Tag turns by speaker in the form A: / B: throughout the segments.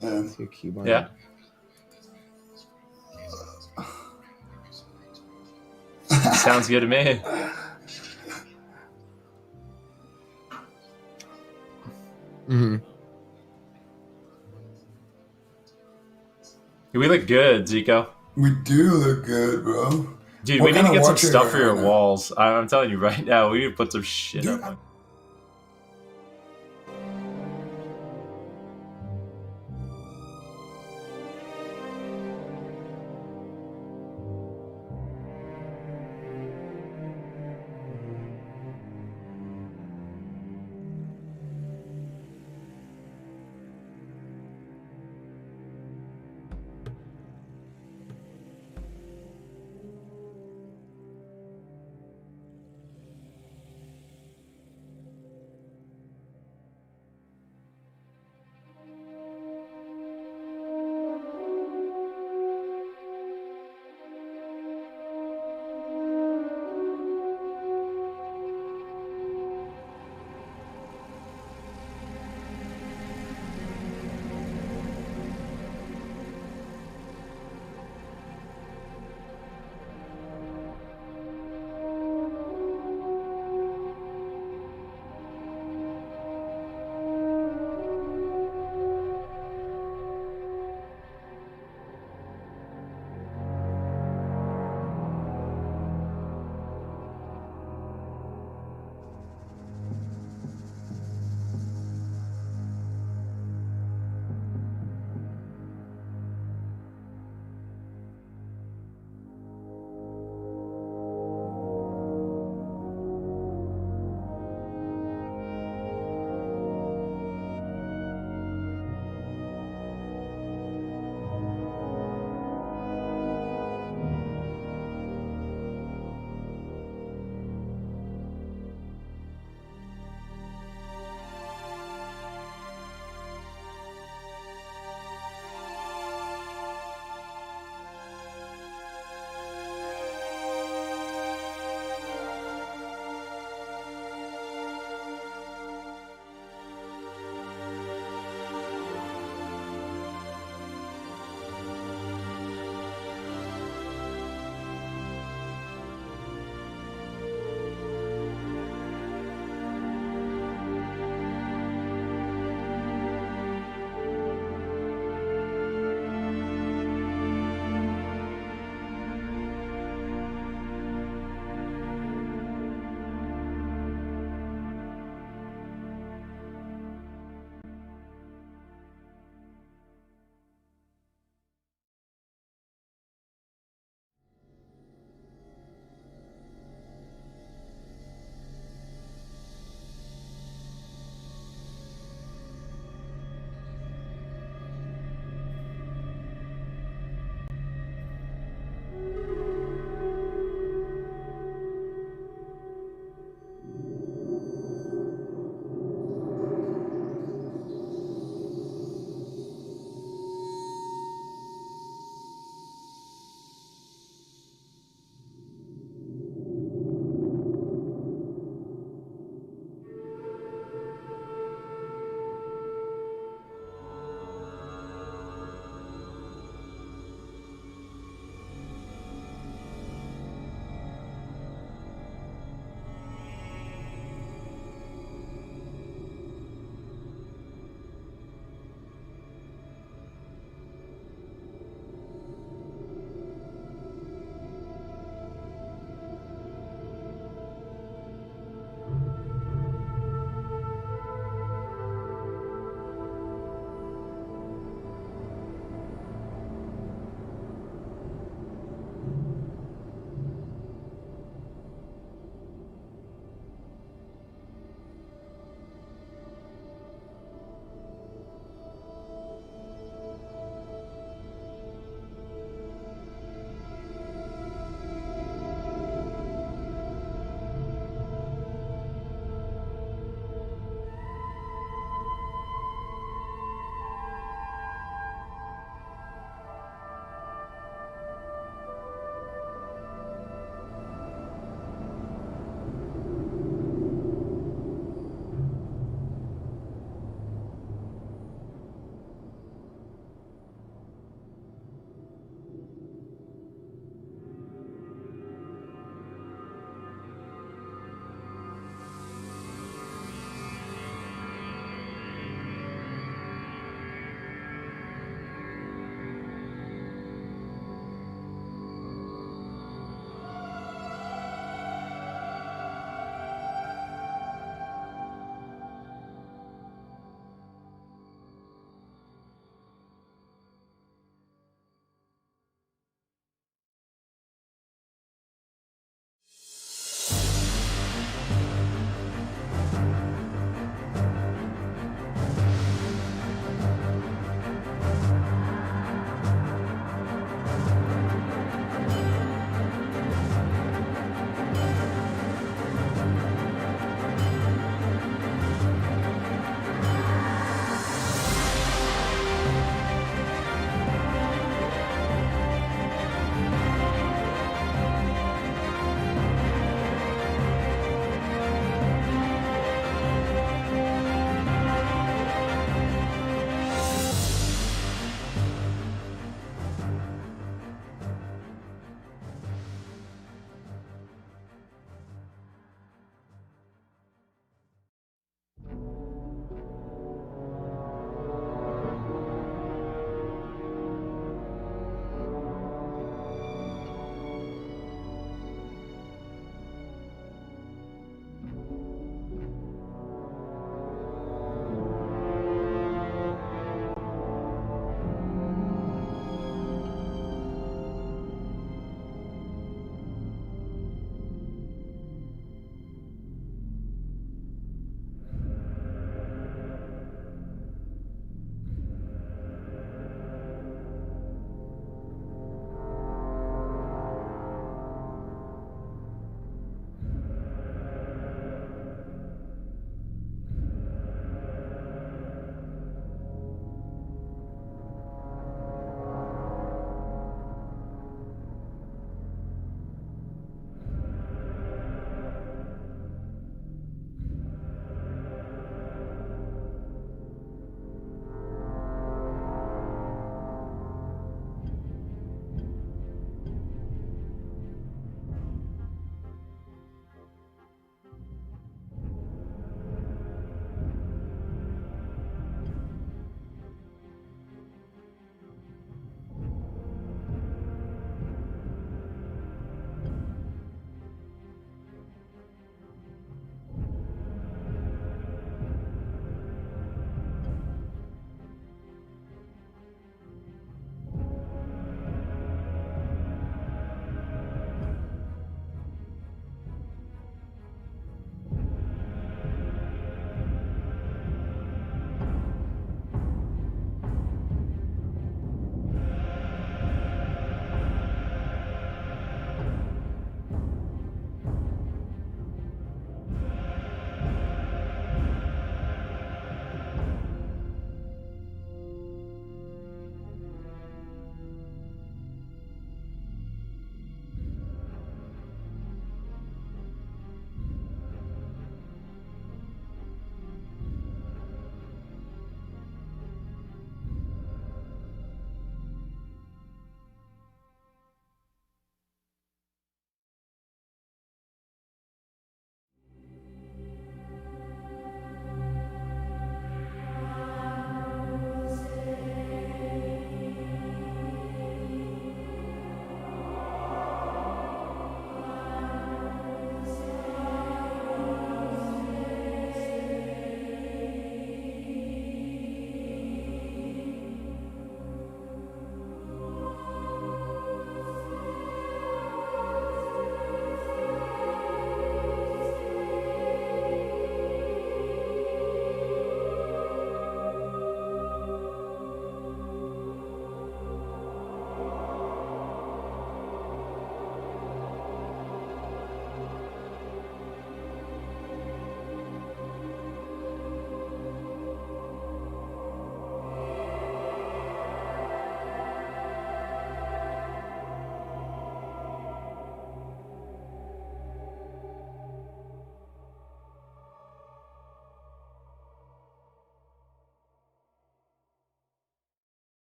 A: See a keybind.
B: Yeah. Sounds good to me.
A: Mm-hmm.
B: We look good, Zico.
C: We do look good, bro.
B: Dude,
C: What
B: we need
C: kind
B: to
C: of
B: get some
C: watch are you
B: stuff for your
C: wearing right now?
B: walls. I'm telling you right now, we need to put some shit
C: Dude,
B: up.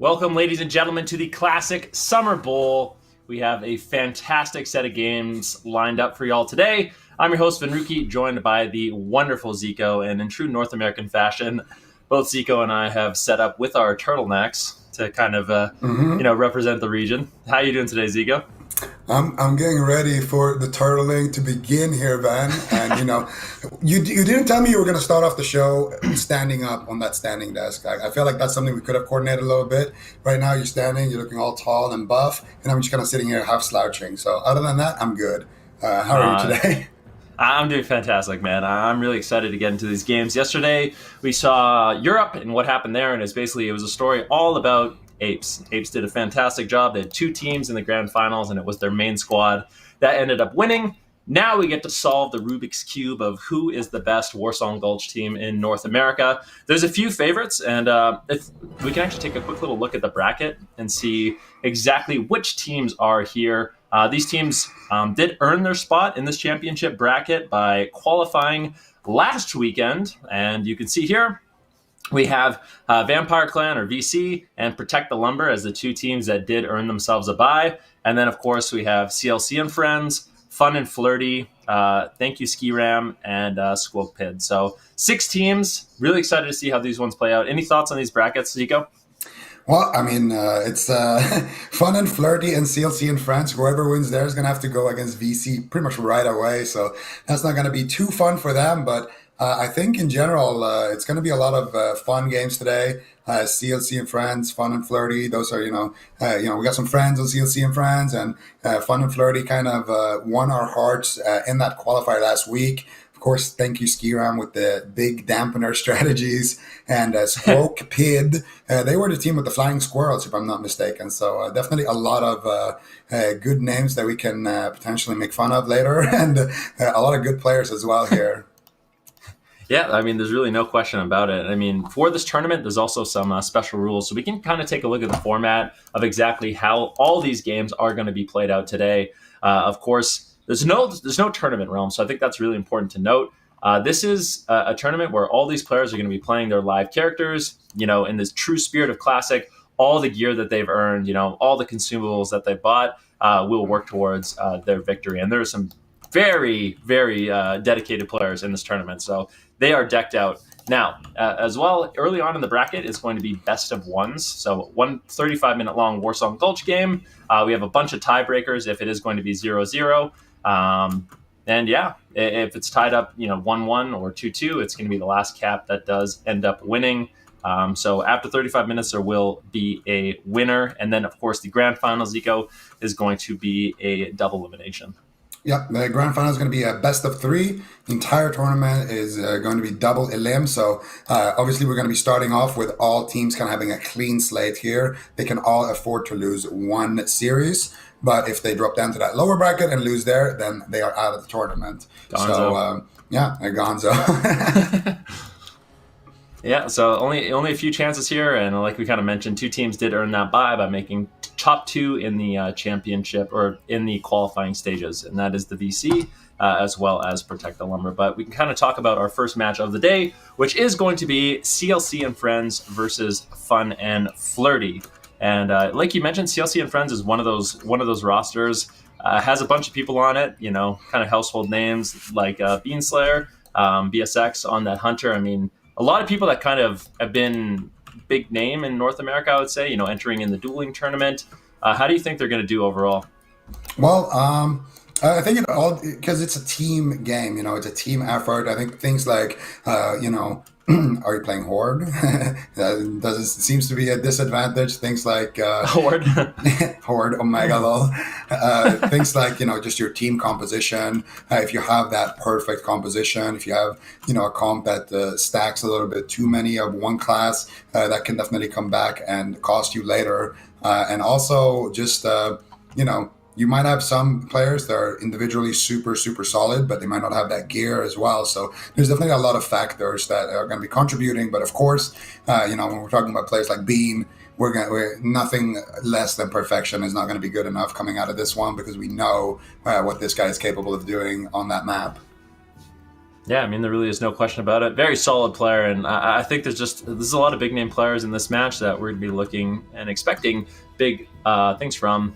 B: Welcome, ladies and gentlemen, to the Classic Summer Bowl. We have a fantastic set of games lined up for y'all today. I'm your host, Vinruki, joined by the wonderful Zico, and in true North American fashion, both Zico and I have set up with our turtlenecks to kind of, represent the region. How are you doing today, Zico?
C: I'm getting ready for the turtling to begin here, Van. And you didn't tell me you were going to start off the show standing up on that standing desk. I feel like that's something we could have coordinated a little bit. Right now, you're standing, you're looking all tall and buff, and I'm just kind of sitting here half slouching. So other than that, I'm good. How are you today?
B: I'm doing fantastic, man. I'm really excited to get into these games. Yesterday, we saw Europe and what happened there, and it was a story all about Apes. Apes did a fantastic job. They had two teams in the grand finals, and it was their main squad that ended up winning. Now we get to solve the Rubik's Cube of who is the best Warsong Gulch team in North America. There's a few favorites, and if we can actually take a quick little look at the bracket and see exactly which teams are here. These teams did earn their spot in this championship bracket by qualifying last weekend, and you can see here we have Vampire Clan, or VC, and Protect the Lumber as the two teams that did earn themselves a bye. And then, of course, we have CLC and Friends, Fun and Flirty, Thank You Ski Ram, and Squo Pid. So 6 teams. Really excited to see how these ones play out. Any thoughts on these brackets, Zico?
C: Well, I mean, it's Fun and Flirty and CLC and Friends. Whoever wins there is going to have to go against VC pretty much right away. So that's not going to be too fun for them, but I think in general, it's going to be a lot of fun games today. CLC and Friends, Fun and Flirty. Those are, we got some friends on CLC and Friends, and Fun and Flirty kind of won our hearts in that qualifier last week. Of course, Thank You Ski Ram with the big dampener strategies, and Squo Pid. They were the team with the flying squirrels, if I'm not mistaken. So definitely a lot of good names that we can potentially make fun of later, and a lot of good players as well here.
B: Yeah, I mean, there's really no question about it. I mean, for this tournament, there's also some special rules. So we can kind of take a look at the format of exactly how all these games are going to be played out today. Of course, there's no tournament realm, so I think that's really important to note. This is a tournament where all these players are going to be playing their live characters, in this true spirit of Classic. All the gear that they've earned, all the consumables that they bought will work towards their victory. And there are some very, very dedicated players in this tournament. So they are decked out. Now, as well, early on in the bracket is going to be best of ones. So one 35-minute long Warsong Gulch game. We have a bunch of tiebreakers if it is going to be 0-0. And yeah, if it's tied up, 1-1 or 2-2, it's going to be the last cap that does end up winning. So after 35 minutes, there will be a winner. And then, of course, the grand final, Zico, is going to be a double elimination.
C: Yeah, the grand final is going to be a best of 3. The entire tournament is going to be double elim. So obviously we're going to be starting off with all teams kind of having a clean slate here. They can all afford to lose one series. But if they drop down to that lower bracket and lose there, then they are out of the tournament.
B: Gonzo.
C: So, Gonzo.
B: Yeah, so only a few chances here. And like we kind of mentioned, 2 teams did earn that bye by making top 2 in the championship or in the qualifying stages. And that is the VC as well as Protect the Lumber. But we can kind of talk about our first match of the day, which is going to be CLC and Friends versus Fun and Flirty. And like you mentioned, CLC and Friends is one of those rosters. Has a bunch of people on it, kind of household names like Beanslayer, BSX on that Hunter. I mean, a lot of people that kind of have been big name in North America, I would say, entering in the dueling tournament. How do you think they're going to do overall?
C: Well, I think it all, because it's a team game, it's a team effort. I think things like, are you playing Horde? It seems to be a disadvantage. Things like
B: Horde,
C: Horde, Omega lol. Things like just your team composition. If you have that perfect composition, if you have a comp that stacks a little bit too many of one class, that can definitely come back and cost you later. And also just you might have some players that are individually super, super solid, but they might not have that gear as well. So there's definitely a lot of factors that are going to be contributing. But of course, when we're talking about players like Bean, we're nothing less than perfection is not going to be good enough coming out of this one, because we know what this guy is capable of doing on that map.
B: Yeah, I mean, there really is no question about it. Very solid player, and I think there's a lot of big name players in this match that we're going to be looking and expecting big things from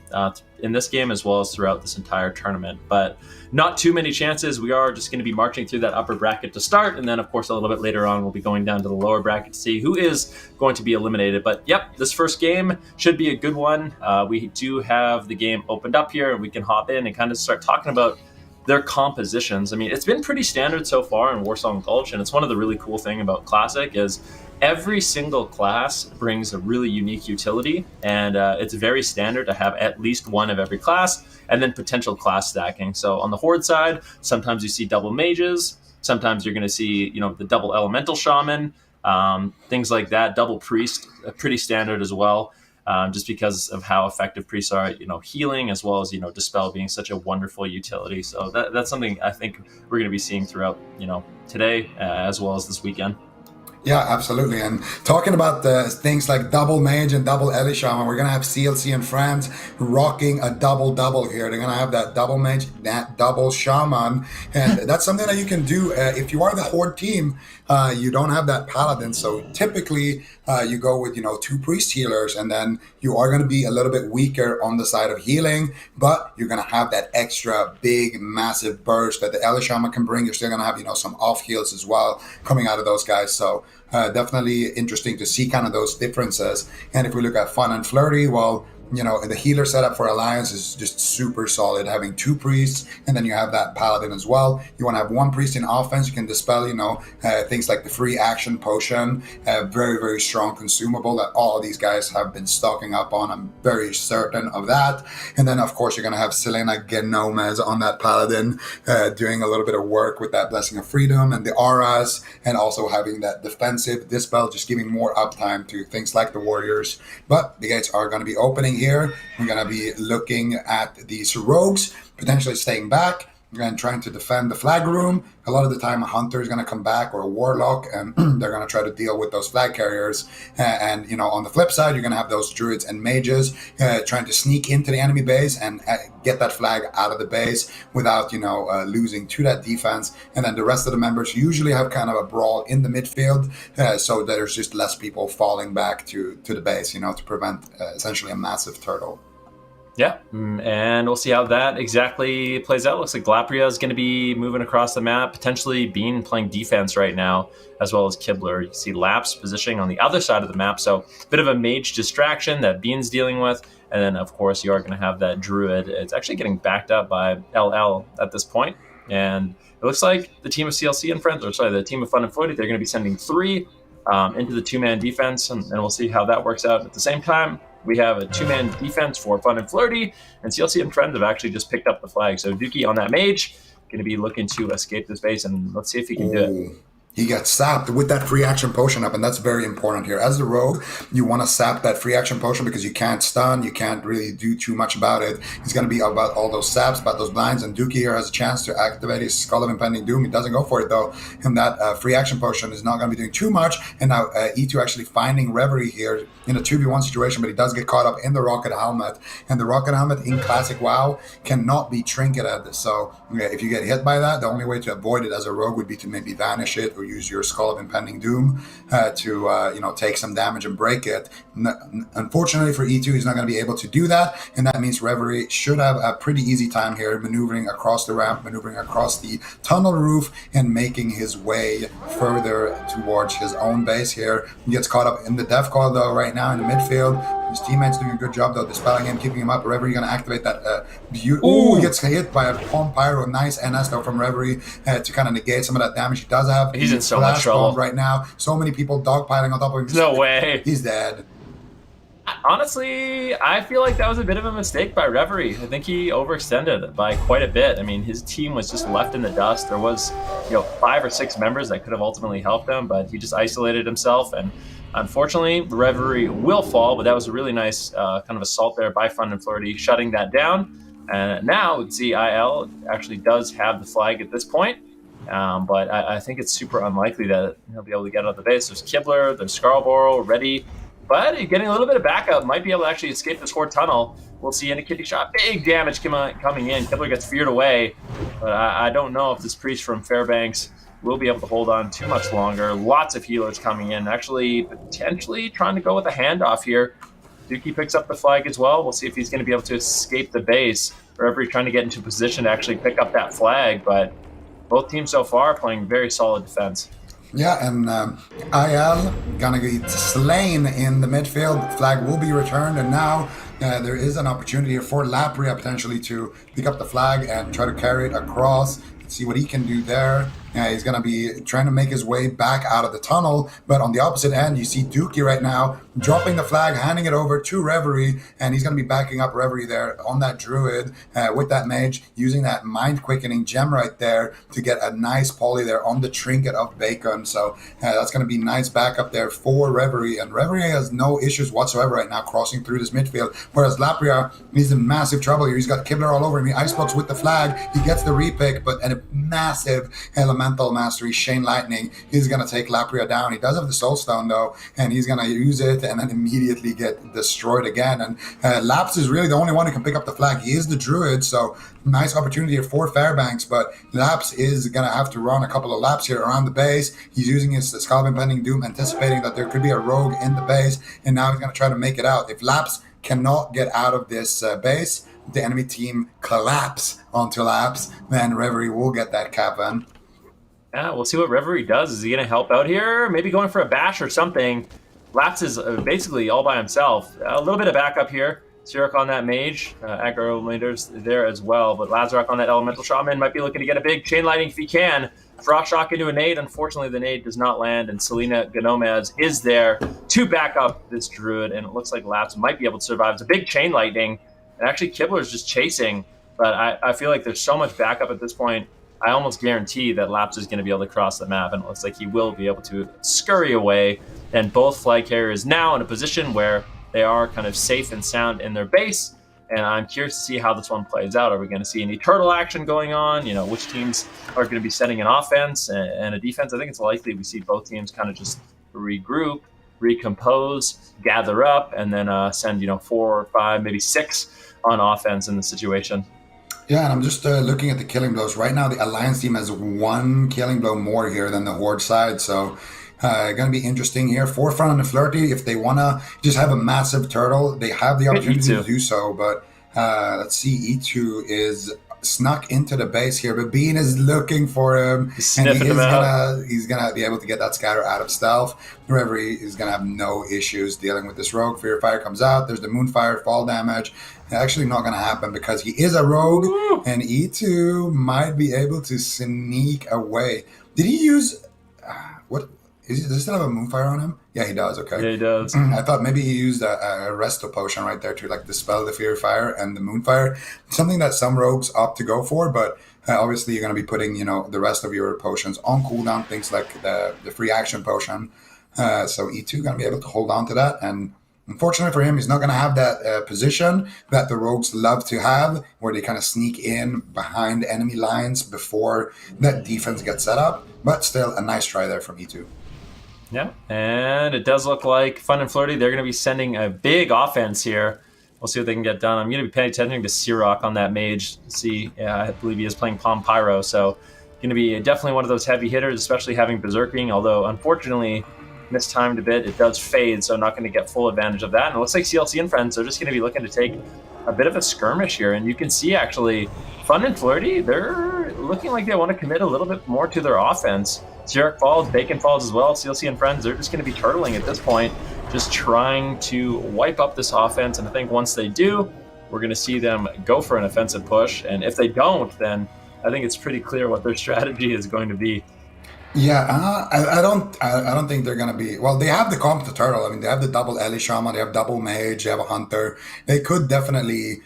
B: in this game as well as throughout this entire tournament. But not too many chances. We are just going to be marching through that upper bracket to start, and then of course a little bit later on we'll be going down to the lower bracket to see who is going to be eliminated. But yep, this first game should be a good one. We do have the game opened up here, and we can hop in and kind of start talking about their compositions. I mean, it's been pretty standard so far in Warsong Gulch, and it's one of the really cool thing about Classic is every single class brings a really unique utility, and it's very standard to have at least one of every class, and then potential class stacking. So on the Horde side, sometimes you see double mages, sometimes you're going to see, the double elemental shaman, things like that. Double priest, pretty standard as well. Just because of how effective priests are, healing as well as, dispel being such a wonderful utility. So that's something I think we're going to be seeing throughout, today as well as this weekend.
C: Yeah, absolutely. And talking about the things like double mage and double Eli Shaman, we're going to have CLC and friends rocking a double here. They're going to have that double mage, that double shaman. And that's something that you can do. If you are the Horde team, you don't have that paladin. So typically you go with, 2 priest healers, and then you are going to be a little bit weaker on the side of healing, but you're going to have that extra big, massive burst that the Eli Shaman can bring. You're still going to have, some off heals as well coming out of those guys. So definitely interesting to see kind of those differences. And if we look at Fun and Flirty, well, the healer setup for Alliance is just super solid, having 2 priests, and then you have that paladin as well. You want to have 1 priest in offense. You can dispel, things like the free action potion, very, very strong consumable that all of these guys have been stocking up on. I'm very certain of that. And then, of course, you're going to have Selena Genomez on that paladin, doing a little bit of work with that Blessing of Freedom and the auras, and also having that defensive dispel, just giving more uptime to things like the warriors. But the gates are going to be opening here. We're going to be looking at these rogues potentially staying back and trying to defend the flag room. A lot of the time a hunter is going to come back, or a warlock, and they're going to try to deal with those flag carriers. And on the flip side, you're going to have those druids and mages trying to sneak into the enemy base and get that flag out of the base without losing to that defense. And then the rest of the members usually have kind of a brawl in the midfield, so there's just less people falling back to the base, to prevent essentially a massive turtle.
B: Yeah, and we'll see how that exactly plays out. Looks like Glapria is going to be moving across the map, potentially Bean playing defense right now, as well as Kibler. You can see Laps positioning on the other side of the map, so a bit of a mage distraction that Bean's dealing with. And then, of course, you are going to have that Druid. It's actually getting backed up by LL at this point. And it looks like the team of CLC and friends, the team of Fun and Flirty, they're going to be sending 3 into the 2-man defense, and we'll see how that works out. At the same time, we have a 2-man defense for Fun and Flirty, and CLC and friends have actually just picked up the flag. So Dookie on that mage, going to be looking to escape this base, and let's see if he can do it.
C: He gets sapped with that free action potion up, and that's very important here. As a rogue, you want to sap that free action potion because you can't stun, you can't really do too much about it. It's going to be about all those saps, about those blinds, and Dookie here has a chance to activate his Skull of Impending Doom. He doesn't go for it, though, and that free action potion is not going to be doing too much. And now E2 actually finding Reverie here in a 2v1 situation, but he does get caught up in the Rocket Helmet, and the Rocket Helmet in Classic WoW cannot be trinketed. So if you get hit by that, the only way to avoid it as a rogue would be to maybe vanish it or use your Skull of Impending Doom to take some damage and break it. Unfortunately for E2, he's not going to be able to do that, and that means Reverie should have a pretty easy time here maneuvering across the ramp, maneuvering across the tunnel roof, and making his way further towards his own base here. He gets caught up in the Death Coil, though, right now in the midfield. His teammates doing a good job, though, dispelling him, keeping him up. Reverie going to activate that he gets hit by a Palm Pyro. Nice NS, though, from Reverie to kind of negate some of that damage he does have.
B: He's in so much trouble
C: right now. So many people dogpiling on top of him.
B: No way.
C: He's dead.
B: Honestly, I feel like that was a bit of a mistake by Reverie. I think he overextended by quite a bit. I mean, his team was just left in the dust. There was, 5 or 6 members that could have ultimately helped him, but he just isolated himself. And unfortunately, Reverie will fall, but that was a really nice kind of assault there by Fun and Flirty, shutting that down. And now we can see IL actually does have the flag at this point. But I think it's super unlikely that he'll be able to get out of the base. There's Kibler, there's Scarborough, Ready. But getting a little bit of backup, might be able to actually escape this Horde tunnel. We'll see in a kitty shot. Big damage coming in. Kibler gets feared away. But I don't know if this priest from Fairbanks will be able to hold on too much longer. Lots of healers coming in, actually potentially trying to go with a handoff here. Dookie picks up the flag as well. We'll see if he's going to be able to escape the base. Reverie trying to get into position to actually pick up that flag, but both teams so far are playing very solid defense.
C: Yeah, and IL gonna get slain in the midfield. Flag will be returned, and now there is an opportunity here for Lapria potentially to pick up the flag and try to carry it across. Let's see what he can do there. He's going to be trying to make his way back out of the tunnel, but on the opposite end, you see Dookie right now dropping the flag, handing it over to Reverie, and he's going to be backing up Reverie there on that Druid with that mage, using that mind-quickening gem right there to get a nice poly there on the Trinket of Bacon. So that's going to be nice backup there for Reverie, and Reverie has no issues whatsoever right now crossing through this midfield, whereas Lapria, he's in massive trouble here. He's got Kibler all over him. He icebox with the flag. He gets the repick, but at a massive elemental mastery, Shane Lightning, he's going to take Lapria down. He does have the Soul Stone though, and he's going to use it and then immediately get destroyed again. And Laps is really the only one who can pick up the flag. He is the Druid, so nice opportunity here for Fairbanks, but Laps is going to have to run a couple of laps here around the base. He's using his Scalp Impending Doom, anticipating that there could be a rogue in the base, and now he's going to try to make it out. If Laps cannot get out of this base, the enemy team collapse onto Laps, then Reverie will get that cap in.
B: Yeah, we'll see what Reverie does. Is he going to help out here? Maybe going for a bash or something. Laps is basically all by himself. A little bit of backup here. Sirak on that mage. Aggro leaders there as well. But Lazarok on that elemental shaman might be looking to get a big chain lightning if he can. Frost shock into a nade. Unfortunately, the nade does not land, and Selena Gnomez is there to back up this druid, and it looks like Laps might be able to survive. It's a big chain lightning, and actually Kibler's just chasing, but I feel like there's so much backup at this point. I almost guarantee that Laps is going to be able to cross the map, and it looks like he will be able to scurry away. And both flag carriers now in a position where they are kind of safe and sound in their base, and I'm curious to see how this one plays out. Are we going to see any turtle action going on? You know, which teams are going to be setting an offense and a defense? I think it's likely we see both teams kind of just regroup, recompose, gather up, and then send 4 or 5, maybe 6 on offense in the situation.
C: Yeah, and I'm just looking at the killing blows. Right now, the Alliance team has 1 killing blow more here than the Horde side, so going to be interesting here. Forefront and the Flirty, if they want to just have a massive turtle, they have the opportunity to do so, but let's see, E2 is snuck into the base here, but Bean is looking for him, and he's gonna be able to get that scatter out of stealth. Reverie is gonna have no issues dealing with this rogue. Fear Fire comes out, there's the Moonfire, fall damage. Actually not going to happen because he is a rogue. Woo! And E2 might be able to sneak away. Did he use what? Does he still have a Moonfire on him? Yeah, he does. Okay.
B: Yeah, he does.
C: I thought maybe he used a Resto Potion right there to dispel the Fear Fire and the Moonfire. Something that some rogues opt to go for, but obviously you're going to be putting the rest of your potions on cooldown, things like the free action potion. So E2 going to be able to hold on to that, and unfortunately for him, he's not going to have that position that the rogues love to have, where they kind of sneak in behind enemy lines before that defense gets set up. But still, a nice try there from E2.
B: Yeah, and it does look like Fun and Flirty, they're going to be sending a big offense here. We'll see what they can get done. I'm going to be paying attention to Sirak on that mage. See, I believe he is playing Palm Pyro, so going to be definitely one of those heavy hitters, especially having Berserking, although unfortunately mistimed a bit. It does fade, so not going to get full advantage of that. And it looks like CLC and Friends are just going to be looking to take a bit of a skirmish here. And you can see actually Fun and Flirty, they're looking like they want to commit a little bit more to their offense. Sirak falls, Bacon falls as well. CLC and Friends, they're just going to be turtling at this point, just trying to wipe up this offense. And I think once they do, we're going to see them go for an offensive push. And if they don't, then I think it's pretty clear what their strategy is going to be.
C: Yeah, I don't think they're going to be... Well, they have the comp to turtle. I mean, they have the double Ellie Shaman, they have double Mage, they have a Hunter. They could definitely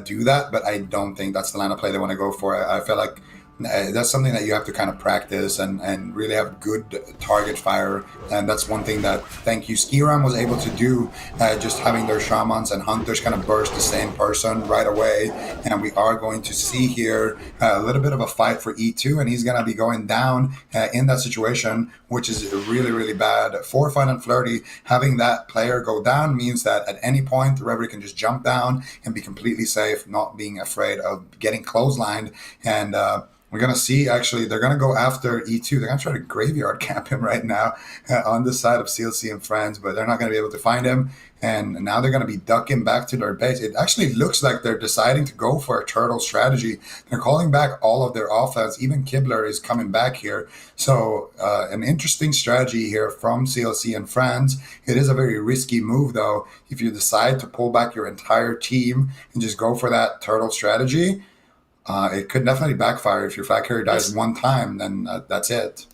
C: do that, but I don't think that's the line of play they want to go for. I feel like that's something that you have to kind of practice and really have good target fire. And that's one thing that, thank you, Skiram was able to do, just having their Shamans and Hunters kind of burst the same person right away. And we are going to see here a little bit of a fight for E2, and he's going to be going down in that situation, which is really, really bad. For Fun and Flirty, having that player go down means that at any point, Reverie can just jump down and be completely safe, not being afraid of getting clotheslined. And We're going to see, actually, they're going to go after E2. They're going to try to graveyard camp him right now on the side of CLC and friends, but they're not going to be able to find him. And now they're going to be ducking back to their base. It actually looks like they're deciding to go for a turtle strategy. They're calling back all of their offense. Even Kibler is coming back here. So an interesting strategy here from CLC and friends. It is a very risky move, though. If you decide to pull back your entire team and just go for that turtle strategy, it could definitely backfire. If your flag carrier dies one time, then that's it.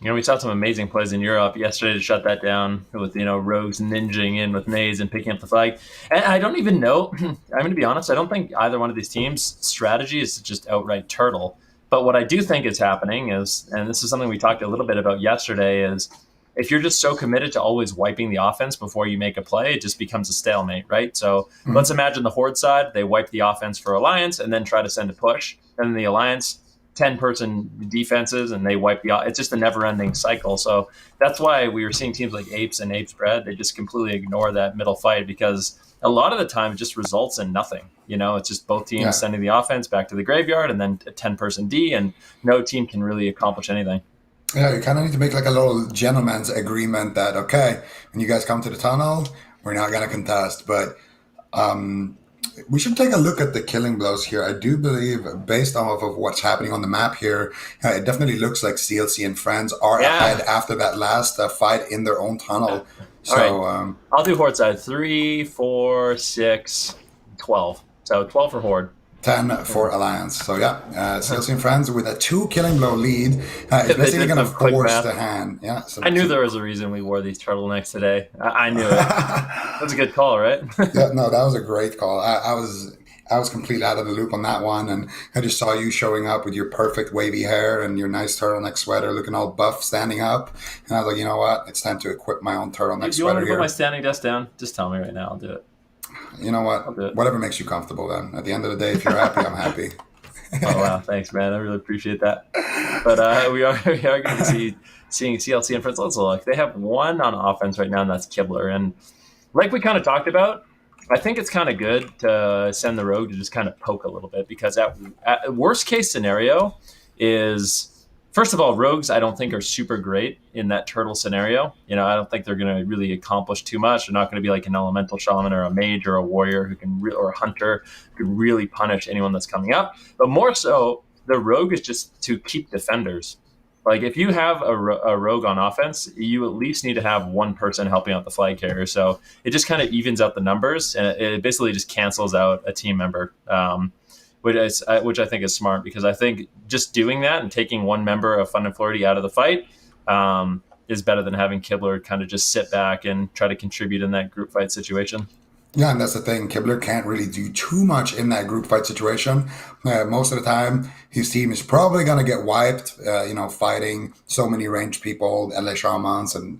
B: We saw some amazing plays in Europe yesterday to shut that down with, rogues ninjing in with nades and picking up the flag. And I don't even know, I'm going to be honest, I don't think either one of these teams' strategy is just outright turtle. But what I do think is happening is, and this is something we talked a little bit about yesterday, is if you're just so committed to always wiping the offense before you make a play, it just becomes a stalemate, right? So let's imagine the Horde side, they wipe the offense for Alliance and then try to send a push. And then the Alliance 10-person defenses and they wipe it's just a never-ending cycle. So that's why we were seeing teams like Apes and Apes Bread, they just completely ignore that middle fight, because a lot of the time it just results in nothing. It's just both teams sending the offense back to the graveyard and then a 10-person D, and no team can really accomplish anything.
C: Yeah, you kind of need to make like a little gentleman's agreement that, okay, when you guys come to the tunnel, we're not going to contest. But we should take a look at the killing blows here. I do believe, based off of what's happening on the map here, it definitely looks like CLC and friends are ahead after that last fight in their own tunnel. So
B: right. I'll do Horde side. 3, 4, 6, 12. So 12 for Horde.
C: 10 for Alliance. So CLC and friends with a 2 killing blow lead. It's basically going to force the hand. Yeah.
B: I knew there was a reason we wore these turtlenecks today. I knew it. That was a good call, right?
C: Yeah, no, that was a great call. I was completely out of the loop on that one, and I just saw you showing up with your perfect wavy hair and your nice turtleneck sweater, looking all buff, standing up. And I was like, you know what? It's time to equip my own turtleneck sweater.
B: Do you want me to put my standing desk down? Just tell me right now. I'll do it.
C: You know what? Whatever makes you comfortable, then. At the end of the day, if you're happy, I'm happy.
B: Oh, wow. Thanks, man. I really appreciate that. But we are going to be seeing CLC and friends. Let's look. They have one on offense right now, and that's Kibler. And like we kind of talked about, I think it's kind of good to send the rogue to just kind of poke a little bit, because at worst case scenario is, first of all, rogues I don't think are super great in that turtle scenario. I don't think they're going to really accomplish too much. They're not going to be like an elemental shaman or a mage or a warrior who can or a hunter who can really punish anyone that's coming up. But more so, the rogue is just to keep defenders. Like if you have a rogue on offense, you at least need to have one person helping out the flag carrier. So it just kind of evens out the numbers, and it basically just cancels out a team member. Which I think is smart, because I think just doing that and taking one member of Fun and Flirty out of the fight is better than having Kibler kind of just sit back and try to contribute in that group fight situation.
C: Yeah, and that's the thing. Kibler can't really do too much in that group fight situation. Most of the time, his team is probably going to get wiped, fighting so many ranged people, LA Shamans and,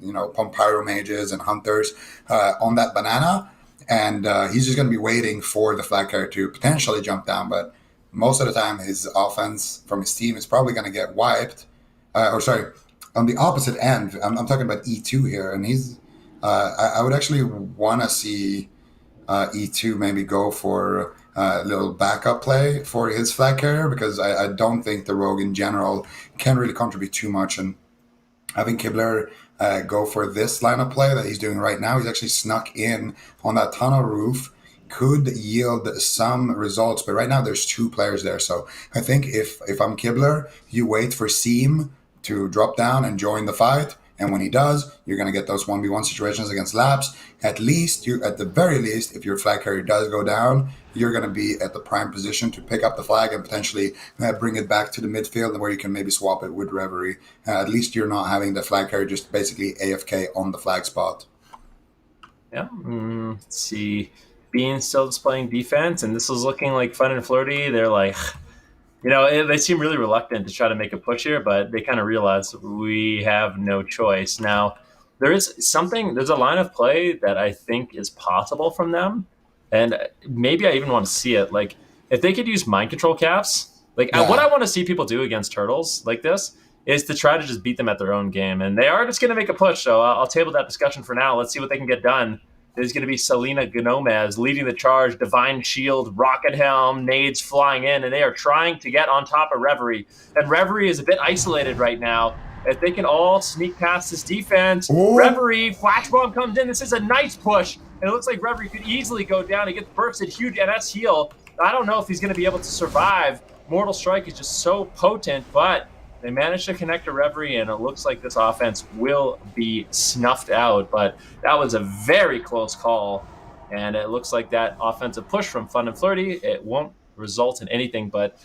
C: Pyro Mages and Hunters on that banana. And he's just going to be waiting for the flag carrier to potentially jump down. But most of the time, his offense from his team is probably going to get wiped. On the opposite end, I'm talking about E2 here. And I would actually want to see E2 maybe go for a little backup play for his flag carrier, because I don't think the rogue in general can really contribute too much. And having Kibler go for this line of play that he's doing right now, he's actually snuck in on that tunnel roof, could yield some results. But right now there's 2 players there. So I think if I'm Kibler, you wait for Seam to drop down and join the fight. And when he does, you're going to get those 1v1 situations against Labs. At the very least, if your flag carrier does go down, you're going to be at the prime position to pick up the flag and potentially bring it back to the midfield, where you can maybe swap it with Reverie. At least you're not having the flag carrier just basically AFK on the flag spot.
B: Yeah. Let's see. Bean still displaying defense, and this is looking like Fun and Flirty. They're like, they seem really reluctant to try to make a push here, but they kind of realize we have no choice. Now, there's a line of play that I think is possible from them, and maybe I even want to see it. Like, if they could use mind control caps, what I want to see people do against turtles like this is to try to just beat them at their own game. And they are just going to make a push, so I'll table that discussion for now. Let's see what they can get done. is going to be Selena Gomez leading the charge. Divine Shield, Rocket Helm, nades flying in, and they are trying to get on top of Reverie. And Reverie is a bit isolated right now. If they can all sneak past this defense, Reverie, Flash Bomb comes in. This is a nice push. And it looks like Reverie could easily go down. He gets bursted, huge NS heal. I don't know if he's going to be able to survive. Mortal Strike is just so potent, but they managed to connect to Reverie, and it looks like this offense will be snuffed out. But that was a very close call, and it looks like that offensive push from Fun and Flirty, it won't result in anything. But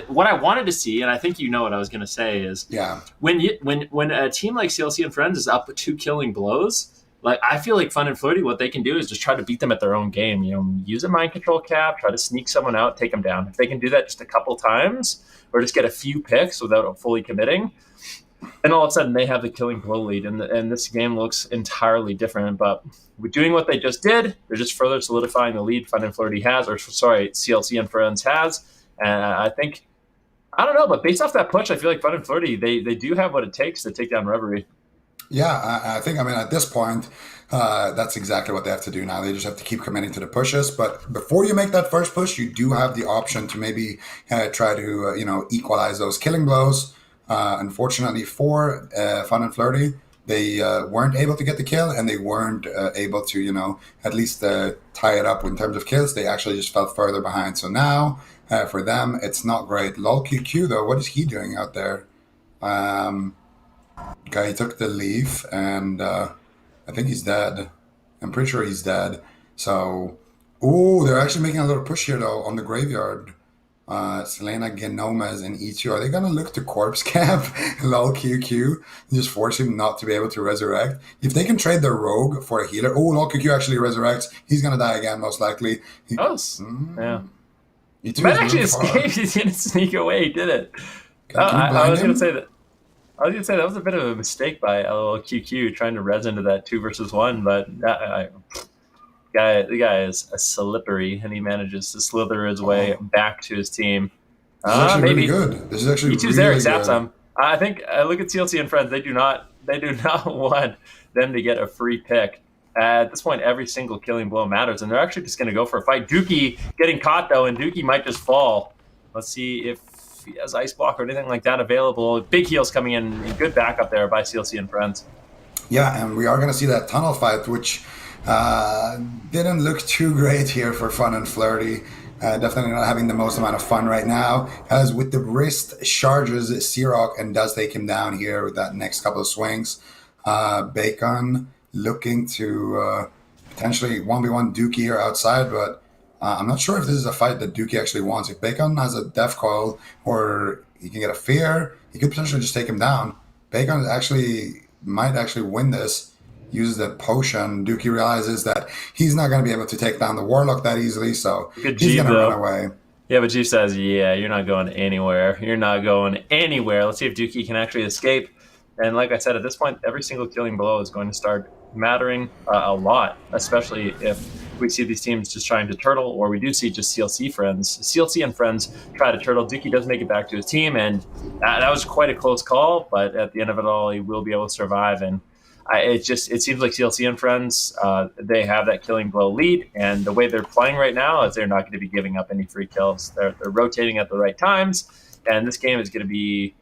B: what I wanted to see, and I think you know what I was going to say, is when a team like CLC and Friends is up 2 killing blows, like I feel like Fun and Flirty, what they can do is just try to beat them at their own game. You know, use a mind control cap, try to sneak someone out, take them down. If they can do that just a couple times, or just get a few picks without fully committing, and all of a sudden they have the killing blow lead, and this game looks entirely different. But with doing what they just did, they're just further solidifying the lead Fun and Flirty has, or sorry, CLC and Friends has. And I think, I don't know, but based off that push, I feel like Fun and Flirty, they do have what it takes to take down Reverie.
C: Yeah, I think, at this point, that's exactly what they have to do now. They just have to keep committing to the pushes. But before you make that first push, you do have the option to maybe try to, equalize those killing blows. Unfortunately for Fun and Flirty, they weren't able to get the kill, and they weren't able to, at least tie it up in terms of kills. They actually just fell further behind. So now, for them, it's not great. LolQQ, though, what is he doing out there? Guy took the leaf, and I think he's dead. I'm pretty sure he's dead. So, they're actually making a little push here, though, on the graveyard. Selena Gomez and E2. Are they going to look to corpse cap LolQQ and just force him not to be able to resurrect? If they can trade the rogue for a healer. LolQQ actually resurrects. He's going to die again, most likely.
B: Yeah.
C: E2
B: might actually escape. He's going to sneak away. He did it. I was going to say that. I was going to say that was a bit of a mistake by LolQQ trying to res into that 2 versus 1, but the guy is a slippery, and he manages to slither his way back to his team.
C: This is actually really good. This is actually
B: E2's there, he zaps him. I think look at CLC and Friends. They do not want them to get a free pick. At this point, every single killing blow matters, and they're actually just going to go for a fight. Dookie getting caught, though, and Dookie might just fall. Let's see if he has Ice Block or anything like that available. Big heals coming in. Good backup there by CLC and Friends.
C: Yeah, and we are going to see that tunnel fight, which didn't look too great here for Fun and Flirty. Definitely not having the most amount of fun right now. As with the wrist charges Xerox and does take him down here with that next couple of swings. Bacon looking to potentially 1v1 Dookie here outside, but I'm not sure if this is a fight that Dookie actually wants. If Bacon has a Death Coil or he can get a Fear, he could potentially just take him down. Bacon might actually win this. Uses the potion. Dookie realizes that he's not going to be able to take down the Warlock that easily, so he's going to run away.
B: Yeah, but G says, yeah, you're not going anywhere. You're not going anywhere. Let's see if Dookie can actually escape. And like I said, at this point, every single killing blow is going to start mattering a lot, especially if we see these teams just trying to turtle, or we do see just CLC and Friends try to turtle. Dookie does make it back to his team, and that was quite a close call, but at the end of it all, he will be able to survive. And it seems like CLC and Friends, they have that killing blow lead, and the way they're playing right now is they're not going to be giving up any free kills. They're rotating at the right times, and this game is going to be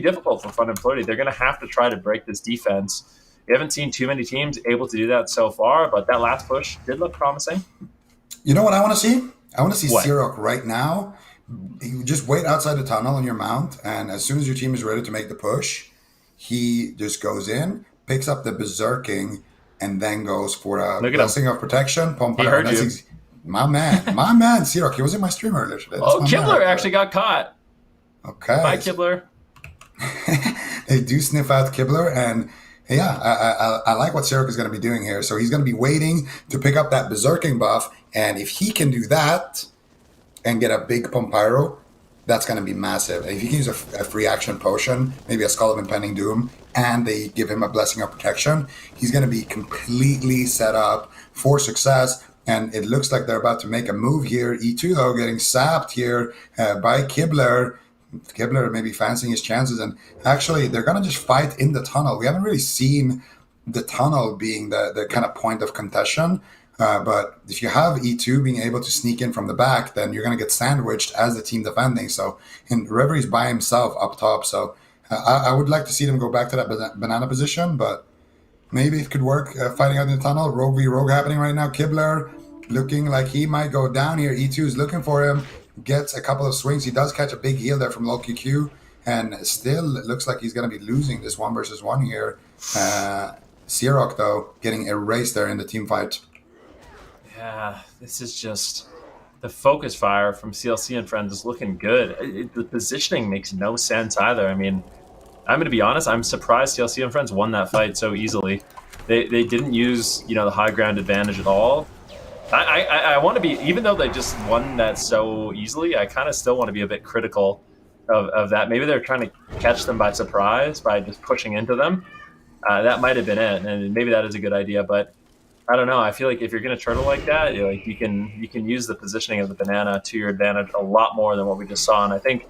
B: difficult for Fun and Flirty. They're going to have to try to break this defense. We haven't seen too many teams able to do that so far, but that last push did look promising.
C: You know what I want to see? I want to see Xerox right now. You just wait outside the tunnel on your mount, and as soon as your team is ready to make the push, he just goes in, picks up the berserking, and then goes for a blessing of protection.
B: He heard you.
C: My man, Xerox. He was in my stream earlier today.
B: Kibler actually got caught.
C: Okay.
B: Bye, Kibler.
C: They do sniff out Kibler, and yeah, I like what Xerox is going to be doing here. So he's going to be waiting to pick up that berserking buff, and if he can do that and get a big Pompyro, that's going to be massive. And if he can use a free action potion, maybe a Skull of Impending Doom, and they give him a Blessing of Protection, he's going to be completely set up for success. And it looks like they're about to make a move here. E2, though, getting sapped here by Kibler. Kibler maybe fancying his chances. And actually, they're going to just fight in the tunnel. We haven't really seen the tunnel being the kind of point of contention. But if you have E2 being able to sneak in from the back, then you're going to get sandwiched as the team defending. So, and Revere's by himself up top. So I would like to see them go back to that banana position, but maybe it could work fighting out in the tunnel. Rogue v Rogue happening right now. Kibler looking like he might go down here. E2 is looking for him. Gets a couple of swings. He does catch a big heal there from low QQ. And still it looks like he's going to be losing this 1v1 here. Sirok, though, getting erased there in the team fight.
B: Yeah, this is just... The focus fire from CLC and Friends is looking good. The positioning makes no sense either. I mean, I'm going to be honest, I'm surprised CLC and Friends won that fight so easily. They didn't use, the high ground advantage at all. I want to be, even though they just won that so easily, I kind of still want to be a bit critical of that. Maybe they're trying to catch them by surprise by just pushing into them. That might have been it, and maybe that is a good idea, but I don't know. I feel like if you're going to turtle like that, you can use the positioning of the banana to your advantage a lot more than what we just saw. And I think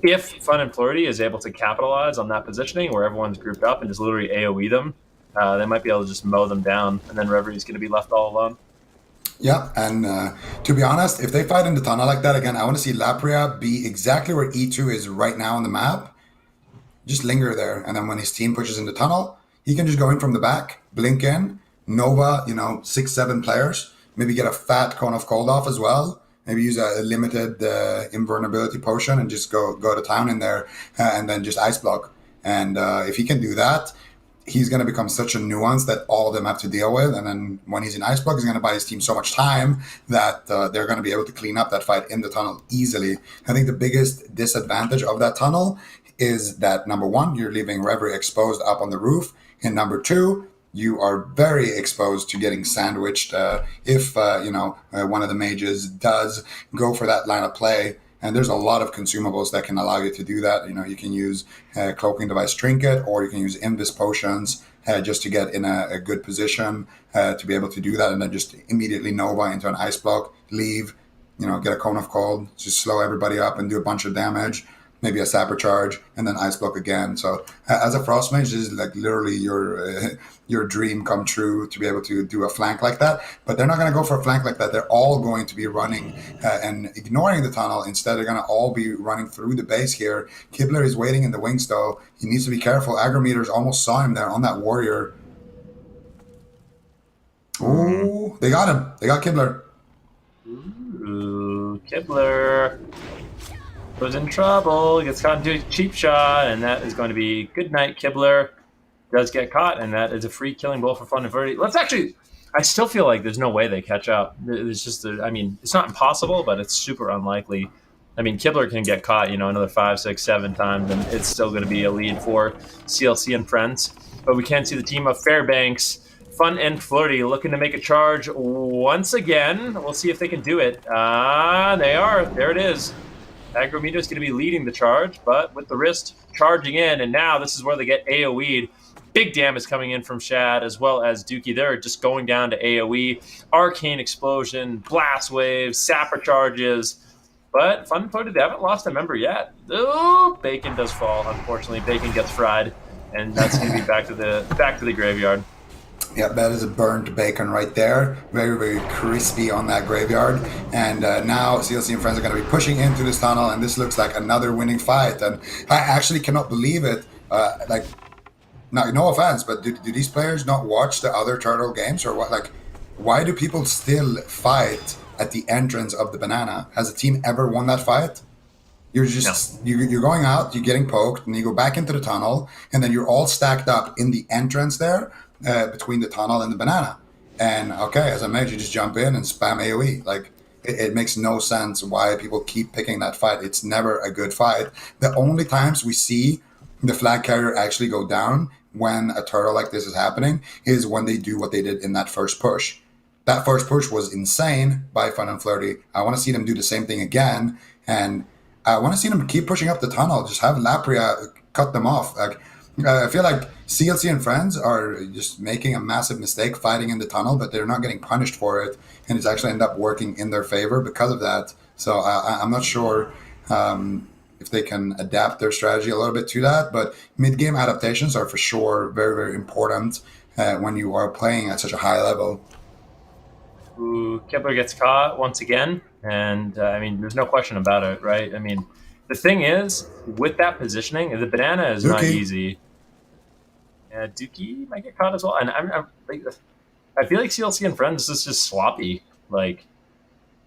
B: if Fun and Flirty is able to capitalize on that positioning where everyone's grouped up and just literally AoE them, they might be able to just mow them down, and then Revere's going to be left all alone.
C: Yeah, and to be honest, if they fight in the tunnel like that again, I want to see Lapria be exactly where E2 is right now on the map. Just linger there, and then when his team pushes in the tunnel, he can just go in from the back, blink in, Nova, 6-7 players, maybe get a fat Cone of Cold off as well, maybe use a limited invulnerability potion and just go to town in there, and then just ice block. And if he can do that, he's going to become such a nuance that all of them have to deal with. And then when he's in ice block, he's going to buy his team so much time that they're going to be able to clean up that fight in the tunnel easily. I think the biggest disadvantage of that tunnel is that, number one, you're leaving Reverie exposed up on the roof, and number two, you are very exposed to getting sandwiched if one of the mages does go for that line of play. And there's a lot of consumables that can allow you to do that. You can use Cloaking Device Trinket, or you can use Invis Potions just to get in a good position to be able to do that, and then just immediately Nova into an ice block, leave, get a Cone of Cold, just slow everybody up and do a bunch of damage. Maybe a Sapper Charge, and then Ice Block again. So as a Frost Mage, this is like literally your dream come true to be able to do a flank like that. But they're not going to go for a flank like that. They're all going to be running and ignoring the tunnel. Instead, they're going to all be running through the base here. Kibler is waiting in the wings, though. He needs to be careful. Agrometers almost saw him there on that warrior. Ooh, they got him. They got Kibler.
B: Ooh, Kibler was in trouble, gets caught into a cheap shot, and that is going to be good night. Kibler does get caught, and that is a free killing blow for Fun and Flirty. I still feel like there's no way they catch up. It's just, it's not impossible, but it's super unlikely. Kibler can get caught, another 5, 6, 7 times, and it's still going to be a lead for CLC and Friends. But we can see the team of Fairbanks, Fun and Flirty looking to make a charge once again. We'll see if they can do it. They are. There it is. Agrometer is going to be leading the charge, but with the wrist charging in, and now this is where they get AoE'd. Big damage coming in from Shad as well as Dookie. They're just going down to AoE. Arcane Explosion, Blast Waves, Sapper Charges. But Fun and Flirty, they haven't lost a member yet. Oh, Bacon does fall. Unfortunately, Bacon gets fried, and that's going to be back to the graveyard.
C: Yeah, that is a burnt bacon right there. Very, very crispy on that graveyard. And now CLC and Friends are going to be pushing into this tunnel, and this looks like another winning fight. And I actually cannot believe it. No offense, but do these players not watch the other Turtle games, or what? Why do people still fight at the entrance of the banana? Has a team ever won that fight? You're just you're going out, you're getting poked, and you go back into the tunnel, and then you're all stacked up in the entrance there. Between the tunnel and the banana. And okay, as I mentioned, you just jump in and spam AoE. It makes no sense why people keep picking that fight. It's never a good fight. The only times we see the flag carrier actually go down when a turtle like this is happening is when they do what they did in that first push. That first push was insane by Fun and Flirty. I want to see them do the same thing again, and I want to see them keep pushing up the tunnel. Just have Lapria cut them off. I feel like CLC and Friends are just making a massive mistake fighting in the tunnel, but they're not getting punished for it, and it's actually ended up working in their favor because of that. So I'm not sure if they can adapt their strategy a little bit to that, but mid-game adaptations are for sure very, very important when you are playing at such a high level.
B: Ooh, Kibler gets caught once again, and I mean, there's no question about it, right? I mean, the thing is, with that positioning, the banana is not
C: Dookie.
B: easy. Dookie might get caught as well, and I'm like, I feel like CLC and Friends is just sloppy. Like,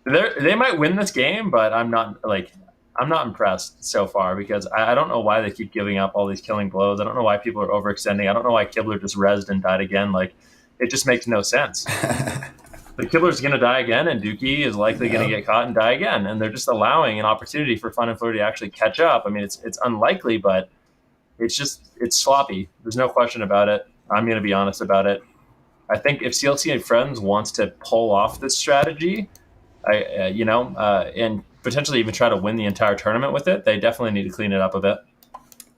B: they might win this game, but I'm not impressed so far because I don't know why they keep giving up all these killing blows. I don't know why people are overextending. I don't know why Kibler just rezzed and died again. Like, it just makes no sense. The Kibler's going to die again, and Dookie is likely going to get caught and die again. And they're just allowing an opportunity for Fun and Flirty to actually catch up. I mean, it's unlikely, but it's sloppy. There's no question about it. I'm going to be honest about it. I think if CLC and Friends wants to pull off this strategy, and potentially even try to win the entire tournament with it, they definitely need to clean it up a bit.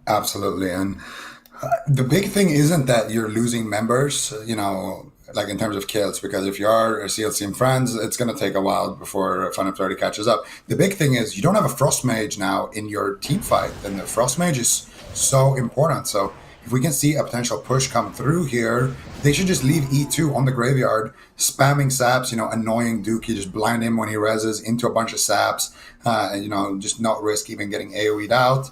C: Absolutely. And the big thing isn't that you're losing members, like in terms of kills, because if you are a CLC and Friends, it's going to take a while before Fun and Flirty catches up. The big thing is you don't have a Frost Mage now in your team fight, and the Frost Mage is so important. So if we can see a potential push come through here, they should just leave E2 on the graveyard, spamming saps, annoying Dookie, just blind him when he reses into a bunch of saps, and, just not risk even getting AoE'd out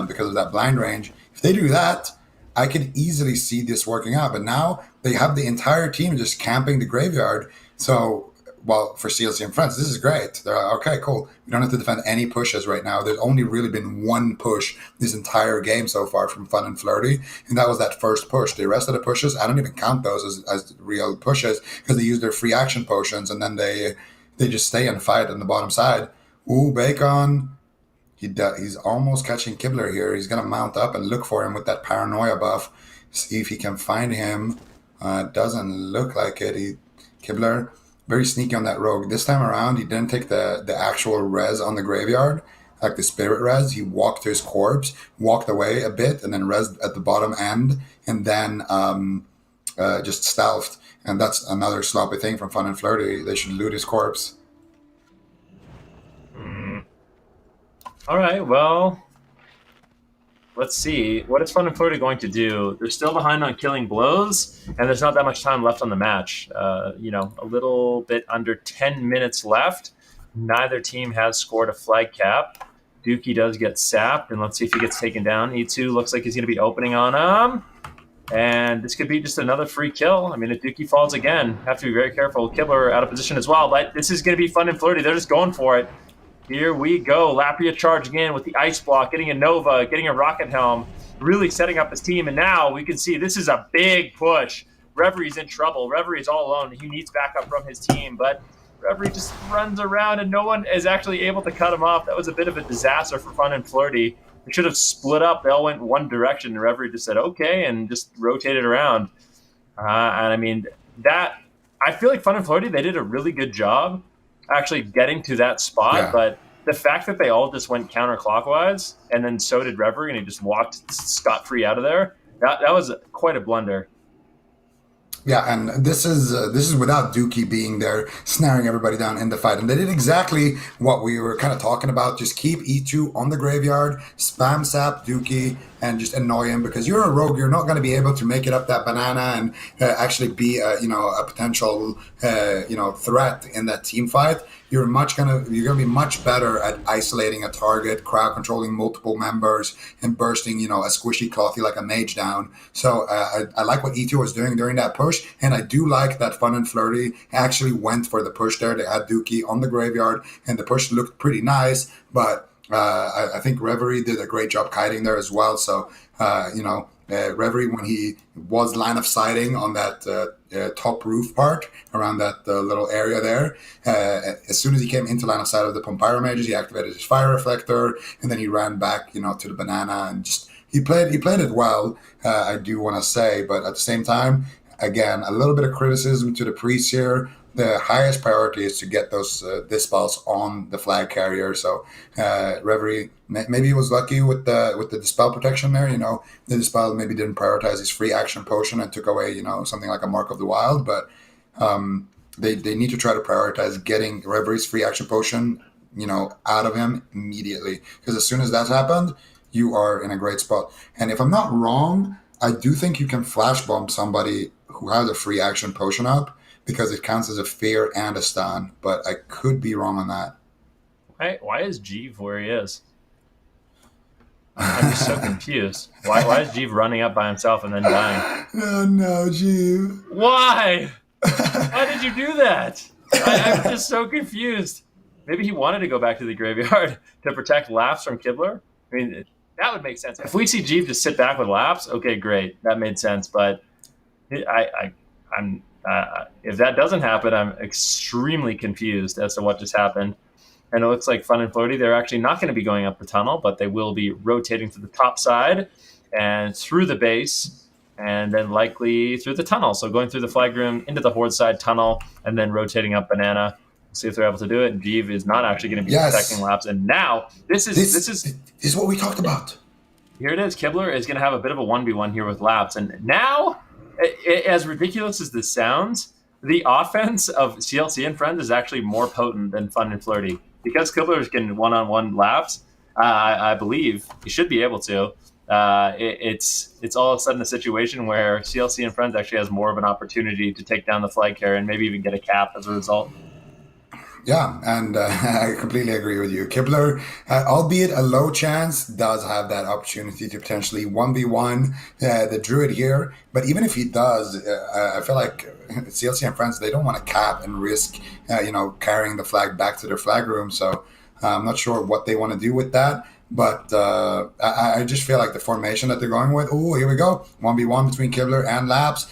C: because of that blind range. If they do that, I could easily see this working out. But now they have the entire team just camping the graveyard. So, for CLC and Friends, this is great. They're like, okay, cool. We don't have to defend any pushes right now. There's only really been one push this entire game so far from Fun and Flirty, and that was that first push. The rest of the pushes, I don't even count those as real pushes because they use their free action potions, and then they just stay and fight on the bottom side. Ooh, Bacon. He's almost catching Kibler here. He's going to mount up and look for him with that paranoia buff. See if he can find him. Doesn't look like it. Kibler, very sneaky on that rogue. This time around, he didn't take the actual res on the graveyard, like the spirit res. He walked to his corpse, walked away a bit, and then resed at the bottom end, and then just stealthed. And that's another sloppy thing from Fun and Flirty. They should loot his corpse.
B: All right, well, let's see. What is Fun and Flirty going to do? They're still behind on killing blows, and there's not that much time left on the match. A little bit under 10 minutes left. Neither team has scored a flag cap. Dookie does get sapped, and let's see if he gets taken down. E2 looks like he's going to be opening on him. And this could be just another free kill. I mean, if Dookie falls again, have to be very careful. Kibler out of position as well, but this is going to be Fun and Flirty. They're just going for it. Here we go. Lapria charging in with the Ice Block, getting a Nova, getting a Rocket Helm, really setting up his team. And now we can see this is a big push. Reverie's in trouble. Reverie's all alone. He needs backup from his team, but Reverie just runs around and no one is actually able to cut him off. That was a bit of a disaster for Fun and Flirty. They should have split up. They all went one direction, and Reverie just said, okay, and just rotated around. And I mean, I feel like Fun and Flirty, they did a really good job actually getting to that spot, but the fact that they all just went counterclockwise, and then so did Reverie, and he just walked scot-free out of there, that was quite a blunder.
C: Yeah, and this is without Dookie being there, snaring everybody down in the fight. And they did exactly what we were kind of talking about. Just keep E2 on the graveyard, spam sap Dookie, and just annoy him, because you're a rogue. You're not going to be able to make it up that banana and actually be a potential threat in that team fight. You're gonna be much better at isolating a target, crowd controlling multiple members, and bursting a squishy clothy like a mage down. So I like what E2 was doing during that push, and I do like that Fun and Flirty actually went for the push there. They had Dookie on the graveyard, and the push looked pretty nice, but I think Reverie did a great job kiting there as well. So, Reverie, when he was line of sighting on that top roof part around that little area there, as soon as he came into line of sight of the Pompyro Mages, he activated his Fire Reflector, and then he ran back, to the banana, and just he played it well. I do want to say, but at the same time, again, a little bit of criticism to the priest here. The highest priority is to get those dispels on the flag carrier. So Reverie, maybe he was lucky with the dispel protection there. The dispel maybe didn't prioritize his free action potion and took away something like a Mark of the Wild. But they need to try to prioritize getting Reverie's free action potion out of him immediately, because as soon as that's happened, you are in a great spot. And if I'm not wrong, I do think you can flash bomb somebody who has a free action potion up because it counts as a fear and a stun, but I could be wrong on that.
B: Why is Jeeve where he is? I'm just so confused. Why is Jeeve running up by himself and then dying?
C: Oh no, Jeeve.
B: Why? Why did you do that? I'm just so confused. Maybe he wanted to go back to the graveyard to protect Laps from Kibler? I mean, that would make sense. If we see Jeeve just sit back with Laps, okay, great. That made sense. But I'm if that doesn't happen, I'm extremely confused as to what just happened. And it looks like Fun and Flirty, they're actually not going to be going up the tunnel, but they will be rotating to the top side and through the base, and then likely through the tunnel. So going through the flag room, into the Horde side tunnel, and then rotating up Banana. See if they're able to do it. And Jeeve is not actually going to be protecting Laps. And now, this is
C: what we talked about.
B: Here it is. Kibler is going to have a bit of a 1v1 here with Laps. And now, as ridiculous as this sounds, the offense of CLC and Friends is actually more potent than Fun and Flirty. Because Kibler can one-on-one Laps, I believe he should be able to. It's all of a sudden a situation where CLC and Friends actually has more of an opportunity to take down the flag carrier and maybe even get a cap as a result.
C: Yeah, and I completely agree with you. Kibler, albeit a low chance, does have that opportunity to potentially 1v1 the Druid here. But even if he does, I feel like CLC and Friends, they don't want to cap and risk, carrying the flag back to their flag room. So I'm not sure what they want to do with that. But I just feel like the formation that they're going with, here we go. 1v1 between Kibler and Laps.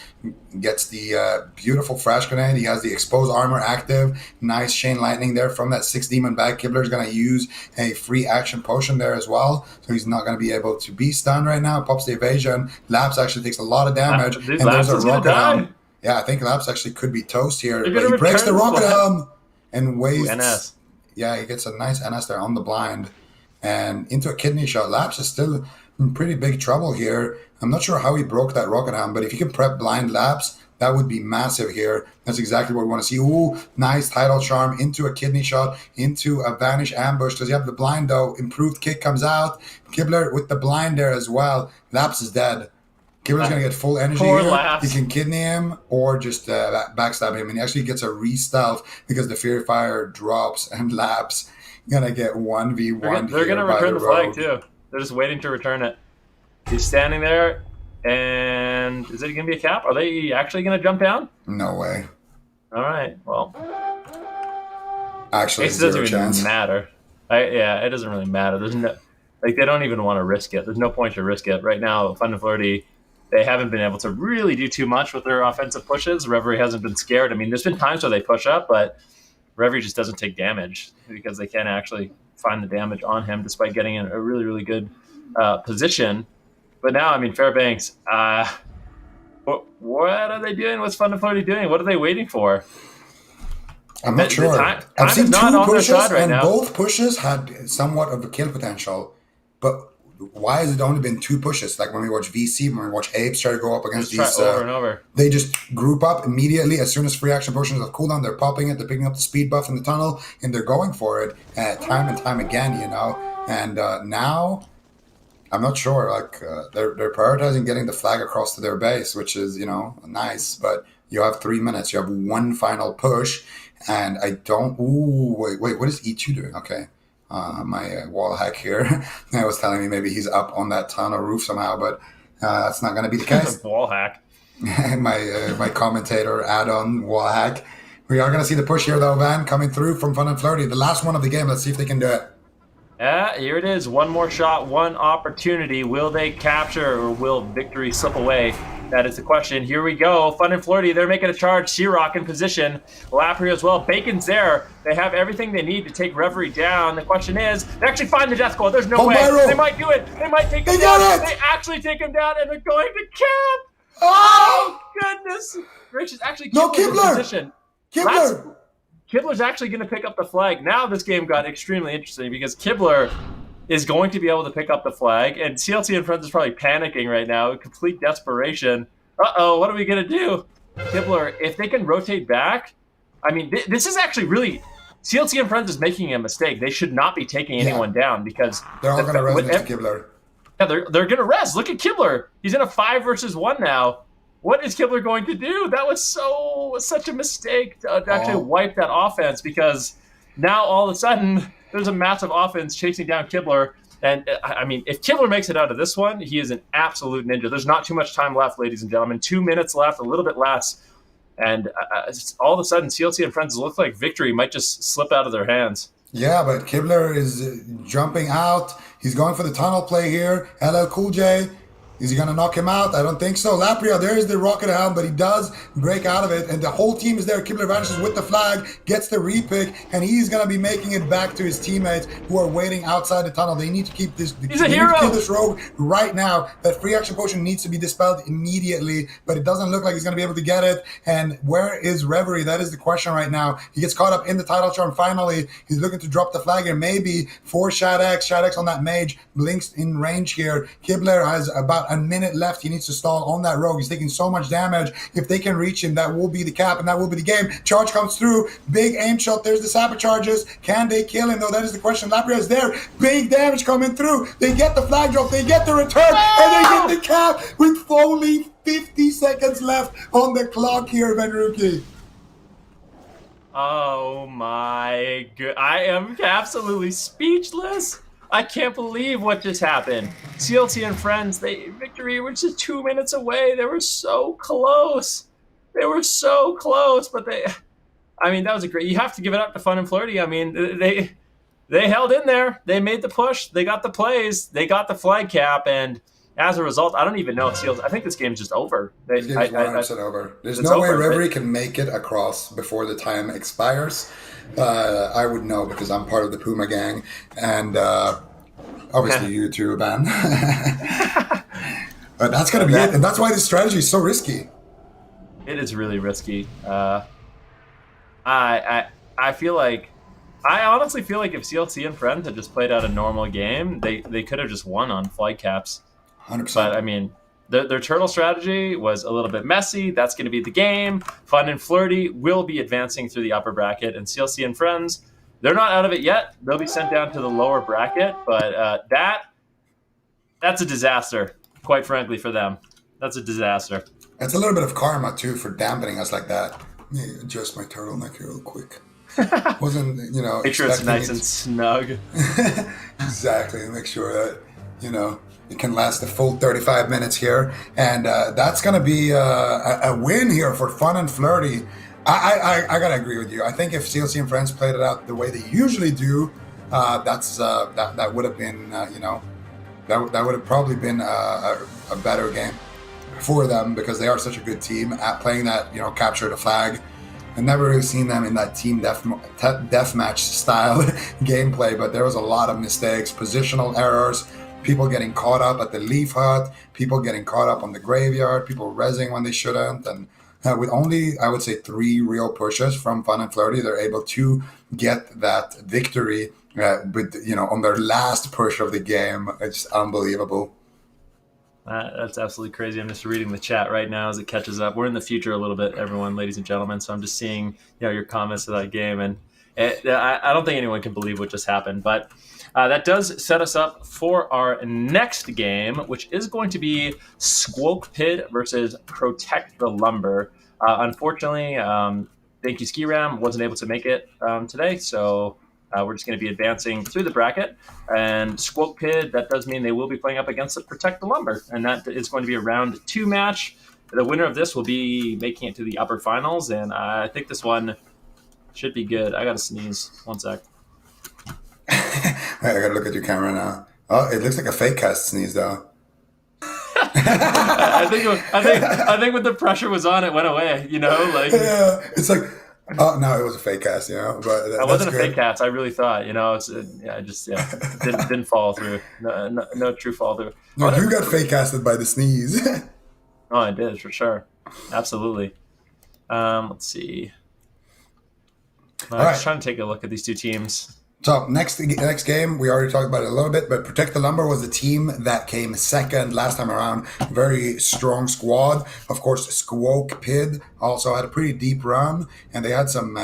C: Gets the beautiful Fresh Grenade. He has the Exposed Armor active. Nice Chain Lightning there from that 6 Demon bag. Kibler is going to use a free action potion there as well. So he's not going to be able to be stunned right now. Pops the evasion. Laps actually takes a lot of damage.
B: And there's a Rocket Helm.
C: Yeah, I think Laps actually could be toast here. But he breaks the Rocket Helm and wastes.
B: NS.
C: Yeah, he gets a nice NS there on the blind. And into a kidney shot. Laps is still in pretty big trouble here. I'm not sure how he broke that Rocket Helm, but if you can prep blind Laps, that would be massive here. That's exactly what we want to see. Nice Tidal Charm into a kidney shot, into a Vanish Ambush. Does he have the blind though? Improved kick comes out. Kibler with the blind there as well. Laps is dead. Kibler's going to get full energy
B: Poor
C: here.
B: Laps.
C: He can kidney him or just backstab him. And he actually gets a re-stealth because the Fury Fire drops and Laps gonna get 1v1.
B: They're gonna return the flag too. They're just waiting to return it. He's standing there, and is it gonna be a cap? Are they actually gonna jump down?
C: No way.
B: All right. Well,
C: actually,
B: it doesn't
C: chance.
B: even matter. It doesn't really matter. There's no, they don't even want to risk it. There's no point to risk it right now. Fun and Flirty, they haven't been able to really do too much with their offensive pushes. Reverie hasn't been scared. I mean, there's been times where they push up, but Reverie just doesn't take damage because they can't actually find the damage on him despite getting in a really, really good position. But now, I mean, Fairbanks, what are they doing? What's Fun and Flirty doing? What are they waiting for?
C: I'm not sure. I've seen 2 pushes, and both pushes had somewhat of a kill potential. But why has it only been 2 pushes? Like when we watch VC, when we watch Apes try to go up against these,
B: over and over.
C: They just group up immediately as soon as free action potions have cooldown. They're popping it, they're picking up the speed buff in the tunnel, and they're going for it time and time again. And now I'm not sure. Like they're prioritizing getting the flag across to their base, which is nice. But you have 3 minutes. You have 1 final push, and I don't. Wait. What is E2 doing? Okay. My wall hack here I was telling me maybe he's up on that tunnel roof somehow, but that's not going to be the case.
B: Wall hack.
C: my commentator add-on wall hack. We are going to see the push here though, Van, coming through from Fun and Flirty. The last one of the game. Let's see if they can do it.
B: Yeah, here it is. 1 more shot, 1 opportunity. Will they capture or will victory slip away? That is the question. Here we go. Fun and Flirty, they're making a charge. Searock in position. Lapri as well. Bacon's there. They have everything they need to take Reverie down. The question is, they actually find the Death Claw. There's no way.
C: Viral.
B: They might do it. They might take him down. They actually take him down, and they're going to cap. Oh, goodness gracious. Actually, Kibler in position. Kibler's actually going to pick up the flag. Now this game got extremely interesting because Kibler is going to be able to pick up the flag, and CLC and Friends is probably panicking right now, complete desperation. Uh-oh, what are we going to do? Kibler, if they can rotate back, I mean, this is actually really... CLC and Friends is making a mistake. They should not be taking anyone down because...
C: They're all going to resonate to Kibler.
B: Yeah, they're gonna rest. Look at Kibler. He's in a 5 versus 1 now. What is Kibler going to do? That was such a mistake to actually wipe that offense, because now all of a sudden there's a massive offense chasing down Kibler. And I mean, if Kibler makes it out of this one, he is an absolute ninja. There's not too much time left, ladies and gentlemen. 2 minutes left, a little bit less. And all of a sudden, CLC and Friends look like victory might just slip out of their hands.
C: Yeah, but Kibler is jumping out. He's going for the tunnel play here. LL Cool J. Is he going to knock him out? I don't think so. Lapria, there's the rocket helm, but he does break out of it, and the whole team is there. Kibler vanishes with the flag, gets the repick, and he's going to be making it back to his teammates who are waiting outside the tunnel. They need to keep this.
B: He's a hero.
C: Need to kill this rogue right now. That free action potion needs to be dispelled immediately, but it doesn't look like he's going to be able to get it. And where is Reverie? That is the question right now. He gets caught up in the title charm. Finally, he's looking to drop the flag here, maybe for Shadex. Shadex on that mage, blinks in range here. Kibler has about a minute left. He needs to stall on that rogue. He's taking so much damage. If they can reach him, that will be the cap, and that will be the game. Charge comes through. Big aim shot. There's the sabotage charges. Can they kill him, though? That is the question. Lapria is there. Big damage coming through. They get the flag drop. They get the return. And they get the cap with only 50 seconds left on the clock here, Benruki.
B: Oh my god. I am absolutely speechless. I can't believe what just happened. CLT and Friends, victory was just 2 minutes away. They were so close. But I mean, that was a great, you have to give it up to Fun and Flirty. I mean, they held in there. They made the push. They got the plays. They got the flag cap. And as a result, I don't even know if CLT, I think this game's just over.
C: This game's 100% over. There's no way Reverie can make it across before the time expires. I would know because I'm part of the Puma gang, and obviously you too, Ben. But that's gonna be it, and that's why this strategy is so risky.
B: It is really risky. I feel like, I honestly feel like if CLC and Friends had just played out a normal game, they could have just won on flight caps.
C: 100%.
B: But I mean, their turtle strategy was a little bit messy. That's going to be the game. Fun and Flirty will be advancing through the upper bracket, and CLC and Friends, they're not out of it yet. They'll be sent down to the lower bracket, but that's a disaster, quite frankly, for them. That's a disaster.
C: It's a little bit of karma, too, for dampening us like that. Let me adjust my turtleneck here real quick. Wasn't,
B: make sure it's nice and snug.
C: Exactly. Make sure that, it can last the full 35 minutes here. And that's going to be a win here for Fun and Flirty. I got to agree with you. I think if CLC and Friends played it out the way they usually do, that would have been, that would have probably been a better game for them, because they are such a good team at playing that, capture the flag. I've never really seen them in that team deathmatch style gameplay, but there was a lot of mistakes, positional errors, people getting caught up at the leaf hut, people getting caught up on the graveyard, people rezzing when they shouldn't, and with only, I would say, 3 real pushes from Fun and Flirty, they're able to get that victory on their last push of the game. It's unbelievable.
B: That's absolutely crazy. I'm just reading the chat right now as it catches up. We're in the future a little bit, everyone, ladies and gentlemen. So I'm just seeing, your comments to that game, and I don't think anyone can believe what just happened. But that does set us up for our next game, which is going to be Squo Pid versus Protect the Lumber. Unfortunately, thank you, Ski Ram, wasn't able to make it today, so. We're just going to be advancing through the bracket. And Squo Pid, that does mean they will be playing up against the Protect the Lumber. And that is going to be a round 2 match. The winner of this will be making it to the upper finals. And I think this one should be good. I got to sneeze. 1 sec.
C: I got to look at your camera now. Oh, it looks like a fake cast sneeze, though.
B: I think when the pressure was on, it went away,
C: Yeah, it's like... Oh no, it was a fake cast, but
B: that wasn't a fake cast. I really thought, didn't follow through. No true follow through.
C: No, you got fake casted by the sneeze.
B: Oh, I did for sure, absolutely. Let's see. I'm just trying to take a look at these 2 teams.
C: So next game, we already talked about it a little bit, but Protect the Lumber was the team that came second last time around. Very strong squad. Of course, Squo Pid also had a pretty deep run, and they had some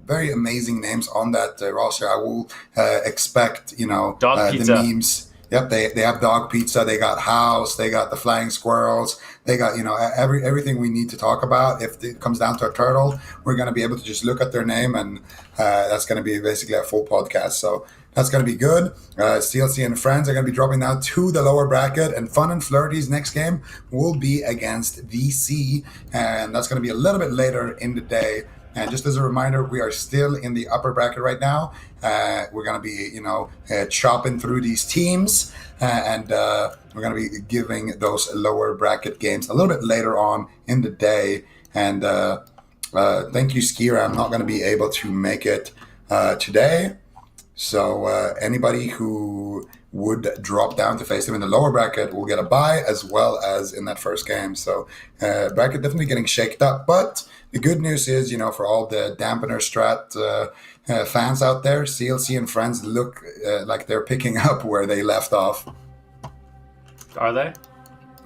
C: very amazing names on that roster. I will expect,
B: Dog Pizza.
C: the memes. Yep, they have dog pizza. They got house. They got the flying squirrels. They got everything we need to talk about. If it comes down to a turtle, we're gonna be able to just look at their name, and that's gonna be basically a full podcast. So that's gonna be good. CLC and friends are gonna be dropping down to the lower bracket, and Fun and Flirty's next game will be against VC, and that's gonna be a little bit later in the day. And just as a reminder, we are still in the upper bracket right now. We're going to be, chopping through these teams, and we're going to be giving those lower bracket games a little bit later on in the day. And thank you, Skira. I'm not going to be able to make it today. So anybody who would drop down to face them in the lower bracket will get a bye as well as in that first game. So bracket definitely getting shaked up. But the good news is, for all the dampener strat fans out there, CLC and friends look like they're picking up where they left off.
B: Are they?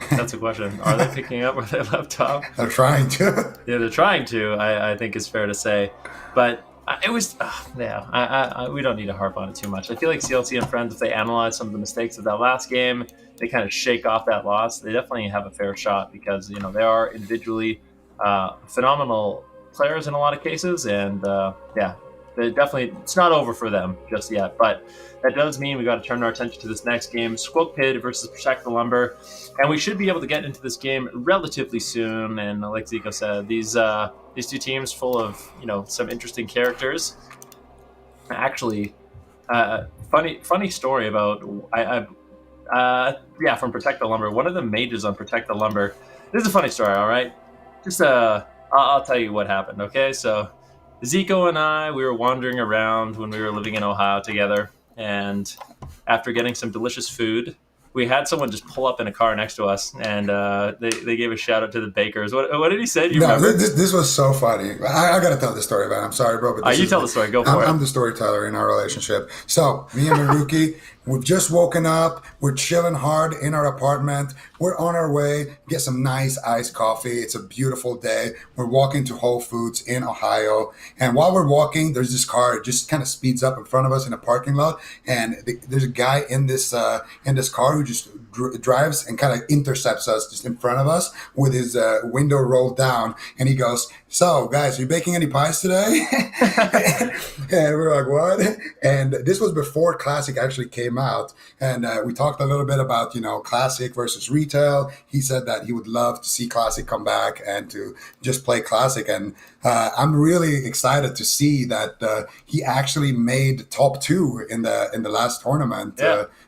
B: That's a question. Are they picking up where they left off?
C: They're trying to.
B: Yeah, they're trying to, I think is fair to say. But it was, we don't need to harp on it too much. I feel like CLC and friends, if they analyze some of the mistakes of that last game, they kind of shake off that loss. They definitely have a fair shot because, they are individually phenomenal players in a lot of cases. And they definitely, it's not over for them just yet. But that does mean we got to turn our attention to this next game, Squo Pid versus Protect the Lumber. And we should be able to get into this game relatively soon. And like Zico said, these two teams full of, some interesting characters. Actually, funny story about, from Protect the Lumber. One of the mages on Protect the Lumber. This is a funny story, all right? Just, I'll tell you what happened, okay? So Zico and I, we were wandering around when we were living in Ohio together. And after getting some delicious food, we had someone just pull up in a car next to us, and they gave a shout out to the bakers. What did he say? Do you remember?
C: This was so funny. I got to tell the story, man. I'm sorry, bro. But
B: you tell the story. Go for it.
C: I'm the storyteller in our relationship. So me and Maruki, we've just woken up. We're chilling hard in our apartment. We're on our way. Get some nice iced coffee. It's a beautiful day. We're walking to Whole Foods in Ohio. And while we're walking, there's this car. It just kind of speeds up in front of us in a parking lot. And there's a guy in this car who just drives and kind of intercepts us just in front of us with his window rolled down. And he goes, "So, guys, are you baking any pies today?" And we're like, "What?" And this was before Classic actually came out. And we talked a little bit about, Classic versus retail. He said that he would love to see Classic come back and to just play Classic. And I'm really excited to see that he actually made top 2 in the last tournament,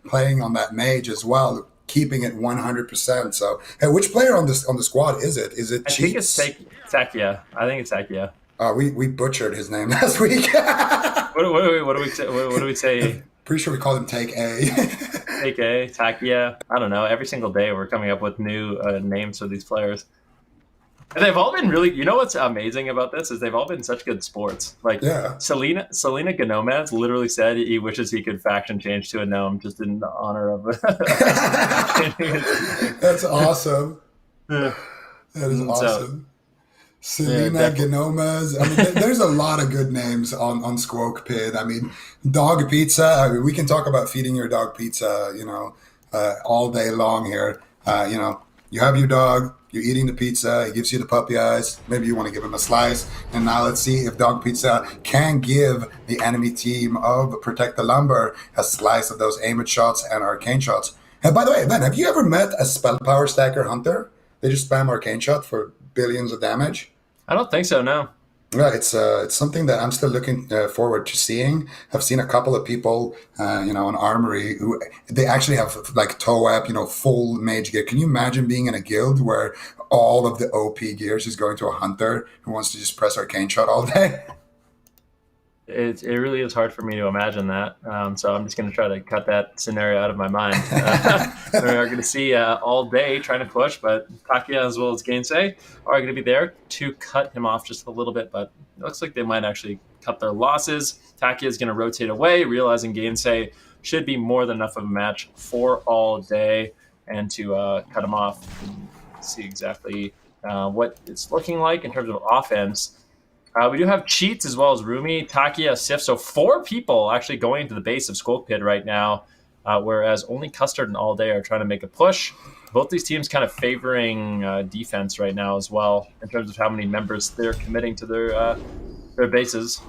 C: playing on that mage as well, keeping it 100%. So, hey, which player on the squad is it? Is it Cheats?
B: I think it's Takia. I think it's Takia.
C: We butchered his name last week.
B: What do we say?
C: Pretty sure we called him Take A.
B: Take A, Takia. I don't know. Every single day we're coming up with new names for these players. And they've all been really, what's amazing about this is they've all been such good sports. Like, Selena Gomez literally said he wishes he could faction change to a gnome just in honor of
C: That's awesome. That is awesome. Selena Gomez. I mean, there's a lot of good names on Squo Pid. I mean, dog pizza. I mean, we can talk about feeding your dog pizza, all day long here. You have your dog, you're eating the pizza, he gives you the puppy eyes, maybe you want to give him a slice, and now let's see if Dog Pizza can give the enemy team of Protect the Lumber a slice of those aim shots and arcane shots. And by the way, Ben, have you ever met a spell power stacker hunter? They just spam arcane shot for billions of damage.
B: I don't think so, no.
C: Yeah, it's something that I'm still looking forward to seeing. I've seen a couple of people, in Armory who they actually have like toe-up, full mage gear. Can you imagine being in a guild where all of the OP gears is going to a hunter who wants to just press arcane shot all day?
B: It really is hard for me to imagine that. So I'm just going to try to cut that scenario out of my mind. We are going to see all day trying to push, but Takia as well as Gainsay are going to be there to cut him off just a little bit. But it looks like they might actually cut their losses. Takia is going to rotate away, realizing Gainsay should be more than enough of a match for all day and to cut him off. See exactly what it's looking like in terms of offense. We do have Cheats as well as Rumi, Takia, Sif. So 4 people actually going to the base of Squo Pid right now. whereas only Custard and All Day are trying to make a push. Both these teams kind of favoring defense right now as well in terms of how many members they're committing to their bases.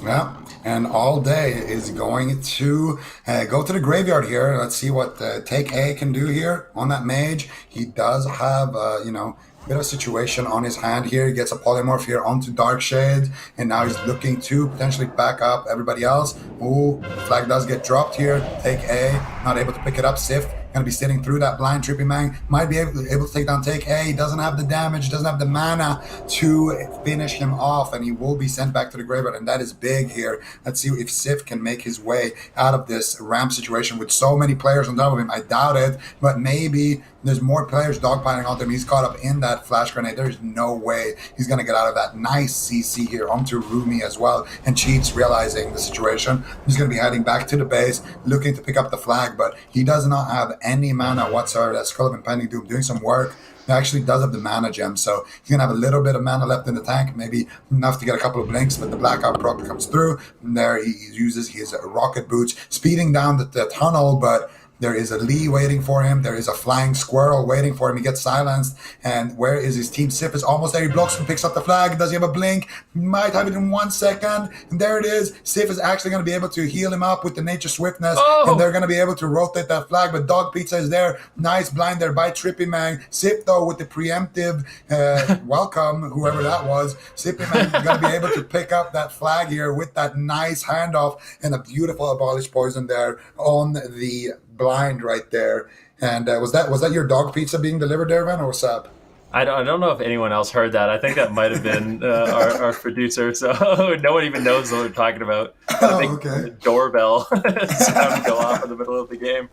C: Yeah, and All Day is going to go to the graveyard here. Let's see what Take A can do here on that mage. He does have, a bit of a situation on his hand here. He gets a polymorph here onto Dark Shade, and now he's looking to potentially back up everybody else. Ooh, flag does get dropped here. Take A, not able to pick it up. Sif going to be sitting through that blind. Trippy Man might be able to take down Take A. He doesn't have the damage, doesn't have the mana to finish him off, and he will be sent back to the graveyard, and that is big here. Let's see if Sif can make his way out of this ramp situation with so many players on top of him. I doubt it, but maybe there's more players dogpiling onto him. He's caught up in that flash grenade. There's no way he's going to get out of that. Nice CC here onto Rumi as well, and Cheats realizing the situation. He's going to be heading back to the base, looking to pick up the flag, but he does not have any mana whatsoever. That Skull of Impending Doom doing some work. He actually does have the mana gem, so he's going to have a little bit of mana left in the tank, maybe enough to get a couple of blinks, but the blackout proc comes through. And there he uses his rocket boots, speeding down the tunnel, but there is a Lee waiting for him. There is a flying squirrel waiting for him. He gets silenced. And where is his team? Sif is almost there. He blocks and picks up the flag. Does he have a blink? Might have it in 1 second. And there it is. Sif is actually going to be able to heal him up with the nature swiftness.
B: Oh!
C: And they're going to be able to rotate that flag. But Dog Pizza is there. Nice blind there by Trippy Man. Sif, though, with the preemptive welcome, whoever that was. Trippy Man is going to be able to pick up that flag here with that nice handoff and a beautiful Abolish Poison there on the blind right there. And was that your dog pizza being delivered there, Van, or what's up?
B: I don't know if anyone else heard that. I think that might have been our producer. So no one even knows what we're talking about.
C: Okay.
B: Doorbell sound go off in the middle of the game.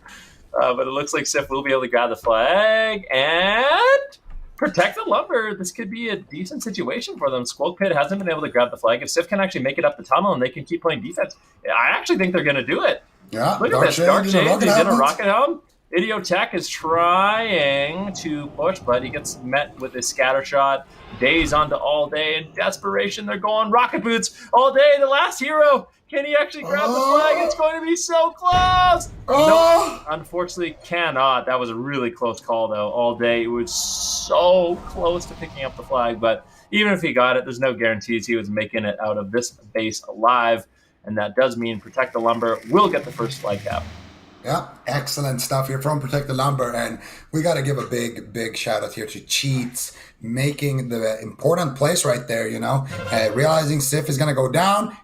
B: But it looks like Sif will be able to grab the flag and protect the lumber. This could be a decent situation for them. Squo Pid hasn't been able to grab the flag. If Sif can actually make it up the tunnel and they can keep playing defense, I actually think they're going to do it.
C: Yeah,
B: look at this. Dark Shade, he's in a rocket helm. Idiotech is trying to push, but he gets met with a scatter shot. Days onto All Day in desperation. They're going rocket boots. All Day, the last hero. Can he actually grab the flag? It's going to be so close. No, unfortunately cannot. That was a really close call, though. All Day was so close to picking up the flag, but even if he got it, there's no guarantees he was making it out of this base alive. And that does mean Protect the Lumber will get the first flag cap.
C: Yeah, excellent stuff here from Protect the Lumber. And we got to give a big shout out here to Cheats, making the important place right there, realizing Sif is going to go down.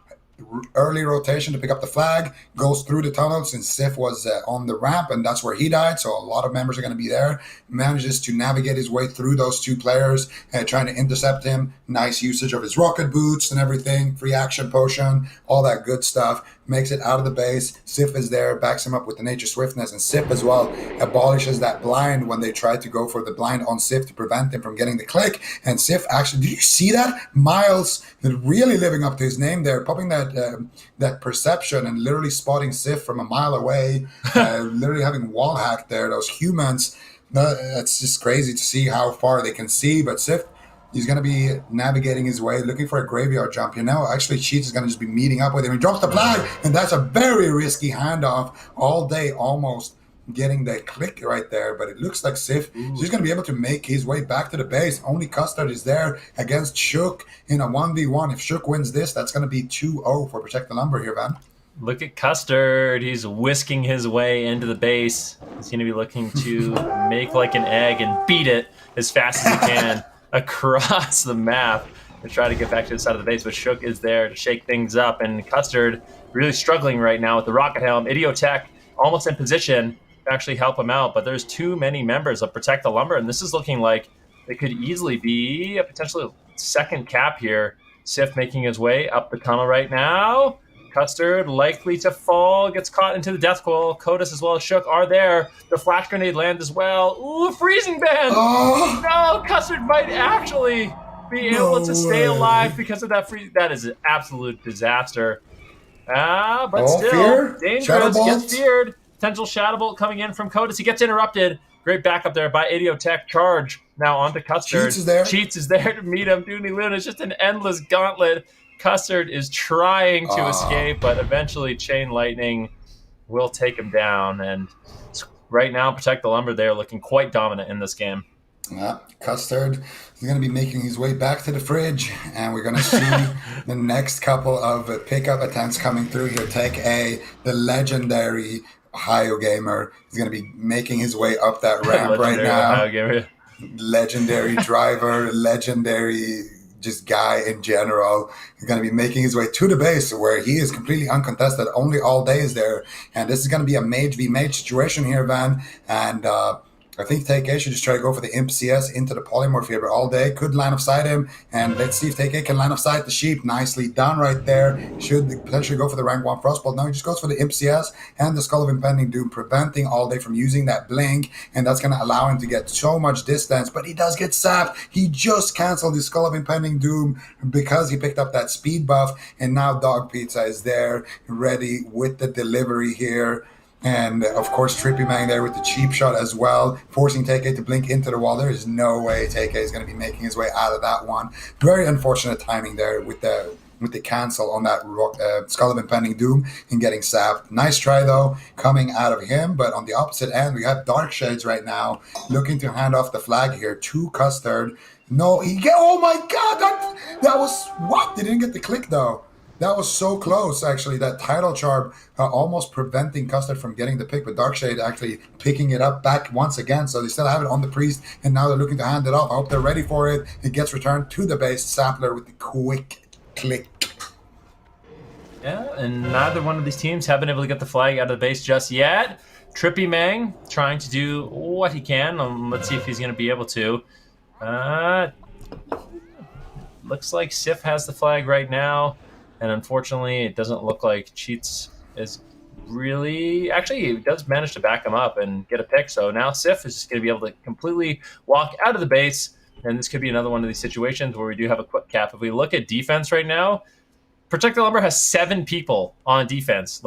C: Early rotation to pick up the flag, goes through the tunnel since Sif was on the ramp, and that's where he died, so a lot of members are going to be there. Manages to navigate his way through those two players, trying to intercept him. Nice usage of his rocket boots and everything, free action potion, all that good stuff. Makes it out of the base. Sif is there, backs him up with the nature swiftness, and Sif as well abolishes that blind when they try to go for the blind on Sif to prevent him from getting the click. And Sif actually, did you see that? Miles really living up to his name there, popping that perception and literally spotting Sif from a mile away, literally having wall hacked there. Those humans, it's just crazy to see how far they can see. But Sif, he's going to be navigating his way, looking for a graveyard jump. Actually, Cheats is going to just be meeting up with him. He drops the flag, and that's a very risky handoff. All Day almost getting the click right there, but it looks like Sif is just going to be able to make his way back to the base. Only Custard is there against Shook in a 1v1. If Shook wins this, that's going to be 2-0 for Protect the Lumber here, Van.
B: Look at Custard. He's whisking his way into the base. He's going to be looking to make like an egg and beat it as fast as he can across the map to try to get back to the side of the base. But Shook is there to shake things up, and Custard really struggling right now with the rocket helm. Idiotech almost in position to actually help him out, but there's too many members of Protect the Lumber, and this is looking like it could easily be a potentially second cap here. Sif making his way up the tunnel right now. Custard likely to fall, gets caught into the death coil. Kodos as well as Shook are there. The flash grenade lands as well. Ooh, freezing band! No, Custard might actually be able to stay alive because of that freeze. That is an absolute disaster. But still,
C: fear?
B: dangerous, gets feared. Potential Shadow Bolt coming in from Kodos. He gets interrupted. Great backup there by Idiotech. Charge now onto Custard. Cheats is there to meet him. Dooney Luna is just an endless gauntlet. Custard is trying to escape, but eventually Chain Lightning will take him down. And right now, Protect the Lumber, they're looking quite dominant in this game.
C: Yeah, Custard is going to be making his way back to the fridge, and we're going to see the next couple of pickup attempts coming through here. Take A, the legendary Ohio gamer, is going to be making his way up that ramp right now.
B: Ohio gamer.
C: Legendary driver, legendary just guy in general. He's going to be making his way to the base where he is completely uncontested. Only all day is there. And this is going to be a mage v mage situation here, Van. And I think Take A should just try to go for the Imp CS into the Polymorph here, but all day could line of sight him, and let's see if Take A can line of sight the Sheep. Nicely done right there. Should potentially go for the rank 1 Frostbolt. Now he just goes for the Imp CS and the Skull of Impending Doom, preventing all day from using that blink, and that's going to allow him to get so much distance, but he does get sapped. He just canceled the Skull of Impending Doom because he picked up that speed buff, and now Dog Pizza is there, ready with the delivery here. And, of course, Trippy Mang there with the cheap shot as well, forcing Take A to blink into the wall. There is no way Take A is going to be making his way out of that one. Very unfortunate timing there with the cancel on that Skull of Impending Doom and getting sapped. Nice try, though, coming out of him. But on the opposite end, we have Dark Shades right now looking to hand off the flag here to Custard. No, oh, my God. That was what? They didn't get the click, though. That was so close, actually. That Tidal Charm almost preventing Custard from getting the pick, but Darkshade actually picking it up back once again. So they still have it on the Priest, and now they're looking to hand it off. I hope they're ready for it. It gets returned to the base. Sappler with the quick click.
B: Yeah, and neither one of these teams have been able to get the flag out of the base just yet. Trippy Mang trying to do what he can. Let's see if he's going to be able to. Looks like Sif has the flag right now. And unfortunately, it doesn't look like Cheats is really... Actually, he does manage to back him up and get a pick. So now Sif is just going to be able to completely walk out of the base. And this could be another one of these situations where we do have a quick cap. If we look at defense right now, Protect the Lumber has 7 people on defense.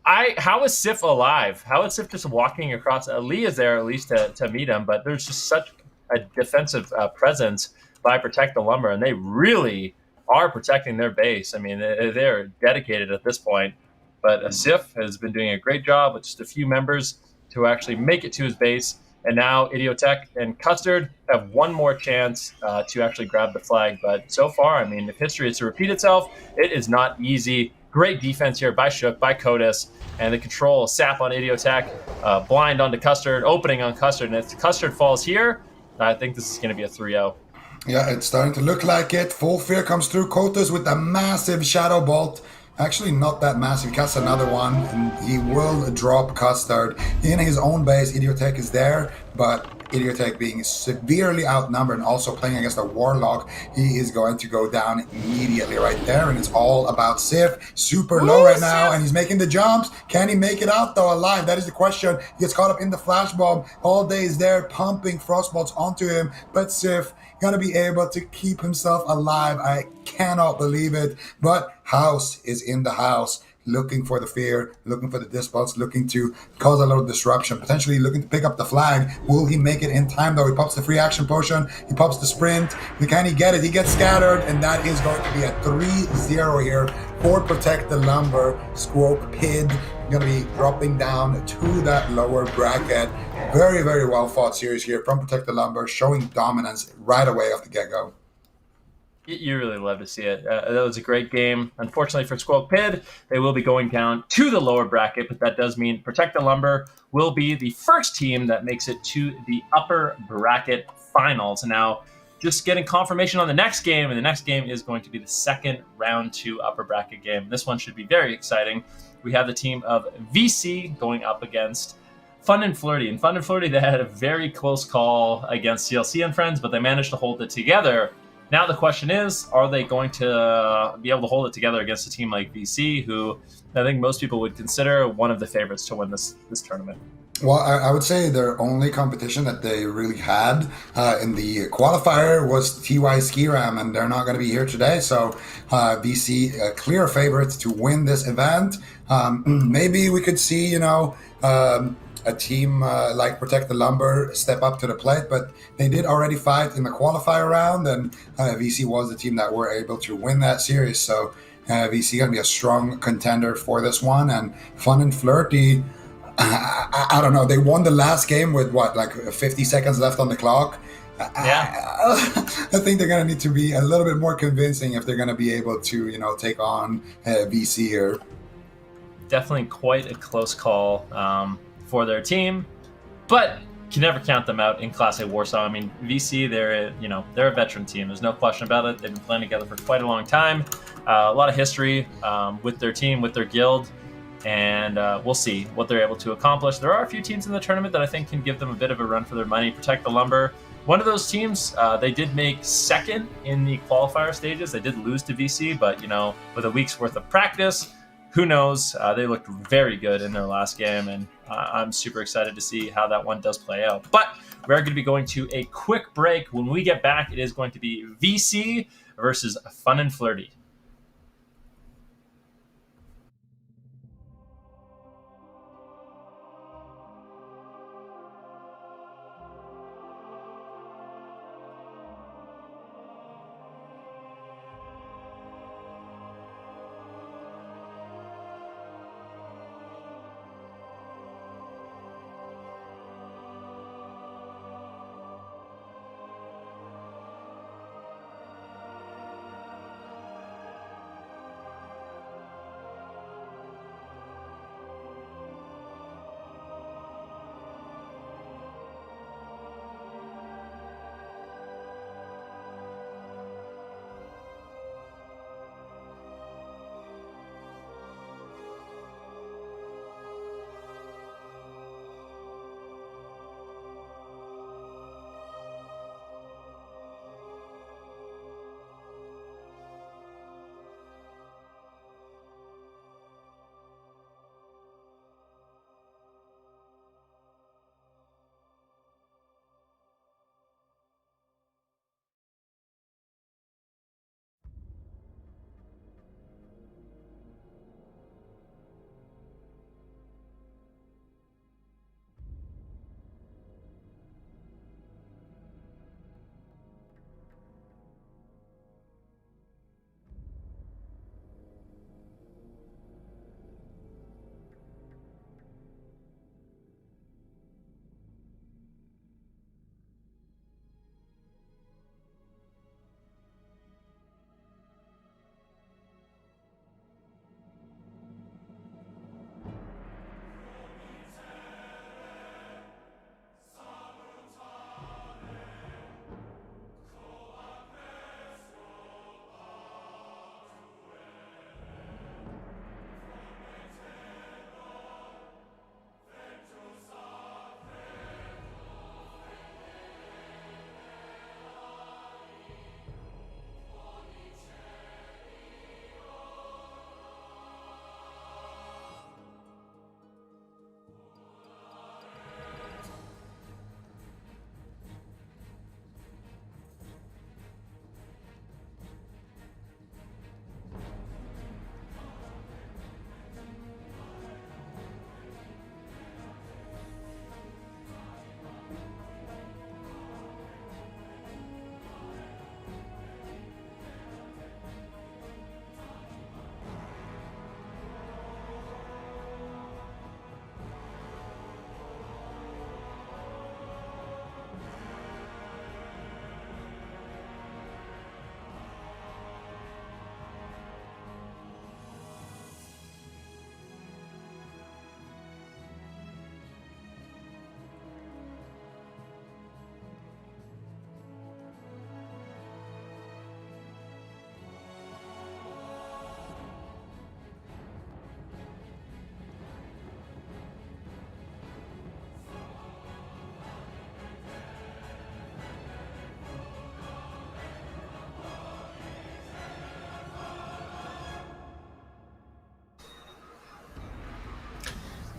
B: How is Sif alive? How is Sif just walking across? Lee is there at least to meet him, but there's just such a defensive presence by Protect the Lumber, and they really are protecting their base. I mean, they're dedicated at this point. But Sif has been doing a great job with just a few members to actually make it to his base. And now Idiotech and Custard have one more chance to actually grab the flag. But so far, I mean, if history is to repeat itself, it is not easy. Great defense here by Shook, by Kotis, and the control sap on Idiotech, blind onto Custard, opening on Custard. And if Custard falls here, I think this is going to be a 3-0.
C: Yeah, it's starting to look like it. Full Fear comes through. Kotis with a massive Shadow Bolt. Actually, not that massive. He casts another one, and he will drop Custard. In his own base, Idiotech is there, but Idiotech being severely outnumbered and also playing against a Warlock, he is going to go down immediately right there, and it's all about Sif. Super low right now, and he's making the jumps. Can he make it out, though, alive? That is the question. He gets caught up in the Flash Bomb. All day is there, pumping Frostbolts onto him, but Sif gonna be able to keep himself alive. I cannot believe it. But House is in the house, looking for the fear, looking for the dispels, looking to cause a little disruption, potentially looking to pick up the flag. Will he make it in time, though? He pops the free action potion, he pops the sprint. Can he get it? He gets scattered, and that is going to be a 3-0 here for Protect the Lumber. Squo Pid going to be dropping down to that lower bracket. Very, very well fought series here from Protect the Lumber, showing dominance right away off the get-go.
B: You really love to see it. That was a great game. Unfortunately for Squo Pid, they will be going down to the lower bracket, but that does mean Protect the Lumber will be the first team that makes it to the upper bracket finals. Now, just getting confirmation on the next game, and the next game is going to be the second round 2 upper bracket game. This one should be very exciting. We have the team of VC going up against Fun and Flirty. And Fun and Flirty, they had a very close call against CLC and Friends, but they managed to hold it together. Now the question is, are they going to be able to hold it together against a team like VC, who I think most people would consider one of the favorites to win this tournament?
C: Well, I would say their only competition that they really had in the qualifier was TY Skiram, and they're not going to be here today. So VC, a clear favorite to win this event. Maybe we could see, a team like Protect the Lumber step up to the plate, but they did already fight in the qualifier round, and VC was the team that were able to win that series. So VC going to be a strong contender for this one. And Fun and Flirty, I don't know. They won the last game with what, like 50 seconds left on the clock. I think they're going to need to be a little bit more convincing if they're going to be able to, take on VC here.
B: Definitely quite a close call for their team, but can never count them out in Class A Warsaw. I mean, VC, they're a veteran team. There's no question about it. They've been playing together for quite a long time. A lot of history with their team, with their guild, and we'll see what they're able to accomplish. There are a few teams in the tournament that I think can give them a bit of a run for their money. Protect the Lumber. One of those teams, they did make second in the qualifier stages. They did lose to VC, but, with a week's worth of practice, who knows? They looked very good in their last game, and I'm super excited to see how that one does play out. But we're going to be going to a quick break. When we get back, it is going to be VC versus Fun and Flirty.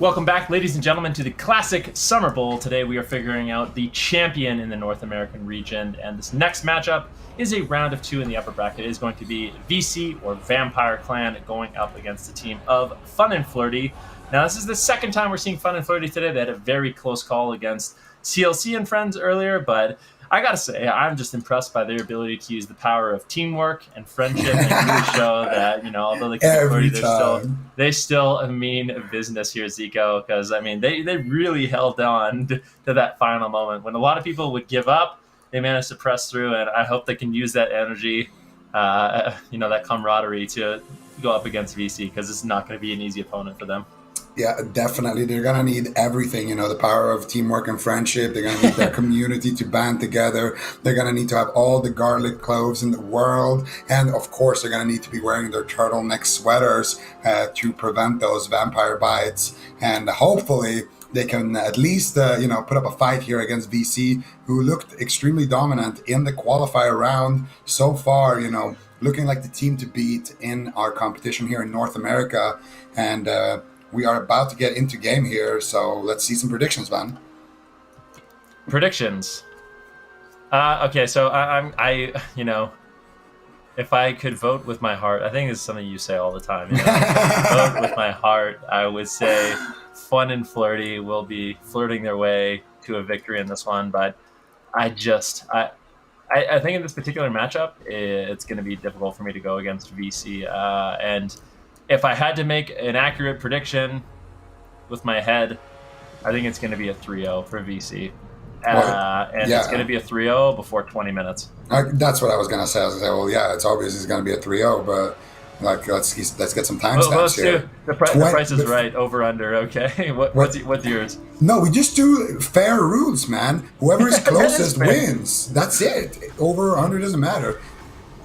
B: Welcome back, ladies and gentlemen, to the Classic Summer Bowl. Today we are figuring out the champion in the North American region, and this next matchup is a round of two in the upper bracket. It is going to be VC, or Vampire Clan, going up against the team of Fun and Flirty. Now, this is the second time we're seeing Fun and Flirty today. They had a very close call against CLC and friends earlier, but I gotta say, I'm just impressed by their ability to use the power of teamwork and friendship and really show that, although they can be flirty, they still mean business here, Zico. Because I mean, they really held on to that final moment when a lot of people would give up. They managed to press through, and I hope they can use that energy, that camaraderie to go up against VC, because it's not going to be an easy opponent for them.
C: Yeah, definitely. They're going to need everything, the power of teamwork and friendship. They're going to need their community to band together. They're going to need to have all the garlic cloves in the world. And of course, they're going to need to be wearing their turtleneck sweaters to prevent those vampire bites. And hopefully they can at least, put up a fight here against VC, who looked extremely dominant in the qualifier round so far, looking like the team to beat in our competition here in North America. And, we are about to get into game here, so let's see some predictions, man.
B: Predictions. Okay, so if I could vote with my heart, I think it's something you say all the time. If I could vote with my heart, I would say Fun and Flirty will be flirting their way to a victory in this one. But I think in this particular matchup, it's going to be difficult for me to go against VC, and if I had to make an accurate prediction with my head, I think it's going to be a 3-0 for VC. It's going to be a 3-0 before 20 minutes.
C: That's what I was going to say. I was going to say, well, yeah, it's obvious it's going to be a 3-0, but let's get some timestamps here.
B: The price is right, over under, okay? What's yours?
C: No, we just do fair rules, man. Whoever is closest wins. That's it. Over or under doesn't matter.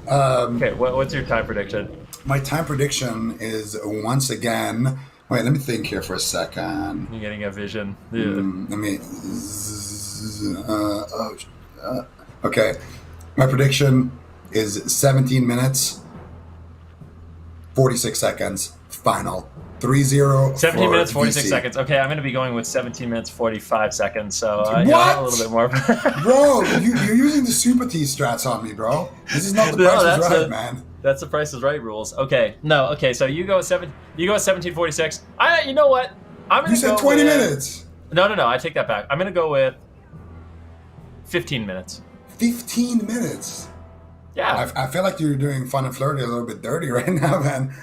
B: Okay, what's your time prediction?
C: My time prediction is once again. Wait, let me think here for a second.
B: You're getting a vision.
C: Let me. Okay, my prediction is 17 minutes, 46 seconds. Final 3-0.
B: 17 minutes, 46
C: VC.
B: seconds. Okay, I'm going to be going with 17 minutes, 45 seconds. So
C: what?
B: A little bit more.
C: Bro, you're using the Super T strats on me, bro. This is not the Price is Right, man.
B: That's the Price is Right rules. Okay, no, okay. So you go with 17:46. You know what? I'm going to go.
C: You said 20 minutes.
B: No. I take that back. I'm going to go with 15 minutes.
C: 15 minutes.
B: Yeah.
C: I feel like you're doing Fun and Flirty a little bit dirty right now, man.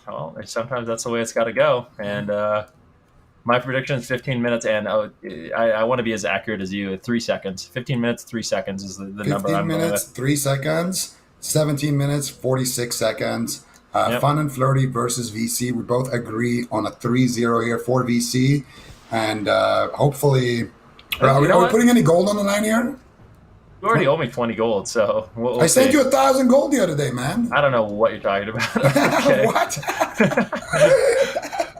B: Well, sometimes that's the way it's got to go. And my prediction is 15 minutes, and I want to be as accurate as you. 3 seconds. 15 minutes, 3 seconds is the number I'm going
C: 15 minutes, 3 seconds. 17 minutes, 46 seconds. Fun and Flirty versus VC. We both agree on a 3-0 here for VC. And hopefully... Are we putting any gold on the line here?
B: You already owe me 20 gold, so... We'll
C: I sent you 1,000 gold the other day, man.
B: I don't know what you're talking about. Okay.
C: What?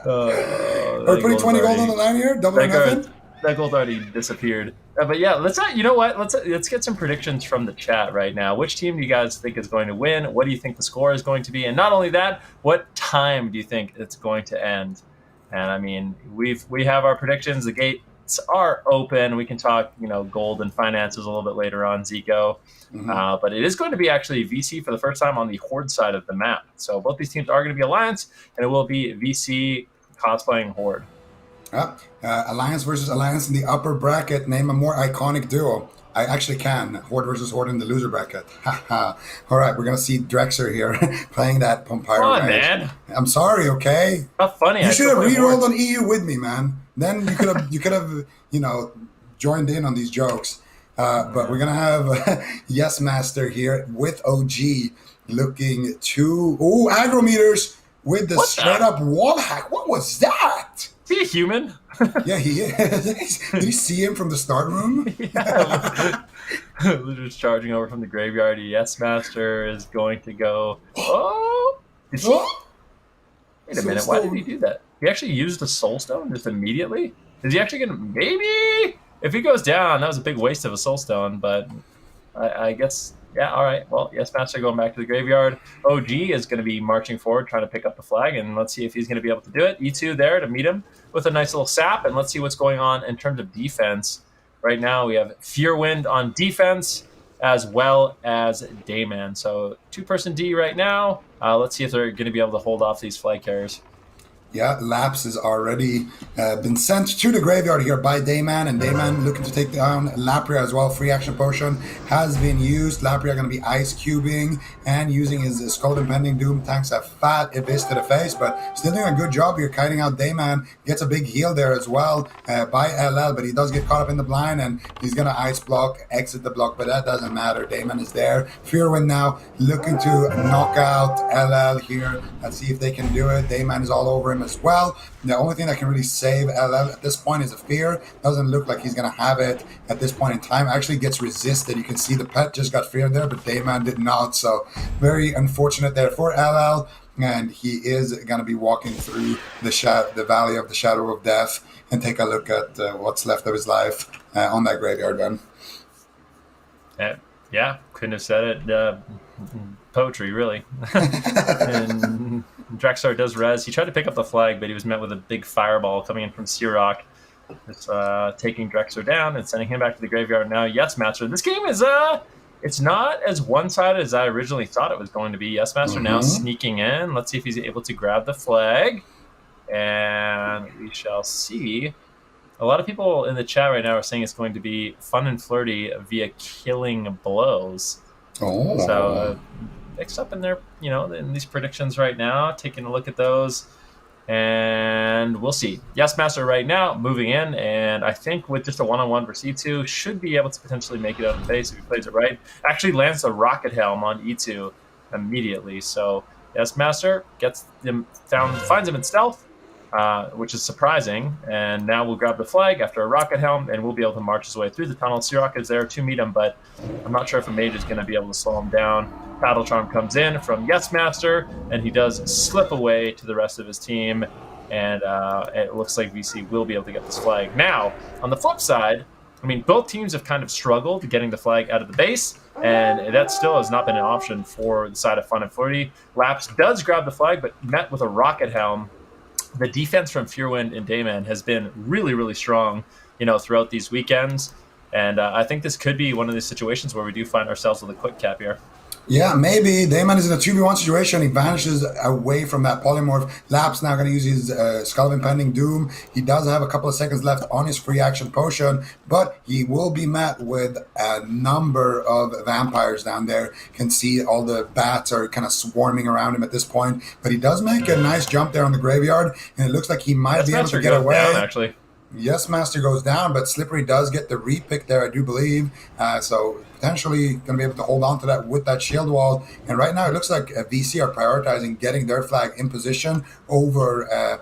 C: Are we putting 20 gold on the line here? Double or nothing?
B: That gold already disappeared. But yeah, let's get some predictions from the chat right now. Which team do you guys think is going to win? What do you think the score is going to be? And not only that, what time do you think it's going to end? And I mean, we have our predictions. The gates are open. We can talk, gold and finances a little bit later on, Zico. Mm-hmm. But it is going to be actually VC for the first time on the Horde side of the map. So both these teams are going to be Alliance, and it will be VC cosplaying Horde.
C: Alliance versus Alliance in the upper bracket. Name a more iconic duo. I actually can. Horde versus Horde in the loser bracket. All right, we're going to see Drexer here playing that Pompire.
B: Come on, man.
C: I'm sorry, okay?
B: Not funny.
C: You should have re-rolled on EU with me, man. Then you could have joined in on these jokes. But we're going to have Yes Master here with OG looking to... Ooh, aggro meters with the straight-up wall hack. What was that?
B: Is he a human?
C: Yeah, he is. Did you see him from the start room?
B: Yeah. Just charging over from the graveyard. Yes Master is going to go... Oh! Wait a minute. Why did he do that? He actually used the Soul Stone just immediately? Is he actually going to... Maybe? If he goes down, that was a big waste of a Soul Stone, but I guess... Yeah, all right. Well, Yes Master going back to the graveyard. OG is going to be marching forward, trying to pick up the flag, and let's see if he's going to be able to do it. E2 there to meet him with a nice little sap, and let's see what's going on in terms of defense. Right now, we have Fearwind on defense as well as Dayman. So two-person D right now. Let's see if they're going to be able to hold off these flag carriers.
C: Yeah, Laps has already been sent to the graveyard here by Dayman, and Dayman looking to take down Lapria as well. Free action potion has been used. Lapria going to be ice cubing and using his Skull Impending Doom. Tanks a fat abyss to the face, but still doing a good job here kiting out Dayman. Gets a big heal there as well by LL, but he does get caught up in the blind, and he's going to ice block, exit the block, but that doesn't matter. Dayman is there. Fearwind now looking to knock out LL here. Let's see if they can do it. Dayman is all over him as well. The only thing that can really save LL at this point is a fear. Doesn't look like he's going to have it at this point in time. Actually gets resisted. You can see the pet just got fear there, but Dayman did not. So very unfortunate there for LL. And he is going to be walking through the Valley of the Shadow of Death and take a look at what's left of his life on that graveyard then.
B: Yeah, couldn't have said it. Poetry, really. And Drexar does res. He tried to pick up the flag, but he was met with a big fireball coming in from Searock. Just taking Drexar down and sending him back to the graveyard. Now, Yes Master. This game is it's not as one-sided as I originally thought it was going to be. Yes Master now sneaking in. Let's see if he's able to grab the flag. And we shall see. A lot of people in the chat right now are saying it's going to be fun and flirty via killing blows.
C: Oh.
B: So mixed up in there, in these predictions right now, taking a look at those. And we'll see. Yes Master right now moving in, and I think with just a one-on-one versus E2 should be able to potentially make it out of the face if he plays it right. Actually lands the Rocket Helm on E2 immediately. So Yes Master gets him down, finds him in stealth, which is surprising. And now we'll grab the flag after a Rocket Helm, and we'll be able to march his way through the tunnel. Searock is there to meet him, but I'm not sure if a mage is going to be able to slow him down. Battle Charm comes in from Yes Master, and he does slip away to the rest of his team, and it looks like VC will be able to get this flag. Now, on the flip side, I mean, both teams have kind of struggled getting the flag out of the base, and that still has not been an option for the side of Fun and Flirty. Laps does grab the flag, but met with a Rocket Helm. The defense from Fearwind and Dayman has been really, really strong, throughout these weekends, and I think this could be one of these situations where we do find ourselves with a quick cap here.
C: Yeah, maybe. Dayman is in a 2v1 situation. He vanishes away from that polymorph. Lap's now going to use his Skull of Impending Doom. He does have a couple of seconds left on his free action potion, but he will be met with a number of vampires down there. You can see all the bats are kind of swarming around him at this point, but he does make a nice jump there on the graveyard, and it looks like he might be able to get away.
B: Down, actually.
C: Yes, Master goes down, but Slippery does get the repick there, I do believe. So potentially going to be able to hold on to that with that shield wall. And right now it looks like VC are prioritizing getting their flag in position over,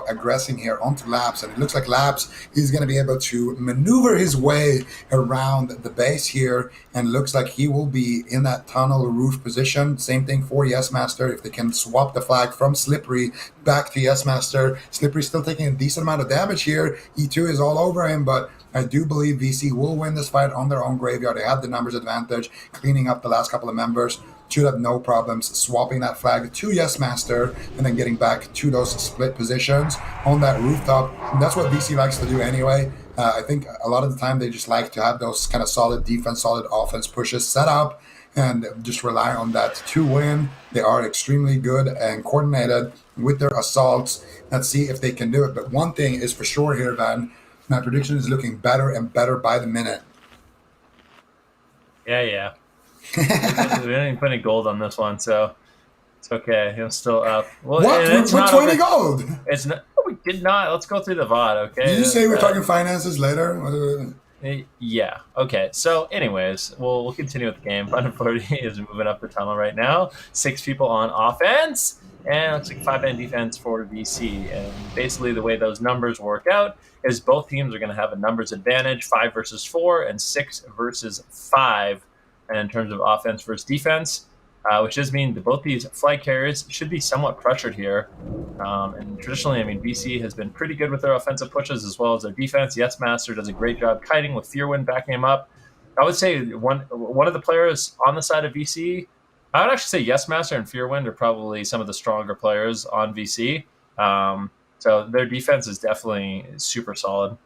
C: aggressing here onto Laps. And it looks like Laps is going to be able to maneuver his way around the base here. And looks like he will be in that tunnel roof position. Same thing for Yes Master. If they can swap the flag from Slippery back to Yes Master. Slippery still taking a decent amount of damage here. E2 is all over him, but I do believe VC will win this fight on their own graveyard. They have the numbers advantage, cleaning up the last couple of members. Should have no problems swapping that flag to Yes Master and then getting back to those split positions on that rooftop. And that's what VC likes to do anyway. I think a lot of the time they just like to have those kind of solid defense, solid offense pushes set up and just rely on that to win. They are extremely good and coordinated with their assaults. Let's see if they can do it. But one thing is for sure here, Van, my prediction is looking better and better by the minute.
B: Yeah. We didn't even put any gold on this one, so it's okay. It's still up. Well,
C: what?
B: It's
C: We're
B: not
C: 20 gold.
B: It's not. We did not. Let's go through the VOD, okay?
C: Did you say we're talking finances later?
B: Yeah. Okay. So, anyways, we'll continue with the game. Fun and Flirty is moving up the tunnel right now. 6 people on offense, and it's like 5-man defense for VC. And basically, the way those numbers work out is both teams are going to have a numbers advantage: 5 versus 4 and 6 versus 5. And in terms of offense versus defense, which does mean that both these flag carriers should be somewhat pressured here. And traditionally, VC has been pretty good with their offensive pushes as well as their defense. Yes Master does a great job kiting with Fearwind backing him up. I would say one of the players on the side of VC, I would actually say Yes Master and Fearwind are probably some of the stronger players on VC. So their defense is definitely super solid.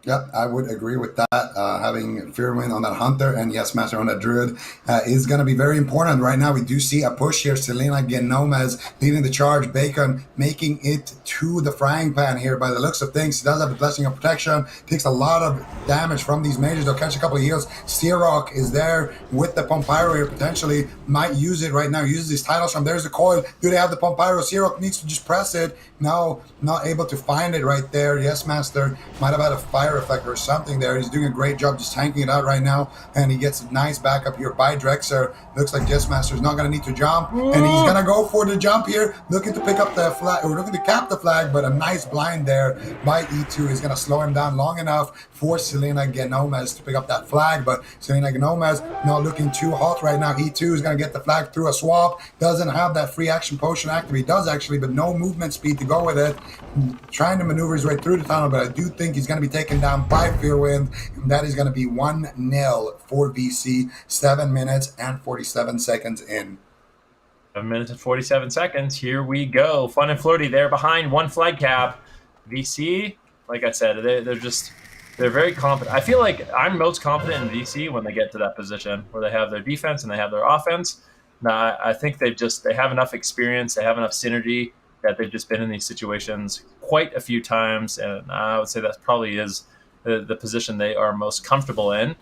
C: Yeah, I would agree with that. Having Fearwind on that Hunter and Yes Master on that Druid is going to be very important. Right now, we do see a push here. Selena Gnomez leading the charge. Bacon making it to the frying pan here by the looks of things. He does have the Blessing of Protection. Takes a lot of damage from these mages. They'll catch a couple of heals. Searok is there with the Pompyro here potentially. Might use it right now. Uses these titles from there's the coil. Do they have the Pompyro? Searok needs to just press it. No, not able to find it right there. Yes Master might have had a fire effect or something there. He's doing a great job just tanking it out right now, and he gets a nice backup here by Drexer. Looks like Yes Master's not going to need to jump, and he's going to go for the jump here, looking to pick up the flag, or looking to cap the flag, but a nice blind there by E2 is going to slow him down long enough for Selena Gnomez to pick up that flag, but Selena Gnomez not looking too hot right now. E2 is going to get the flag through a swap, doesn't have that free action potion active. He does actually, but no movement speed to go with it. Trying to maneuver his way through the tunnel, but I do think he's going to be taken down by Fearwind, and that is going to be 1-0 for VC. 7 minutes and 47 seconds in.
B: 7 minutes and 47 seconds. Here we go. Fun and Flirty. They're behind one flag cap. VC, like I said, they're very confident. I feel like I'm most confident in VC when they get to that position where they have their defense and they have their offense. Now, I think they have enough experience, they have enough synergy that they've just been in these situations quite a few times, and I would say that probably is the position they are most comfortable in.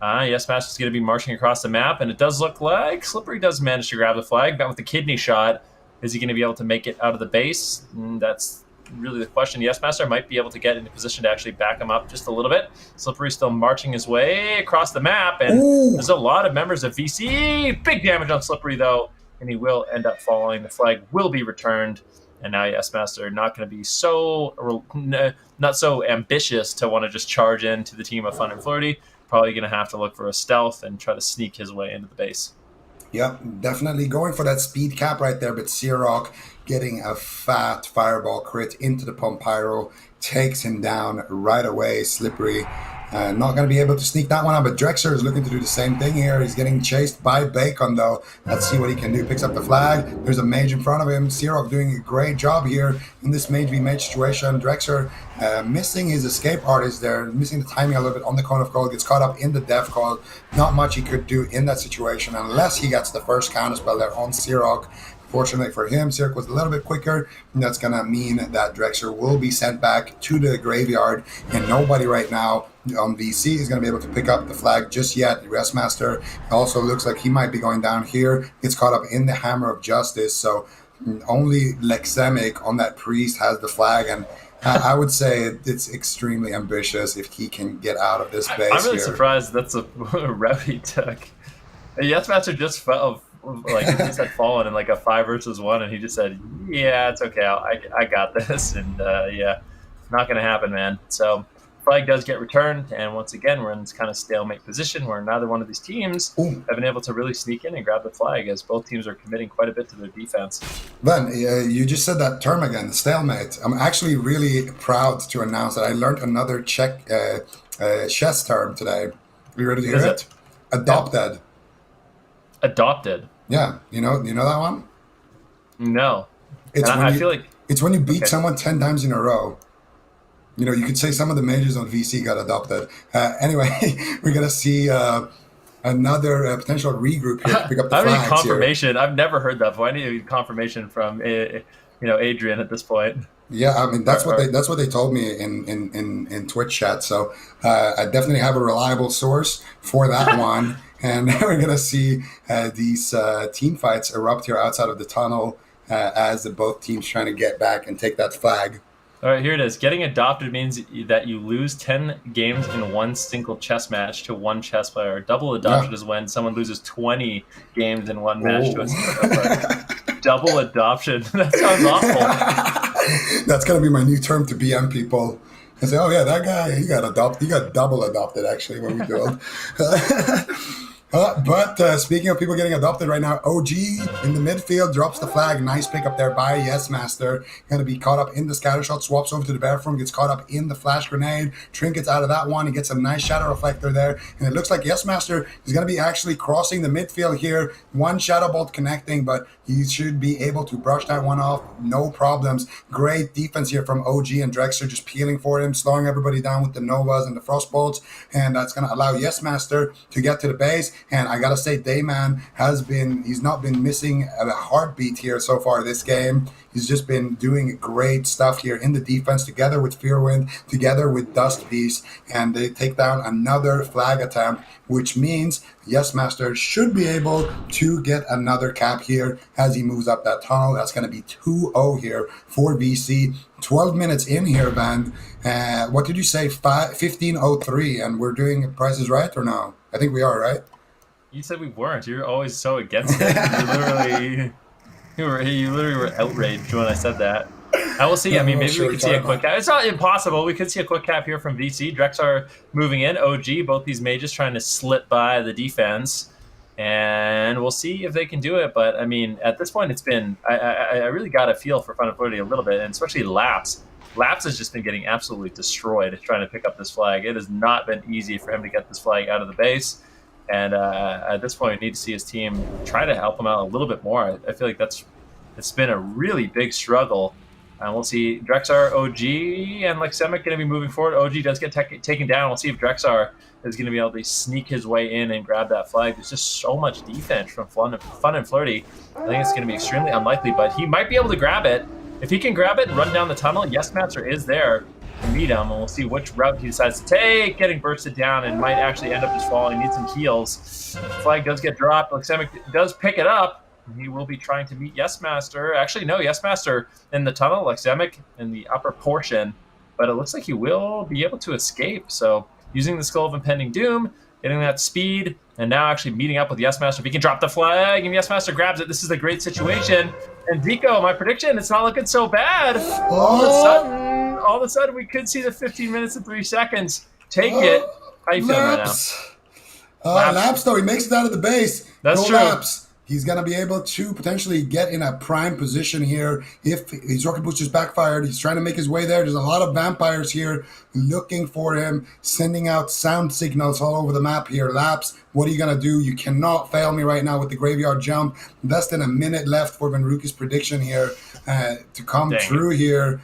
B: Yes Master's going to be marching across the map, and it does look like Slippery does manage to grab the flag, but with the kidney shot, is he going to be able to make it out of the base? That's really the question. Yes Master might be able to get into position to actually back him up just a little bit. Slippery's still marching his way across the map, and there's a lot of members of VC. Big damage on Slippery, though, and he will end up falling. The flag will be returned. And now Yes Master not going to be not so ambitious to want to just charge into the team of Fun and Flirty. Probably going to have to look for a stealth and try to sneak his way into the base.
C: Yep, definitely going for that speed cap right there, but Searok getting a fat fireball crit into the Pompyro takes him down right away. Slippery not going to be able to sneak that one out, but Drexer is looking to do the same thing here. He's getting chased by Bacon, though. Let's see what he can do. Picks up the flag. There's a mage in front of him. Searok doing a great job here in this mage v mage situation. Drexer missing his escape artist there, missing the timing a little bit on the Cone of Cold, gets caught up in the Death Call. Not much he could do in that situation unless he gets the first counterspell there on Searok. Fortunately for him, Searok was a little bit quicker, and that's going to mean that Drexer will be sent back to the graveyard, and nobody right now on VC is going to be able to pick up the flag just yet. Yes Master also looks like he might be going down here, gets caught up in the Hammer of Justice, so only Lexemic on that priest has the flag, and I would say it's extremely ambitious if he can get out of this base.
B: I'm really surprised that's a route he took. Yes Master just fell. Like he just had fallen in like a 5 versus 1, and he just said, "Yeah, it's okay. I got this." And yeah, not gonna happen, man. So flag does get returned, and once again, we're in this kind of stalemate position where neither one of these teams have been able to really sneak in and grab the flag, as both teams are committing quite a bit to their defense.
C: Ben, you just said that term again, stalemate. I'm actually really proud to announce that I learned another Czech chess term today. Are you ready to hear it? Adopted.
B: Adopted.
C: Yeah, you know that one?
B: No.
C: I
B: feel like
C: it's when you beat someone 10 times in a row. You know, you could say some of the mages on VC got adopted. Anyway, we're gonna see another potential regroup here to pick up the flags.
B: I need confirmation. Here. I've never heard that before. I need confirmation from Adrian at this point.
C: Yeah, I mean that's what they told me in Twitch chat. So I definitely have a reliable source for that one. And we're going to see these team fights erupt here outside of the tunnel as both teams trying to get back and take that flag.
B: All right, here it is. Getting adopted means that you lose 10 games in one single chess match to one chess player. Double adoption is when someone loses 20 games in one match to a single player. Double adoption. That sounds awful.
C: That's going to be my new term to BM people. I say, oh yeah, that guy, he got double adopted actually when we build. But speaking of people getting adopted right now, OG in the midfield drops the flag. Nice pick up there by Yes Master. Going to be caught up in the scatter shot. Swaps over to the bear form. Gets caught up in the flash grenade. Trinkets out of that one. He gets a nice shadow reflector there. And it looks like Yes Master is going to be actually crossing the midfield here. One shadow bolt connecting, but he should be able to brush that one off. No problems. Great defense here from OG and Drexler, just peeling for him, slowing everybody down with the Novas and the Frost bolts. And that's going to allow Yes Master to get to the base. And I gotta say, Dayman he's not been missing a heartbeat here so far this game. He's just been doing great stuff here in the defense together with Fearwind, together with Dust Beast, and they take down another flag attempt, which means Yes Master should be able to get another cap here as he moves up that tunnel. That's going to be 2-0 here for VC. 12 minutes in here, Van. What did you say? 15:03, and we're doing Prices Right or no? I think we are, right?
B: You said we weren't. You're always so against it. You literally were outraged when I said that. I will see. I mean, maybe we could see a quick cap. It's not impossible. We could see a quick cap here from VC. Drexar moving in. OG, both these mages trying to slip by the defense. And we'll see if they can do it. But, I mean, at this point, it's been... I really got a feel for Fun and Flirty a little bit, and especially Laps. Laps has just been getting absolutely destroyed trying to pick up this flag. It has not been easy for him to get this flag out of the base. And at this point, we need to see his team try to help him out a little bit more. I feel like it's been a really big struggle. And we'll see Drexar, OG, and Lexemic going to be moving forward. OG does get taken down. We'll see if Drexar is going to be able to sneak his way in and grab that flag. There's just so much defense from Fun and Flirty. I think it's going to be extremely unlikely, but he might be able to grab it. If he can grab it and run down the tunnel, Yes Master is there to meet him, and we'll see which route he decides to take, getting bursted down, and might actually end up just falling. Need some heals. Flag does get dropped. Lexemic does pick it up. He will be trying to meet Yes Master. Actually, no, Yes Master in the tunnel, Lexemic in the upper portion, but it looks like he will be able to escape. So using the Skull of Impending Doom, getting that speed, and now actually meeting up with Yes Master. If he can drop the flag and Yes Master grabs it, this is a great situation. And Vico, my prediction, it's not looking so bad. All of a sudden, we could see the 15 minutes and 3 seconds. Take it. How you feeling right now?
C: Laps, though, he makes it out of the base.
B: That's true.
C: Laps. He's going to be able to potentially get in a prime position here. If his rocket boost just backfired, he's trying to make his way there. There's a lot of vampires here looking for him, sending out sound signals all over the map here. Laps, what are you going to do? You cannot fail me right now with the graveyard jump. Less than a minute left for Venruka's prediction here to come true here.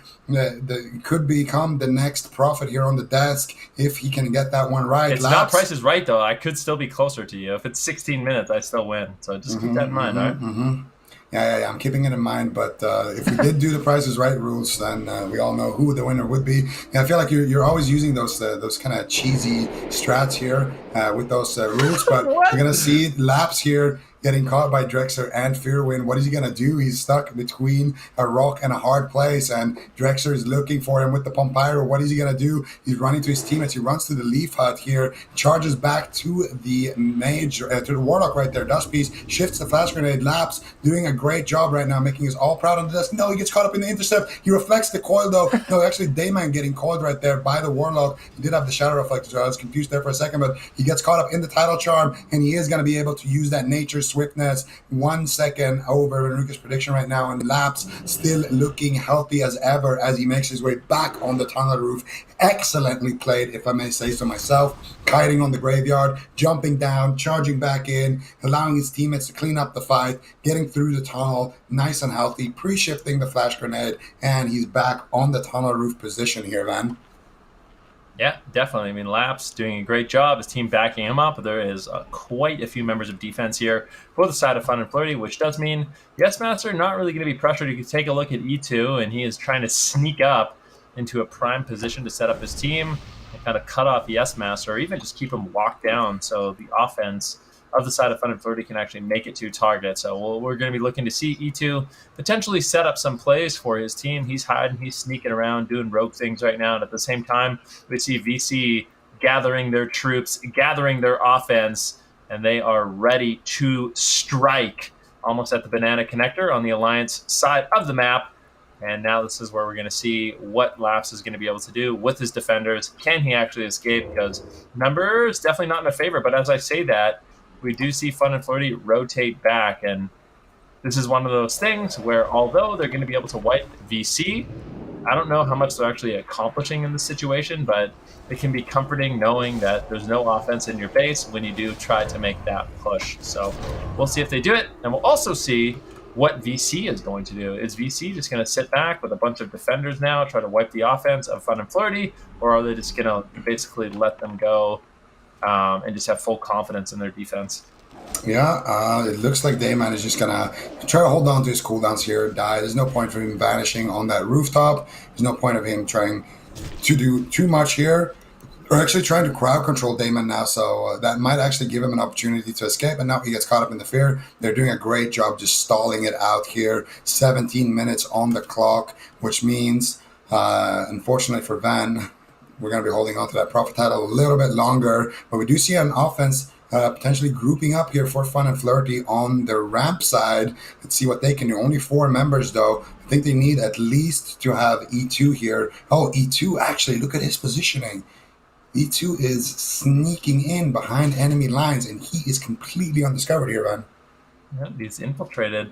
C: Could become the next prophet here on the desk if he can get that one right.
B: It's not Price is Right, though. I could still be closer to you. If it's 16 minutes, I still win. So just keep that in mind, all right?
C: Yeah, I'm keeping it in mind. But if we did do the Price is Right rules, then we all know who the winner would be. And I feel like you're always using those kind of cheesy strats here with those rules. But we're going to see Laps here getting caught by Drexler and Fearwind. What is he going to do? He's stuck between a rock and a hard place, and Drexler is looking for him with the Pompyro. What is he going to do? He's running to his teammates. He runs to the Leaf Hut here, charges back to the Mage, to the Warlock right there. Dust Piece shifts the Flash Grenade. Laps doing a great job right now, making us all proud on the desk. No, he gets caught up in the intercept. He reflects the coil, though. No, actually, Dayman getting coiled right there by the Warlock. He did have the Shadow Reflector, so I was confused there for a second, but he gets caught up in the Tidal Charm, and he is going to be able to use that Nature Swiftness. 1 second over Venruka's prediction right now, and Laps still looking healthy as ever as he makes his way back on the tunnel roof. Excellently played, if I may say so myself. Kiting on the graveyard, jumping down, charging back in, allowing his teammates to clean up the fight, getting through the tunnel, nice and healthy, pre-shifting the Flash Grenade, and he's back on the tunnel roof position here, man.
B: Yeah, definitely. I mean, Laps doing a great job. His team backing him up. There is quite a few members of defense here for the side of Fun and Flirty, which does mean Yes Master not really going to be pressured. You can take a look at E2, and he is trying to sneak up into a prime position to set up his team and kind of cut off Yes Master, or even just keep him locked down so the offense of the side of Fun and Flirty can actually make it to target. So we're going to be looking to see E2 potentially set up some plays for his team. He's hiding, he's sneaking around, doing rogue things right now. And at the same time, we see VC gathering their troops, gathering their offense, and they are ready to strike almost at the banana connector on the Alliance side of the map. And now this is where we're going to see what Laps is going to be able to do with his defenders. Can he actually escape? Because numbers definitely not in a favor. But as I say that, we do see Fun and Flirty rotate back, and this is one of those things where although they're going to be able to wipe VC, I don't know how much they're actually accomplishing in this situation, but it can be comforting knowing that there's no offense in your base when you do try to make that push. So we'll see if they do it, and we'll also see what VC is going to do. Is VC just going to sit back with a bunch of defenders now, try to wipe the offense of Fun and Flirty, or are they just going to basically let them go and just have full confidence in their defense?
C: Yeah, it looks like Dayman is just gonna try to hold on to his cooldowns here, die. There's no point for him vanishing on that rooftop. There's no point of him trying to do too much here. Or actually trying to crowd control Dayman now, so that might actually give him an opportunity to escape, and now he gets caught up in the fear. They're doing a great job just stalling it out here. 17 minutes on the clock, which means, unfortunately for Van, we're going to be holding on to that profit title a little bit longer, but we do see an offense potentially grouping up here for Fun and Flirty on the ramp side. Let's see what they can do. Only 4 members, though. I think they need at least to have E2 here. Oh, E2, actually, look at his positioning. E2 is sneaking in behind enemy lines, and he is completely undiscovered here, man.
B: Yeah, he's infiltrated.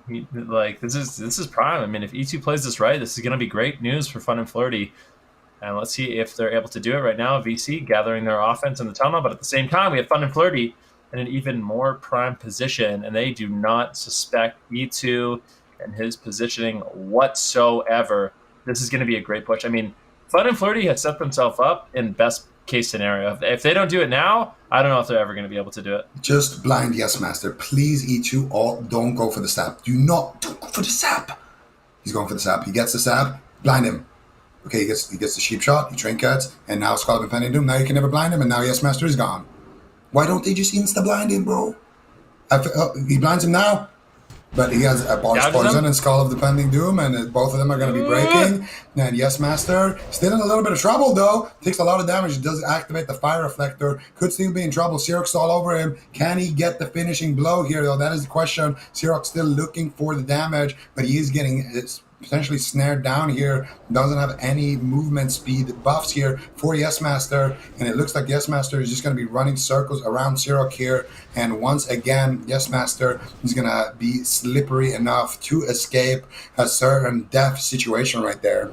B: This is prime. I mean, if E2 plays this right, this is going to be great news for Fun and Flirty. And let's see if they're able to do it right now. VC gathering their offense in the tunnel, but at the same time, we have Fun and Flirty in an even more prime position, and they do not suspect E2 and his positioning whatsoever. This is going to be a great push. I mean, Fun and Flirty has set themselves up in best case scenario. If they don't do it now, I don't know if they're ever going to be able to do it.
C: Just blind Yes Master. Please, E2, don't go for the sap. Don't go for the sap. He's going for the sap. He gets the sap. Blind him. Okay, he gets the sheep shot, he trinkets, and now Skull of Impending Doom. Now you can never blind him, and now Yes Master is gone. Why don't they just insta-blind him, bro? He blinds him now, but he has a Ball's Poison and Skull of the Pending Doom, and both of them are going to be breaking. And Yes Master, still in a little bit of trouble, though. Takes a lot of damage. He does activate the Fire Reflector. Could still be in trouble. Xerox all over him. Can he get the finishing blow here, though? That is the question. Xerox still looking for the damage, but he is getting potentially snared down here. Doesn't have any movement speed buffs here for Yes Master, and it looks like Yes Master is just going to be running circles around Xerox here, and once again Yes Master is going to be slippery enough to escape a certain death situation right there.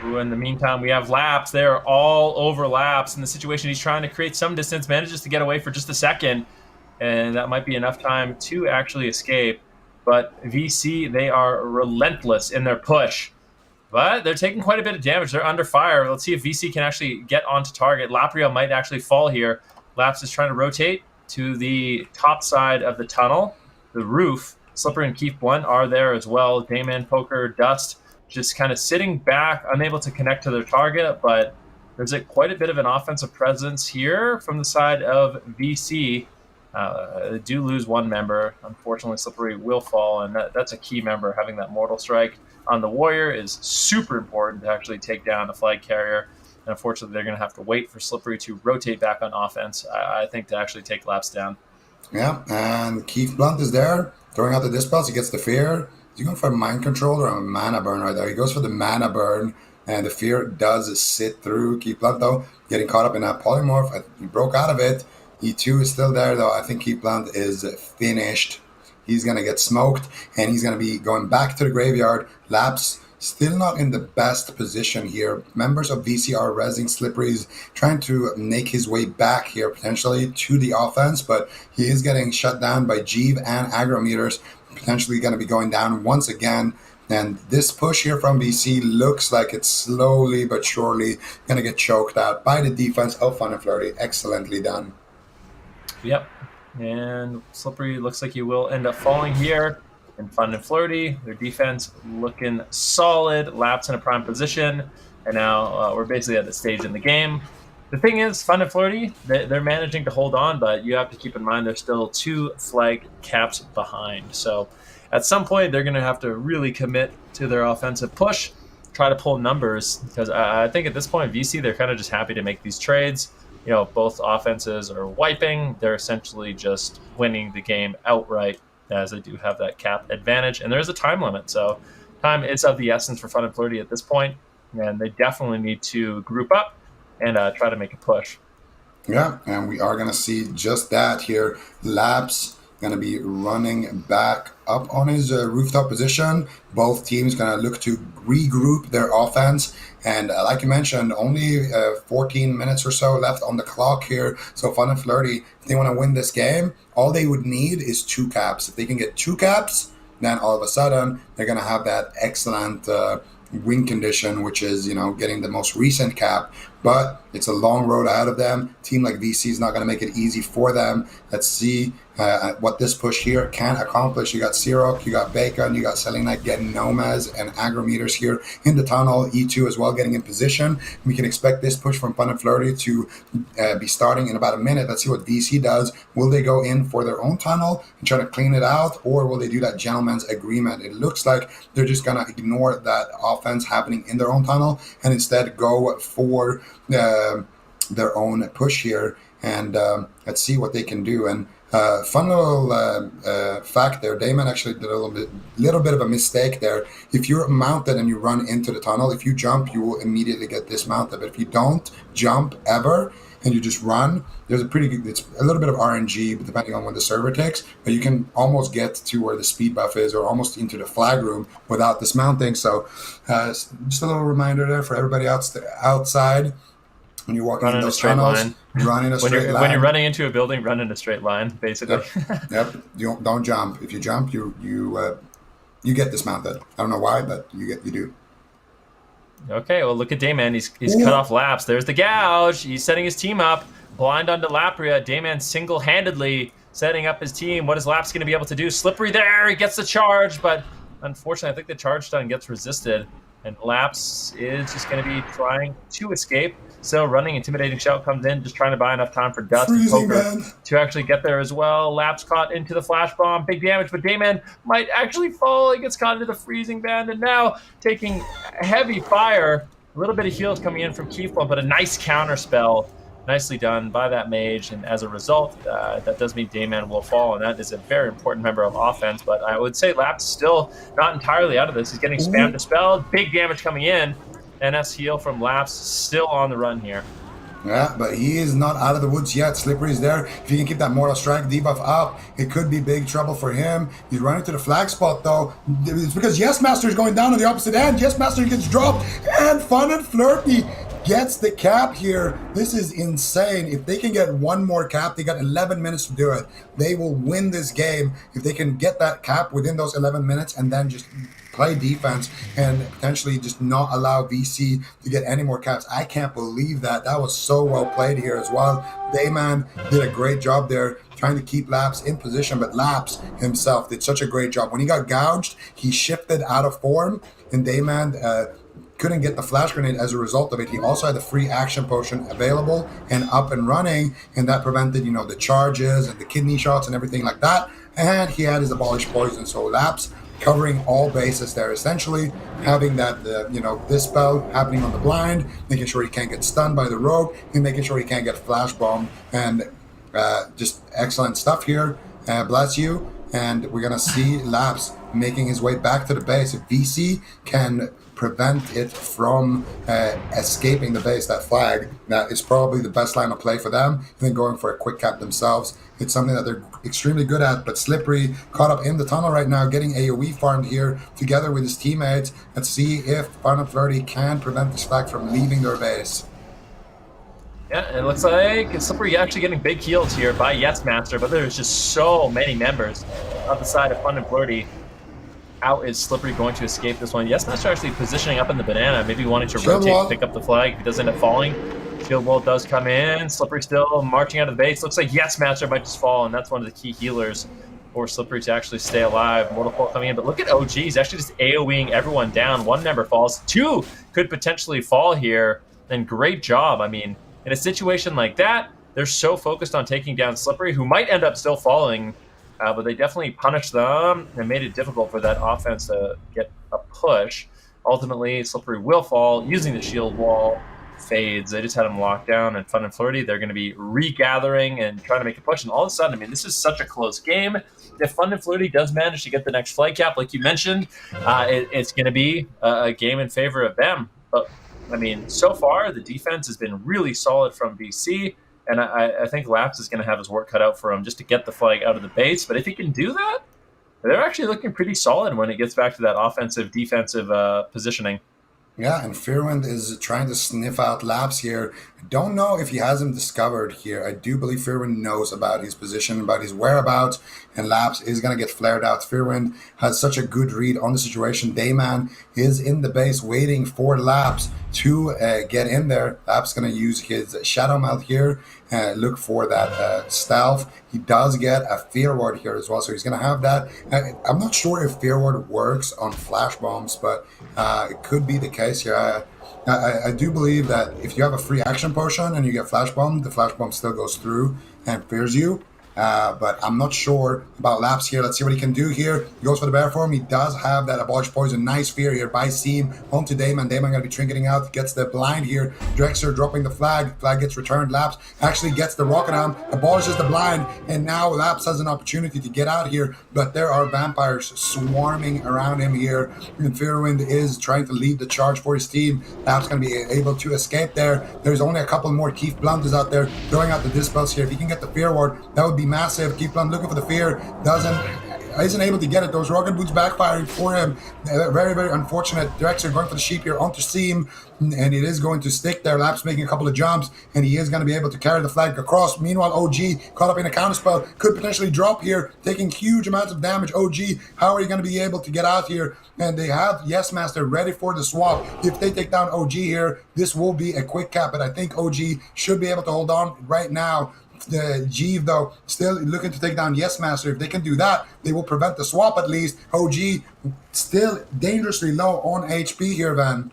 B: Ooh, in the meantime, we have Laps. They're all over Laps in the situation. He's trying to create some distance, manages to get away for just a second, and that might be enough time to actually escape. But VC, they are relentless in their push. But they're taking quite a bit of damage. They're under fire. Let's see if VC can actually get onto target. Laprio might actually fall here. Laps is trying to rotate to the top side of the tunnel. The roof, Slippery and Keith Blunt are there as well. Dayman, Poker, Dust, just kind of sitting back, unable to connect to their target. But there's quite a bit of an offensive presence here from the side of VC. They do lose one member. Unfortunately, Slippery will fall, and that's a key member. Having that Mortal Strike on the Warrior is super important to actually take down a flag carrier. And unfortunately, they're going to have to wait for Slippery to rotate back on offense, I think, to actually take Laps down.
C: Yeah, and Keith Blunt is there, throwing out the Dispels. He gets the Fear. Is he going for a Mind Control or a Mana Burn right there? He goes for the Mana Burn, and the Fear does sit through. Keith Blunt, though, getting caught up in that Polymorph. He broke out of it. E2 is still there, though. I think Keith Blunt is finished. He's going to get smoked, and he's going to be going back to the graveyard. Laps still not in the best position here. Members of VC are rezzing Slippery's, trying to make his way back here, potentially, to the offense, but he is getting shut down by Jeeve and Agrometers, potentially going to be going down once again. And this push here from VC looks like it's slowly but surely going to get choked out by the defense of Fun and Flirty. Excellently done.
B: Yep, and Slippery looks like he will end up falling here. And Fun and Flirty, their defense looking solid. Laps in a prime position, and now we're basically at the stage in the game. The thing is, Fun and Flirty, they're managing to hold on, but you have to keep in mind they're still 2 flag caps behind. So at some point, they're going to have to really commit to their offensive push, try to pull numbers, because I think at this point, VC, they're kind of just happy to make these trades. You know, both offenses are wiping. They're essentially just winning the game outright, as they do have that cap advantage. And there's a time limit, so time is of the essence for Fun and Flirty at this point, and they definitely need to group up and try to make a push.
C: Yeah, and we are going to see just that here. Labs going to be running back up on his rooftop position. Both teams going to look to regroup their offense. And like you mentioned, only 14 minutes or so left on the clock here. So Fun and Flirty, if they want to win this game, all they would need is 2 caps. If they can get 2 caps, then all of a sudden they're going to have that excellent win condition, which is, getting the most recent cap. But it's a long road ahead of them. Team like VC is not going to make it easy for them. Let's see what this push here can accomplish. You got Sirok, you got Bacon, you got Selenite getting Nomads and Agrometers here in the tunnel. E2 as well getting in position. We can expect this push from Fun and Flirty to be starting in about a minute. Let's see what VC does. Will they go in for their own tunnel and try to clean it out, or will they do that gentleman's agreement? It looks like they're just going to ignore that offense happening in their own tunnel and instead go for their own push here, and let's see what they can do. And fun little fact there, Damon actually did a little bit of a mistake there. If you're mounted and you run into the tunnel, if you jump, you will immediately get dismounted. But if you don't jump ever and you just run, it's a little bit of RNG depending on when the server takes, but you can almost get to where the speed buff is or almost into the flag room without dismounting. So just a little reminder there for everybody outside. When you're walking in those tunnels, run in a straight line.
B: When you're running into a building, run in a straight line, basically.
C: Yep. You don't jump. If you jump, you get dismounted. I don't know why, but you do.
B: Okay, well, look at Dayman. He's cut off Laps. There's the gouge. He's setting his team up. Blind onto Lapria. Dayman single-handedly setting up his team. What is Laps going to be able to do? Slippery there. He gets the charge, but unfortunately, I think the charge stun gets resisted. And Laps is just going to be trying to escape. So running, Intimidating Shout comes in, just trying to buy enough time for Dust and Poker to actually get there as well. Laps caught into the Flash Bomb. Big damage, but Dayman might actually fall. He gets caught into the Freezing Band, and now taking heavy fire. A little bit of heals coming in from Keyflow, but a nice counter spell. Nicely done by that mage, and as a result, that does mean Dayman will fall, and that is a very important member of offense. But I would say Laps still not entirely out of this. He's getting spam dispelled. Big damage coming in. NS heal from Laps, still on the run here.
C: Yeah, but he is not out of the woods yet. Slippery's there. If he can keep that Mortal Strike debuff up, it could be big trouble for him. He's running to the flag spot, though. It's because Yes Master is going down on the opposite end. Yes Master gets dropped, and Fun and Flirty gets the cap here. This is insane. If they can get one more cap, they got 11 minutes to do it. They will win this game if they can get that cap within those 11 minutes and then just play defense and potentially just not allow VC to get any more caps. I can't believe that. That was so well played here as well. Dayman did a great job there trying to keep Laps in position, but Laps himself did such a great job. When he got gouged, he shifted out of form, and Dayman couldn't get the flash grenade as a result of it. He also had the free action potion available and up and running, and that prevented, the charges and the kidney shots and everything like that. And he had his abolished poison. So Laps covering all bases there, essentially having that, dispel happening on the blind, making sure he can't get stunned by the rogue, and making sure he can't get flash bomb. And just excellent stuff here. Bless you. And we're going to see Laps making his way back to the base. If VC can prevent it from escaping the base, that flag, that is probably the best line of play for them. And then going for a quick cap themselves. It's something that they're extremely good at, but Slippery caught up in the tunnel right now, getting AoE farmed here together with his teammates. Let's see if Fun and Flirty can prevent this flag from leaving their base.
B: Yeah, it looks like Slippery actually getting big heals here by Yes Master, but there's just so many members on the side of Fun and Flirty. How is Slippery going to escape this one? Yes Master actually positioning up in the banana, maybe wanting to rotate, pick up the flag if he does end up falling. Shield Wall does come in. Slippery still marching out of the base. Looks like Yes Master might just fall, and that's one of the key healers for Slippery to actually stay alive. Mortal Coil coming in, but look at OG. He's actually just AoEing everyone down. One member falls. Two could potentially fall here, and great job. I mean, in a situation like that, they're so focused on taking down Slippery, who might end up still falling, but they definitely punished them and made it difficult for that offense to get a push. Ultimately, Slippery will fall using the shield wall. Fades. They just had him locked down, and Fun and Flirty, they're going to be regathering and trying to make a push. And all of a sudden, I mean, this is such a close game. If Fun and Flirty does manage to get the next flag cap, like you mentioned, it's going to be a game in favor of them. But I mean, so far the defense has been really solid from VC. And I think Laps is going to have his work cut out for him just to get the flag out of the base. But if he can do that, they're actually looking pretty solid when it gets back to that offensive, defensive positioning.
C: Yeah, and Fearwind is trying to sniff out Laps here. I don't know if he has him discovered here. I do believe Fearwind knows about his position, about his whereabouts, and Laps is going to get flared out. Fearwind has such a good read on the situation. Dayman is in the base waiting for Laps to get in there. Laps going to use his Shadow Melt here, look for that stealth. He does get a Fear Ward here as well, so he's going to have that. I'm not sure if Fear Ward works on Flash Bombs, but it could be the case here. I do believe that if you have a free action potion and you get Flash Bomb, the Flash Bomb still goes through and fears you. But I'm not sure about Laps here. Let's see what he can do here. He goes for the bear form. He does have that Abolish Poison. Nice fear here by Seam. Home to Damon. Damon going to be trinketing out. Gets the blind here. Drexler dropping the flag. Flag gets returned. Laps actually gets the rocket arm. Abolishes the blind. And now Laps has an opportunity to get out here. But there are vampires swarming around him here. And Fearwind is trying to lead the charge for his team. Laps going to be able to escape there. There's only a couple more Keith Blunders out there throwing out the dispels here. If he can get the Fear Ward, that would be massive. Keith Blunt looking for the fear, isn't able to get it. Those rocket boots backfiring for him. Very, very unfortunate. Drexler going for the sheep here onto Seam, and it is going to stick there. Laps making a couple of jumps, and he is going to be able to carry the flag across. Meanwhile, OG caught up in a counterspell, could potentially drop here, taking huge amounts of damage. OG, how are you going to be able to get out here? And they have Yes Master ready for the swap. If they take down OG here, this will be a quick cap, but I think OG should be able to hold on right now. The Jeeve, though, still looking to take down Yes Master. If they can do that, they will prevent the swap at least. OG still dangerously low on HP here, Van.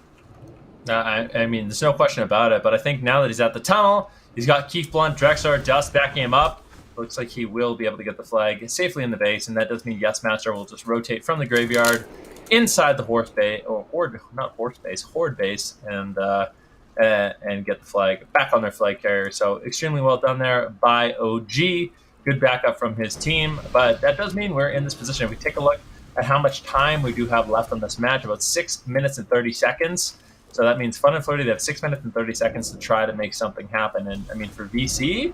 B: I mean, there's no question about it, but I think now that he's at the tunnel, he's got Keith Blunt, Drexler, Dust backing him up. Looks like he will be able to get the flag safely in the base, and that does mean Yes Master will just rotate from the graveyard inside the Horde base, and get the flag back on their flag carrier. So extremely well done there by OG. Good backup from his team. But that does mean we're in this position. If we take a look at how much time we do have left on this match, about 6 minutes and 30 seconds. So that means Fun and Flirty, they have 6 minutes and 30 seconds to try to make something happen. And I mean, for VC,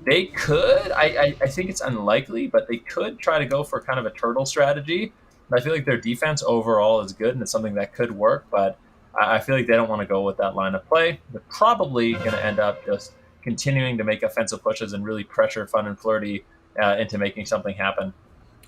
B: they could, I think it's unlikely, but they could try to go for kind of a turtle strategy. I feel like their defense overall is good, and it's something that could work, but I feel like they don't want to go with that line of play. They're probably going to end up just continuing to make offensive pushes and really pressure Fun and Flirty into making something happen.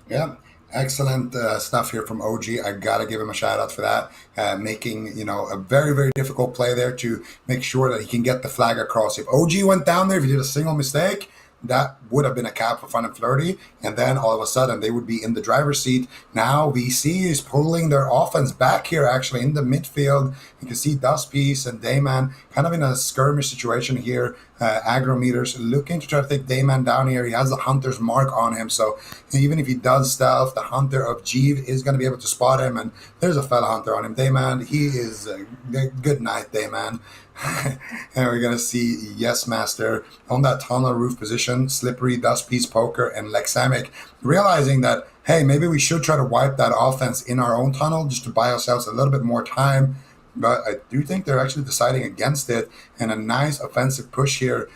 C: Yeah, excellent stuff here from OG. I got to give him a shout out for that. Making, a very, very difficult play there to make sure that he can get the flag across. If OG went down there, if he did a single mistake, that would have been a cap for Fun and Flirty, and then all of a sudden they would be in the driver's seat. Now VC is pulling their offense back here, actually in the midfield. You can see Dust Piece and Dayman kind of in a skirmish situation here. Agrometers looking to try to take Dayman down here. He has the Hunter's mark on him, so even if he does stealth, the Hunter of Jeeve is going to be able to spot him, and there's a fella Hunter on him. Dayman, he is good night, Dayman. And we're going to see Yes Master on that tunnel roof position, Slippery, Dust Piece, Poker, and Lexamic, realizing that, hey, maybe we should try to wipe that offense in our own tunnel just to buy ourselves a little bit more time. But I do think they're actually deciding against it, and a nice offensive push here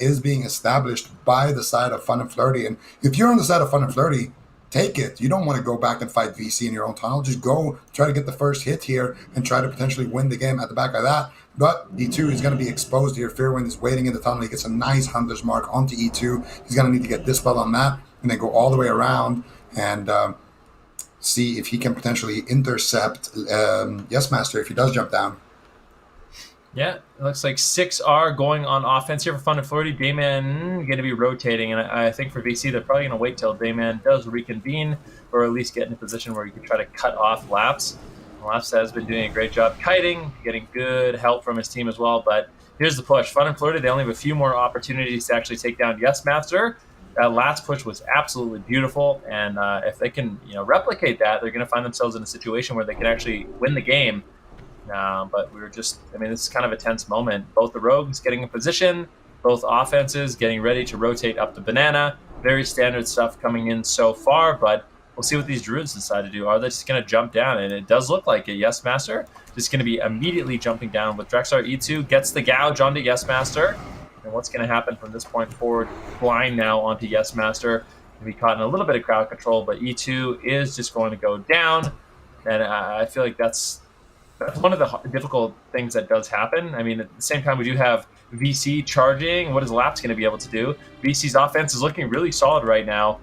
C: is being established by the side of Fun and Flirty. And if you're on the side of Fun and Flirty, take it. You don't want to go back and fight VC in your own tunnel. Just go try to get the first hit here and try to potentially win the game at the back of that. But E2 is going to be exposed here. Fearwind is waiting in the tunnel. He gets a nice Hunter's Mark onto E2. He's going to need to get Dispel on that and then go all the way around and see if he can potentially intercept Yes Master if he does jump down.
B: Yeah, it looks like 6R going on offense here for Fun and Flirty. Dayman going to be rotating, and I think for VC, they're probably going to wait till Dayman does reconvene, or at least get in a position where you can try to cut off Laps. Laps has been doing a great job kiting, getting good help from his team as well, but here's the push. Fun and Flirty, they only have a few more opportunities to actually take down Yes Master. That last push was absolutely beautiful, and if they can replicate that, they're going to find themselves in a situation where they can actually win the game. But we were just, this is kind of a tense moment. Both the rogues getting in position, both offenses getting ready to rotate up the banana. Very standard stuff coming in so far, but we'll see what these druids decide to do. Are they just going to jump down? And it does look like it. Yes Master just going to be immediately jumping down with Drexar. E2 gets the gouge onto Yes Master. And what's going to happen from this point forward? Blind now onto Yes Master. Be caught in a little bit of crowd control, but E2 is just going to go down. And I feel like that's one of the difficult things that does happen. I mean, at the same time, we do have VC charging. What is Laps going to be able to do? VC's offense is looking really solid right now.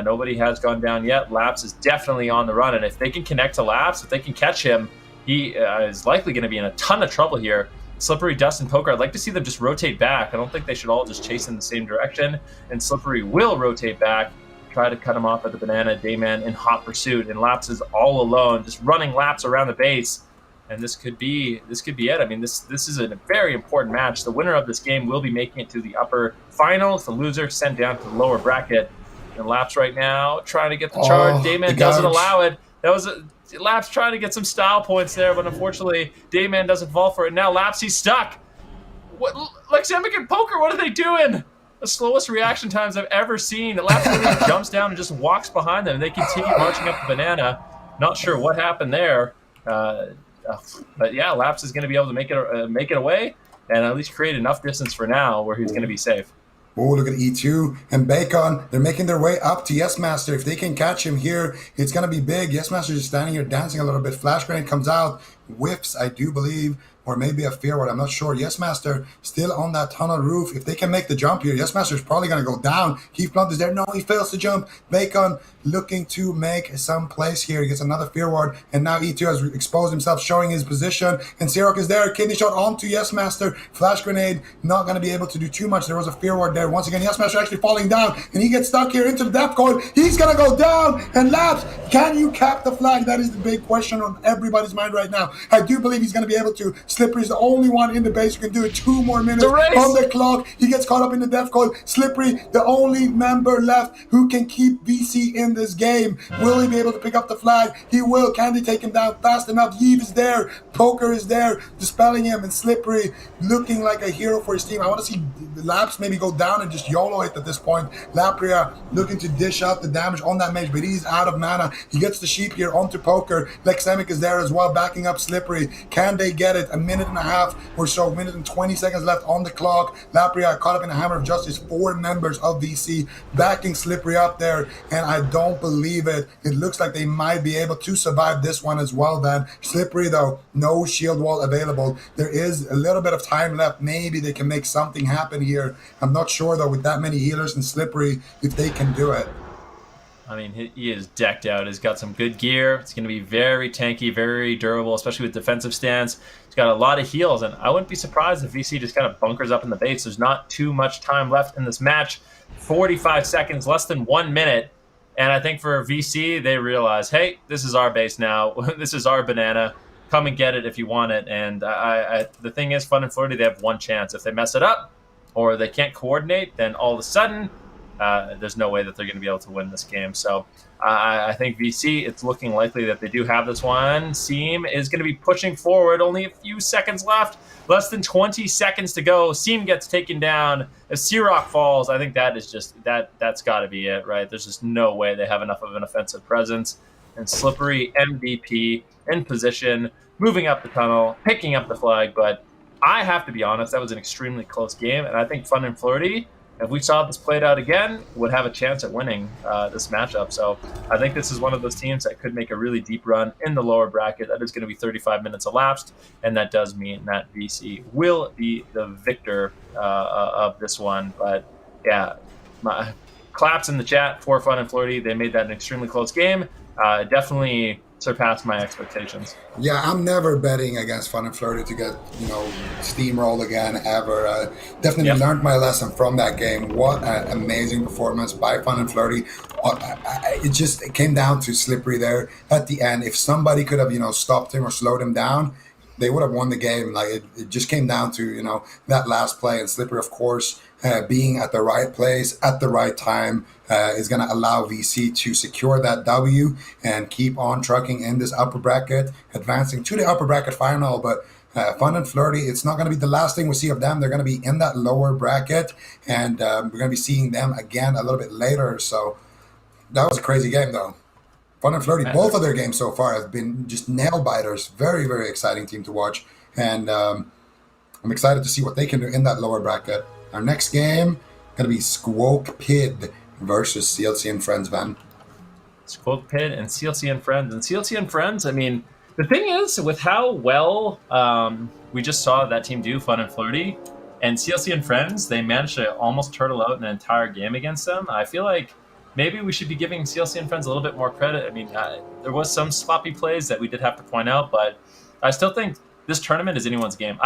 B: Nobody has gone down yet. Laps is definitely on the run, and if they can connect to Laps, if they can catch him, he is likely going to be in a ton of trouble here. Slippery, Dust, and Poker, I'd like to see them just rotate back. I don't think they should all just chase in the same direction, and Slippery will rotate back, try to cut him off at the banana. Dayman in hot pursuit, and Laps is all alone, just running laps around the base. And this could be it. I mean, this is a very important match. The winner of this game will be making it to the upper finals. The loser sent down to the lower bracket. And Laps right now trying to get the charge. Dayman doesn't allow it. That was Laps trying to get some style points there, but unfortunately, Dayman doesn't fall for it. Now Laps, he's stuck. What, like Semic and Poker, what are they doing? The slowest reaction times I've ever seen. Laps literally jumps down and just walks behind them, and they continue marching up the banana. Not sure what happened there. But yeah, Laps is going to be able to make it away and at least create enough distance for now where he's going to be safe.
C: Oh, look at E2 and Bacon. They're making their way up to Yes Master. If they can catch him here, it's going to be big. Yes Master just standing here dancing a little bit. Flash grenade comes out, whiffs, I do believe, or maybe a fear word. I'm not sure. Yes Master still on that tunnel roof. If they can make the jump here, Yes Master is probably going to go down. Keith Blunt is there. No, he fails to jump. Bacon looking to make some place here. He gets another fear ward, and now E2 has exposed himself, showing his position. And Sirok is there. Kidney shot onto Yes Master. Flash grenade, not going to be able to do too much. There was a fear ward there. Once again, Yes Master actually falling down, and he gets stuck here into the depth coil. He's going to go down. And Laps, can you cap the flag? That is the big question on everybody's mind right now. I do believe he's going to be able to. Slippery is the only one in the base who can do it. 2 more minutes on the clock. He gets caught up in the death coil. Slippery, the only member left who can keep VC in this game. Will he be able to pick up the flag? He will. Can they take him down fast enough? Yves is there. Poker is there, dispelling him, and Slippery looking like a hero for his team. I want to see Laps maybe go down and just YOLO it at this point. Lapria looking to dish out the damage on that mage, but he's out of mana. He gets the sheep here onto Poker. Lexemic is there as well, backing up Slippery. Can they get it? A minute and a half or so, minute and 20 seconds left on the clock. Lapria caught up in a hammer of justice. 4 members of VC backing Slippery up there, and I don't believe it. It looks like they might be able to survive this one as well then. Slippery though, no shield wall available. There is a little bit of time left. Maybe they can make something happen here. I'm not sure though, with that many healers and Slippery, if they can do it.
B: I mean, he is decked out. He's got some good gear. It's going to be very tanky, very durable, especially with defensive stance. He's got a lot of heals, and I wouldn't be surprised if VC just kind of bunkers up in the base. There's not too much time left in this match. 45 seconds, less than 1 minute. And I think for VC, they realize, hey, this is our base now. This is our banana. Come and get it if you want it. And the thing is, Fun and Flirty, they have one chance. If they mess it up or they can't coordinate, then all of a sudden, there's no way that they're going to be able to win this game. So I think VC, it's looking likely that they do have this one. Seam is going to be pushing forward. Only a few seconds left. Less than 20 seconds to go. Seam gets taken down. As Sirok falls, I think that is just, that's got to be it, right? There's just no way they have enough of an offensive presence. And Slippery, MVP, in position, moving up the tunnel, picking up the flag. But I have to be honest, that was an extremely close game. And I think Fun and Flirty, if we saw this played out again, would have a chance at winning this matchup. So I think this is one of those teams that could make a really deep run in the lower bracket. That is going to be 35 minutes elapsed, and that does mean that VC will be the victor of this one. But yeah, my claps in the chat for Fun and Flirty. They made that an extremely close game. Definitely surpassed my expectations.
C: Yeah, I'm never betting against Fun and Flirty to get, steamrolled again ever. Definitely learned my lesson from that game. What an amazing performance by Fun and Flirty. It came down to Slippery there at the end. If somebody could have, stopped him or slowed him down, they would have won the game. Like it just came down to, that last play, and Slippery, of course, being at the right place at the right time is going to allow VC to secure that W and keep on trucking in this upper bracket, advancing to the upper bracket final. But Fun and Flirty, it's not going to be the last thing we see of them. They're going to be in that lower bracket, and we're going to be seeing them again a little bit later. So that was a crazy game, though. Fun and Flirty, both of their games so far have been just nail biters. Very, very exciting team to watch. And I'm excited to see what they can do in that lower bracket. Our next game gonna be Squo Pid versus CLC and Friends, Van.
B: Squo Pid and CLC and Friends. And CLC and Friends, I mean, the thing is, with how well we just saw that team do Fun and Flirty, and CLC and Friends, they managed to almost turtle out an entire game against them. I feel like maybe we should be giving CLC and Friends a little bit more credit. I mean, there was some sloppy plays that we did have to point out, but I still think this tournament is anyone's game.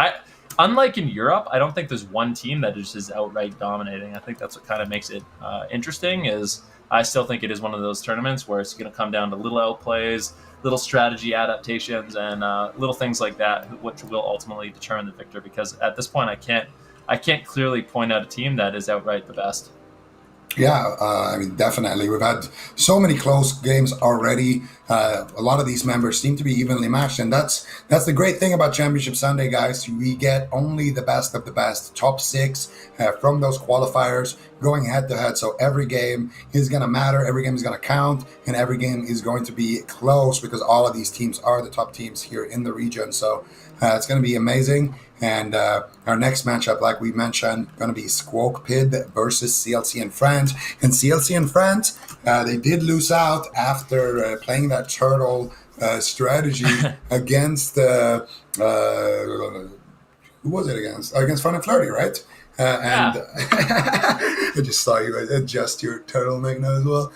B: Unlike in Europe, I don't think there's one team that just is outright dominating. I think that's what kind of makes it interesting. Is I still think it is one of those tournaments where it's going to come down to little outplays, little strategy adaptations, and little things like that, which will ultimately determine the victor. Because at this point, I can't clearly point out a team that is outright the best.
C: Yeah, I mean, definitely. We've had so many close games already. A lot of these members seem to be evenly matched, and that's the great thing about Championship Sunday, guys. We get only the best of the best, top 6 from those qualifiers going head to head. So every game is going to matter, every game is going to count, and every game is going to be close because all of these teams are the top teams here in the region. So it's going to be amazing. And our next matchup, like we mentioned, going to be Squo Pid versus CLC and Friends. And CLC and Friends, they did lose out after playing that turtle strategy against who was it against? Against Fun and Flirty, right? And I just saw you adjust your turtleneck now as well.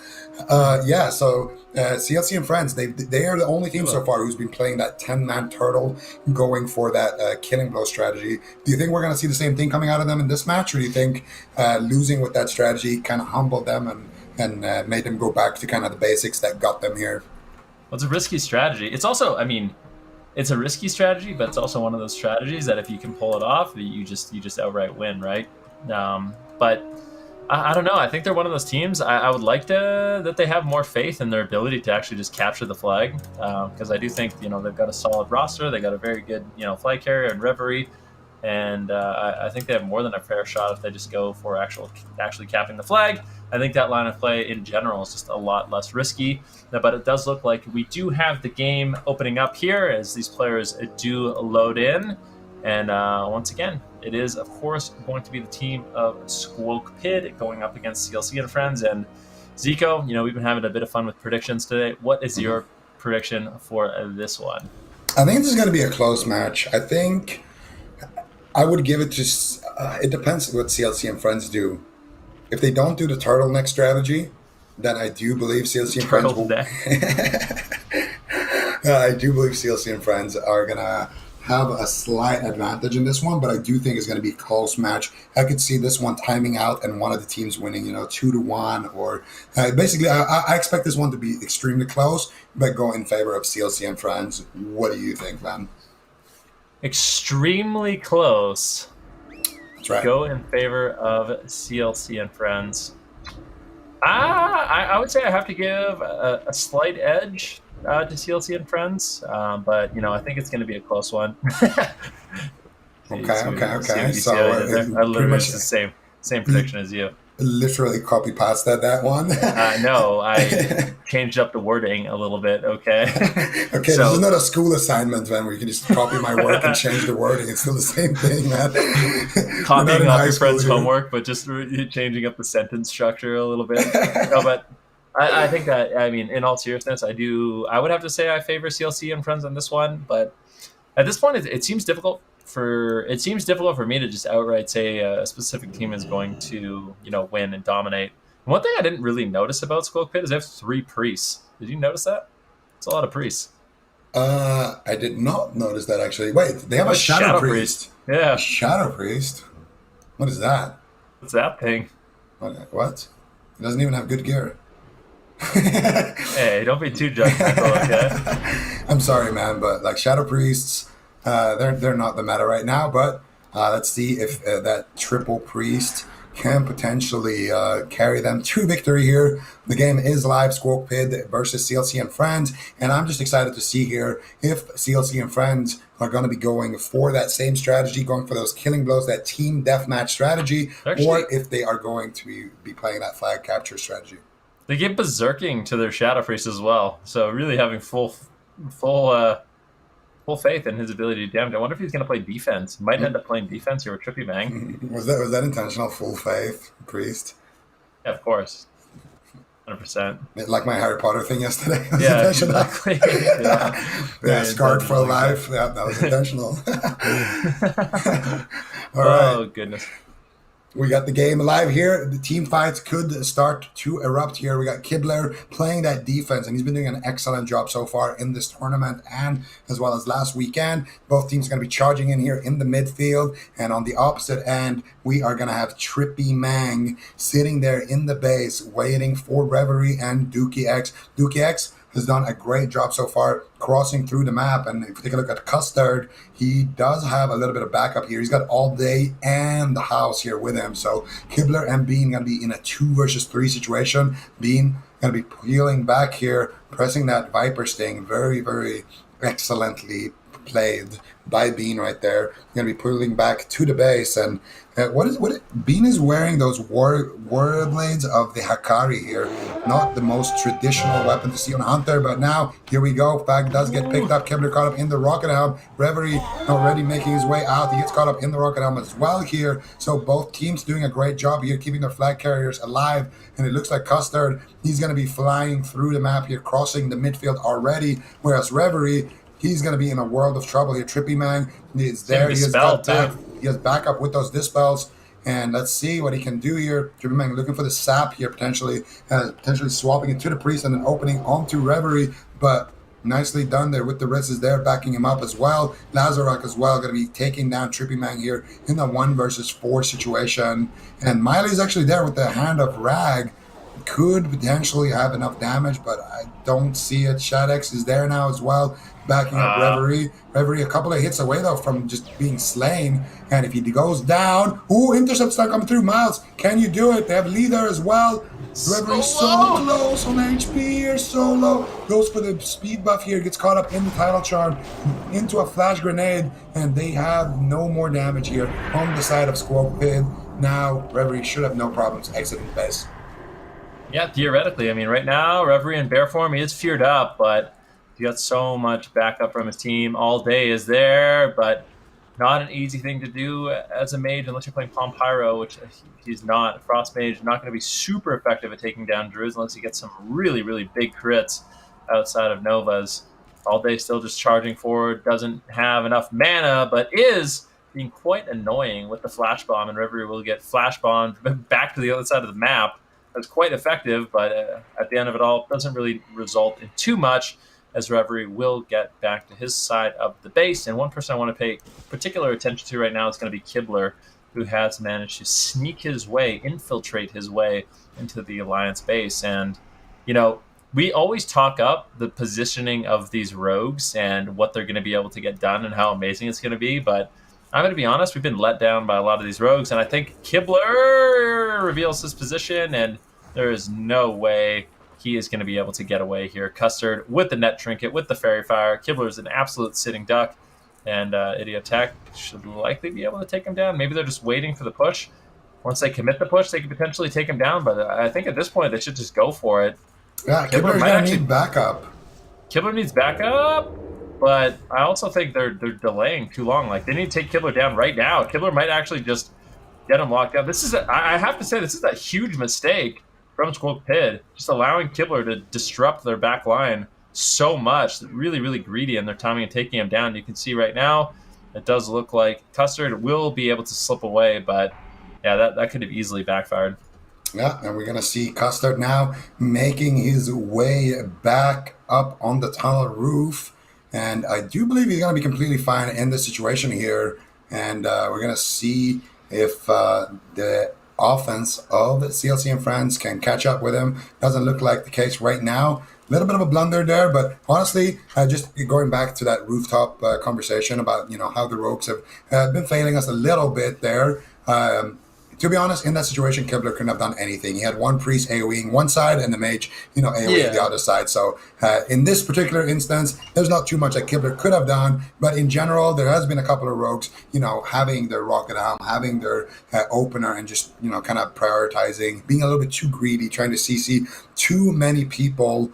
C: So CLC and Friends, they are the only team so far who's been playing that 10-man turtle, going for that killing blow strategy. Do you think we're going to see the same thing coming out of them in this match, or do you think losing with that strategy kind of humbled them and made them go back to kind of the basics that got them here?
B: Well, it's a risky strategy. It's also, I mean, it's a risky strategy, but it's also one of those strategies that if you can pull it off, you just outright win, right? But I don't know. I think they're one of those teams. I would like that they have more faith in their ability to actually just capture the flag, because I do think they've got a solid roster. They got a very good flag carrier and Reverie, and I think they have more than a fair shot if they just go for actually capping the flag. I think that line of play in general is just a lot less risky, but it does look like we do have the game opening up here as these players do load in. And once again, it is, of course, going to be the team of Squo Pid going up against CLC and Friends. And Zico, we've been having a bit of fun with predictions today. What is your prediction for this one?
C: I think this is going to be a close match. I think I would give it to... it depends what CLC and Friends do. If they don't do the turtleneck strategy, then I do believe CLC and Friends will... I do believe CLC and Friends are going to have a slight advantage in this one, but I do think it's going to be a close match. I could see this one timing out and one of the teams winning, 2-1, or basically I expect this one to be extremely close, but go in favor of CLC and Friends. What do you think, Van?
B: Extremely close.
C: That's right.
B: Go in favor of CLC and Friends. I would say I have to give a slight edge to CLC and Friends, but I think it's going to be a close one.
C: Okay. So
B: I literally the same prediction as you.
C: Literally copy pasted that one.
B: No, I changed up the wording a little bit. Okay.
C: Okay, so, this is not a school assignment, man, where you can just copy my work and change the wording. It's still the same thing, man.
B: Copying off your friend's homework, but just changing up the sentence structure a little bit. No, but I think that, in all seriousness, I would have to say I favor CLC and Friends on this one, but at this point, it seems difficult for me to just outright say a specific team is going to win and dominate. And one thing I didn't really notice about Squo Pid is they have 3 priests. Did you notice that? It's a lot of priests.
C: I did not notice that, actually. Wait, they have a shadow priest.
B: Yeah,
C: shadow priest. What is that?
B: What's that thing?
C: What? He doesn't even have good gear.
B: Hey, don't be too judgmental, okay?
C: I'm sorry, man, but shadow priests, they're not the meta right now. But let's see if that triple priest can potentially carry them to victory here. The game is live, Squo Pid versus CLC and Friends, and I'm just excited to see here if CLC and Friends are going to be going for that same strategy, going for those killing blows, that team deathmatch strategy, or if they are going to be playing that flag capture strategy.
B: They give berserking to their shadow priest as well, so really having full full faith in his ability to do damage. I wonder if he's going to play defense. Might end up playing defense here with Trippy Bang.
C: Was that intentional? Full faith, Priest.
B: Yeah, of course. 100%.
C: Like my Harry Potter thing yesterday.
B: Yeah, exactly.
C: Yeah, scarred for life. Yeah, that was intentional. All right.
B: Oh, goodness.
C: We got the game live here. The team fights could start to erupt here. We got Kibler playing that defense, and he's been doing an excellent job so far in this tournament and as well as last weekend. Both teams are going to be charging in here in the midfield, and on the opposite end, we are going to have Trippy Mang sitting there in the base waiting for Reverie and Dookie X. Dookie X has done a great job so far crossing through the map. And if you take a look at Custard, he does have a little bit of backup here. He's got All Day and the House here with him. So Kibler and Bean going to be in a 2 versus 3 situation. Bean going to be peeling back here, pressing that Viper Sting. Very, very excellently played by Bean right there. Going to be pulling back to the base. And Bean is wearing those war blades of the Hakari here. Not the most traditional weapon to see on Hunter, but now here we go. Fag does get picked up. Kibler caught up in the Rocket Helm. Reverie already making his way out. He gets caught up in the Rocket Helm as well here. So both teams doing a great job here, keeping their flag carriers alive. And it looks like Custard, he's going to be flying through the map here, crossing the midfield already. Whereas Reverie, he's going to be in a world of trouble here. Trippy Man is there. He has backup with those dispels. And let's see what he can do here. Trippy Man looking for the sap here, potentially swapping it to the Priest and then opening onto Reverie. But nicely done there with the Ritzes there, backing him up as well. Lazarok as well, going to be taking down Trippy Man here in the 1 versus 4 situation. And Miley's actually there with the Hand of Rag. Could potentially have enough damage, but I don't see it. Shadex is there now as well, backing up Reverie. Reverie a couple of hits away, though, from just being slain. And if he goes down... Ooh, intercept's not coming through. Miles, can you do it? They have leader as well. Reverie so close on HP here, so low. Goes for the speed buff here, gets caught up in the title charm, into a flash grenade, and they have no more damage here on the side of Squo Pid. Now, Reverie should have no problems exiting the base.
B: Yeah, theoretically. I mean, right now, Reverie in bear form, he is feared up, but he got so much backup from his team. All Day is there, but not an easy thing to do as a mage unless you're playing Palm Pyro, which he's not. Frost Mage not going to be super effective at taking down Druids unless he gets some really, really big crits outside of Novas. All Day still just charging forward, doesn't have enough mana, but is being quite annoying with the Flash Bomb, and Reverie will get Flash Bombed back to the other side of the map. That's quite effective, but at the end of it all, doesn't really result in too much, as Reverie will get back to his side of the base. And one person I want to pay particular attention to right now is going to be Kibler, who has managed to sneak his way, infiltrate his way into the Alliance base. And, you know, we always talk up the positioning of these rogues and what they're going to be able to get done and how amazing it's going to be, but I'm going to be honest, we've been let down by a lot of these rogues, and I think Kibler reveals his position, and there is no way he is going to be able to get away here. Custard with the Net Trinket, with the Fairy Fire. Kibler is an absolute sitting duck, and Idiotech should likely be able to take him down. Maybe they're just waiting for the push. Once they commit the push, they could potentially take him down, but I think at this point they should just go for it.
C: Yeah, Kibler's going to need backup.
B: Kibler needs backup? But I also think they're delaying too long. Like, they need to take Kibler down right now. Kibler might actually just get him locked down. This is, I have to say, this is a huge mistake from Squo Pid, just allowing Kibler to disrupt their back line so much. Really, really greedy in their timing and taking him down. You can see right now, it does look like Custard will be able to slip away, but yeah, that could have easily backfired.
C: Yeah, and we're going to see Custard now making his way back up on the tunnel roof. And I do believe he's going to be completely fine in this situation here. And we're going to see if the offense of CLC and friends can catch up with him. Doesn't look like the case right now. A little bit of a blunder there, but honestly, just going back to that rooftop conversation about, you know, how the rogues have been failing us a little bit there. To be honest, in that situation, Kibler couldn't have done anything. He had one priest AoEing one side and the mage, you know, AoEing the other side. So in this particular instance, there's not too much that Kibler could have done. But in general, there has been a couple of rogues, you know, having their rocket helm, having their opener, and just, you know, kind of prioritizing, being a little bit too greedy, trying to CC too many people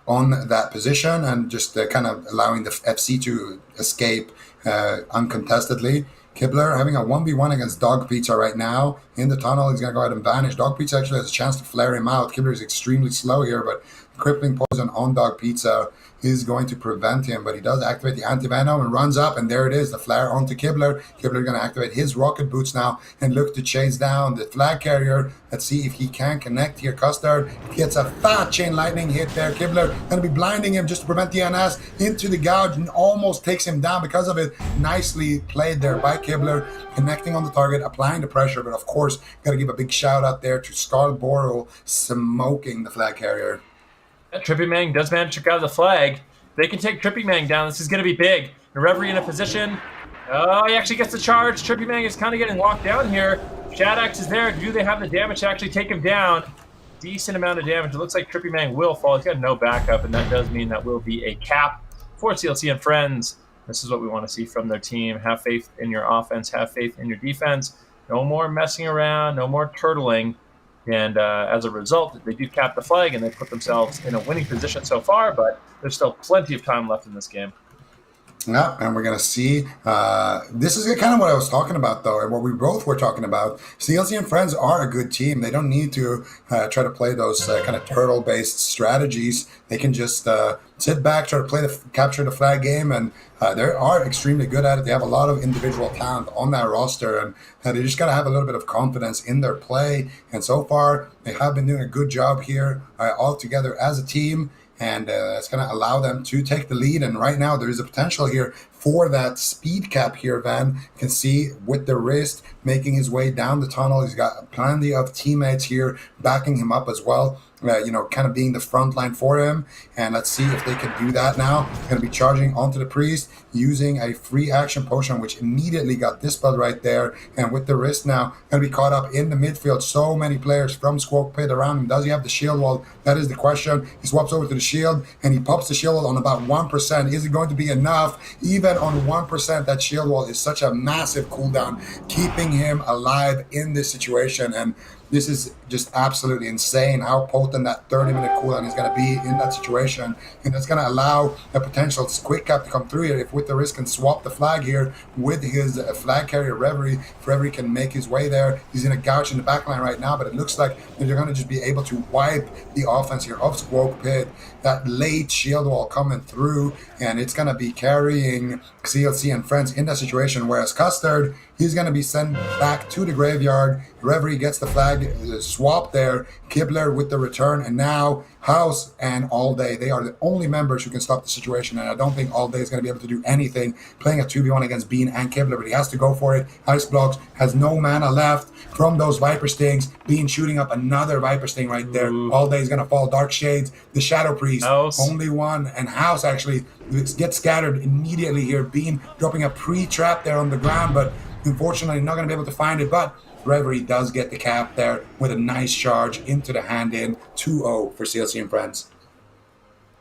C: on that position and just kind of allowing the FC to escape uncontestedly. Kibler having a 1v1 against Dog Pizza right now in the tunnel. He's going to go ahead and vanish. Dog Pizza actually has a chance to flare him out. Kibler is extremely slow here, but crippling poison on Dog Pizza is going to prevent him, but he does activate the anti-venom and runs up, and there it is, the flare onto Kibler. Kibler going to activate his rocket boots now and look to chase down the flag carrier. Let's see if he can connect here. Custard gets a fat chain lightning hit there. Kibler going to be blinding him just to prevent the NS into the gouge and almost takes him down because of it. Nicely played there by Kibler, connecting on the target, applying the pressure, but of course, got to give a big shout out there to Scarborough smoking the flag carrier.
B: Trippy Mang does manage to grab the flag. They can take Trippy Mang down. This is going to be big. Reverie in a position. Oh, he actually gets the charge. Trippy Mang is kind of getting locked down here. Shadax is there. Do they have the damage to actually take him down? Decent amount of damage. It looks like Trippy Mang will fall. He's got no backup, and that does mean that will be a cap for CLC and friends. This is what we want to see from their team. Have faith in your offense. Have faith in your defense. No more messing around. No more turtling. And as a result, they do cap the flag, and they put themselves in a winning position so far, but there's still plenty of time left in this game.
C: Yeah, and we're going to see. This is kind of what I was talking about, though, and what we both were talking about. CLC and Friends are a good team. They don't need to try to play those kind of turtle-based strategies. They can just sit back, try to capture the flag game, and they are extremely good at it. They have a lot of individual talent on that roster, and they just got to have a little bit of confidence in their play. And so far, they have been doing a good job here all together as a team. And it's going to allow them to take the lead. And right now, there is a potential here for that speed cap here. Van can see with the wrist making his way down the tunnel. He's got plenty of teammates here backing him up as well. Kind of being the front line for him. And let's see if they can do that now. Going to be charging onto the priest using a free action potion, which immediately got dispelled right there. And with the wrist now, going to be caught up in the midfield. So many players from Squo Pid around him. Does he have the shield wall? That is the question. He swaps over to the shield and he pops the shield wall on about 1%. Is it going to be enough? Even on 1%, that shield wall is such a massive cooldown, keeping him alive in this situation. And this is just absolutely insane how potent that 30-minute cooldown is going to be in that situation. And that's going to allow a potential quick cap to come through here. If With the Risk can swap the flag here with his flag carrier Reverie, if Reverie can make his way there. He's in a gouge in the backline right now, but it looks like they're going to just be able to wipe the offense here of Squo Pid. That late shield wall coming through, and it's going to be carrying CLC and Friends in that situation, whereas Custard, he's going to be sent back to the graveyard. Reverie gets the flag swap there. Kibler with the return, and now House and All Day, they are the only members who can stop the situation, and I don't think All Day is going to be able to do anything playing a 2v1 against Bean and Kibler, but he has to go for it. Ice Blocks has no mana left from those Viper Stings. Bean shooting up another Viper Sting right there.
B: Ooh.
C: All Day is going to fall. Dark Shades, the Shadow Priest,
B: House.
C: Only one, and House actually gets scattered immediately here. Bean dropping a pre-trap there on the ground, but unfortunately not going to be able to find it, but Reverie does get the cap there with a nice charge into the hand in. 2-0 for CLC and Friends.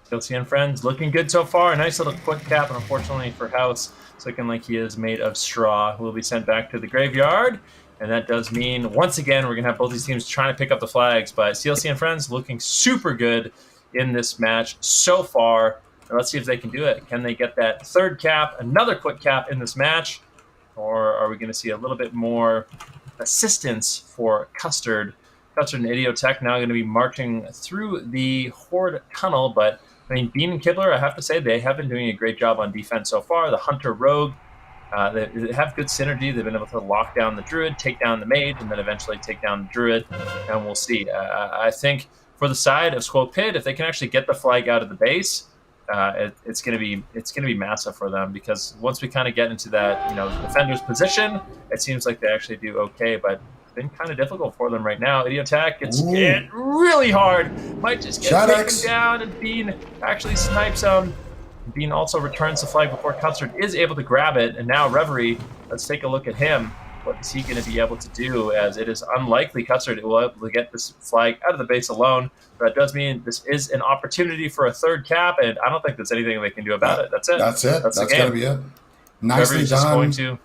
B: CLC and Friends looking good so far. A nice little quick cap, and unfortunately for House, it's looking like he is made of straw. Will be sent back to the graveyard, and that does mean, once again, we're going to have both these teams trying to pick up the flags, but CLC and Friends looking super good in this match so far. And let's see if they can do it. Can they get that third cap, another quick cap in this match? Or are we going to see a little bit more assistance for Custard? Custard and Idiotech now going to be marching through the Horde tunnel, but I mean, Bean and Kibler, I have to say, they have been doing a great job on defense so far. The Hunter Rogue, they have good synergy. They've been able to lock down the Druid, take down the Mage, and then eventually take down the Druid, and we'll see. I think for the side of Squo Pid, if they can actually get the flag out of the base, it's going to be massive for them, because once we kind of get into that defender's position, it seems like they actually do okay, but it's been kind of difficult for them right now. Idiotech gets hit really hard, might just get taken down, and Bean actually snipes him. Bean also returns the flag before Custard is able to grab it, and now Reverie, let's take a look at him. What is he going to be able to do, as it is unlikely Custard will be able to get this flag out of the base alone. But that does mean this is an opportunity for a third cap, and I don't think there's anything they can do about it. That's it.
C: That's going to be it. Nicely done.
B: Just going to,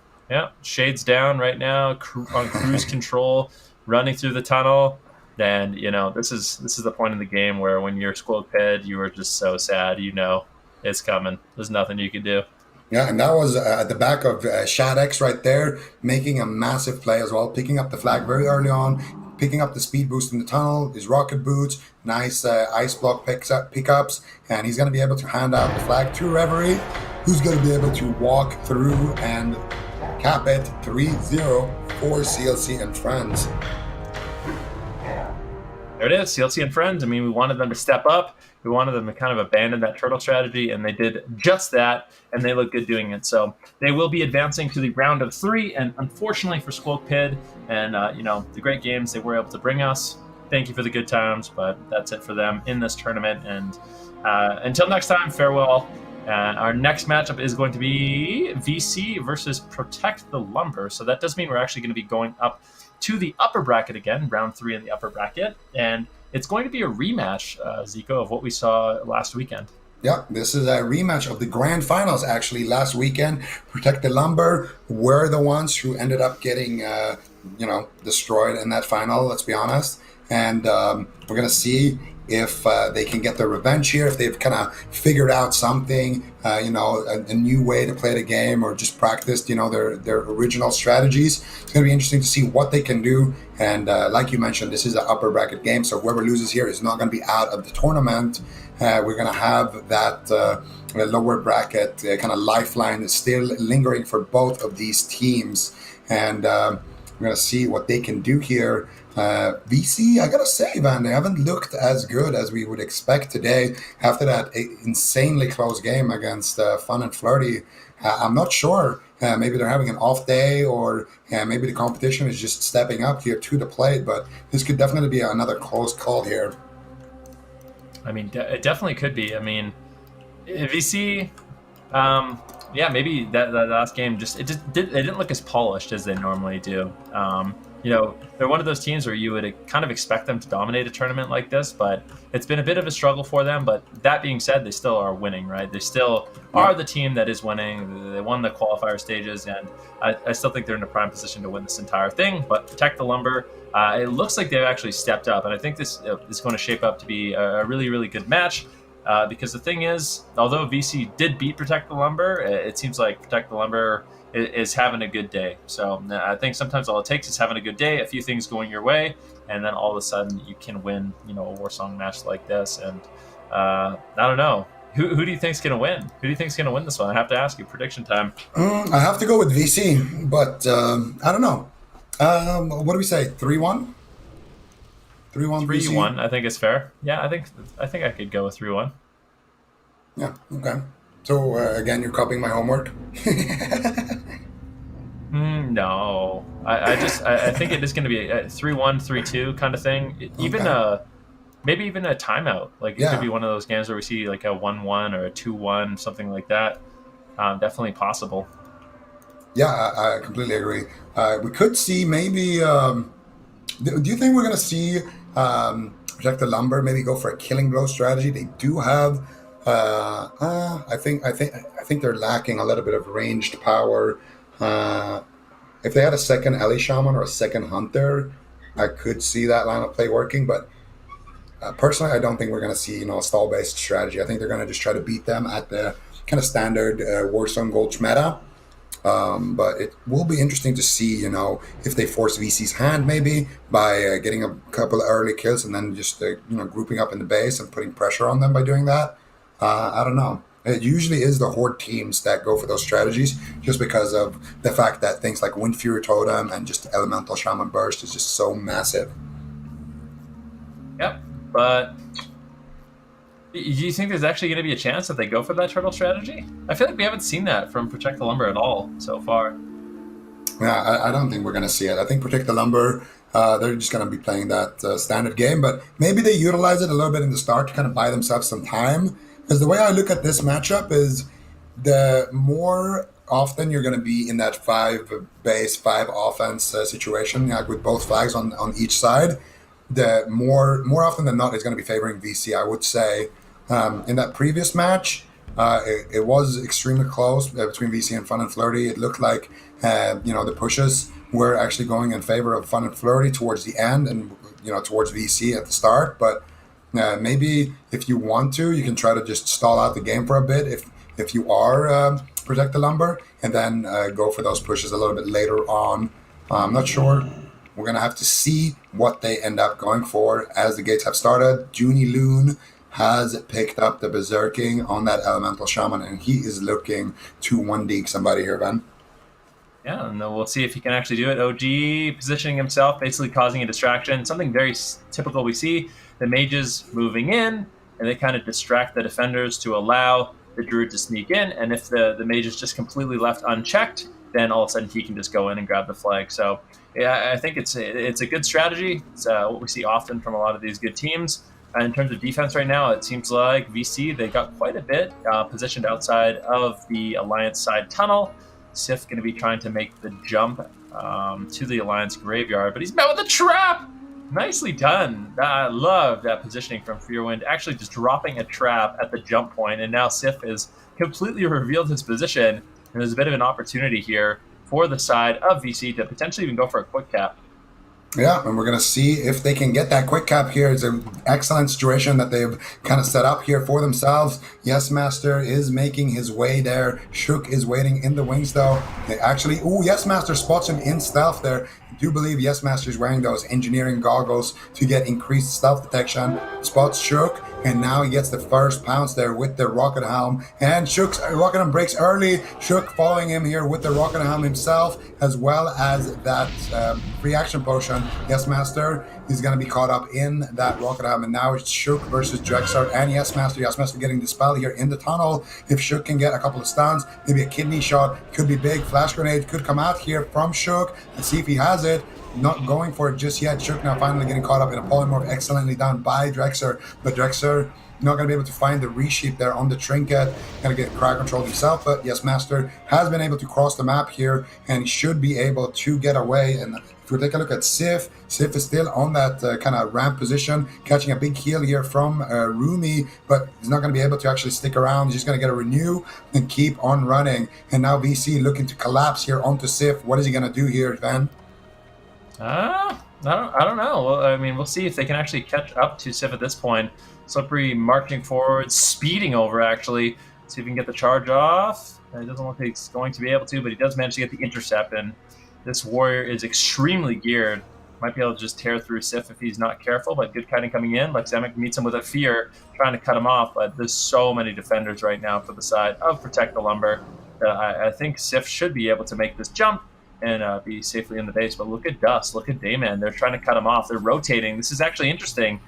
B: Shades down right now, on cruise control, running through the tunnel. then this is the point in the game where when you're Squo Pid, you are just so sad. It's coming. There's nothing you can do.
C: Yeah, and that was at the back of Shadex right there, making a massive play as well, picking up the flag very early on, picking up the speed boost in the tunnel, his rocket boots, nice ice block pickups, and he's going to be able to hand out the flag to Reverie, who's going to be able to walk through and cap it 3-0 for CLC and friends.
B: There it is, CLC and friends. I mean, we wanted them to step up. We wanted them to kind of abandon that turtle strategy, and they did just that, and they look good doing it. So they will be advancing to the round of 3, and unfortunately for Squo Pid and the great games they were able to bring us, thank you for the good times, but that's it for them in this tournament. And until next time, farewell. And our next matchup is going to be VC versus Protect the Lumber. So that does mean we're actually going to be going up to the upper bracket again, round 3 in the upper bracket. And it's going to be a rematch, Zico, of what we saw last weekend.
C: Yeah, this is a rematch of the grand finals, actually. Last weekend, Protect the Lumber were the ones who ended up getting, destroyed in that final, let's be honest. And we're going to see if they can get their revenge here, if they've kind of figured out something, a new way to play the game, or just practiced, their original strategies. It's going to be interesting to see what they can do. And like you mentioned, this is an upper bracket game, so whoever loses here is not going to be out of the tournament. We're going to have that lower bracket kind of lifeline still lingering for both of these teams. And we're going to see what they can do here. VC, I gotta say, man, they haven't looked as good as we would expect today after that insanely close game against Fun and Flirty. I'm not sure. Maybe they're having an off day, or maybe the competition is just stepping up here to the plate, but this could definitely be another close call here.
B: I mean, it definitely could be. I mean, VC, maybe that last game it didn't look as polished as they normally do. They're one of those teams where you would kind of expect them to dominate a tournament like this, but it's been a bit of a struggle for them. But that being said, they still are winning, right? They still are the team that is winning. They won the qualifier stages, and I still think they're in a prime position to win this entire thing. But Protect the Lumber, it looks like they've actually stepped up, and I think this is going to shape up to be a really, really good match. Because the thing is, although VC did beat Protect the Lumber, it seems like Protect the Lumber is having a good day. So I think sometimes all it takes is having a good day, a few things going your way, and then all of a sudden you can win, a Warsong match like this. And I don't know. Who do you think's going to win? Who do you think's going to win this one? I have to ask you. Prediction time.
C: I have to go with VC, but I don't know. What do we say? 3-1? 3-1 VC?
B: 3-1, I think is fair. Yeah, I think I could go with 3-1.
C: Yeah, okay. So, again, you're copying my homework?
B: No. I think it is going to be a 3-1, 3-2 kind of thing. Even maybe even a timeout. Like, it could be one of those games where we see like a 1-1 or a 2-1, something like that. Definitely possible.
C: Yeah, I completely agree. We could see maybe... do you think we're going to see Protect the Lumber maybe go for a killing blow strategy? They do have... I think they're lacking a little bit of ranged power. If they had a second Ellie Shaman or a second Hunter, I could see that line of play working. But personally, I don't think we're going to see a stall-based strategy. I think they're going to just try to beat them at the kind of standard Warzone Gulch meta. But it will be interesting to see, if they force VC's hand maybe by getting a couple of early kills and then just grouping up in the base and putting pressure on them by doing that. I don't know. It usually is the Horde teams that go for those strategies just because of the fact that things like Wind Fury Totem and just Elemental Shaman Burst is just so massive.
B: Yep, but do you think there's actually going to be a chance that they go for that turtle strategy? I feel like we haven't seen that from Protect the Lumber at all so far.
C: Yeah, I don't think we're going to see it. I think Protect the Lumber, they're just going to be playing that standard game, but maybe they utilize it a little bit in the start to kind of buy themselves some time. Because the way I look at this matchup is the more often you're going to be in that 5 base, 5 offense situation, like with both flags on each side, the more often than not is going to be favoring VC, I would say. In that previous match, it was extremely close between VC and Fun and Flirty. It looked like the pushes were actually going in favor of Fun and Flirty towards the end, and towards VC at the start. But maybe if you want to, you can try to just stall out the game for a bit if you are protect the lumber, and then go for those pushes a little bit later on. I'm not sure. We're going to have to see what they end up going for as the gates have started. Junie Loon has picked up the Berserking on that Elemental Shaman, and he is looking to 1D somebody here, Ben.
B: Yeah, and we'll see if he can actually do it. OG positioning himself, basically causing a distraction. Something very typical we see. The mages moving in, and they kind of distract the defenders to allow the druid to sneak in. And if the mage is just completely left unchecked, then all of a sudden he can just go in and grab the flag. So yeah, I think it's a good strategy. It's what we see often from a lot of these good teams. In terms of defense right now, it seems like VC, they got quite a bit positioned outside of the Alliance side tunnel. Sif going to be trying to make the jump to the Alliance graveyard, but he's met with a trap! Nicely done. I love that positioning from Fearwind, actually just dropping a trap at the jump point, and now Sif has completely revealed his position, and there's a bit of an opportunity here for the side of VC to potentially even go for a quick cap.
C: Yeah, and we're going to see if they can get that quick cap here. It's an excellent situation that they've kind of set up here for themselves. Yes Master is making his way there. Shook is waiting in the wings, though. They actually... Yes Master spots him in stealth there. I do believe Yes Master is wearing those engineering goggles to get increased stealth detection. Spots Shook, and now he gets the first pounce there with the Rocket Helm. And Shook's Rocket Helm breaks early. Shook following him here with the Rocket Helm himself, as well as that free action potion. Yes Master is going to be caught up in that Rocket Helm, and now it's Shook versus Drexar and Yes Master. Yes Master getting the spell here in the tunnel. If Shook can get a couple of stuns, maybe a kidney shot, could be big. Flash grenade could come out here from Shook. Let's see if he has it. Not going for it just yet. Shook now finally getting caught up in a polymorph, excellently done by Drexar, but Drexar not going to be able to find the resheep there on the trinket. Going to get crowd control himself, but Yes Master has been able to cross the map here, and he should be able to get away. And if we take a look at Sif is still on that kind of ramp position, catching a big heal here from Rumi, but he's not going to be able to actually stick around. He's just going to get a renew and keep on running. And now VC looking to collapse here onto Sif. What is he going to do here, Van?
B: I don't know. Well, I mean, we'll see if they can actually catch up to Sif at this point. Slippery marching forward, speeding over, actually. See if he can get the charge off. He doesn't look like he's going to be able to, but he does manage to get the intercept, and this warrior is extremely geared. Might be able to just tear through Sif if he's not careful, but good kiting coming in. Lexamic meets him with a fear, trying to cut him off, but there's so many defenders right now for the side of Protect the Lumber that I think Sif should be able to make this jump and be safely in the base. But look at Dust, look at Dayman. They're trying to cut him off. They're rotating. This is actually interesting.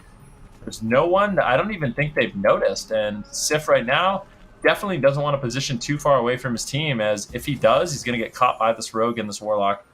B: There's no one that I don't even think they've noticed. And Sif right now definitely doesn't want to position too far away from his team, as if he does, he's going to get caught by this rogue and this warlock.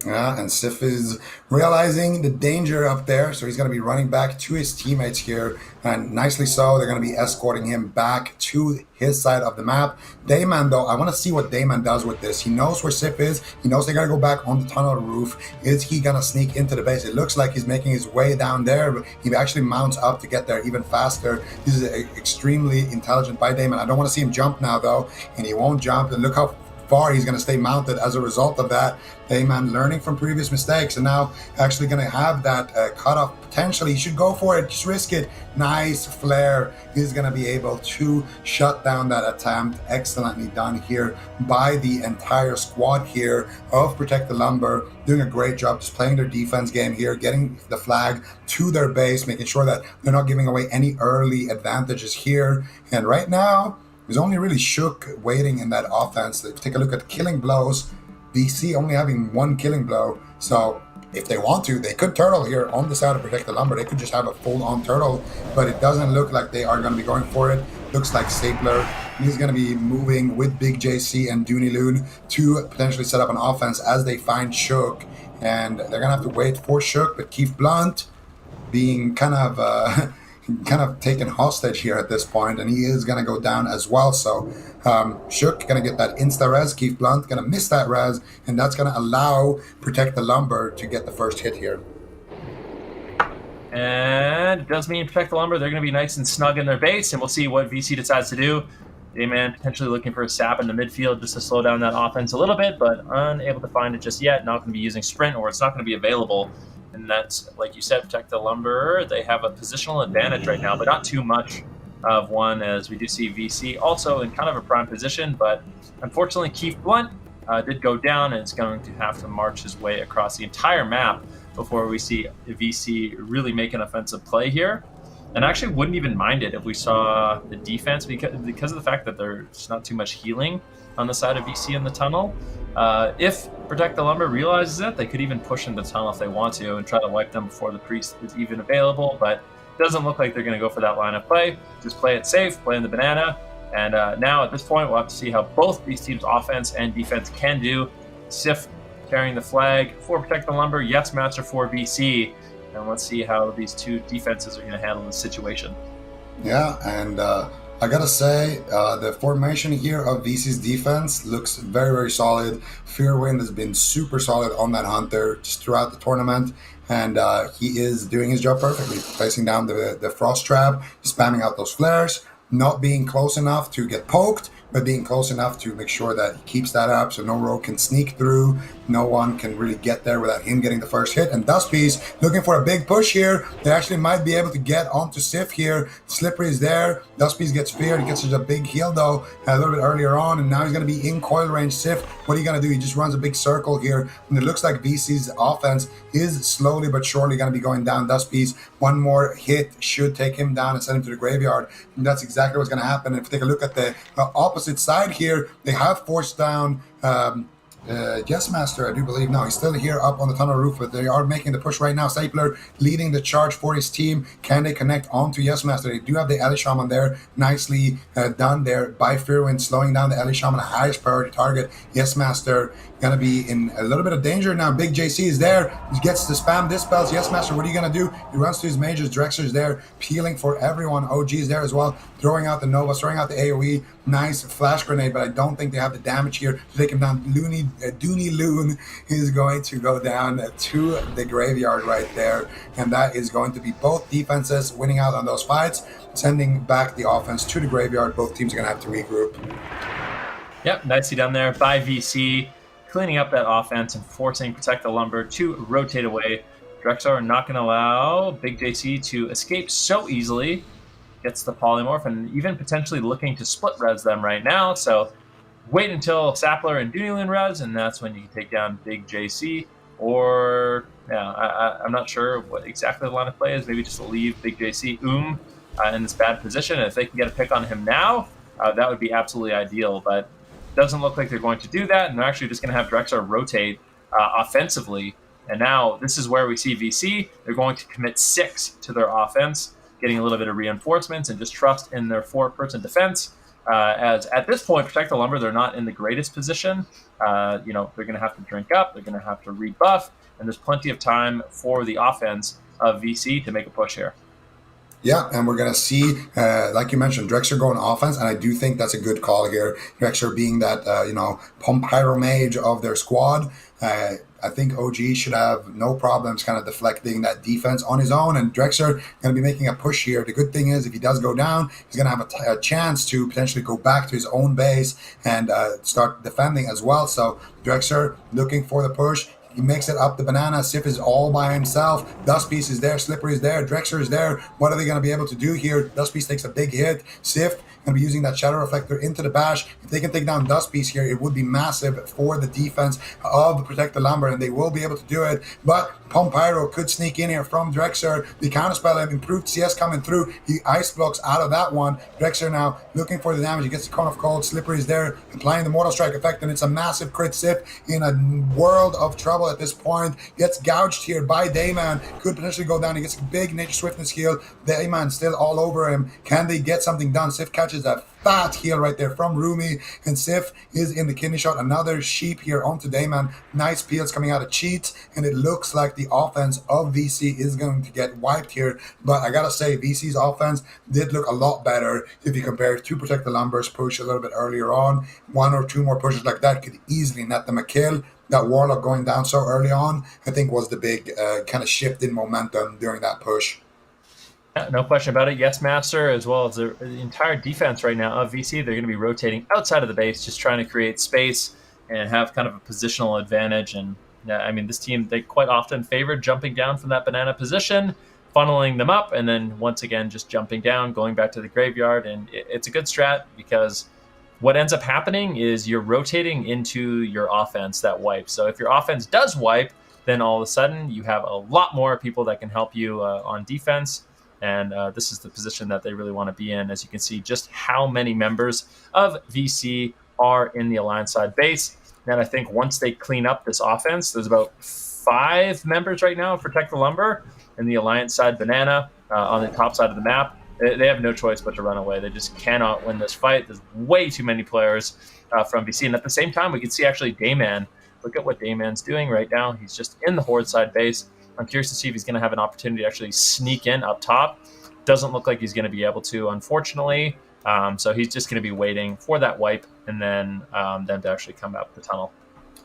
C: Yeah, and Sif is realizing the danger up there, so he's going to be running back to his teammates here, and nicely so. They're going to be escorting him back to his side of the map. Dayman, though, I want to see what Dayman does with this. He knows where Sif is. He knows they're going to go back on the tunnel roof. Is he going to sneak into the base? It looks like he's making his way down there, but he actually mounts up to get there even faster. This is extremely intelligent by Dayman. I don't want to see him jump now, though, and he won't jump. And look how far he's going to stay mounted as a result of that. Dayman learning from previous mistakes, and now actually going to have that cutoff potentially. He should go for it, just risk it. Nice flare. He's going to be able to shut down that attempt. Excellently done here by the entire squad here of Protect the Lumber, doing a great job just playing their defense game here, getting the flag to their base, making sure that they're not giving away any early advantages here. And right now, there's only really Shook waiting in that offense. If you take a look at killing blows, VC only having one killing blow. So if they want to, they could turtle here on the side of Protect the Lumber. They could just have a full-on turtle, but it doesn't look like they are going to be going for it. Looks like Stapler, he's going to be moving with Big JC and Dooney Loon to potentially set up an offense as they find Shook. And they're going to have to wait for Shook, but Keith Blunt being kind of taken hostage here at this point, and he is going to go down as well. So Shook going to get that insta-res. Keith Blunt going to miss that res, and that's going to allow Protect the Lumber to get the first hit here.
B: And it does mean Protect the Lumber, they're going to be nice and snug in their base, and we'll see what VC decides to do. Dayman potentially looking for a sap in the midfield just to slow down that offense a little bit, but unable to find it just yet. Not going to be using sprint, or it's not going to be available And that's, like you said, protect the lumber. They have a positional advantage right now, but not too much of one, as we do see VC also in kind of a prime position. But unfortunately, Keith Blunt did go down, and is going to have to march his way across the entire map before we see VC really make an offensive play here. And I actually wouldn't even mind it if we saw the defense, because of the fact that there's not too much healing on the side of VC in the tunnel. If Protect the Lumber realizes it, they could even push into the tunnel if they want to and try to wipe them before the priest is even available, but it doesn't look like they're going to go for that line of play. Just play it safe, play in the banana, and now at this point we'll have to see how both these teams' offense and defense can do. Sif carrying the flag for Protect the Lumber, Yes Master for VC, and let's see how these two defenses are going to handle this situation.
C: Yeah, and I gotta say, the formation here of VC's defense looks very, very solid. Fearwind has been super solid on that Hunter just throughout the tournament, and he is doing his job perfectly, placing down the Frost Trap, spamming out those flares, not being close enough to get poked, but being close enough to make sure that he keeps that up so no rogue can sneak through, no one can really get there without him getting the first hit. And Dusty's looking for a big push here. They actually might be able to get onto Sif here. Slippery is there. Dustpiece gets feared. He gets such a big heal though a little bit earlier on, and now he's going to be in coil range. Sif, what are you going to do? He just runs a big circle here, and it looks like VC's offense is slowly but surely going to be going down. Dusty's one more hit should take him down and send him to the graveyard, and that's exactly what's going to happen. If you take a look at the opposite side here, they have forced down Yes Master, I do believe. No, he's still here up on the tunnel roof, but they are making the push right now. Stapler leading the charge for his team. Can they connect onto Yes Master? They do have the Ellie Shaman there. Nicely done there by Fearwind, slowing down the Ellie Shaman, the highest priority target. Yes Master gonna be in a little bit of danger now. Big JC is there. He gets the spam dispels. Yes Master, what are you gonna do? He runs to his mages. Drexler's there, peeling for everyone. OG is there as well, throwing out the Nova, throwing out the AoE. Nice flash grenade, but I don't think they have the damage here to take him down. Dooney Loon is going to go down to the graveyard right there, and that is going to be both defenses winning out on those fights, sending back the offense to the graveyard. Both teams are going to have to regroup.
B: Yep, nicely done there by VC, cleaning up that offense and forcing Protect the Lumber to rotate away. Drexler not going to allow Big JC to escape so easily. Gets the polymorph and even potentially looking to split res them right now. So wait until Sapler and Dooneyloon res, and that's when you can take down Big JC. Or, yeah, I'm not sure what exactly the line of play is. Maybe just leave Big JC in this bad position. And if they can get a pick on him now, that would be absolutely ideal. But it doesn't look like they're going to do that, and they're actually just going to have Drexler rotate offensively. And now this is where we see VC. They're going to commit 6 to their offense, getting a little bit of reinforcements and just trust in their 4-person defense. As at this point, Protect the Lumber, they're not in the greatest position. They're going to have to drink up, they're going to have to rebuff, and there's plenty of time for the offense of VC to make a push here.
C: Yeah, and we're going to see, like you mentioned, Drexler going offense, and I do think that's a good call here. Drexler being that, pump pyro mage of their squad. I think OG should have no problems kind of deflecting that defense on his own, and Drexler going to be making a push here. The good thing is, if he does go down, he's going to have a chance to potentially go back to his own base and start defending as well. So Drexler looking for the push. He makes it up the banana. Sif is all by himself. Dustpiece is there. Slippery is there. Drexler is there. What are they going to be able to do here? Dustpiece takes a big hit. Sif going to be using that Shadow Reflector into the bash. If they can take down Dustpiece here, it would be massive for the defense of Protect the Lumber, and they will be able to do it. But Pump Pyro could sneak in here from Drexler. The counterspell and improved CS coming through. He ice blocks out of that one. Drexler now looking for the damage. He gets the Cone of Cold. Slippery is there, applying the Mortal Strike effect, and it's a massive crit. Sif in a world of trouble at this point. Gets gouged here by Dayman. Could potentially go down. He gets a big Nature Swiftness heal. Dayman still all over him. Can they get something done? Sif catches a fat heal right there from Rumi, and Sif is in the kidney shot. Another sheep here onto Dayman. Nice peels coming out of Cheat, and it looks like the offense of VC is going to get wiped here. But I gotta say, VC's offense did look a lot better if you compare it to Protect the Lumber's push a little bit earlier on. 1 or 2 more pushes like that could easily net them a kill. That Warlock going down so early on, I think, was the big kind of shift in momentum during that push.
B: Yeah, no question about it. Yes Master, as well as the entire defense right now of VC, they're going to be rotating outside of the base, just trying to create space and have kind of a positional advantage. And Yeah, I mean, this team, they quite often favored jumping down from that banana position, funneling them up, and then once again just jumping down, going back to the graveyard. And it's a good strat because what ends up happening is you're rotating into your offense that wipes. So if your offense does wipe, then all of a sudden you have a lot more people that can help you on defense. And this is the position that they really want to be in. As you can see, just how many members of VC are in the Alliance side base. And I think once they clean up this offense, there's about 5 members right now of Protect the Lumber and the Alliance side banana on the top side of the map. They have no choice but to run away. They just cannot win this fight. There's way too many players from VC. And at the same time, we can see actually Dayman. Look at what Dayman's doing right now. He's just in the Horde side base. I'm curious to see if he's going to have an opportunity to actually sneak in up top. Doesn't look like he's going to be able to, unfortunately. So he's just going to be waiting for that wipe and then them to actually come out the tunnel.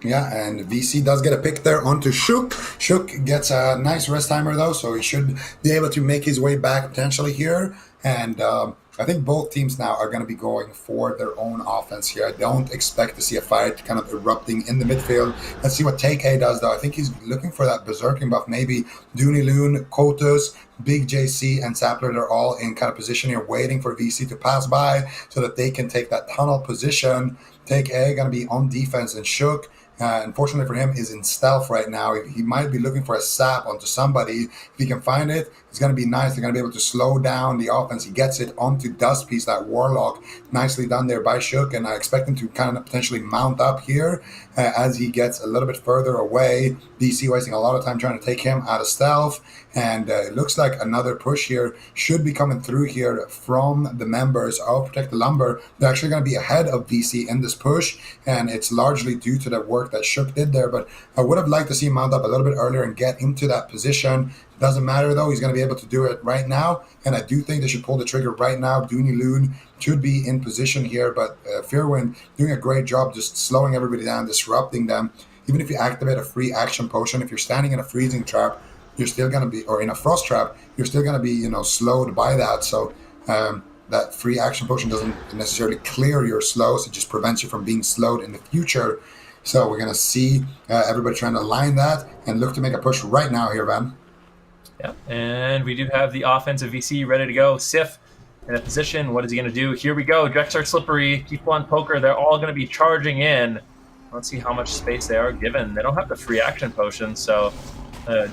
C: Yeah, and VC does get a pick there onto Shook. Shook gets a nice rest timer, though, so he should be able to make his way back potentially here. And I think both teams now are going to be going for their own offense here. I don't expect to see a fight kind of erupting in the midfield. Let's see what Take A does, though. I think he's looking for that berserking buff. Maybe Dooney Loon, Kotus, Big JC, and Sapler, they're all in kind of position here waiting for VC to pass by so that they can take that tunnel position. Take A going to be on defense, and Shook, unfortunately for him, is in stealth right now. He might be looking for a sap onto somebody. If he can find it, it's going to be nice. They're going to be able to slow down the offense. He gets it onto Dust Piece, that Warlock. Nicely done there by Shook, and I expect him to kind of potentially mount up here as he gets a little bit further away. DC wasting a lot of time trying to take him out of stealth, and it looks like another push here should be coming through here from the members of Protect the Lumber. They're actually going to be ahead of VC in this push, and it's largely due to the work that Shook did there, but I would have liked to see him mount up a little bit earlier and get into that position. Doesn't matter, though. He's going to be able to do it right now, and I do think they should pull the trigger right now. Dooney Loon should be in position here, but Fearwind doing a great job just slowing everybody down, disrupting them. Even if you activate a free action potion, if you're standing in a freezing trap, you're still going to be, or in a frost trap, you're still going to be, slowed by that. So that free action potion doesn't necessarily clear your slows. It just prevents you from being slowed in the future. So we're going to see everybody trying to line that and look to make a push right now here, Van.
B: Yeah, and we do have the offensive VC ready to go. Sif in a position. What is he going to do? Here we go. Drexar, Slippery, Keep One, Poker. They're all going to be charging in. Let's see how much space they are given. They don't have the free action potion, so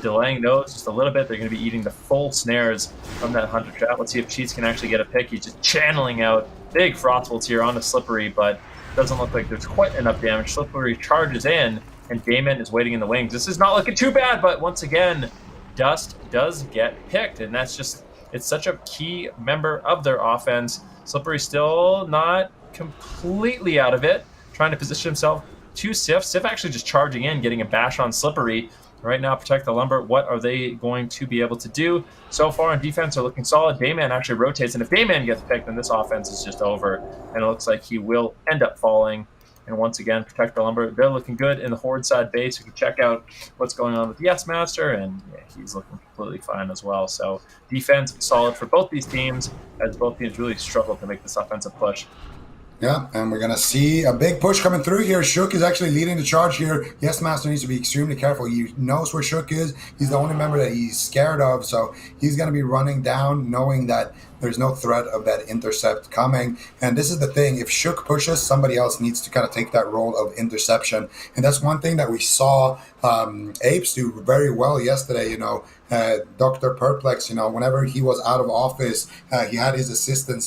B: delaying those just a little bit. They're going to be eating the full snares from that Hunter trap. Let's see if Cheats can actually get a pick. He's just channeling out big Frostbolts here onto Slippery, but doesn't look like there's quite enough damage. Slippery charges in, and Damon is waiting in the wings. This is not looking too bad, but once again, Dust does get picked, and that's just, it's such a key member of their offense. Slippery still not completely out of it, trying to position himself to Sif. Sif actually just charging in, getting a bash on Slippery. Right now, Protect the Lumber, what are they going to be able to do? So far on defense, they're looking solid. Dayman actually rotates, and if Dayman gets picked, then this offense is just over, and it looks like he will end up falling. And once again, Protect the Lumber, they're looking good in the Horde side base. You can check out what's going on with the Yes Master, and yeah, he's looking completely fine as well. So defense solid for both these teams, as both teams really struggle to make this offensive push.
C: Yeah, and we're going to see a big push coming through here. Shook is actually leading the charge here. Yes, Master needs to be extremely careful. He knows where Shook is. He's the only member that he's scared of, so he's going to be running down knowing that there's no threat of that intercept coming. And this is the thing. If Shook pushes, somebody else needs to kind of take that role of interception. And that's one thing that we saw Apes do very well yesterday. Dr. Perplex, whenever he was out of office, he had his assistant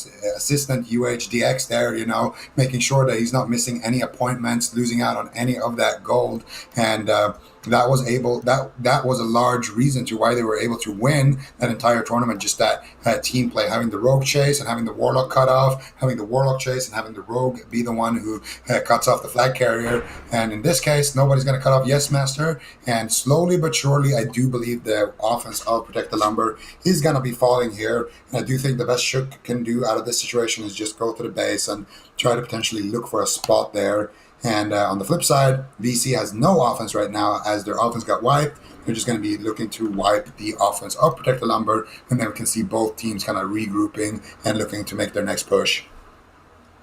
C: UHDX there, making sure that he's not missing any appointments, losing out on any of that gold. And that was a large reason to why they were able to win that entire tournament. Just that team play, having the rogue chase and having the warlock cut off, having the warlock chase and having the rogue be the one who cuts off the flag carrier. And in this case, nobody's going to cut off Yes Master. And slowly but surely, I do believe the offense of Protect the Lumber is going to be falling here. And I do think the best Shook can do out of this situation is just go to the base and try to potentially look for a spot there. And on the flip side, VC has no offense right now as their offense got wiped. They're just going to be looking to wipe the offense of Protect the Lumber, and then we can see both teams kind of regrouping and looking to make their next push.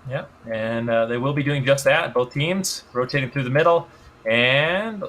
B: Yeah, and they will be doing just that. Both teams rotating through the middle, and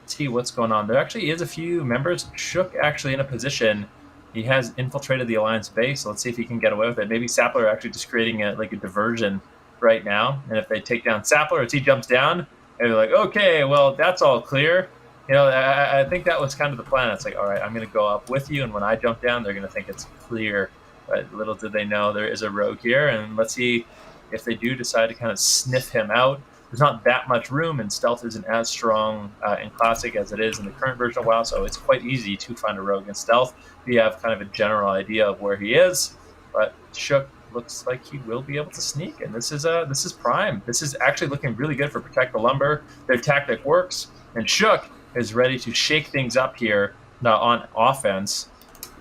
B: see what's going on. There actually is a few members. Shook actually in a position. He has infiltrated the Alliance base. So let's see if he can get away with it. Maybe Sapler actually just creating a diversion right now. And if they take down Sapler, as he jumps down, and they're like, okay, well, that's all clear. I think that was kind of the plan. It's like, all right, I'm going to go up with you. And when I jump down, they're going to think it's clear. But little did they know there is a rogue here. And let's see if they do decide to kind of sniff him out. There's not that much room, and stealth isn't as strong in Classic as it is in the current version of WoW, so it's quite easy to find a rogue in stealth. We have kind of a general idea of where he is, but Shook looks like he will be able to sneak, and this is prime. This is actually looking really good for Protect the Lumber. Their tactic works, and Shook is ready to shake things up here on offense.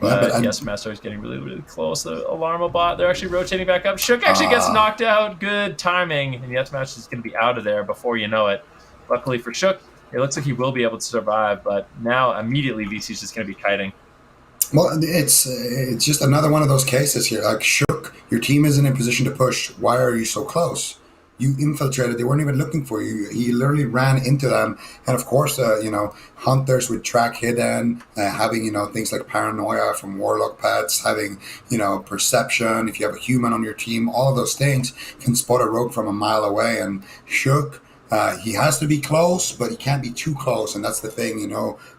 B: Yes, Master is getting really, really close. The alarm bot, they're actually rotating back up. Shook actually gets knocked out. Good timing. And Yes Master is going to be out of there before you know it. Luckily for Shook, it looks like he will be able to survive, but now immediately VC is just going to be kiting.
C: Well, it's just another one of those cases here. Like, Shook, your team isn't in position to push. Why are you so close? You infiltrated. They weren't even looking for you. He literally ran into them. And of course, hunters with track hidden, having, things like paranoia from warlock pets, having, perception. If you have a human on your team, all of those things can spot a rogue from a mile away. And Shook, he has to be close, but he can't be too close. And that's the thing,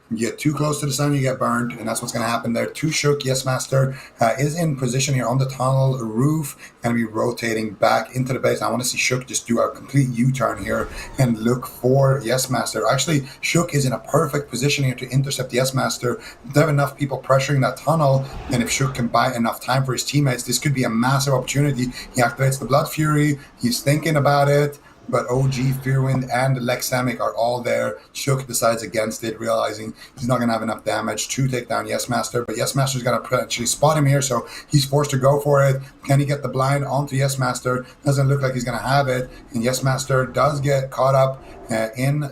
C: You get too close to the sun, you get burned, and that's what's going to happen there. Too Shook, Yes Master, is in position here on the tunnel roof, going to be rotating back into the base. I want to see Shook just do a complete U-turn here and look for Yes Master. Actually, Shook is in a perfect position here to intercept Yes Master. They have enough people pressuring that tunnel, and if Shook can buy enough time for his teammates, this could be a massive opportunity. He activates the Blood Fury. He's thinking about it. But OG, Fearwind, and Lexamic are all there. Shook decides against it, realizing he's not going to have enough damage to take down Yes Master. But Yes Master's going to potentially spot him here, so he's forced to go for it. Can he get the blind onto Yes Master? Doesn't look like he's going to have it. And Yes Master does get caught up in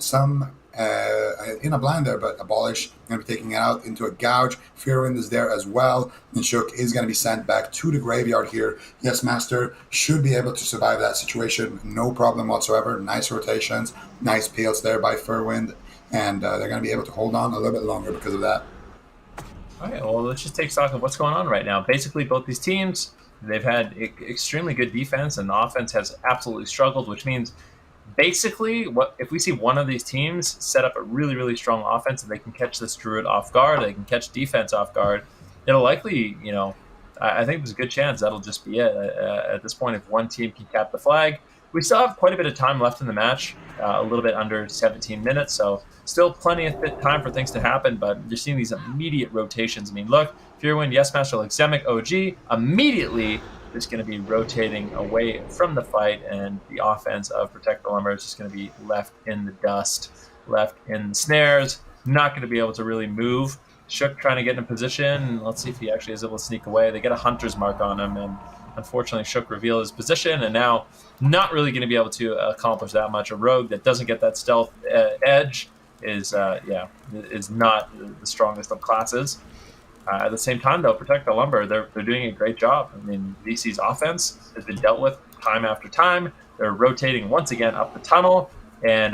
C: a blind there, but Abolish going to be taking it out into a gouge. Fearwind is there as well, and Shook is going to be sent back to the graveyard here. Yes Master should be able to survive that situation, no problem whatsoever. Nice rotations, nice peels there by Fearwind, and they're going to be able to hold on a little bit longer because of that.
B: All right, well, let's just take stock of what's going on right now. Basically, both these teams, they've had extremely good defense, and the offense has absolutely struggled, which means basically, if we see one of these teams set up a really, really strong offense and they can catch this Druid off guard, they can catch defense off guard, it'll likely, I think there's a good chance that'll just be it. At this point, if one team can cap the flag, we still have quite a bit of time left in the match, a little bit under 17 minutes, so still plenty of time for things to happen, but you're seeing these immediate rotations. I mean, look, Fearwind, Yes Master, Lexamic, OG, immediately is going to be rotating away from the fight, and the offense of Protect the Lumber is just going to be left in the dust, left in the snares, not going to be able to really move. Shook trying to get in a position. Let's see if he actually is able to sneak away. They get a hunter's mark on him, and unfortunately Shook revealed his position, and now not really going to be able to accomplish that much. A rogue that doesn't get that stealth edge is not the strongest of classes. At the same time, though, Protect the Lumber, they're doing a great job. I mean, VC's offense has been dealt with time after time. They're rotating once again up the tunnel, and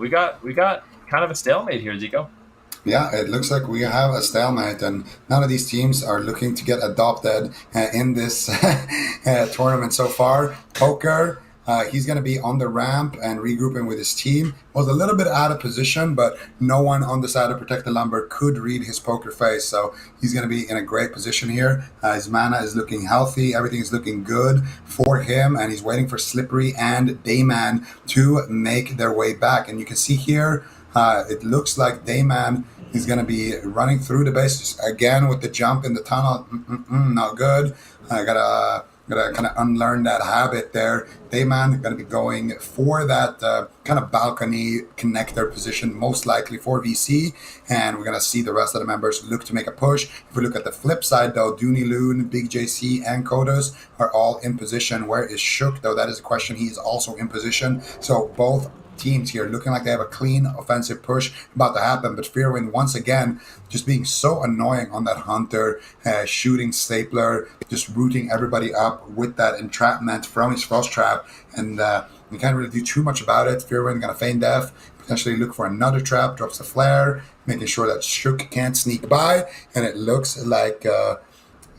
B: we got kind of a stalemate here, Zico.
C: Yeah, it looks like we have a stalemate, and none of these teams are looking to get adopted in this tournament so far. Poker, he's going to be on the ramp and regrouping with his team. Was a little bit out of position, but no one on the side of Protect the Lumber could read his poker face, so he's going to be in a great position here. His mana is looking healthy. Everything is looking good for him, and he's waiting for Slippery and Dayman to make their way back. And you can see here, it looks like Dayman is going to be running through the base again with the jump in the tunnel. Not good. I gotta kind of unlearn that habit there. Dayman going to be going for that kind of balcony connector position, most likely for VC, and we're going to see the rest of the members look to make a push. If we look at the flip side, though, Dooney Loon, Big JC, and Kodos are all in position. Where is Shook, though? That is a question. He is also in position. So both teams here looking like they have a clean offensive push about to happen, but Fearwind once again just being so annoying on that hunter, shooting Stapler, just rooting everybody up with that entrapment from his frost trap, and you can't really do too much about it. Fearwind gonna feign death, potentially look for another trap, drops the flare, making sure that Shook can't sneak by, and it looks like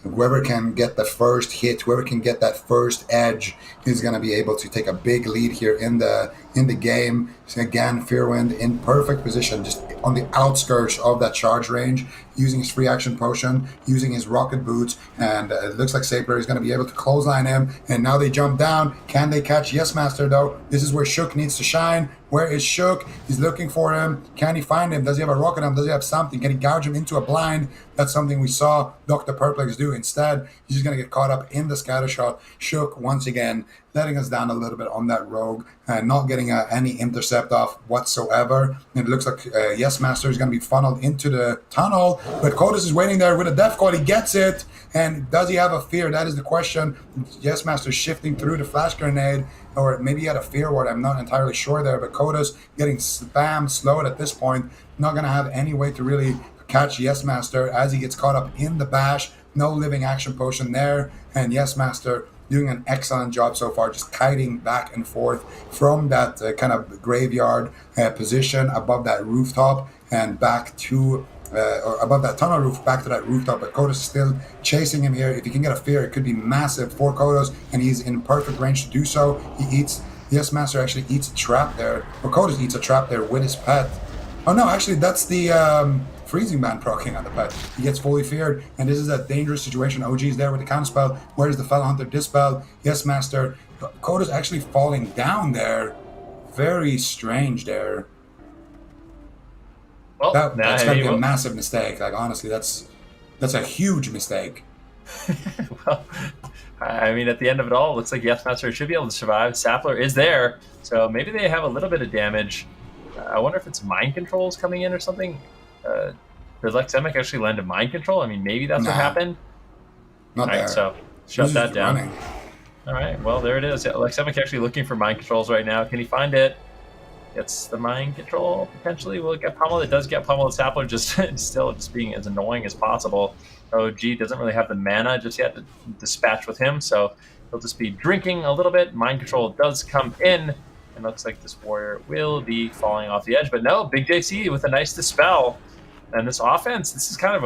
C: whoever can get the first hit, whoever can get that first edge, is going to be able to take a big lead here in the game. So again, Fearwind in perfect position, just on the outskirts of that charge range, using his free action potion, using his rocket boots, and it looks like Sapler is going to be able to clothesline him. And now they jump down. Can they catch Yes Master though? This is where Shook needs to shine. Where is Shook? He's looking for him. Can he find him? Does he have a rocket on him? Does he have something? Can he gouge him into a blind? That's something we saw Dr. Perplex do. Instead, he's just going to get caught up in the scatter shot. Shook, once again, letting us down a little bit on that rogue, not getting any intercept off whatsoever. And it looks like Yes Master is going to be funneled into the tunnel, but Kodos is waiting there with a death call. He gets it, and does he have a fear? That is the question. Yes Master shifting through the flash grenade, or maybe he had a fear ward. I'm not entirely sure there, but Kodos getting spam slowed at this point. Not going to have any way to really catch Yes Master as he gets caught up in the bash. No living action potion there, and Yes Master doing an excellent job so far, just kiting back and forth from that kind of graveyard position above that rooftop and back to, or above that tunnel roof, back to that rooftop. But Kodos is still chasing him here. If he can get a fear, it could be massive for Kodos, and he's in perfect range to do so. He eats, Yes Master actually eats a trap there, or Kodos eats a trap there with his pet. Oh no, actually that's the freezing band proccing on the pet. He gets fully feared, and this is a dangerous situation. OG is there with the counterspell. Where's the Fellow Hunter dispel? Yes Master. Koda's actually falling down there. Very strange there.
B: Well,
C: That's going to be a massive mistake. Like, honestly, that's a huge mistake.
B: Well, I mean, at the end of it all, it looks like Yes Master should be able to survive. Sapler is there, so maybe they have a little bit of damage. I wonder if it's mind controls coming in or something. Does Lexemic actually lend a mind control? I mean, maybe that's what happened.
C: Not
B: all right,
C: there.
B: so shut that down.
C: Running.
B: All right, well, there it is. Lexemic actually looking for mind controls right now. Can he find it? Gets the mind control, potentially. Will it get pummeled? It does get pummeled. Sapler just still just being as annoying as possible. OG doesn't really have the mana just yet to dispatch with him, so he'll just be drinking a little bit. Mind control does come in, and looks like this warrior will be falling off the edge. But no, Big JC with a nice dispel. And this offense, this is kind of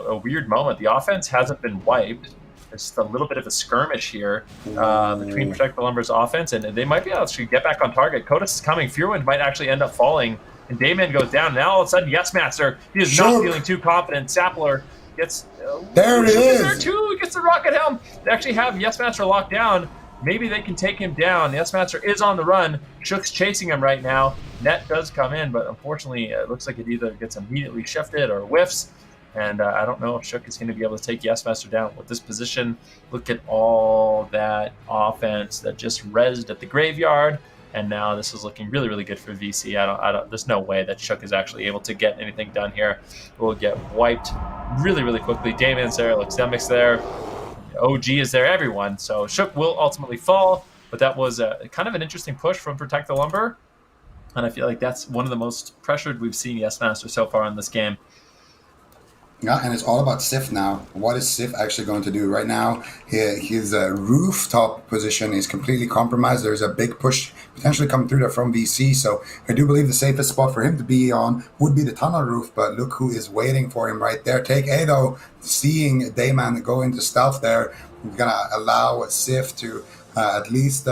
B: a weird moment. The offense hasn't been wiped. There's just a little bit of a skirmish here between Protect the Lumber's offense, and they might be able to get back on target. Kodos is coming. Fearwind might actually end up falling, and Dayman goes down. Now all of a sudden, Yes Master, he is not feeling too confident. Sapler gets...
C: there it is!
B: There too, he gets the rocket helm. They actually have Yes Master locked down. Maybe they can take him down. Yes Master is on the run. Shook's chasing him right now. Net does come in, but unfortunately, it looks like it either gets immediately shifted or whiffs. And I don't know if Shook is going to be able to take Yes Master down with this position. Look at all that offense that just rezzed at the graveyard. And now this is looking really, really good for VC. There's no way that Shook is actually able to get anything done here. We'll get wiped really, really quickly. Damon's there, Luxemic's there. OG is there, everyone. So Shook will ultimately fall, but that was kind of an interesting push from Protect the Lumber. And I feel like that's one of the most pressured we've seen Yes Master so far in this game.
C: Yeah, and it's all about Sif now. What is Sif actually going to do right now? His rooftop position is completely compromised. There's a big push potentially coming through there from VC. So I do believe the safest spot for him to be on would be the tunnel roof. But look who is waiting for him right there. Take A though, seeing Dayman go into stealth there, we're gonna allow Sif to at least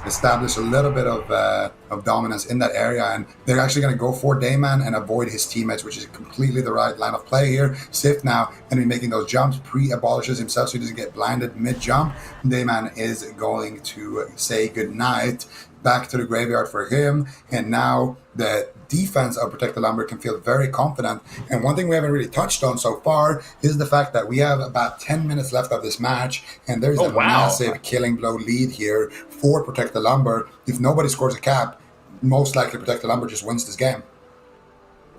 C: establish a little bit of dominance in that area, and they're actually going to go for Dayman and avoid his teammates, which is completely the right line of play here. Sif now going to be making those jumps, pre-abolishes himself so he doesn't get blinded mid-jump. Dayman is going to say goodnight back to the graveyard for him, and now the defense of Protect the Lumber can feel very confident. And one thing we haven't really touched on so far is the fact that we have about 10 minutes left of this match, and there's massive killing blow lead here for Protect the Lumber. If nobody scores a cap, most likely Protect the Lumber just wins this game.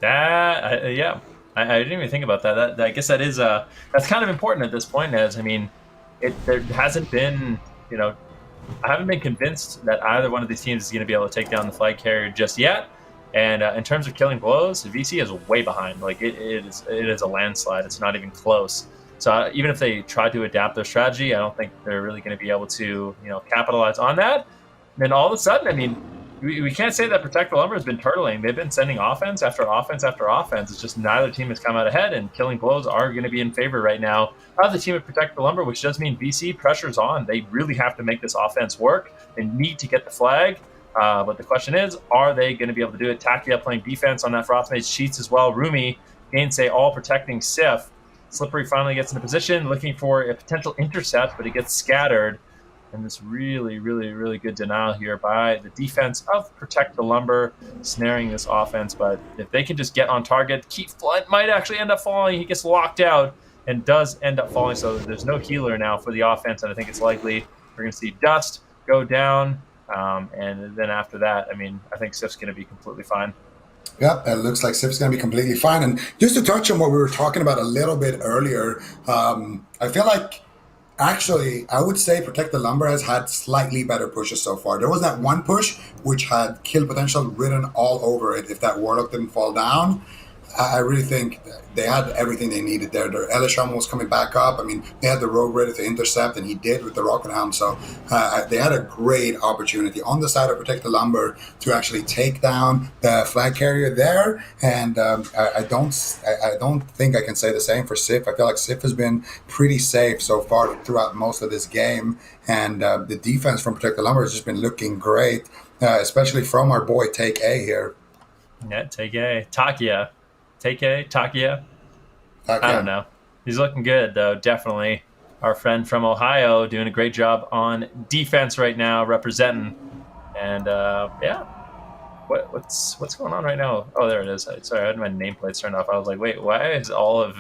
B: I didn't even think about that. I guess that is that's kind of important at this point. As I mean, there hasn't been, I haven't been convinced that either one of these teams is going to be able to take down the flag carrier just yet. And in terms of killing blows, VC is way behind. Like it is a landslide. It's not even close. So even if they try to adapt their strategy, I don't think they're really going to be able to, capitalize on that. And then all of a sudden, I mean, we can't say that Protect the Lumber has been turtling. They've been sending offense after offense after offense. It's just neither team has come out ahead, and killing blows are going to be in favor right now of the team at Protect the Lumber, which does mean BC pressure's on. They really have to make this offense work. They need to get the flag. But the question is, are they going to be able to do it? Takia playing defense on that Frostmage cheats as well. Rumi, Gainsay all protecting Sif. Slippery finally gets into position, looking for a potential intercept, but he gets scattered. And this really, really, really good denial here by the defense of Protect the Lumber, snaring this offense. But if they can just get on target, Keith Blunt might actually end up falling. He gets locked out and does end up falling. So there's no healer now for the offense, and I think it's likely we're going to see Dust go down. And then after that, I mean, I think Sif's going to be completely fine.
C: Yeah, it looks like Sif's going to be completely fine. And just to touch on what we were talking about a little bit earlier, I feel like actually, I would say Protect the Lumber has had slightly better pushes so far. There was that one push which had kill potential written all over it if that Warlock didn't fall down. I really think they had everything they needed there. Their Elisham was coming back up. I mean, they had the Rogue ready to intercept, and he did with the Rocket Hound. So they had a great opportunity on the side of Protect the Lumber to actually take down the flag carrier there. And I don't think I can say the same for Sif. I feel like Sif has been pretty safe so far throughout most of this game. And the defense from Protect the Lumber has just been looking great, especially from our boy Take A here.
B: Yeah, Take A. Takia. Takia. I don't know. He's looking good, though, definitely. Our friend from Ohio doing a great job on defense right now, representing. And, yeah. What's going on right now? Oh, there it is. Sorry, I had my nameplates turned off. I was like, wait, why is all of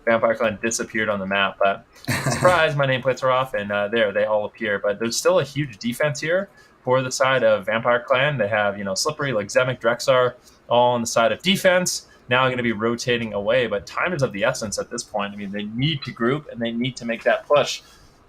B: Vampire Clan disappeared on the map? But surprise, my nameplates are off, and there, they all appear. But there's still a huge defense here for the side of Vampire Clan. They have, Slippery, like Zemek, Drexar, all on the side of defense. Now going to be rotating away, but time is of the essence at this point. I mean, they need to group and they need to make that push.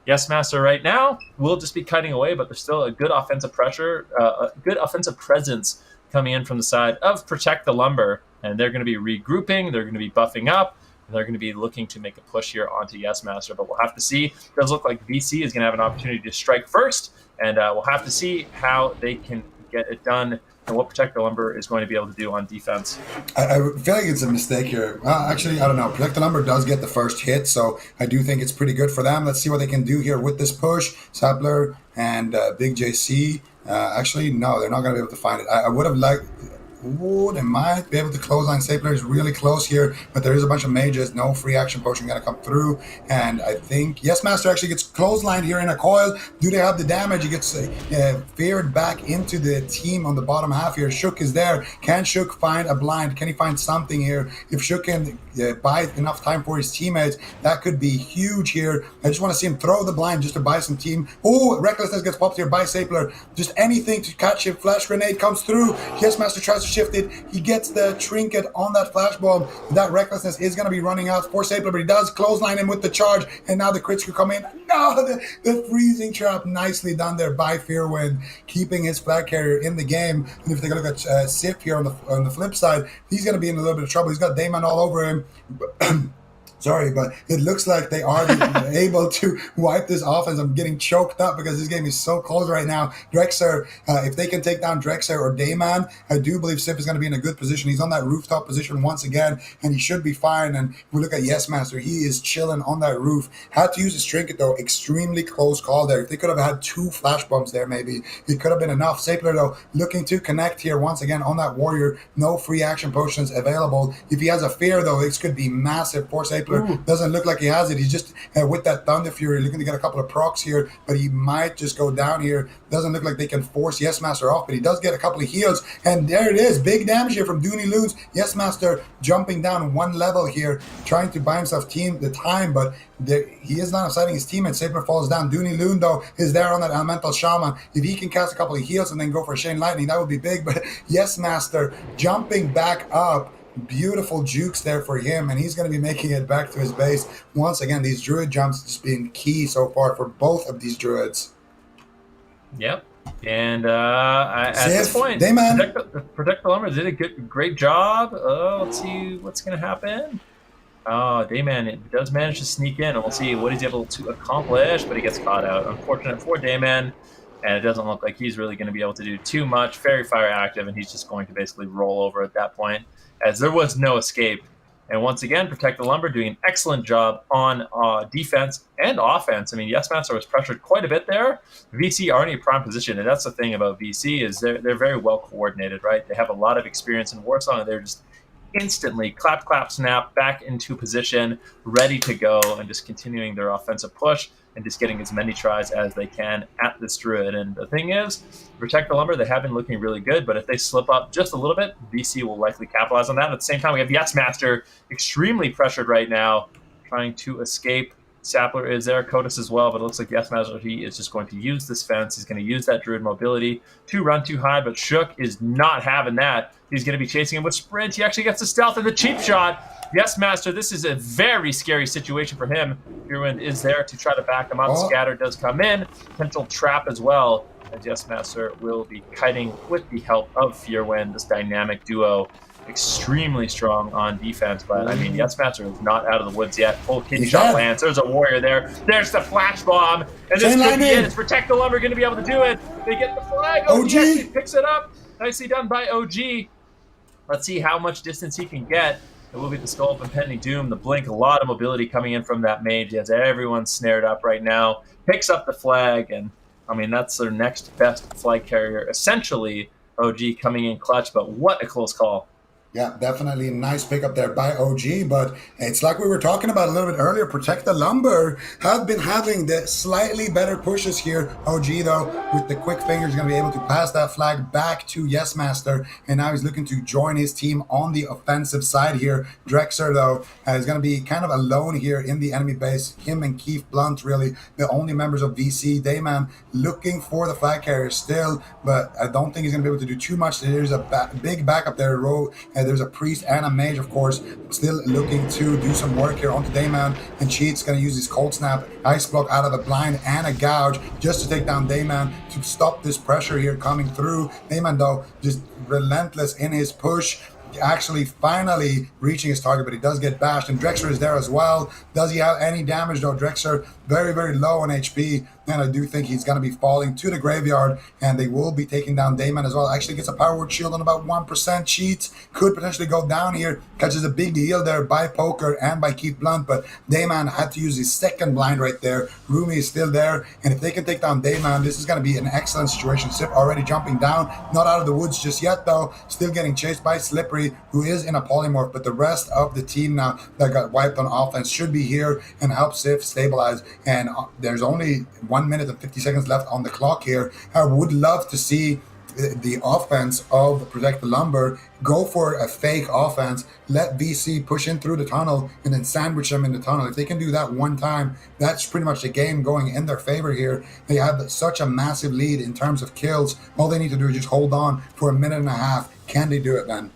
B: Yes, Master right now will just be cutting away, but there's still a good offensive pressure, a good offensive presence coming in from the side of Protect the Lumber, and they're going to be regrouping, they're going to be buffing up, and they're going to be looking to make a push here onto Yes Master, but we'll have to see. It does look like VC is going to have an opportunity to strike first, and we'll have to see how they can get it done and what Protect the Lumber is going to be able to do on defense.
C: I feel like it's a mistake here. Actually, I don't know. Protect the Lumber does get the first hit, so I do think it's pretty good for them. Let's see what they can do here with this push. Sapler and Big JC. Actually, no, they're not going to be able to find it. I would have liked... Ooh, they might be able to clothesline. Sapler is really close here, but there is a bunch of mages. No free action potion going to come through. And I think Yes Master actually gets clotheslined here in a coil. Do they have the damage? He gets feared back into the team on the bottom half here. Shook is there. Can Shook find a blind? Can he find something here? If Shook can buy enough time for his teammates, that could be huge here. I just want to see him throw the blind just to buy some team. Oh, Recklessness gets popped here by Sapler. Just anything to catch him. Flash grenade comes through. Yes Master tries to shift it. He gets the trinket on that flash bomb. That Recklessness is going to be running out for Sapler, but he does clothesline him with the charge, and now the crits could come in. No, the freezing trap, nicely done there by Fearwind, keeping his flag carrier in the game. And if you take a look at Sif here on the flip side, he's going to be in a little bit of trouble. He's got Damon all over him. Sorry, but it looks like they are able to wipe this offense. I'm getting choked up because this game is so close right now. Drexer, if they can take down Drexer or Dayman, I do believe Sif is going to be in a good position. He's on that rooftop position once again, and he should be fine. And if we look at Yes Master, he is chilling on that roof. Had to use his trinket, though. Extremely close call there. If they could have had 2 flash bombs there, maybe it could have been enough. Sapler, though, looking to connect here once again on that warrior. No free action potions available. If he has a fear, though, this could be massive for Sapler. Doesn't look like he has it. He's just with that Thunder Fury looking to get a couple of procs here, but he might just go down here. Doesn't look like they can force Yes Master off, but he does get a couple of heals, and there it is. Big damage here from Dooney Loons. Yes Master jumping down 1 level here, trying to buy himself the time, but he is not upsetting his team, and Sapler falls down. Dooney Loon, though, is there on that Elemental Shaman. If he can cast a couple of heals and then go for Shane Lightning, that would be big, but Yes Master jumping back up. Beautiful jukes there for him, and he's going to be making it back to his base. Once again, these druid jumps just being key so far for both of these druids.
B: Yep. And at this point, Protect the Lumber did a great job. Let's see what's going to happen. Dayman does manage to sneak in, and we'll see what he's able to accomplish, but he gets caught out. Unfortunate for Dayman. and it doesn't look like he's really going to be able to do too much. Fairy Fire active, and he's just going to basically roll over at that point, as there was no escape. And once again, Protect the Lumber doing an excellent job on defense and offense. I mean, Yes Master was pressured quite a bit there. VC are in a prime position, and that's the thing about VC is they're very well coordinated, right? They have a lot of experience in Warsong, and they're just instantly clap, clap, snap, back into position, ready to go, and just continuing their offensive push and just getting as many tries as they can at this Druid. And the thing is, Protect the Lumber, they have been looking really good, but if they slip up just a little bit, VC will likely capitalize on that. At the same time, we have Yes Master extremely pressured right now, trying to escape. Sapler is there, Kotis as well, but it looks like Yes Master, he is just going to use this fence. He's going to use that Druid mobility to run too high, but Shook is not having that. He's going to be chasing him with Sprint. He actually gets the stealth and the cheap shot. Yes Master, this is a very scary situation for him. Fearwind is there to try to back him up.
C: Oh.
B: Scatter does come in. Potential trap as well, as Yes Master will be kiting with the help of Fearwind, this dynamic duo. Extremely strong on defense, but I mean, Yes Master is not out of the woods yet. Full kidney shot lands. There's a warrior there. There's the flash bomb, and this could be it. It's Protect the Lumber going to be able to do it. They get the flag. OG actually picks it up. Nicely done by OG. Let's see how much distance he can get. It will be the Skull of Impending Doom, the Blink, a lot of mobility coming in from that mage. He has everyone snared up right now. Picks up the flag, and I mean, that's their next best flag carrier. Essentially, OG coming in clutch, but what a close call.
C: Yeah, definitely a nice pickup there by OG, but it's like we were talking about a little bit earlier, Protect the Lumber have been having the slightly better pushes here. OG, though, with the quick fingers, going to be able to pass that flag back to Yes Master, and now he's looking to join his team on the offensive side here. Drexer, though, is going to be kind of alone here in the enemy base. Him and Keith Blunt, really, the only members of VC. Dayman looking for the flag carrier still, but I don't think he's going to be able to do too much. There's a big backup there, there's a priest and a mage, of course, still looking to do some work here onto Dayman. And Cheat's going to use his Cold Snap, Ice Block out of a blind and a gouge just to take down Dayman to stop this pressure here coming through. Dayman, though, just relentless in his push, actually finally reaching his target, but he does get bashed. And Drexer is there as well. Does he have any damage, though? Drexer very, very low on HP, and I do think he's going to be falling to the graveyard, and they will be taking down Dayman as well. Actually gets a Power Word Shield on about 1%. Cheats could potentially go down here. Catches a big deal there by Poker and by Keith Blunt, but Dayman had to use his second blind right there. Rumi is still there, and if they can take down Dayman, this is going to be an excellent situation. Sip already jumping down, not out of the woods just yet, though. Still getting chased by Slippery, who is in a polymorph, but the rest of the team now that got wiped on offense should be here and help Sif stabilize. And there's only 1 minute and 50 seconds left on the clock here. I would love to see the offense of Protect the Lumber go for a fake offense, let VC push in through the tunnel, and then sandwich them in the tunnel. If they can do that one time, that's pretty much the game going in their favor here. They have such a massive lead in terms of kills. All they need to do is just hold on for a minute and a half. Can they do it, Ben?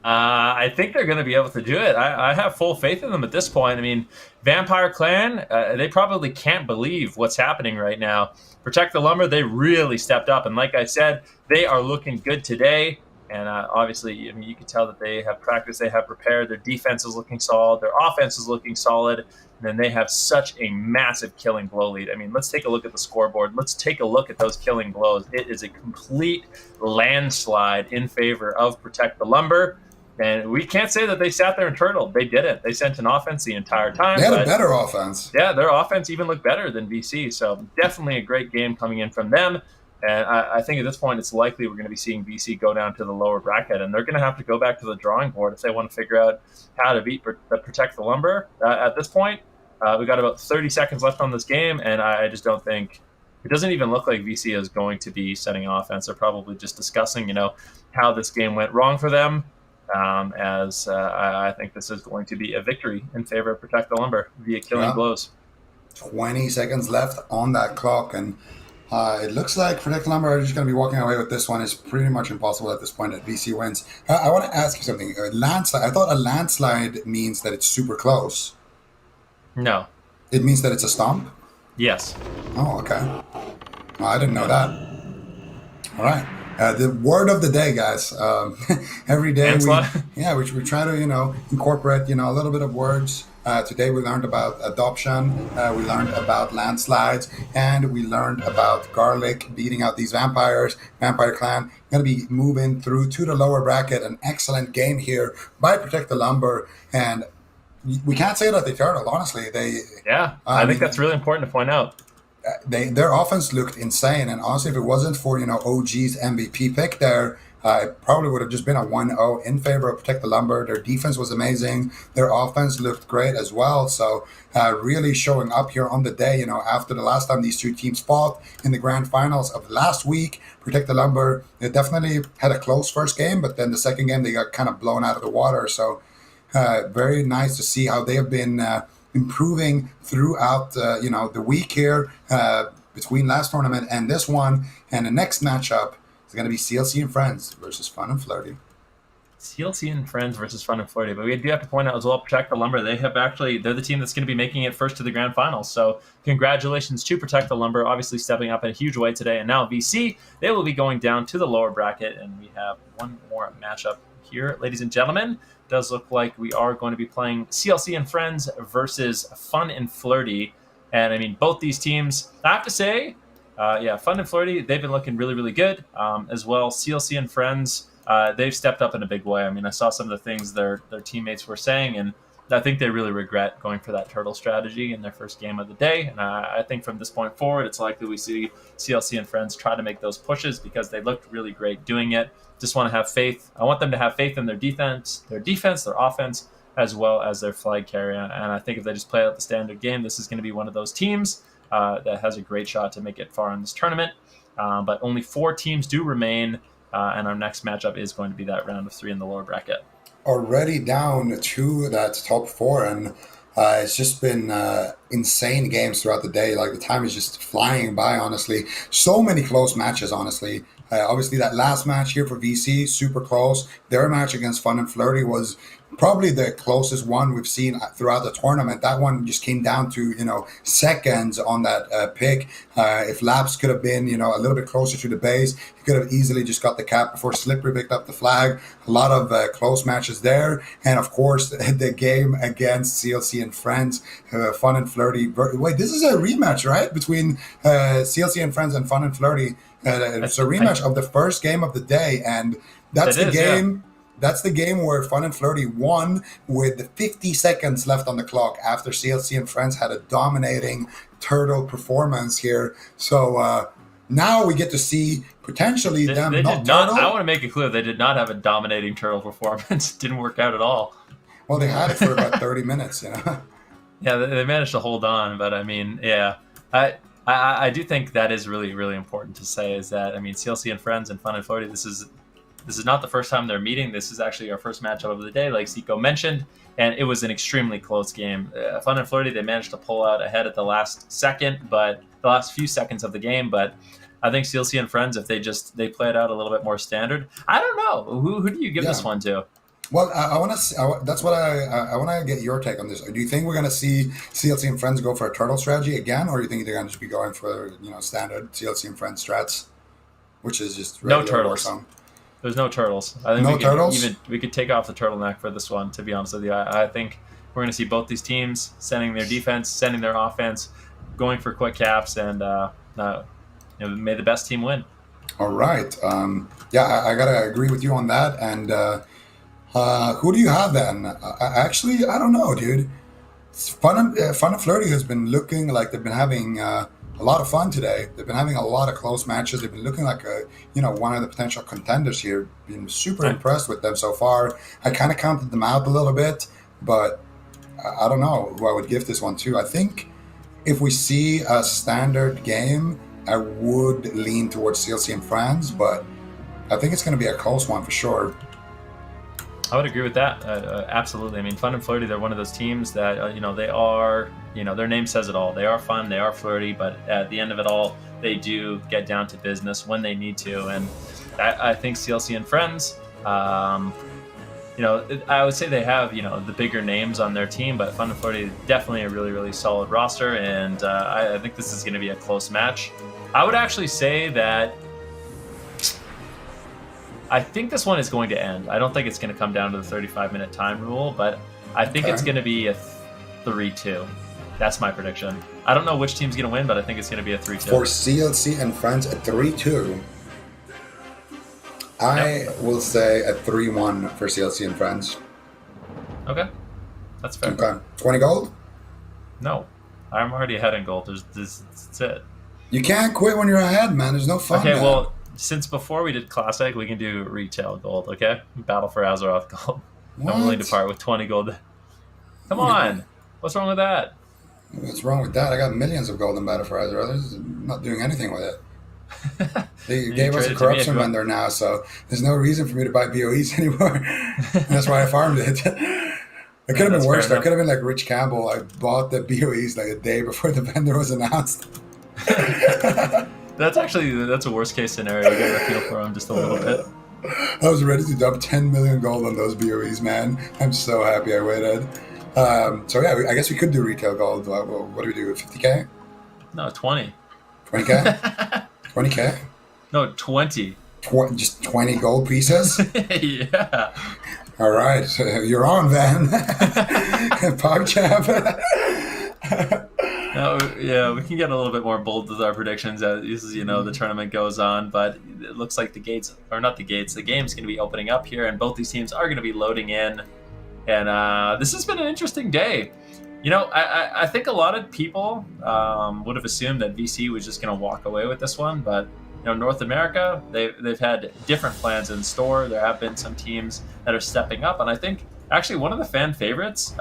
B: I think they're going to be able to do it. I have full faith in them at this point. I mean, Vampire Clan, they probably can't believe what's happening right now. Protect the Lumber, they really stepped up. And like I said, they are looking good today. And obviously, I mean, you can tell that they have practiced, they have prepared. Their defense is looking solid. Their offense is looking solid. And then they have such a massive killing blow lead. I mean, let's take a look at the scoreboard. Let's take a look at those killing blows. It is a complete landslide in favor of Protect the Lumber. And we can't say that they sat there and turtled. They didn't. They sent an offense the entire time.
C: They had a better offense.
B: Yeah, their offense even looked better than VC. So definitely a great game coming in from them. And I think at this point, it's likely we're going to be seeing VC go down to the lower bracket. And they're going to have to go back to the drawing board if they want to figure out how to Protect the Lumber. At this point, we got about 30 seconds left on this game. And I just don't think it doesn't even look like VC is going to be setting offense. They're probably just discussing, how this game went wrong for them. I think this is going to be a victory in favor of Protect the Lumber via killing blows.
C: 20 seconds left on that clock, and it looks like Protect the Lumber are just going to be walking away with this one. It's pretty much impossible at this point that VC wins. I want to ask you something. Landslide. I thought a landslide means that it's super close.
B: No.
C: It means that it's a stomp?
B: Yes.
C: Oh, okay. Well, I didn't know that. All right. The word of the day, guys. Every day we try to, incorporate, a little bit of words Today we learned about adoption, we learned about landslides, and we learned about Garlic beating out these vampires. Vampire Clan going to be moving through to the lower bracket. An excellent game here by Protect the Lumber, and we can't say that they turtle. Honestly,
B: I think that's really important to point out.
C: Their offense looked insane, and honestly, if it wasn't for OG's MVP pick there, it probably would have just been a 1-0 in favor of Protect the Lumber. Their defense was amazing. Their offense looked great as well. So really showing up here on the day, after the last time these two teams fought in the grand finals of last week. Protect the Lumber, they definitely had a close first game, but then the second game they got kind of blown out of the water. So very nice to see how they have been improving throughout the week here between last tournament and this one. And the next matchup is going to be CLC and Friends versus Fun and Flirty.
B: CLC and Friends versus Fun and Flirty. But we do have to point out as well, Protect the Lumber, they're the team that's going to be making it first to the grand finals. So congratulations to Protect the Lumber, obviously stepping up in a huge way today. And now VC, they will be going down to the lower bracket. And we have one more matchup here, ladies and gentlemen. Does look like we are going to be playing CLC and Friends versus Fun and Flirty. And I mean, both these teams, I have to say, Fun and Flirty, they've been looking really, really good as well. CLC and Friends, they've stepped up in a big way. I mean, I saw some of the things their teammates were saying, and I think they really regret going for that turtle strategy in their first game of the day. And I think from this point forward, it's likely we see CLC and Friends try to make those pushes because they looked really great doing it. Just want to have faith. I want them to have faith in their defense, their offense, as well as their flag carrier. And I think if they just play out the standard game, this is going to be one of those teams that has a great shot to make it far in this tournament. But only 4 teams do remain, and our next matchup is going to be that round of 3 in the lower bracket.
C: Already down to that top 4, and it's just been insane games throughout the day. Like, the time is just flying by, honestly. So many close matches, honestly. Obviously, that last match here for VC, super close. Their match against Fun and Flirty was probably the closest one we've seen throughout the tournament. That one just came down to, seconds on that pick. If Laps could have been, a little bit closer to the base, he could have easily just got the cap before Slippery picked up the flag. A lot of close matches there. And, of course, the game against CLC and Friends, Fun and Flirty. Wait, this is a rematch, right? Between CLC and Friends and Fun and Flirty. It's a rematch of the first game of the day, and that's the game. Yeah. That's the game where Fun and Flirty won with 50 seconds left on the clock after CLC and Friends had a dominating turtle performance here. So now we get to see potentially them not turtle.
B: I want to make it clear they did not have a dominating turtle performance. It didn't work out at all.
C: Well, they had it for about 30 minutes,
B: Yeah, they managed to hold on, but I mean, yeah. I do think that is really, really important to say is that, I mean, CLC and Friends and Fun and Flirty, this is not the first time they're meeting. This is actually our first matchup of the day, like Zico mentioned, and it was an extremely close game. Fun and Flirty, they managed to pull out ahead at the last few seconds of the game, but I think CLC and Friends, if they play it out a little bit more standard, I don't know. Who do you give this one to?
C: Well, I want to. That's what I want to get your take on this. Do you think we're going to see CLC and Friends go for a turtle strategy again, or do you think they're going to just be going for standard CLC and Friends strats, which is just
B: no turtles? There's no turtles. I think we could take off the turtleneck for this one. To be honest with you, I think we're going to see both these teams sending their defense, sending their offense, going for quick caps, and may the best team win.
C: All right. I gotta agree with you on that, and. Who do you have then? Actually, I don't know, dude. Fun and Flirty has been looking like they've been having a lot of fun today. They've been having a lot of close matches. They've been looking like one of the potential contenders here. Been super impressed with them so far. I kind of counted them out a little bit, but I don't know who I would give this one to. I think if we see a standard game, I would lean towards CLC and Friends, but I think it's going to be a close one for sure.
B: I would agree with that. Absolutely. I mean, Fun and Flirty, they're one of those teams that, they are, their name says it all. They are fun, they are flirty, but at the end of it all, they do get down to business when they need to. And I think CLC and Friends, I would say they have, the bigger names on their team, but Fun and Flirty is definitely a really, really solid roster. And I think this is going to be a close match. I would actually say that I think this one is going to end. I don't think it's going to come down to the 35-minute time rule, but I think it's going to be a 3-2. That's my prediction. I don't know which team's going to win, but I think it's going to be a 3-2.
C: For CLC and Friends, a 3-2. I will say a 3-1 for CLC and Friends.
B: Okay. That's fair.
C: Okay. 20 gold?
B: No. I'm already ahead in gold. That's it.
C: You can't quit when you're ahead, man. There's no fun.
B: Okay,
C: there.
B: well, since before we did Classic, we can do retail gold, okay? Battle for Azeroth gold.
C: What?
B: I'm willing to part with 20 gold. Come on. What's wrong with that?
C: What's wrong with that? I got millions of gold in Battle for Azeroth. I'm not doing anything with it. They gave us a corruption vendor now, so there's no reason for me to buy BOEs anymore. That's why I farmed it. It could have been worse. I could have been like Rich Campbell. I bought the BOEs like a day before the vendor was announced.
B: That's a worst case scenario. You gotta feel for him just a little bit.
C: I was ready to dump 10 million gold on those BOEs, man. I'm so happy I waited. So yeah, I guess we could do retail gold. What do we do? 50k?
B: No, 20.
C: 20k? 20k?
B: No, 20.
C: Just 20 gold pieces?
B: Yeah.
C: All right, so you're on, Van. PogChamp.
B: No, yeah, we can get a little bit more bold with our predictions as the tournament goes on, but it looks like the game's going to be opening up here, and both these teams are going to be loading in, and this has been an interesting day. I think a lot of people would have assumed that VC was just going to walk away with this one, but North America, they've had different plans in store. There have been some teams that are stepping up, and I think actually one of the fan favorites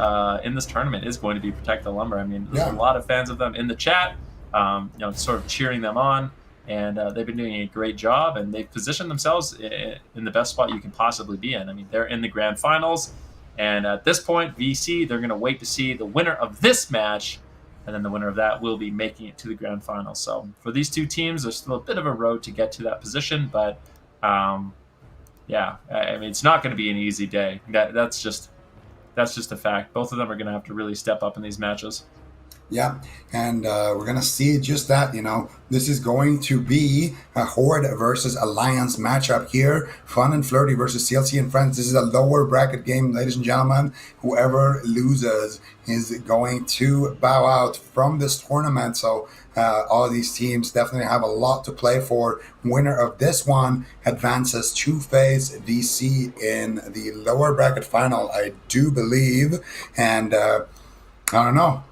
B: in this tournament is going to be Protect the Lumber. I mean, there's a lot of fans of them in the chat, sort of cheering them on, and they've been doing a great job, and they've positioned themselves in the best spot you can possibly be in. I mean, they're in the grand finals, and at this point, VC, they're going to wait to see the winner of this match, and then the winner of that will be making it to the grand final. So for these two teams, there's still a bit of a road to get to that position, but yeah, I mean, it's not going to be an easy day. That's just a fact. Both of them are going to have to really step up in these matches.
C: Yeah, and we're going to see just that, This is going to be a Horde versus Alliance matchup here. Fun and Flirty versus CLC and Friends. This is a lower bracket game, ladies and gentlemen. Whoever loses is going to bow out from this tournament. So all these teams definitely have a lot to play for. Winner of this one advances to face VC in the lower bracket final, I do believe. And I don't know.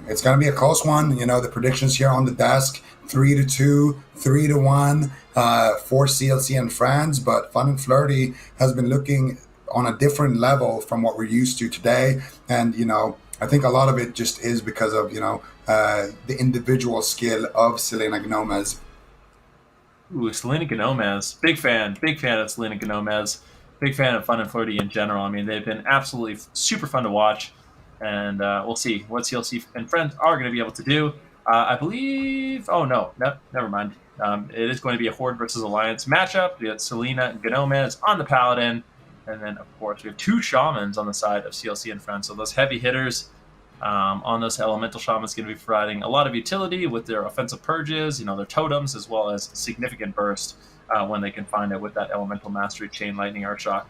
C: It's going to be a close one. The predictions here on the desk, 3-2, 3-1 for CLC and Friends. But Fun and Flirty has been looking on a different level from what we're used to today. And, I think a lot of it just is because of, the individual skill of Selena Gomez.
B: Ooh, Selena Gomez. Big fan of Selena Gomez. Big fan of Fun and Flirty in general. I mean, they've been absolutely super fun to watch. And we'll see what CLC and Friends are going to be able to do. I believe... Oh, no, never mind. It is going to be a Horde versus Alliance matchup. We got Selena and Gomez on the Paladin. And then, of course, we have two Shamans on the side of CLC and Friends. So those heavy hitters on those Elemental Shamans going to be providing a lot of utility with their offensive purges, their totems, as well as significant burst when they can find it with that Elemental Mastery, Chain Lightning, Earthshock.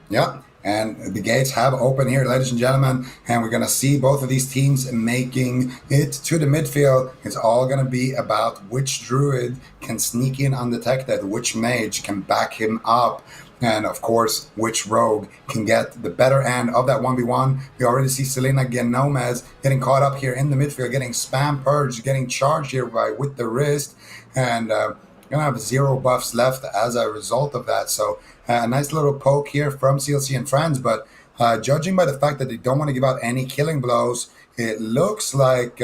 C: Yep, and the gates have opened here, ladies and gentlemen, and we're going to see both of these teams making it to the midfield. It's all going to be about which druid can sneak in undetected, which mage can back him up, and of course, which rogue can get the better end of that 1v1. We already see Selena Gomez getting caught up here in the midfield, getting spam purged, getting charged here with the wrist, and going to have 0 buffs left as a result of that. So a nice little poke here from CLC and Friends, but judging by the fact that they don't want to give out any killing blows, it looks like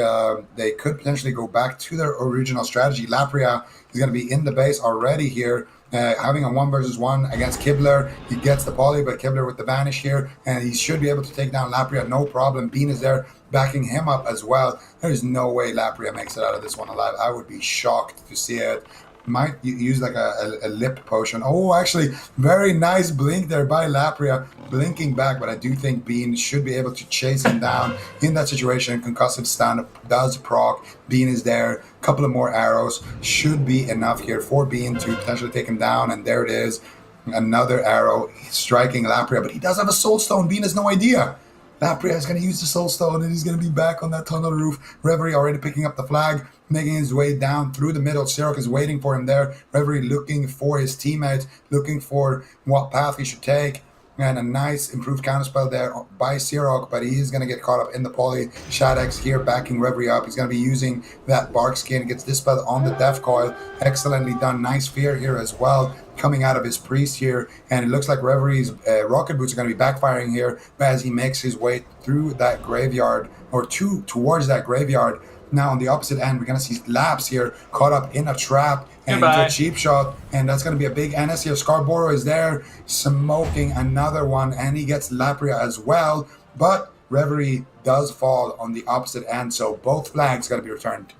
C: they could potentially go back to their original strategy. Lapria is going to be in the base already here, having a 1 versus 1 against Kibler. He gets the poly, but Kibler with the vanish here, and he should be able to take down Lapria, no problem. Bean is there backing him up as well. There is no way Lapria makes it out of this one alive. I would be shocked to see it. Might use like a lip potion. Oh, actually, very nice blink there by Lapria, blinking back, but I do think Bean should be able to chase him down in that situation. Concussive stun does proc. Bean is there. A couple of more arrows should be enough here for Bean to potentially take him down, and there it is. Another arrow striking Lapria, but he does have a soul stone. Bean has no idea. Lapria is going to use the Soul Stone, and he's going to be back on that tunnel roof. Reverie already picking up the flag, making his way down through the middle. Siroc is waiting for him there. Reverie looking for his teammates, looking for what path he should take. And a nice improved counterspell there by Siroc, but he is going to get caught up in the poly. Shadex here backing Reverie up. He's going to be using that Bark Skin. Gets dispelled on the Death Coil. Excellently done. Nice fear here as well, coming out of his priest here. And it looks like Reverie's rocket boots are going to be backfiring here as he makes his way through that graveyard, or towards that graveyard. Now on the opposite end, we're going to see Laps here caught up in a trap and into a cheap shot, and that's going to be a big NS here. Scarborough is there smoking another one, and he gets Lapria as well, but Reverie does fall on the opposite end, so both flags got to be returned.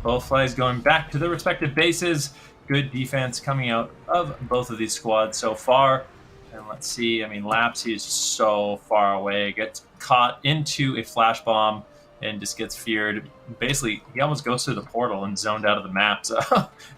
B: Both flags going back to their respective bases. Good defense coming out of both of these squads so far. And let's see, I mean, Laps, he's so far away, gets caught into a flash bomb and just gets feared. Basically, he almost goes through the portal and zoned out of the map. So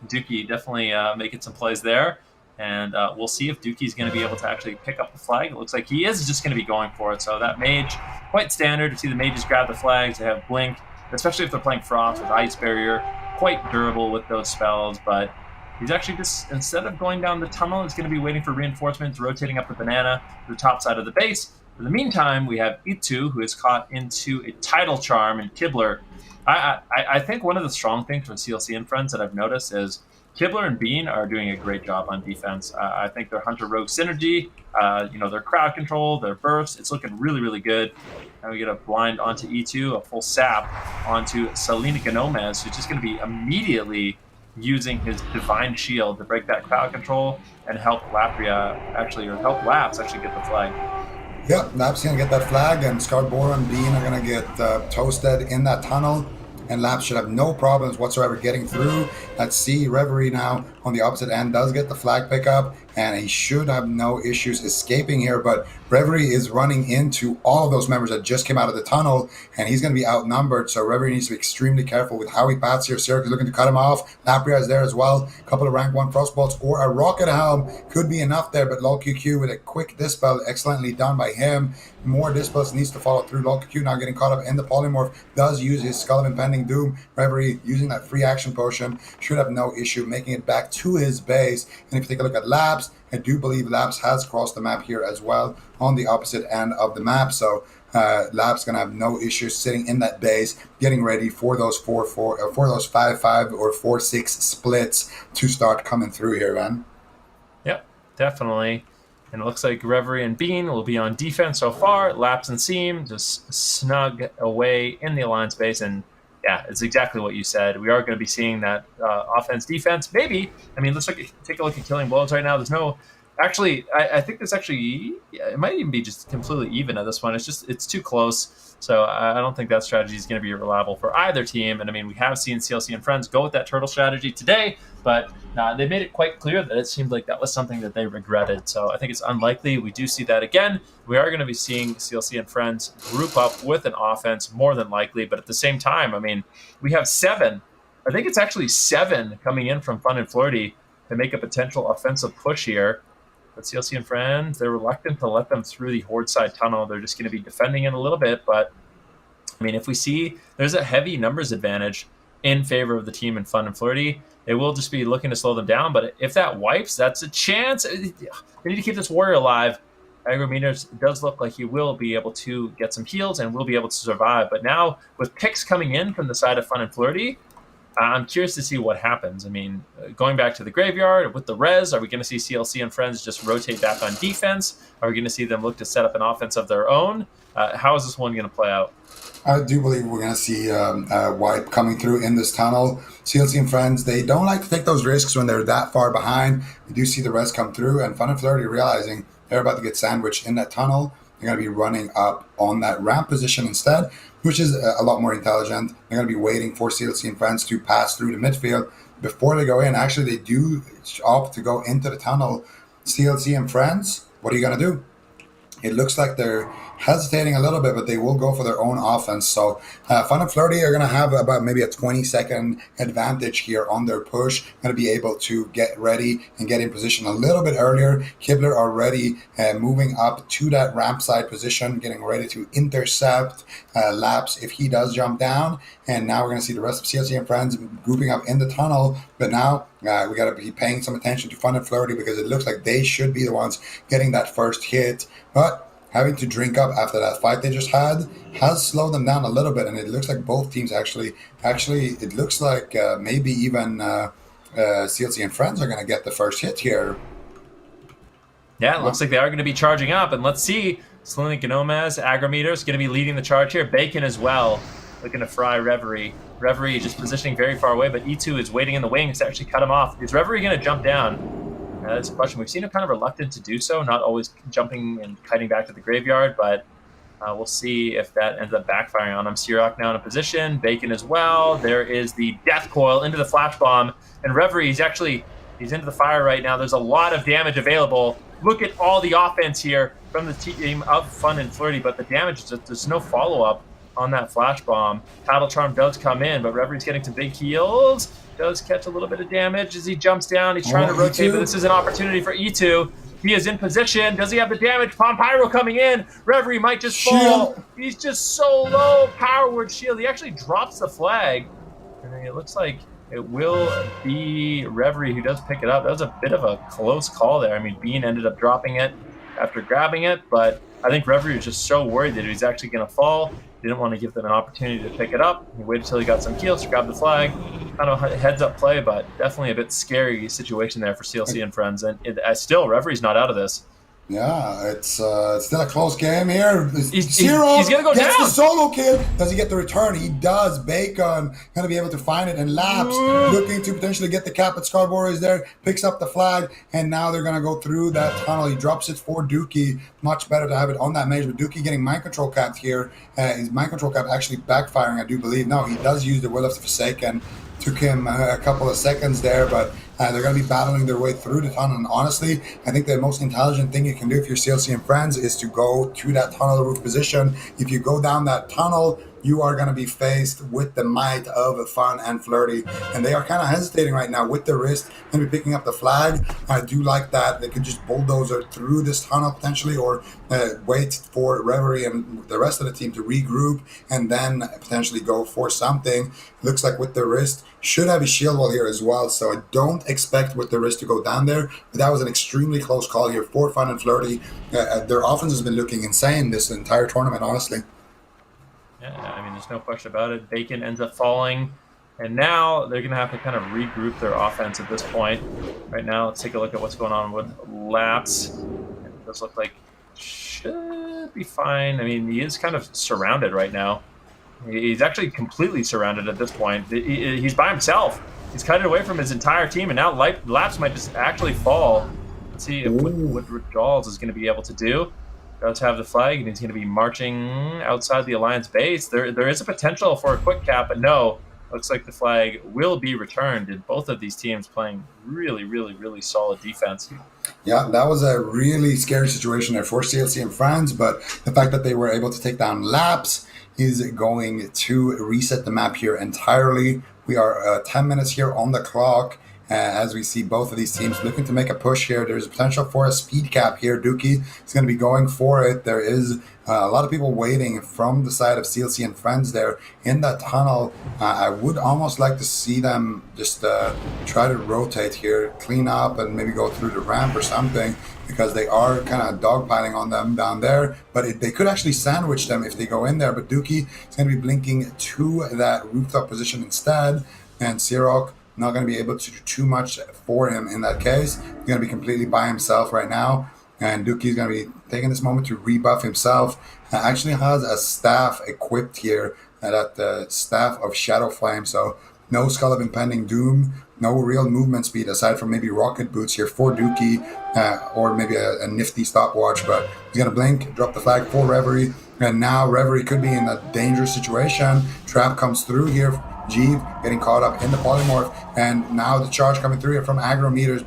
B: Dookie definitely making some plays there. And we'll see if Dookie's going to be able to actually pick up the flag. It looks like he is just going to be going for it. So that mage, quite standard to see the mages grab the flags. They have Blink, especially if they're playing Frost with Ice Barrier. Quite durable with those spells, but he's actually just, instead of going down the tunnel, he's going to be waiting for reinforcements, rotating up the banana to the top side of the base. In the meantime, we have Itu, who is caught into a Tidal Charm and Kibler. I think one of the strong things from CLC and Friends that I've noticed is Kibler and Bean are doing a great job on defense. I think their Hunter-Rogue synergy, their crowd control, their burst, it's looking really, really good. And we get a blind onto E2, a full sap onto Selena Gomez, who's just going to be immediately using his Divine Shield to break that crowd control and help Laps actually get the flag.
C: Yep, Laps going to get that flag, and Scarborough and Bean are going to get toasted in that tunnel, and Laps should have no problems whatsoever getting through. Let's see, Reverie now on the opposite end does get the flag pickup, and he should have no issues escaping here, but Reverie is running into all of those members that just came out of the tunnel, and he's going to be outnumbered, so Reverie needs to be extremely careful with how he paths here. Siroc is looking to cut him off. Lapria is there as well. A couple of rank 1 Frostbolts or a Rocket Helm could be enough there, but LolQQ with a quick dispel, excellently done by him. More dispels needs to follow through. LolQQ now getting caught up in the polymorph, does use his Skull of Impending Doom. Reverie using that free action potion should have no issue making it back to his base. And if you take a look at Laps, I do believe Laps has crossed the map here as well on the opposite end of the map. So Laps gonna have no issues sitting in that base, getting ready for those 4-4 for those 5-5 or 4-6 splits to start coming through here, man.
B: Yep, definitely. And it looks like Reverie and Bean will be on defense so far. Laps and Seam just snug away in the Alliance base. And yeah, it's exactly what you said. We are going to be seeing that offense, defense. Maybe. I mean, take a look at Killing Blows right now. There's no... Actually, I think this actually... it might even be just completely even at this point. It's too close. So I don't think that strategy is going to be reliable for either team. And I mean, we have seen CLC and Friends go with that turtle strategy today, but they made it quite clear that it seemed like that was something that they regretted. So I think it's unlikely we do see that again. We are going to be seeing CLC and Friends group up with an offense more than likely. But at the same time, I mean, we have 7. I think it's actually 7 coming in from Fun and Flirty to make a potential offensive push here. But CLC and Friends, they're reluctant to let them through the Horde side tunnel. They're just going to be defending it a little bit. But, I mean, if we see there's a heavy numbers advantage in favor of the team in Fun and Flirty, it will just be looking to slow them down. But if that wipes, that's a chance. They need to keep this warrior alive. Agrometers does look like he will be able to get some heals and will be able to survive. But now, with picks coming in from the side of Fun and Flirty, I'm curious to see what happens. I mean, going back to the graveyard with the res, are we going to see CLC and Friends just rotate back on defense? Are we going to see them look to set up an offense of their own? How is this one going to play out?
C: I do believe we're going to see a wipe coming through in this tunnel. CLC and Friends, they don't like to take those risks when they're that far behind. We do see the res come through, and Fun and Flirty realizing they're about to get sandwiched in that tunnel. They're going to be running up on that ramp position instead, which is a lot more intelligent. They're going to be waiting for CLC and Friends to pass through the midfield before they go in. Actually, they do opt to go into the tunnel. CLC and Friends, what are you going to do? It looks like they're hesitating a little bit, but they will go for their own offense. So Fun and Flirty are going to have about maybe a 20-second advantage here on their push. Going to be able to get ready and get in position a little bit earlier. Kibler already moving up to that ramp side position, getting ready to intercept Laps if he does jump down. And now we're going to see the rest of CLC and Friends grouping up in the tunnel. But now we got to be paying some attention to Fun and Flirty because it looks like they should be the ones getting that first hit. But having to drink up after that fight they just had has slowed them down a little bit, and it looks like both teams actually it looks like maybe even CLC and Friends are going to get the first hit here.
B: Yeah, it looks like they are going to be charging up, and let's see. Selene Gomez, Agrometer is going to be leading the charge here. Bacon as well, looking to fry Reverie. Reverie just positioning very far away, but E2 is waiting in the wings to actually cut him off. Is Reverie going to jump down? That's a question. We've seen him kind of reluctant to do so, not always jumping and kiting back to the graveyard, but we'll see if that ends up backfiring on him. Siroc now in a position, Bacon as well. There is the Death Coil into the Flash Bomb, and Reverie, he's into the fire right now. There's a lot of damage available. Look at all the offense here from the team of Fun and Flirty, but the damage, there's no follow-up on that Flash Bomb. Tattle Charm does come in, but Reverie's getting some big heals. Does catch a little bit of damage as he jumps down. He's trying to rotate, but this is an opportunity for E2. He is in position. Does he have the damage? Pompyro coming in. Reverie might just fall. He's just so low. Power word shield. He actually drops the flag. And it looks like it will be Reverie who does pick it up. That was a bit of a close call there. I mean, Bean ended up dropping it after grabbing it, but I think Reverie was just so worried that he was actually going to fall. Didn't want to give them an opportunity to pick it up. He waited until he got some heals to grab the flag. Kind of a heads-up play, but definitely a bit scary situation there for CLC and Friends. And still, Reverie's not out of this.
C: Yeah, it's still a close game here.
B: He's going to go
C: gets
B: down.
C: the solo kill. Does he get the return? He does. Bacon going to be able to find it. And Laps looking to potentially get the cap. But Scar Warrior is there, picks up the flag, and now they're going to go through that tunnel. He drops it for Dookie. Much better to have it on that mage. But Dookie getting mind control capped here. His mind control cap actually backfiring, I do believe. No, he does use the Will of the Forsaken. Took him a couple of seconds there, but they're going to be battling their way through the tunnel. And honestly, I think the most intelligent thing you can do if you're CLC and Friends is to go to that tunnel roof position. If you go down that tunnel, you are going to be faced with the might of Fun and Flirty. And they are kind of hesitating right now with the wrist and be picking up the flag. I do like that. They could just bulldozer through this tunnel potentially, or wait for Reverie and the rest of the team to regroup and then potentially go for something. Looks like with the wrist, should have a shield wall here as well. So I don't expect with the wrist to go down there. But that was an extremely close call here for Fun and Flirty. Their offense has been looking insane this entire tournament, honestly.
B: Yeah, I mean, there's no question about it. Bacon ends up falling, and now they're going to have to kind of regroup their offense at this point. Right now, let's take a look at what's going on with Laps. It does look like should be fine. I mean, he is kind of surrounded right now. He's actually completely surrounded at this point. He's by himself. He's cut it away from his entire team, and now Laps might just actually fall. Let's see what Rajals is going to be able to do. Does have the flag, and he's going to be marching outside the Alliance base. There is a potential for a quick cap, but no. Looks like the flag will be returned, and both of these teams playing really, really, really solid defense.
C: Yeah, that was a really scary situation there for CLC and Friends, but the fact that they were able to take down Laps is going to reset the map here entirely. We are 10 minutes here on the clock. As we see both of these teams looking to make a push here. There's potential for a speed cap here. Dookie is going to be going for it. There is a lot of people waiting from the side of CLC and Friends there in that tunnel. I would almost like to see them just try to rotate here, clean up, and maybe go through the ramp or something, because they are kind of dogpiling on them down there. But they could actually sandwich them if they go in there. But Dookie is going to be blinking to that rooftop position instead. And Siroc not going to be able to do too much for him in that case. He's going to be completely by himself right now. And Dookie's going to be taking this moment to rebuff himself. Actually has a staff equipped here, that staff of Shadow Flame. So no Skull of Impending Doom, no real movement speed aside from maybe rocket boots here for Dookie, or maybe a nifty stopwatch. But he's going to blink, drop the flag for Reverie. And now Reverie could be in a dangerous situation. Trap comes through here. Jeeve getting caught up in the polymorph, and now the charge coming through here from agrometers.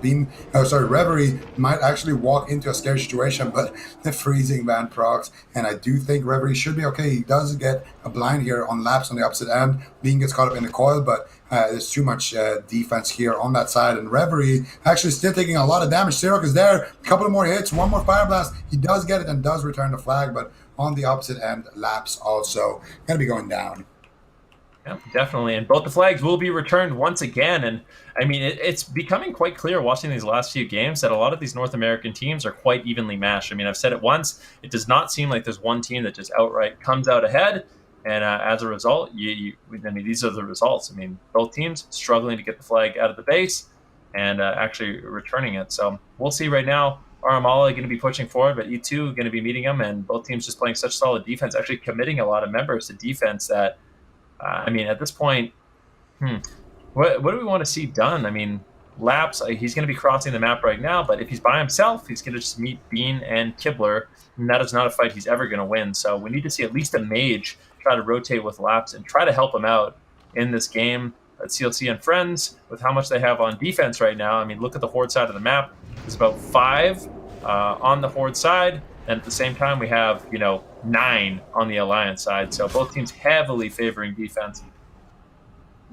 C: Reverie might actually walk into a scary situation, but the freezing band procs, and I do think Reverie should be okay. He does get a blind here on Laps on the opposite end. Bean gets caught up in the coil, but there's too much defense here on that side, and Reverie actually still taking a lot of damage. Sirok is there, a couple of more hits, one more Fire Blast. He does get it and does return the flag, but on the opposite end, Laps also going to be going down.
B: Yeah, definitely. And both the flags will be returned once again. And I mean, it's becoming quite clear watching these last few games that a lot of these North American teams are quite evenly matched. I mean, I've said it once, it does not seem like there's one team that just outright comes out ahead. And as a result, these are the results. I mean, both teams struggling to get the flag out of the base and actually returning it. So we'll see right now. Aramala going to be pushing forward, but E2 going to be meeting them, and both teams just playing such solid defense, actually committing a lot of members to defense that, I mean, at this point, what do we want to see done? I mean, Laps, he's going to be crossing the map right now, but if he's by himself, he's going to just meet Bean and Kibler, and that is not a fight he's ever going to win. So we need to see at least a mage try to rotate with Laps and try to help him out in this game. At CLC and Friends, with how much they have on defense right now, I mean, look at the Horde side of the map. There's about 5 on the Horde side, and at the same time, we have, 9 on the Alliance side. So both teams heavily favoring defense.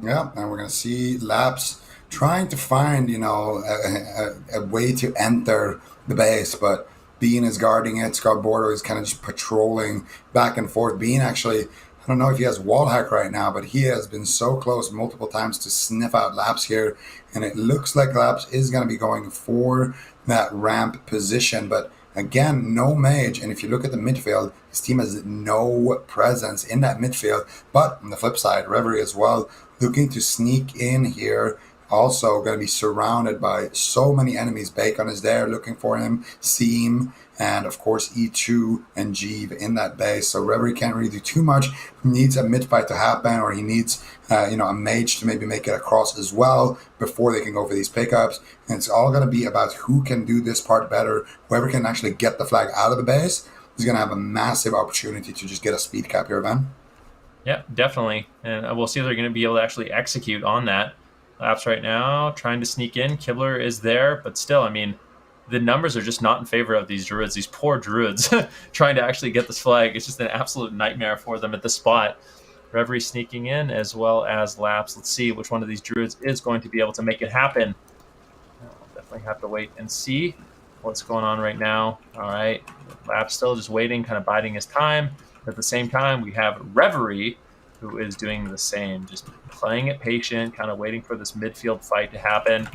C: Yeah, and we're going to see Laps trying to find, a way to enter the base, but Bean is guarding it. Scott Bordeaux is kind of just patrolling back and forth. Bean actually, I don't know if he has wall hack right now, but he has been so close multiple times to sniff out Laps here, and it looks like Laps is going to be going for that ramp position, but again, no mage, and if you look at the midfield, his team has no presence in that midfield, but on the flip side, Reverie as well, looking to sneak in here, also going to be surrounded by so many enemies. Bacon is there looking for him, Seam, and of course E2 and Jeeve in that base. So Reverie can't really do too much. He needs a mid fight to happen, or he needs a mage to maybe make it across as well before they can go for these pickups. And it's all going to be about who can do this part better. Whoever can actually get the flag out of the base is going to have a massive opportunity to just get a speed cap here, Ben.
B: Yeah, definitely. And we'll see if they're going to be able to actually execute on that. Laps right now trying to sneak in. Kibler is there, but still, I mean, the numbers are just not in favor of these druids. These poor druids trying to actually get this flag. It's just an absolute nightmare for them at the spot. Reverie sneaking in as well as Laps. Let's see which one of these druids is going to be able to make it happen. We'll definitely have to wait and see what's going on right now. All right, Laps still just waiting, kind of biding his time. At the same time, we have Reverie, who is doing the same, just playing it patient, kind of waiting for this midfield fight to happen.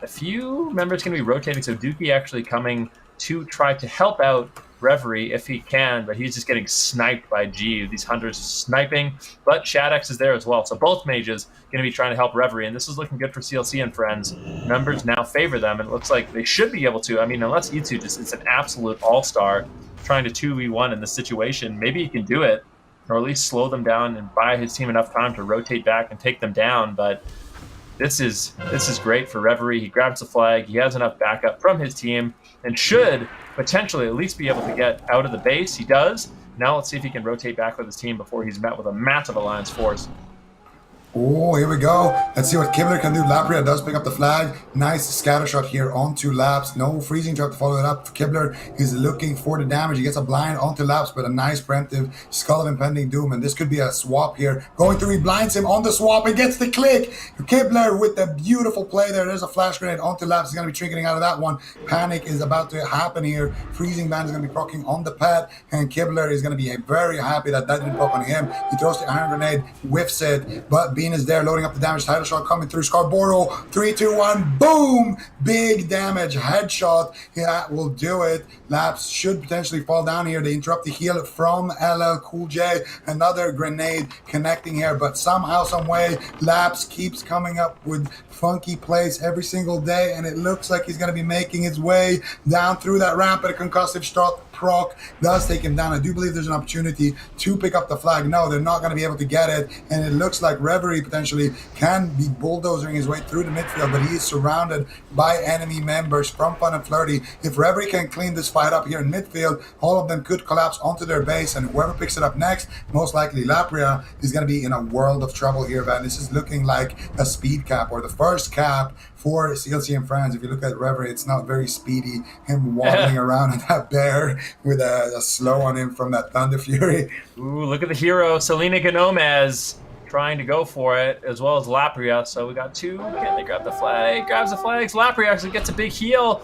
B: A few members going to be rotating, so Dookie actually coming to try to help out Reverie if he can, but he's just getting sniped by G. These hunters sniping, but Shadex is there as well. So both mages going to be trying to help Reverie, and this is looking good for CLC and Friends. Members now favor them, and it looks like they should be able to. I mean, unless E2 just is an absolute all-star trying to 2v1 in this situation, maybe he can do it, or at least slow them down and buy his team enough time to rotate back and take them down. But this is great for Reverie. He grabs the flag. He has enough backup from his team and should potentially at least be able to get out of the base. He does. Now let's see if he can rotate back with his team before he's met with a massive Alliance force.
C: Oh, here we go. Let's see what Kibler can do. Lapria does pick up the flag. Nice scatter shot here onto Laps. No freezing trap to follow it up. Kibler is looking for the damage. He gets a blind onto Laps, but a nice preemptive Skull of Impending Doom. And this could be a swap here. Going through, he blinds him on the swap and gets the click. Kibler with the beautiful play there. There's a flash grenade onto Laps. He's going to be triggering out of that one. Panic is about to happen here. Freezing Band is going to be proccing on the pet. And Kibler is going to be very happy that didn't proc on him. He throws the iron grenade, whiffs it, but Bean is there loading up the damage. Title shot coming through. Scarborough, 3, 2, 1, boom! Big damage, headshot. Yeah, will do it. Laps should potentially fall down here. They interrupt the heal from LL Cool J. Another grenade connecting here, but somehow, some way, Laps keeps coming up with funky plays every single day, and it looks like he's going to be making his way down through that ramp at a concussive proc, does take him down. I do believe there's an opportunity to pick up the flag. No, they're not going to be able to get it, and it looks like Reverie potentially can be bulldozing his way through the midfield, but he is surrounded by enemy members from Fun and Flirty. If Reverie can clean this fight up here in midfield, all of them could collapse onto their base, and whoever picks it up next, most likely Lapria, is going to be in a world of trouble here, man. This is looking like a speed cap, or the first cap for CLC and friends. If you look at Reverie, it's not very speedy. Him waddling around on that bear with a slow on him from that Thunder Fury.
B: Ooh, look at the hero, Selena Gomez, trying to go for it, as well as Lapria. So we got two. Can they grab the flag? Grabs the flags. Lapria actually gets a big heal.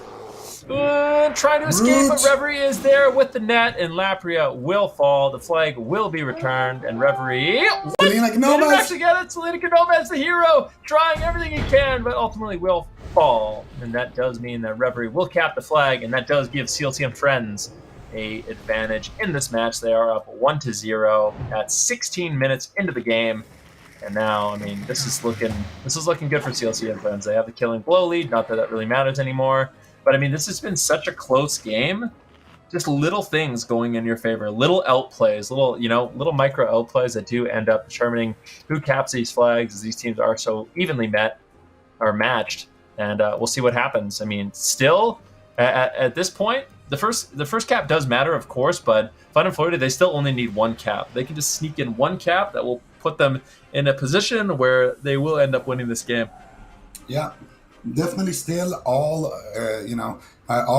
B: Trying to escape, but Reverie is there with the net, and Lapria will fall. The flag will be returned, and Reverie didn't actually get it. Selena Gomez, the hero, trying everything he can, but ultimately will fall. And that does mean that Reverie will cap the flag, and that does give CLC and friends a advantage in this match. They are up 1-0 at 16 minutes into the game. And now, I mean, this is looking good for CLC and friends. They have the killing blow lead, not that that really matters anymore. But I mean, this has been such a close game. Just little things going in your favor, little outplays, little micro outplays that do end up determining who caps these flags, as these teams are so evenly matched. And we'll see what happens. I mean, still at this point, the first cap does matter, of course, but Fun and Flirty, they still only need one cap. They can just sneak in one cap that will put them in a position where they will end up winning this game.
C: Yeah. Definitely still all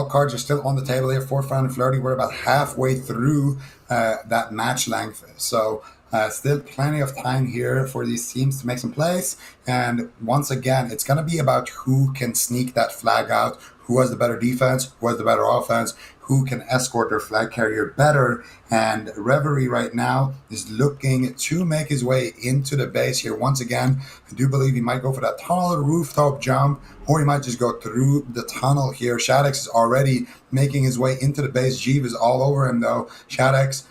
C: cards are still on the table here for Fun and Flirty. We're about halfway through that match length. So still plenty of time here for these teams to make some plays. And once again, it's going to be about who can sneak that flag out, who has the better defense, who has the better offense, who can escort their flag carrier better. And Reverie right now is looking to make his way into the base here. Once again, I do believe he might go for that tunnel rooftop jump, or he might just go through the tunnel here. Shadex is already making his way into the base. Jeev is all over him, though. Shadex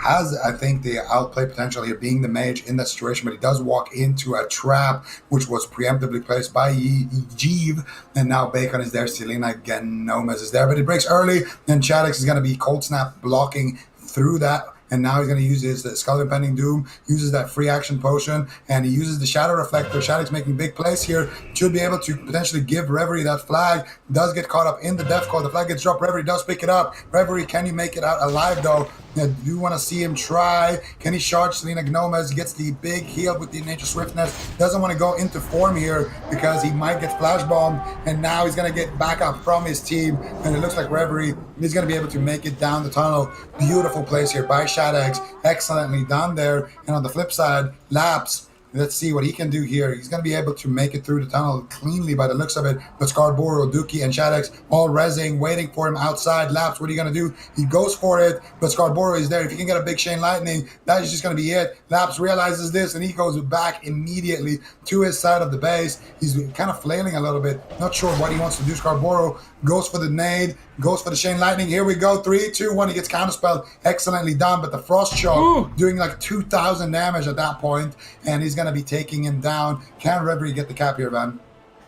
C: has, I think, the outplay potential here, being the mage in that situation, but he does walk into a trap, which was preemptively placed by Jeev, and now Bacon is there, Selena Gomez is there, but it breaks early, and Shadex is going to be cold snap blocking through that. And now he's going to use his Skull Impending Doom, uses that free action potion, and he uses the Shadow Reflector. Shadow's making big plays here. Should be able to potentially give Reverie that flag. Does get caught up in the death call. The flag gets dropped. Reverie does pick it up. Reverie, can you make it out alive, though? I do want to see him try. Can he charge Selena Gomez? Gets the big heal with the Nature Swiftness. Doesn't want to go into form here because he might get flash bombed. And now he's going to get backup from his team. And it looks like Reverie is going to be able to make it down the tunnel. Beautiful place here by Shadex. Excellently done there. And on the flip side, Laps. Let's see what he can do here. He's going to be able to make it through the tunnel cleanly by the looks of it. But Scarborough, Dookie, and Shadex all rezzing, waiting for him outside. Laps, what are you going to do? He goes for it, but Scarborough is there. If he can get a big Chain Lightning, that is just going to be it. Laps realizes this, and he goes back immediately to his side of the base. He's kind of flailing a little bit. Not sure what he wants to do. Scarborough goes for the nade, goes for the Chain Lightning. Here we go. 3, 2, 1. He gets counterspelled. Excellently done, but the Frost Shock doing like 2,000 damage at that point, and he's going to be taking him down. Can Reverie get the cap here, man?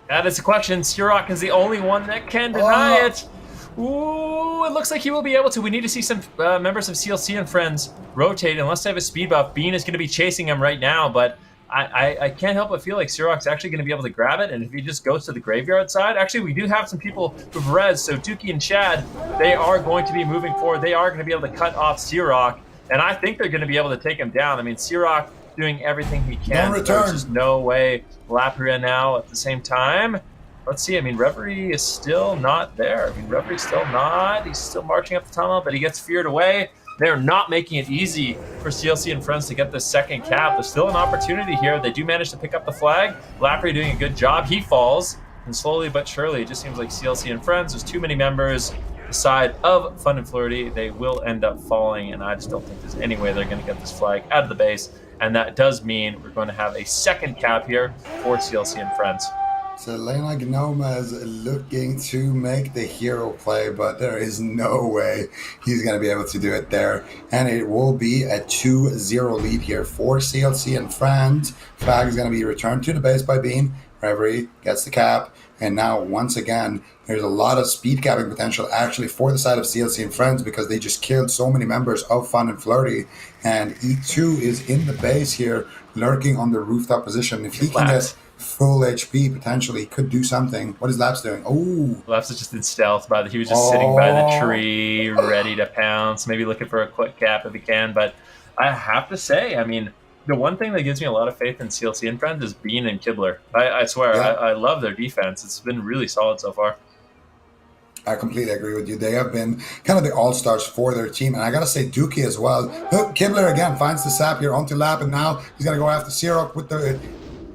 B: That is the question. Siroc is the only one that can deny it. Ooh, it looks like he will be able to. We need to see some members of CLC and friends rotate. Unless they have a speed buff, Bean is going to be chasing him right now, but I can't help but feel like Siroc's actually going to be able to grab it, and if he just goes to the graveyard side, actually we do have some people who've res, so Dookie and Shad, they are going to be moving forward. They are going to be able to cut off Siroc, and I think they're going to be able to take him down. I mean, Siroc doing everything he can.
C: Don't return.
B: There's just no way. Lapria now at the same time. Let's see. I mean, Reverie is still not there. I mean, Reverie's still not. He's still marching up the tunnel, but he gets feared away. They're not making it easy for CLC and friends to get the second cap. There's still an opportunity here. They do manage to pick up the flag. Lapria doing a good job. He falls, and slowly but surely, it just seems like CLC and friends, there's too many members. The side of Fun and Flirty, they will end up falling, and I just don't think there's any way they're going to get this flag out of the base. And that does mean we're going to have a second cap here for CLC and friends.
C: Selena Gomez looking to make the hero play, but there is no way he's going to be able to do it there. And it will be a 2-0 lead here for CLC and friends. Flag is going to be returned to the base by Bean. Reverie gets the cap, and now once again, there's a lot of speed capping potential actually for the side of CLC and Friends because they just killed so many members of Fun and Flirty. And E2 is in the base here, lurking on the rooftop position. If he can get full HP, potentially, he could do something. What is Laps doing? Oh,
B: Laps is just in stealth. He was just sitting by the tree, ready to pounce, maybe looking for a quick cap if he can. But I have to say, I mean, the one thing that gives me a lot of faith in CLC and Friends is Bean and Kibler. I swear,
C: Yeah.
B: I love their defense. It's been really solid so far.
C: I completely agree with you. They have been kind of the all-stars for their team. And I got to say, Dookie as well. Look, Kibler again finds the sap here onto Lap, and now he's going to go after Sirok with the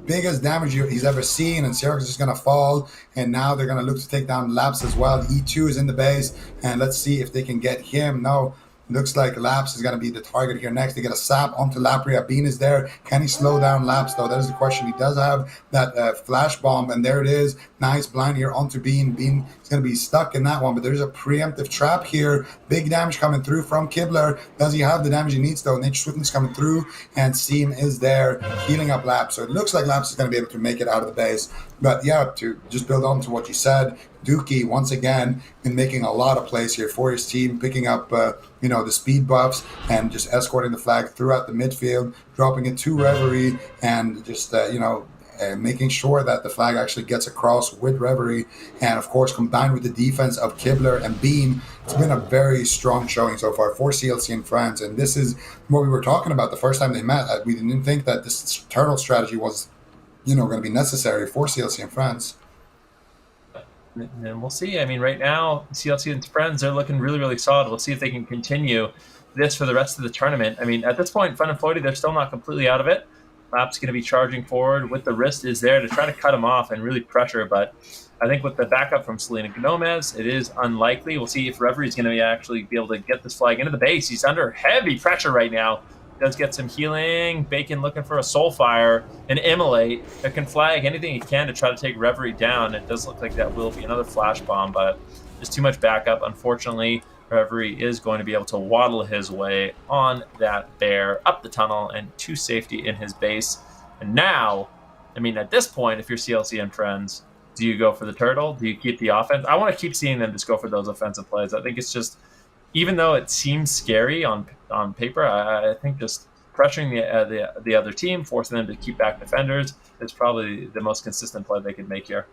C: biggest damage he's ever seen, and Sirok is just going to fall. And now they're going to look to take down Laps as well. E2 is in the base, and let's see if they can get him. No. Looks like Laps is going to be the target here next. They get a sap onto Lapria. Bean is there. Can he slow down Laps, though? That is the question. He does have that flash bomb, and there it is. Nice blind here onto Bean. Bean is going to be stuck in that one, but there's a preemptive trap here. Big damage coming through from Kibler. Does he have the damage he needs, though? Nature Swiftness coming through, and Seam is there healing up Laps. So it looks like Laps is going to be able to make it out of the base. But yeah, to just build on to what you said, Dookie, once again, been making a lot of plays here for his team, picking up, the speed buffs and just escorting the flag throughout the midfield, dropping it to Reverie, and just, making sure that the flag actually gets across with Reverie. And, of course, combined with the defense of Kibler and Beam, it's been a very strong showing so far for CLC and Friends. And this is what we were talking about the first time they met. We didn't think that this turtle strategy was, going to be necessary for CLC and Friends.
B: And we'll see. I mean, right now, CLC and Friends are looking really, really solid. We'll see if they can continue this for the rest of the tournament. I mean, at this point, Fun and Floaty, they're still not completely out of it. Lap's going to be charging forward with the wrist is there to try to cut him off and really pressure. But I think with the backup from Selena Gomez, it is unlikely. We'll see if Reverie is going to actually be able to get this flag into the base. He's under heavy pressure right now. Does get some healing. Bacon looking for a Soulfire, an Immolate that can flag anything he can to try to take Reverie down. It does look like that will be another Flash Bomb, but there's too much backup. Unfortunately, Reverie is going to be able to waddle his way on that bear up the tunnel and to safety in his base. And now, I mean, at this point, if you're CLC and Friends, do you go for the turtle? Do you keep the offense? I want to keep seeing them just go for those offensive plays. I think it's just, even though it seems scary on paper, I think just pressuring the other team, forcing them to keep back defenders, is probably the most consistent play they could make here.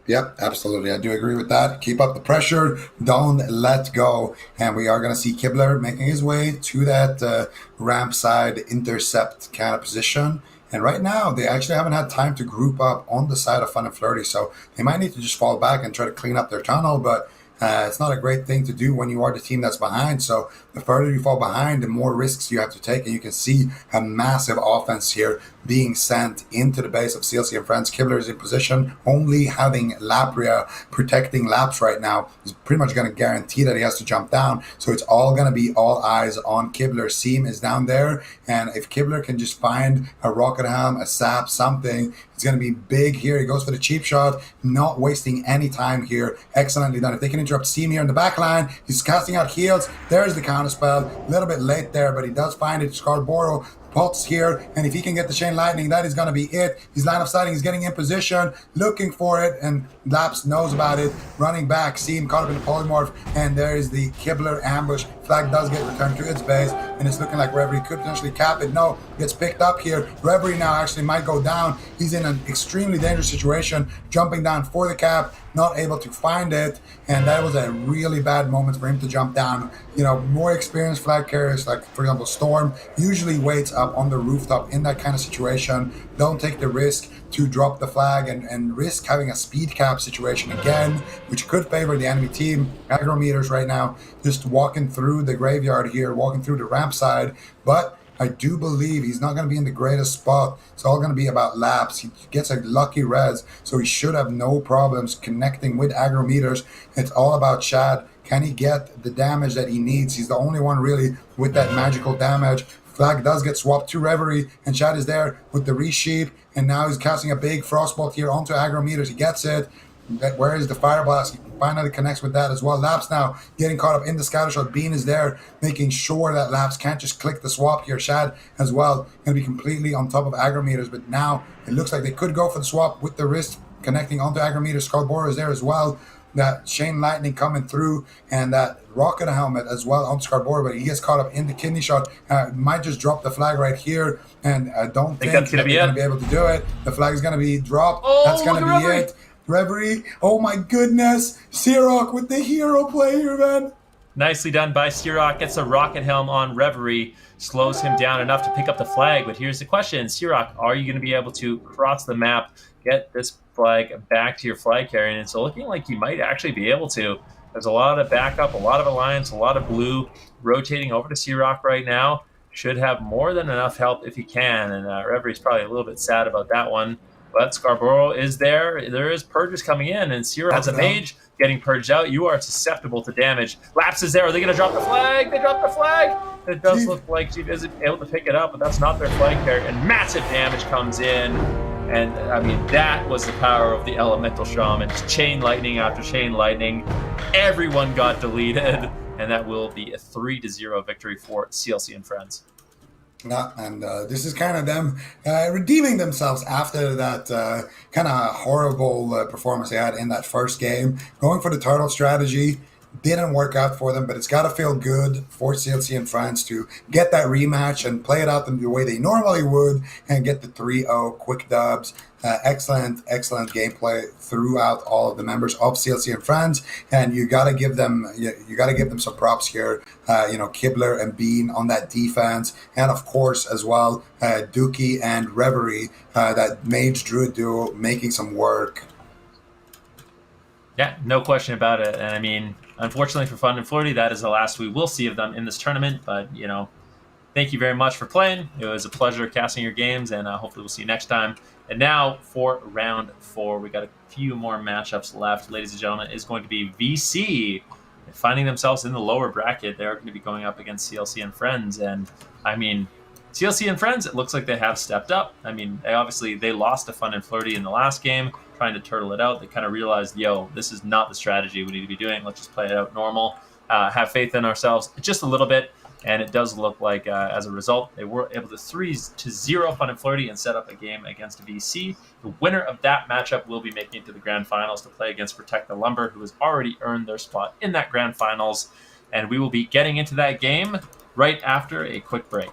C: Yep, absolutely. I do agree with that. Keep up the pressure. Don't let go. And we are going to see Kibler making his way to that ramp side intercept kind of position. And right now, they actually haven't had time to group up on the side of Fun and Flirty. So they might need to just fall back and try to clean up their tunnel. But it's not a great thing to do when you are the team that's behind. So the further you fall behind, the more risks you have to take. And you can see a massive offense here being sent into the base of CLC and Friends. Kibler is in position. Only having Lapria protecting Laps right now is pretty much going to guarantee that he has to jump down. So it's all going to be all eyes on Kibler. Seam is down there. And if Kibler can just find a Rocket Helm, a Sap, something, it's going to be big here. He goes for the cheap shot, not wasting any time here. Excellently done. If they can interrupt Seam here in the back line, he's casting out heals. There's the counter spell. A little bit late there, but he does find it. Scarborough pots here, and if he can get the Chain Lightning, that is going to be it. He's line of sighting, he's getting in position, looking for it, and Laps knows about it, running back, Seam caught up in the polymorph, and there is the Kibler ambush. Flag does get returned to its base, and it's looking like Reverie could potentially cap it. No, gets picked up here. Reverie now actually might go down. He's in an extremely dangerous situation, jumping down for the cap, not able to find it, and that was a really bad moment for him to jump down. More experienced flag carriers, like for example Storm, usually waits up on the rooftop in that kind of situation. Don't take the risk to drop the flag and risk having a speed cap situation again, which could favor the enemy team. Agrometers right now just walking through the graveyard here, walking through the ramp side, but I do believe he's not going to be in the greatest spot. It's all going to be about Laps. He gets a lucky res, so he should have no problems connecting with agrometers. It's all about Shad. Can he get the damage that he needs? He's the only one really with that magical damage. Flag does get swapped to Reverie, and Shad is there with the resheep, and now he's casting a big frostbolt here onto agrometers. He gets it. Where is the fire blast? He finally connects with that as well. Laps now getting caught up in the scatter shot. Bean is there making sure that Laps can't just click the swap here. Shad as well going to be completely on top of Agrometers, but now it looks like they could go for the swap with the wrist connecting onto Agrometers. Skullboro is there as well. That Chain Lightning coming through and that Rocket Helmet as well on Scarborough, but he gets caught up in the kidney shot. Might just drop the flag right here, and I don't think
B: that's
C: that they're going to be able to do it. The flag is going to be dropped.
B: Oh,
C: that's going to be
B: Reverie.
C: it. Reverie. Oh my goodness. Sirach with the hero play here, man.
B: Nicely done by Sirach. Gets a Rocket Helm on Reverie. Slows him down enough to pick up the flag. But here's the question. Sirach, are you going to be able to cross the map, get this flag back to your flag carrier? And it's looking like you might actually be able to. There's a lot of backup, a lot of alliance, a lot of blue rotating over to Sirach right now. Should have more than enough help if he can. And Reverie's probably a little bit sad about that one. But Scarborough is there. There is purges coming in, and Sirach has a mage getting purged out. You are susceptible to damage. Laps is there. Are they going to drop the flag? They dropped the flag. It does look like she is able to pick it up, but that's not their flag carrier. And massive damage comes in. And, I mean, that was the power of the Elemental Shaman. Chain Lightning after Chain Lightning. Everyone got deleted. And that will be a 3-0 victory for CLC and Friends.
C: Yeah, and this is kind of them redeeming themselves after that kind of horrible performance they had in that first game. Going for the turtle strategy didn't work out for them, but it's got to feel good for CLC and France to get that rematch and play it out the way they normally would and get the 3-0 quick dubs. Excellent gameplay throughout all of the members of CLC and Friends, and you got to give them some props here. Kibler and Bean on that defense, and of course as well Dookie and Reverie, that mage druid duo making some work.
B: Yeah, no question about it. And I mean, unfortunately for Fun and Flirty, that is the last we will see of them in this tournament. But thank you very much for playing. It was a pleasure casting your games, and hopefully we'll see you next time. And now for round 4, we got a few more matchups left. Ladies and gentlemen, is going to be VC finding themselves in the lower bracket. They're going to be going up against CLC and Friends. And I mean, CLC and Friends, it looks like they have stepped up. I mean, they lost to Fun and Flirty in the last game, trying to turtle it out. They kind of realized, this is not the strategy we need to be doing. Let's just play it out normal. Have faith in ourselves just a little bit. And it does look like, as a result, they were able to 3-0 Fun and Flirty and set up a game against VC. The winner of that matchup will be making it to the grand finals to play against Protect the Lumber, who has already earned their spot in that grand finals. And we will be getting into that game right after a quick break.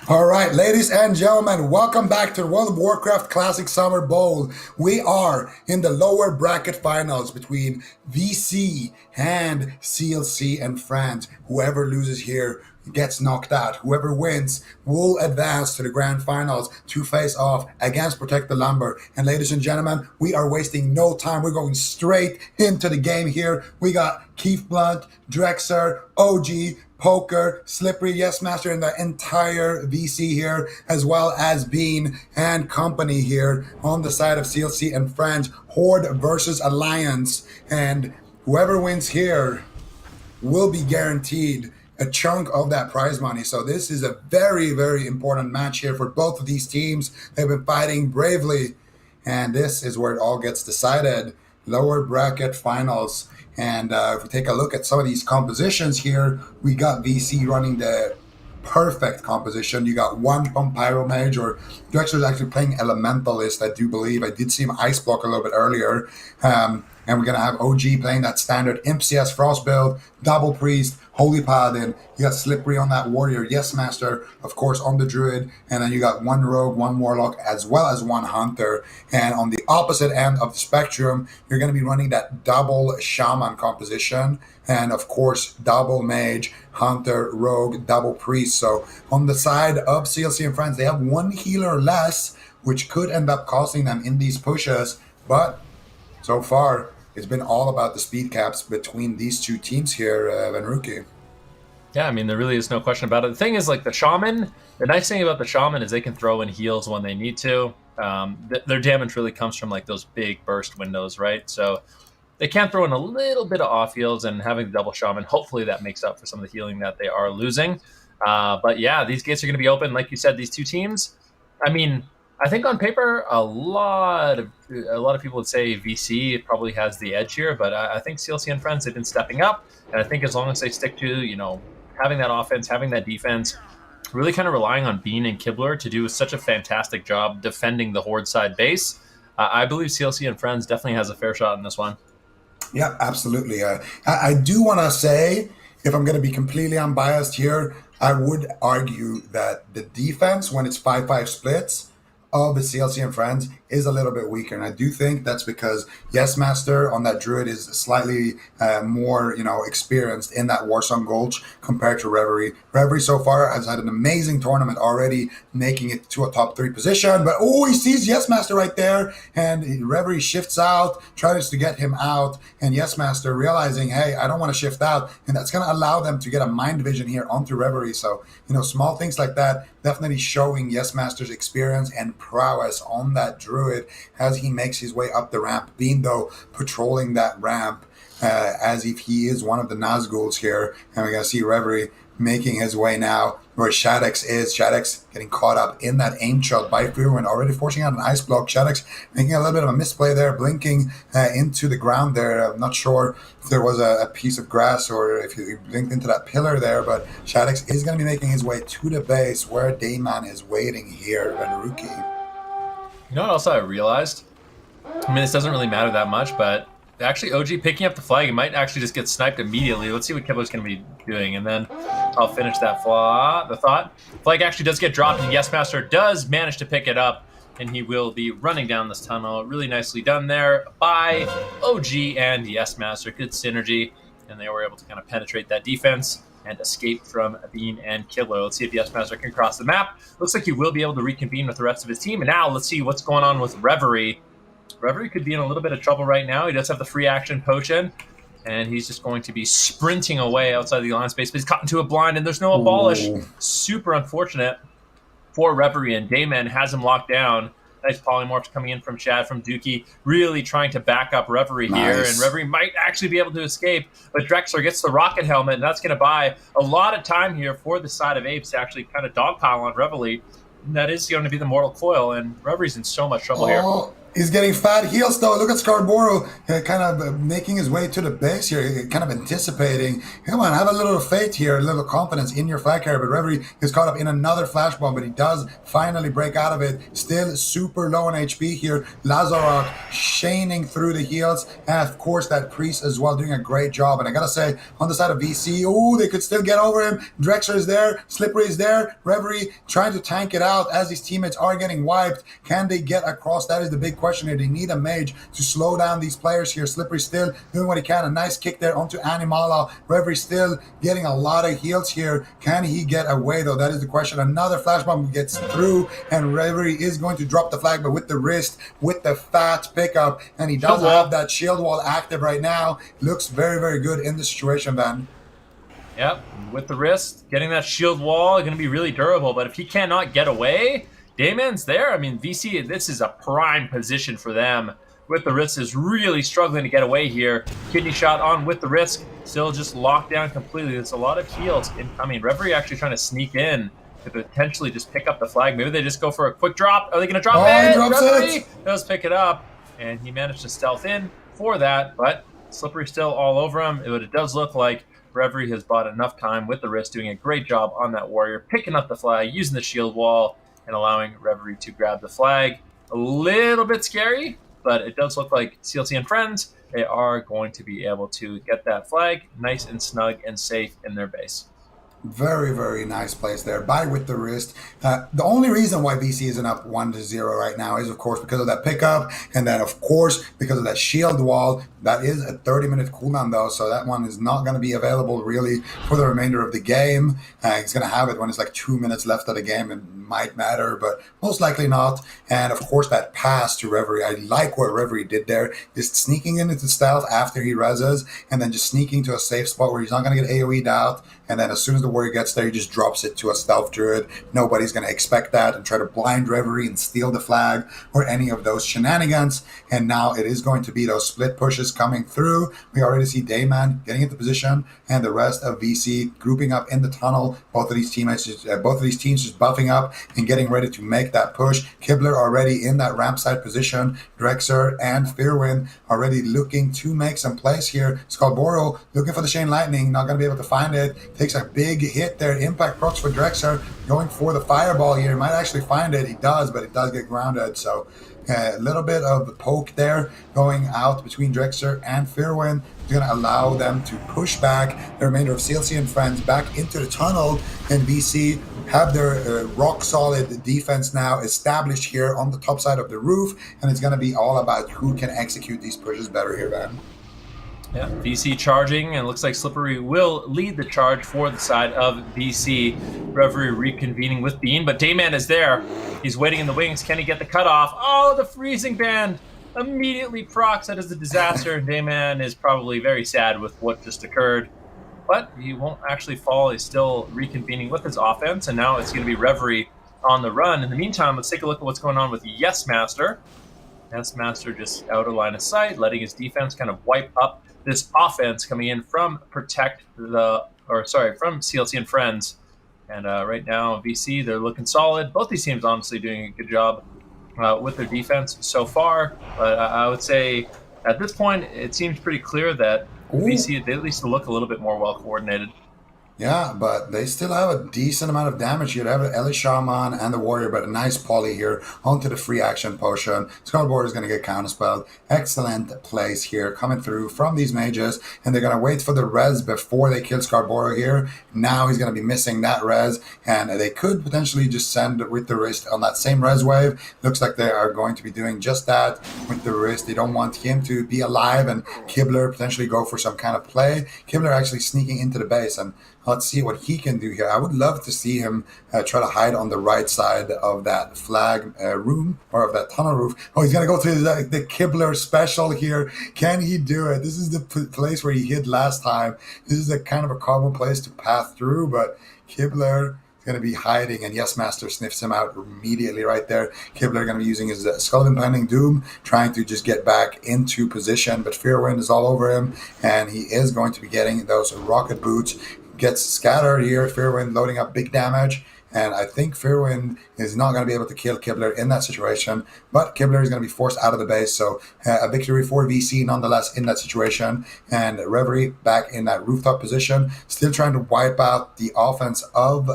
C: All right, ladies and gentlemen, welcome back to the World of Warcraft Classic Summer Bowl. We are in the lower bracket finals between VC and CLC and France. Whoever loses here gets knocked out. Whoever wins will advance to the grand finals to face off against Protect the Lumber. And ladies and gentlemen, we are wasting no time. We're going straight into the game here. We got Keith Blunt, Drexer, OG, Poker, Slippery, Yes Master, and the entire VC here, as well as Bean and company here on the side of CLC and Friends. Horde versus Alliance. And whoever wins here will be guaranteed a chunk of that prize money. So this is a very, very important match here for both of these teams. They've been fighting bravely. And this is where it all gets decided. Lower bracket finals. And if we take a look at some of these compositions here, we got VC running the perfect composition. You got one pump Pyro Mage, or Drexler's actually playing Elementalist, I do believe. I did see him Ice Block a little bit earlier. And we're going to have OG playing that standard Imp CS Frost build, Double Priest, Holy Paladin. You got Slippery on that Warrior, Yes Master, of course, on the Druid. And then you got one Rogue, one Warlock, as well as one Hunter. And on the opposite end of the spectrum, you're going to be running that double Shaman composition. And, of course, double Mage, Hunter, Rogue, double Priest. So on the side of CLC and Friends, they have one healer less, which could end up costing them in these pushes. But so far, it's been all about the speed caps between these two teams here, Venruki.
B: Yeah, I mean, there really is no question about it. The thing is, like, the Shaman, the nice thing about the Shaman is they can throw in heals when they need to. Their damage really comes from, like, those big burst windows, right? So they can throw in a little bit of off heals, and having the double Shaman, hopefully that makes up for some of the healing that they are losing. But yeah, these gates are going to be open. Like you said, these two teams, I mean, I think on paper, a lot of people would say VC probably has the edge here, but I think CLC and Friends have been stepping up, and I think as long as they stick to, you know, having that offense, having that defense, really kind of relying on Bean and Kibler to do such a fantastic job defending the Horde side base, I believe CLC and Friends definitely has a fair shot in this one.
C: Yeah, absolutely. I do want to say, if I'm going to be completely unbiased here, I would argue that the defense, when it's 5-5 splits, of the CLC and Friends is a little bit weaker. And I do think that's because Yes Master on that Druid is slightly more, experienced in that Warsong Gulch compared to Reverie. Reverie so far has had an amazing tournament already, making it to a top 3 position. But he sees Yes Master right there, and Reverie shifts out, tries to get him out, and Yes Master realizing, hey, I don't want to shift out, and that's going to allow them to get a mind vision here onto Reverie. So, small things like that definitely showing Yes Master's experience and prowess on that Druid as he makes his way up the ramp, being though patrolling that ramp as if he is one of the Nazguls here. And we're going to see Reverie making his way now where Shaddix is. Shaddix getting caught up in that aim shot by Fear and already forcing out an ice block. Shaddix making a little bit of a misplay there, blinking into the ground there. I'm not sure if there was a piece of grass or if he blinked into that pillar there, but Shaddix is going to be making his way to the base where Dayman is waiting here, Venruki.
B: You know what else I realized? I mean, this doesn't really matter that much, but actually OG picking up the flag, he might actually just get sniped immediately. Let's see what Kibler's going to be doing, and then I'll finish that the thought. Flag actually does get dropped, and Yes Master does manage to pick it up, and he will be running down this tunnel. Really nicely done there by OG and Yes Master. Good synergy, and they were able to kind of penetrate that defense and escape from Bean and Kibler. Let's see if Yes Master can cross the map. Looks like he will be able to reconvene with the rest of his team, and now let's see what's going on with Reverie. Reverie could be in a little bit of trouble right now. He does have the free action potion, and he's just going to be sprinting away outside the Alliance base, but he's caught into a blind, and there's no abolish. Super unfortunate for Reverie, and Dayman has him locked down. Nice polymorphs coming in from Shad, from Dookie, really trying to back up Reverie here, and Reverie might actually be able to escape, but Drexler gets the rocket helmet, and that's going to buy a lot of time here for the side of Apes to actually kind of dogpile on Reverie. And that is going to be the Mortal Coil, and Reverie's in so much trouble here.
C: He's getting fat heals though. Look at Scarborough kind of making his way to the base here, kind of anticipating. Come on, have a little faith here, a little confidence in your flag carrier. But Reverie is caught up in another flash bomb, but he does finally break out of it. Still super low on HP here. Lazarok shining through the heals. And of course that priest as well doing a great job. And I gotta say, on the side of VC, oh, they could still get over him. Drexler is there, Slippery is there. Reverie trying to tank it out as his teammates are getting wiped. Can they get across? That is the big question here. They need a mage to slow down these players here. Slippery still doing what he can. A nice kick there onto Animala. Reverie still getting a lot of heals here. Can he get away though? That is the question. Another flash bomb gets through and Reverie is going to drop the flag, but with the wrist, with the fat pickup, and he does have that shield wall active right now. Looks very, very good in this situation, Van.
B: Yep, with the wrist, getting that shield wall, going to be really durable, but if he cannot get away, Dayman's there. I mean, VC, this is a prime position for them. With the wrist is really struggling to get away here. Kidney shot on with the wrist, still just locked down completely. There's a lot of heals incoming. Reverie actually trying to sneak in to potentially just pick up the flag. Maybe they just go for a quick drop. Are they going to drop it?
C: He drops
B: Reverie
C: it.
B: does pick it up, and he managed to stealth in for that, but Slippery still all over him. But it does look like Reverie has bought enough time with the wrist, doing a great job on that warrior, picking up the flag, using the shield wall, and allowing Reverie to grab the flag. A little bit scary, but it does look like CLC and friends, they are going to be able to get that flag nice and snug and safe in their base.
C: Very, very nice place there. Buy with the wrist. The only reason why VC isn't up 1-0 right now is, of course, because of that pickup. And then, of course, because of that shield wall. That is a 30-minute cooldown, though. So that one is not going to be available, really, for the remainder of the game. He's going to have it when it's like 2 minutes left of the game. It might matter, but most likely not. And, of course, that pass to Reverie. I like what Reverie did there. Just sneaking into stealth after he reses. And then just sneaking to a safe spot where he's not going to get AoE'd out. And then as soon as the warrior gets there, he just drops it to a stealth druid. Nobody's going to expect that and try to blind Reverie and steal the flag or any of those shenanigans. And now it is going to be those split pushes coming through. We already see Dayman getting into position and the rest of VC grouping up in the tunnel. Both of these teams just buffing up and getting ready to make that push. Kibler already in that ramp side position. Drexer and Fearwind already looking to make some plays here. Scarborough looking for the Chain Lightning, not going to be able to find it. Takes a big hit there. Impact procs for Drexer. Going for the fireball here. He might actually find it. He does, but it does get grounded. So a little bit of the poke there going out between Drexer and Fearwind. It's going to allow them to push back the remainder of CLC and friends back into the tunnel. And VC have their rock-solid defense now established here on the top side of the roof. And it's going to be all about who can execute these pushes better here, Van.
B: Yeah, VC charging, and it looks like Slippery will lead the charge for the side of VC. Reverie reconvening with Bean, but Dayman is there. He's waiting in the wings. Can he get the cutoff? Oh, the freezing band immediately procs. That is a disaster. Dayman is probably very sad with what just occurred, but he won't actually fall. He's still reconvening with his offense, and now it's going to be Reverie on the run. In the meantime, let's take a look at what's going on with Yes Master. Yes Master just out of line of sight, letting his defense kind of wipe up this offense coming in from from CLC and friends. And right now, VC, they're looking solid. Both these teams honestly doing a good job with their defense so far. But I would say at this point, it seems pretty clear that VC, they at least look a little bit more well-coordinated.
C: Yeah, but they still have a decent amount of damage here. They have Ellie Shaman and the Warrior, but a nice poly here onto the free action potion. Scarborough is going to get counterspelled. Excellent plays here coming through from these mages, and they're going to wait for the res before they kill Scarborough here. Now he's going to be missing that res, and they could potentially just send with the wrist on that same res wave. Looks like they are going to be doing just that with the wrist. They don't want him to be alive and Kibler potentially go for some kind of play. Kibler actually sneaking into the base, and let's see what he can do here. I would love to see him try to hide on the right side of that flag room or of that tunnel roof. Oh, he's going to go through the Kibler special here. Can he do it? This is the place where he hid last time. This is a kind of a common place to pass through, but Kibler going to be hiding, and Yes Master sniffs him out immediately right there. Kibler going to be using his Skull Impending Doom, trying to just get back into position, but Fearwind is all over him, and he is going to be getting those rocket boots. Gets scattered here. Fearwind loading up big damage, And I think Fearwind is not going to be able to kill Kibler in that situation, but Kibler is going to be forced out of the base. So a victory for VC nonetheless in that situation. And Reverie back in that rooftop position, still trying to wipe out the offense of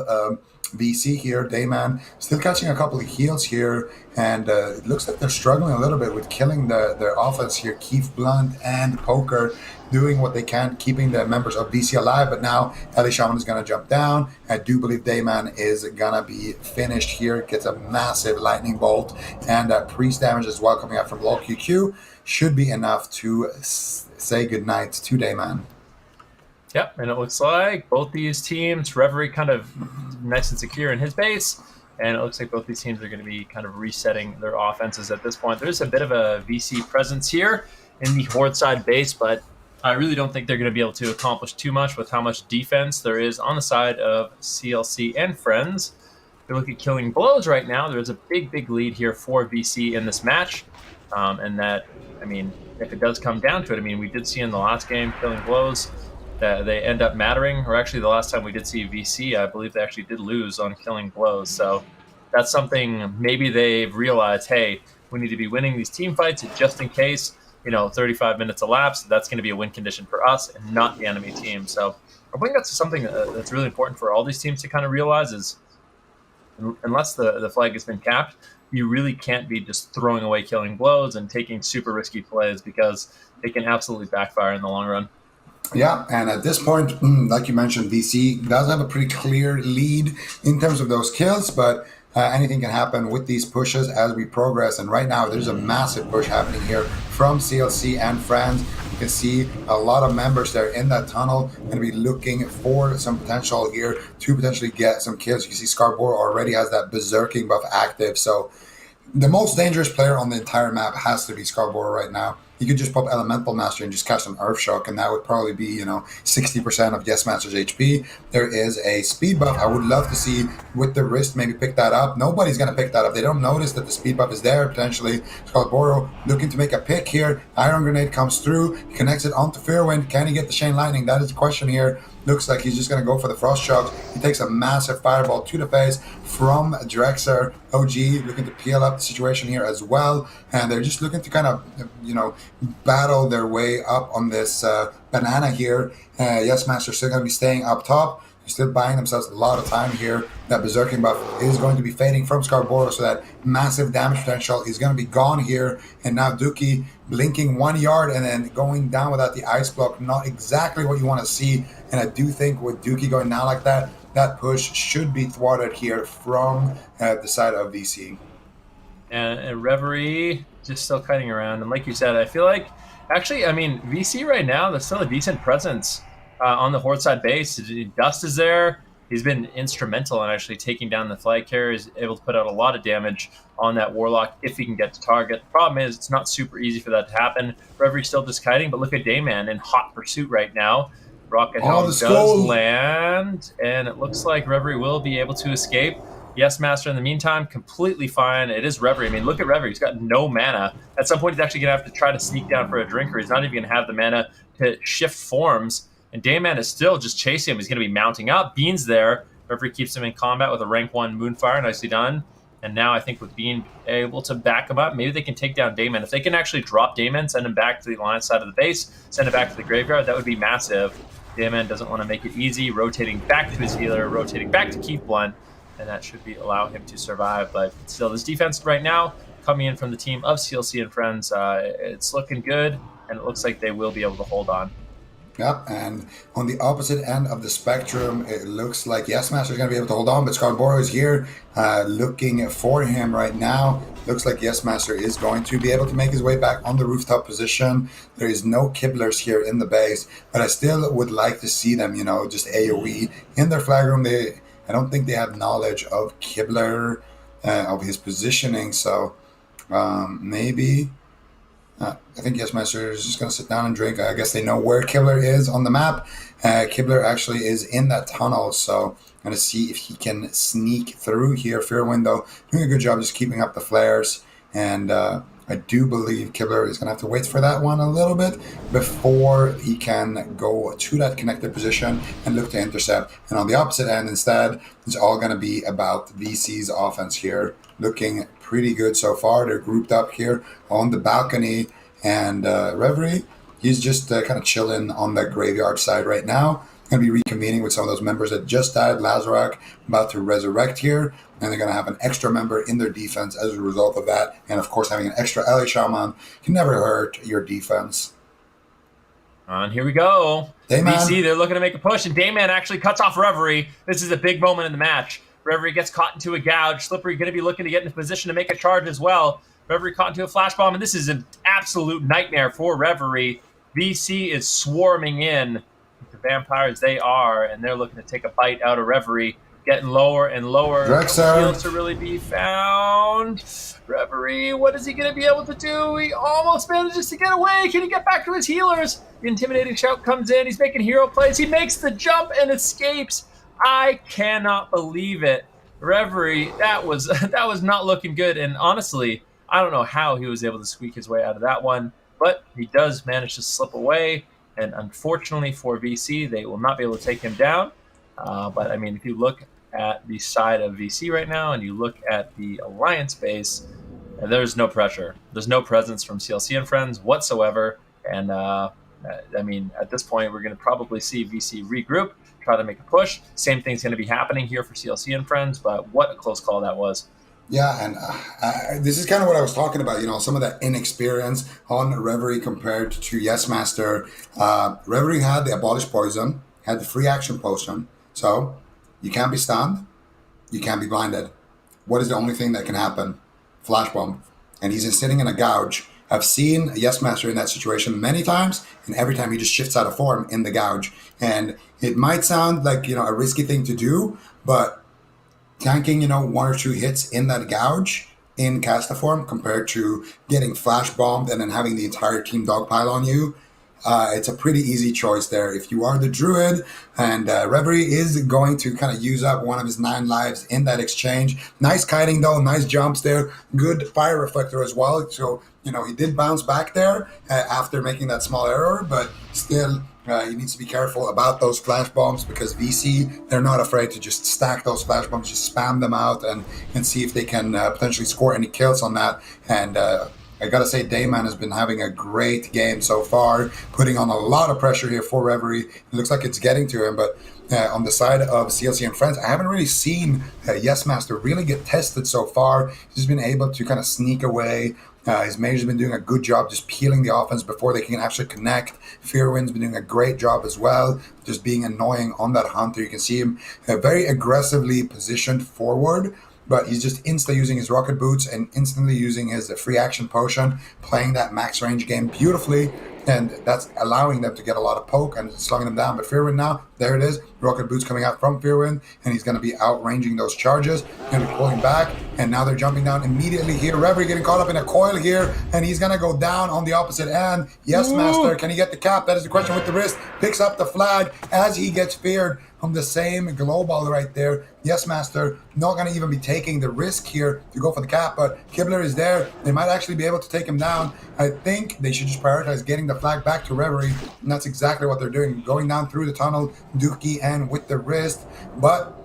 C: VC here. Dayman still catching a couple of heals here, and it looks like they're struggling a little bit with killing their offense here. Keith Blunt and Poker doing what they can, keeping the members of VC alive, but now Ellie Shaman is going to jump down. I do believe Dayman is going to be finished here. Gets a massive lightning bolt, and priest damage as well coming out from low QQ should be enough to say goodnight to Dayman.
B: Yep, and it looks like both these teams, Reverie kind of nice and secure in his base, and it looks like both these teams are going to be kind of resetting their offenses at this point. There's a bit of a VC presence here in the Horde side base, but I really don't think they're going to be able to accomplish too much with how much defense there is on the side of CLC and Friends. If you look at killing blows right now, there's a big lead here for VC in this match, and that, I mean, if it does come down to it, I mean, we did see in the last game killing blows that they end up mattering, or actually the last time we did see VC, I believe they actually did lose on killing blows. So that's something maybe they've realized, hey, we need to be winning these team fights just in case, 35 minutes elapse. That's going to be a win condition for us and not the enemy team. So I think that's something that's really important for all these teams to kind of realize is unless the flag has been capped, you really can't be just throwing away killing blows and taking super risky plays because they can absolutely backfire in the long run.
C: Yeah, and at this point, like you mentioned, VC does have a pretty clear lead in terms of those kills, but anything can happen with these pushes as we progress. And right now, there's a massive push happening here from CLC and Friends. You can see a lot of members there in that tunnel going to be looking for some potential here to potentially get some kills. You can see Scarborough already has that berserking buff active. So the most dangerous player on the entire map has to be Scarborough right now. You could just pop Elemental Master and just cast an Earth Shock, and that would probably be, 60% of Yes Master's HP. There is a speed buff. I would love to see with the wrist maybe pick that up. Nobody's going to pick that up. They don't notice that the speed buff is there, potentially. Scarborough looking to make a pick here. Iron Grenade comes through. He connects it onto Fearwind. Can he get the Chain Lightning? That is the question here. Looks like he's just going to go for the Frost Shock. He takes a massive fireball to the face from Drexer. OG looking to peel up the situation here as well. And they're just looking to kind of, battle their way up on this banana here. Yes Master still going to be staying up top. They're still buying themselves a lot of time here. That berserking buff is going to be fading from Scarborough, so that massive damage potential is going to be gone here. And now Dookie blinking 1 yard and then going down without the ice block. Not exactly what you want to see. And I do think with Dookie going down like that, that push should be thwarted here from the side of VC.
B: And Reverie just still kiting around. And like you said, I feel like, actually, I mean, VC right now, there's still a decent presence on the Horde side base. Dust is there. He's been instrumental in actually taking down the flag carrier. He's able to put out a lot of damage on that Warlock if he can get to target. The problem is it's not super easy for that to happen. Reverie's still just kiting, but look at Dayman in hot pursuit right now. Rocket Helm does land, and it looks like Reverie will be able to escape. Yes Master in the meantime, completely fine. It is Reverie. I mean, look at Reverie. He's got no mana. At some point, he's actually going to have to try to sneak down for a drink, or he's not even going to have the mana to shift forms. And Dayman is still just chasing him. He's going to be mounting up. Bean's there. Reverie keeps him in combat with a rank 1 Moonfire. Nicely done. And now I think with Bean able to back him up, maybe they can take down Dayman. If they can actually drop Dayman, send him back to the alliance side of the base, send him back to the graveyard, that would be massive. Dayman doesn't want to make it easy, rotating back to his healer, rotating back to Keith Blunt, and that should be allow him to survive. But still, this defense right now, coming in from the team of CLC and Friends, it's looking good, and it looks like they will be able to hold on.
C: Yep, and on the opposite end of the spectrum, it looks like Yes Master is going to be able to hold on, but Scarborough is here looking for him right now. Looks like Yes Master is going to be able to make his way back on the rooftop position. There is no Kibblers here in the base, but I still would like to see them, just AoE in their flag room. I don't think they have knowledge of Kibbler, of his positioning, so maybe... I think Yes Master is just going to sit down and drink. I guess they know where Kibler is on the map. Kibler actually is in that tunnel, so I'm going to see if he can sneak through here. Fear Window doing a good job just keeping up the flares. And I I do believe Kibler is going to have to wait for that one a little bit before he can go to that connected position and look to intercept. And on the opposite end, instead, it's all going to be about VC's offense here, looking pretty good so far. They're grouped up here on the balcony, and Reverie, he's just kind of chilling on the graveyard side right now. Going to be reconvening with some of those members that just died. Lazarak about to resurrect here, and they're going to have an extra member in their defense as a result of that. And of course, having an extra LA Shaman can never hurt your defense.
B: And here we go.
C: Dayman.
B: BC, they're looking to make a push, and Dayman actually cuts off Reverie. This is a big moment in the match. Reverie gets caught into a gouge. Slippery going to be looking to get in a position to make a charge as well. Reverie caught into a flash bomb, and this is an absolute nightmare for Reverie. BC is swarming in. The vampires they are, and they're looking to take a bite out of Reverie, getting lower and lower. Fields to really be found. Reverie, what is he going to be able to do? He almost manages to get away. Can he get back to his healers? The intimidating shout comes in. He's making hero plays. He makes the jump and escapes. I cannot believe it. Reverie, that was not looking good, and honestly, I don't know how he was able to squeak his way out of that one, but he does manage to slip away. And unfortunately for VC, they will not be able to take him down. But I mean, if you look at the side of VC right now and you look at the Alliance base, there's no pressure. There's no presence from CLC and friends whatsoever. And I mean, at this point, we're going to probably see VC regroup, try to make a push. Same thing's going to be happening here for CLC and friends, but what a close call that was.
C: Yeah, and this is kind of what I was talking about, some of that inexperience on Reverie compared to Yes Master. Reverie had the Abolish Poison, had the free action potion, so you can't be stunned, you can't be blinded. What is the only thing that can happen? Flash bomb. And he's sitting in a gouge. I've seen Yes Master in that situation many times, and every time he just shifts out of form in the gouge. And it might sound like, a risky thing to do, but tanking, one or two hits in that gouge in caster form compared to getting flash bombed and then having the entire team dogpile on you, it's a pretty easy choice there. If you are the druid, and Reverie is going to kind of use up one of his 9 lives in that exchange. Nice kiting though, nice jumps there, good fire reflector as well. So, he did bounce back there after making that small error, but still, he needs to be careful about those flash bombs because VC, they're not afraid to just stack those flash bombs, just spam them out and see if they can potentially score any kills on that. And I gotta say, Dayman has been having a great game so far, putting on a lot of pressure here for Reverie. It looks like it's getting to him, but on the side of CLC and friends, I haven't really seen Yes Master really get tested so far. He's just been able to kind of sneak away. His mage has been doing a good job just peeling the offense before they can actually connect. Fearwind's been doing a great job as well, just being annoying on that hunter. You can see him very aggressively positioned forward, but he's just instantly using his rocket boots and instantly using his free action potion, playing that max range game beautifully, and that's allowing them to get a lot of poke and slowing them down. But Fearwind now, there it is, rocket boots coming out from Fearwind, and he's going to be outranging those charges, going to be pulling back, and now they're jumping down immediately here. Reverie getting caught up in a coil here, and he's going to go down on the opposite end. Yes, Master, can he get the cap? That is the question with the wrist. Picks up the flag as he gets feared from the same glow ball right there. Yes, Master, not going to even be taking the risk here to go for the cap, but Kibler is there. They might actually be able to take him down. I think they should just prioritize getting the flag back to Reverie, and that's exactly what they're doing, going down through the tunnel, Dookie and with the wrist, but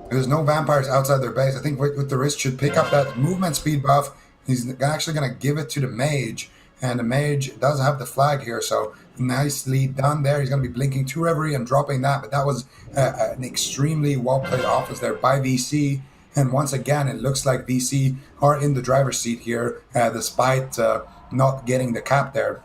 C: there's no vampires outside their base. I think with the wrist should pick up that movement speed buff. He's actually going to give it to the mage, and the mage does have the flag here, so nicely done there. He's going to be blinking to Reverie and dropping that, but that was an extremely well-played offense there by VC. And once again, it looks like VC are in the driver's seat here, despite not getting the cap there.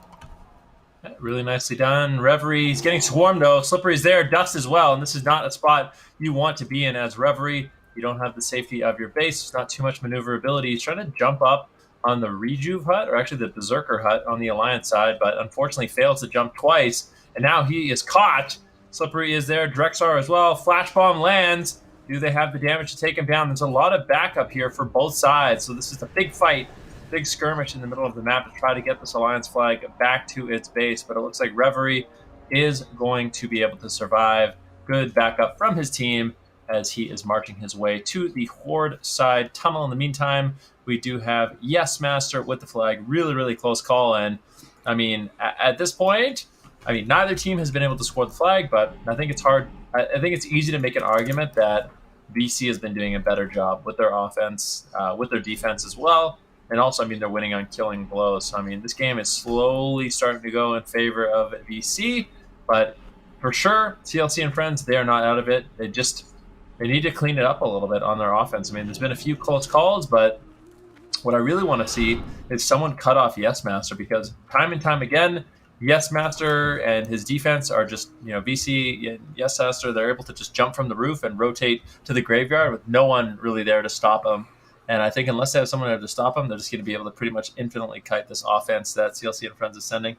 B: Really nicely done. Reverie's getting swarmed though. Slippery's there, Dust as well, and this is not a spot you want to be in as Reverie. You don't have the safety of your base. There's not too much maneuverability. He's trying to jump up on the Rejuve hut, or actually the Berserker hut on the Alliance side, but unfortunately fails to jump twice, and now he is caught. Slippery is there, Drexar as well. Flash bomb lands. Do they have the damage to take him down? There's a lot of backup here for both sides, so this is a big fight. Big skirmish in the middle of the map to try to get this Alliance flag back to its base, but it looks like Reverie is going to be able to survive. Good backup from his team, as he is marching his way to the Horde side tunnel. In the meantime, we do have Yes Master with the flag. Really, really close call. And I mean, at this point, I mean, neither team has been able to score the flag, but I think it's hard. I think it's easy to make an argument that BC has been doing a better job with their offense, with their defense as well. And also, I mean, they're winning on killing blows. So, I mean, this game is slowly starting to go in favor of BC, but for sure, CLC and friends, they are not out of it. They need to clean it up a little bit on their offense. I mean, there's been a few close calls, but what I really want to see is someone cut off Yes Master, because time and time again, Yes Master and his defense are just, VC and Yes Master, they're able to just jump from the roof and rotate to the graveyard with no one really there to stop them. And I think unless they have someone there to stop them, they're just going to be able to pretty much infinitely kite this offense that CLC and friends is sending.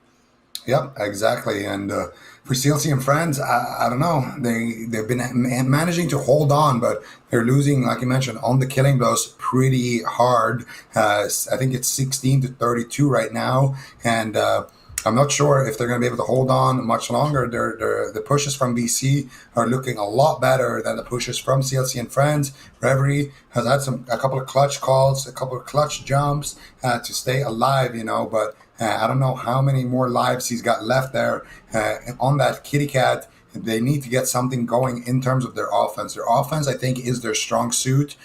C: Yep, exactly. And for CLC and friends, I don't know. They've been managing to hold on, but they're losing, like you mentioned, on the killing blows pretty hard. I think it's 16-32 right now, and I'm not sure if they're going to be able to hold on much longer. The pushes from BC are looking a lot better than the pushes from CLC and friends. Reverie has had a couple of clutch calls, a couple of clutch jumps to stay alive, but I don't know how many more lives he's got left there on that kitty cat. They need to get something going in terms of their offense. Their offense, I think, is their strong suit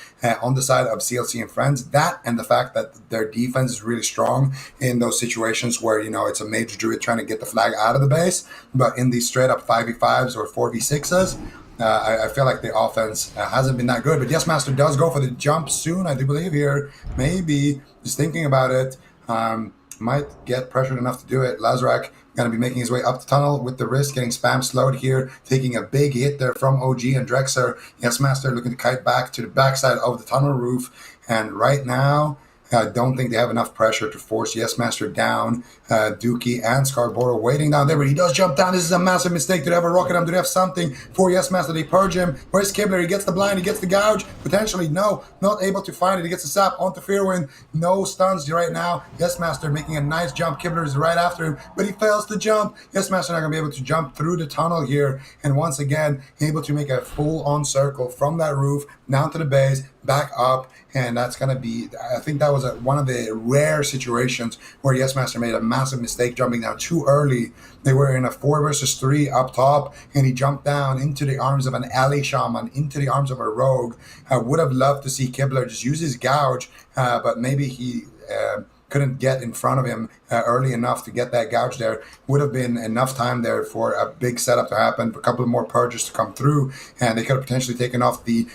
C: on the side of CLC and friends. That and the fact that their defense is really strong in those situations where, it's a mage druid trying to get the flag out of the base. But in these straight up 5v5s or 4v6s, I feel like the offense hasn't been that good. But Yes Master does go for the jump soon, I do believe here. Maybe, just thinking about it, might get pressured enough to do it. Lazarak going to be making his way up the tunnel with the wrist, getting spam slowed here, taking a big hit there from OG and Drexer. Yes Master looking to kite back to the backside of the tunnel roof. And right now, I don't think they have enough pressure to force Yes Master down. Dookie and Scarborough waiting down there, but he does jump down. This is a massive mistake. Do they have a rocket arm? Do they have something for Yes Master? They purge him. Where's Kibler? He gets the blind. He gets the gouge. Potentially, no. Not able to find it. He gets the sap onto Fearwind. No stuns right now. Yes Master making a nice jump. Kibler is right after him, but he fails to jump. Yes Master not going to be able to jump through the tunnel here. And once again, able to make a full-on circle from that roof down to the base, back up. And that's going to be, I think that was one of the rare situations where Yes Master made a massive mistake jumping down too early. They were in a 4 versus 3 up top, and he jumped down into the arms of an alley shaman, into the arms of a rogue. I would have loved to see Kibler just use his gouge, but maybe he couldn't get in front of him early enough to get that gouge there. Would have been enough time there for a big setup to happen, a couple of more purges to come through, and they could have potentially taken off the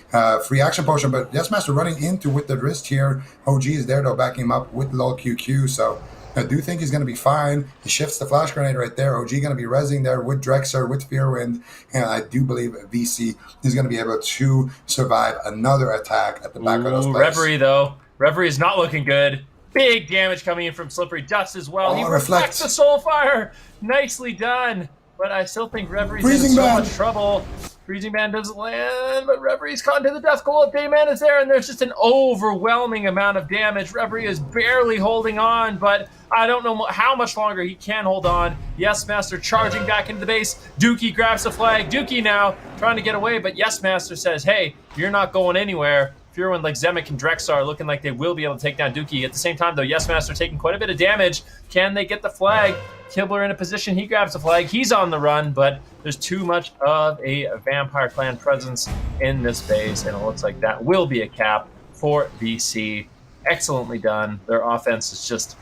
C: free action potion. But Yes Master running into with the wrist here. OG is there though, backing him up with lol QQ. So I do think he's going to be fine. He shifts the flash grenade right there. OG going to be rezzing there with Drexer, with Fearwind, and I do believe VC is going to be able to survive another attack at the back of those plays.
B: Reverie though. Reverie is not looking good. Big damage coming in from Slippery Dust as well. He reflects the Soul Fire. Nicely done. But I still think Reverie's in so much trouble. Freezing Band doesn't land, but Reverie's caught into the Death Cold. Dayman is there, and there's just an overwhelming amount of damage. Reverie is barely holding on, but I don't know how much longer he can hold on. Yes Master charging back into the base. Dookie grabs the flag. Dookie now trying to get away, but Yes Master says, hey, you're not going anywhere. Fearwind, like Zemek and Drex are looking like they will be able to take down Dookie. At the same time, though, Yes Master taking quite a bit of damage. Can they get the flag? Kibler in a position. He grabs the flag. He's on the run, but there's too much of a Vampire Clan presence in this base, and it looks like that will be a cap for BC. Excellently done. Their offense is just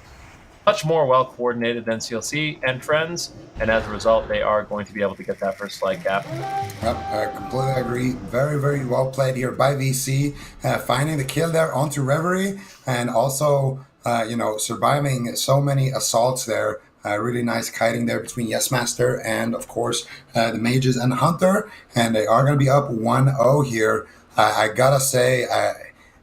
B: much more well-coordinated than CLC and friends, and as a result, they are going to be able to get that first flag cap.
C: Yep, I completely agree. Very, very well played here by VC, finding the kill there onto Reverie, and also, surviving so many assaults there. Really nice kiting there between Yes Master and, of course, the Mages and Hunter, and they are going to be up 1-0 here. I gotta say,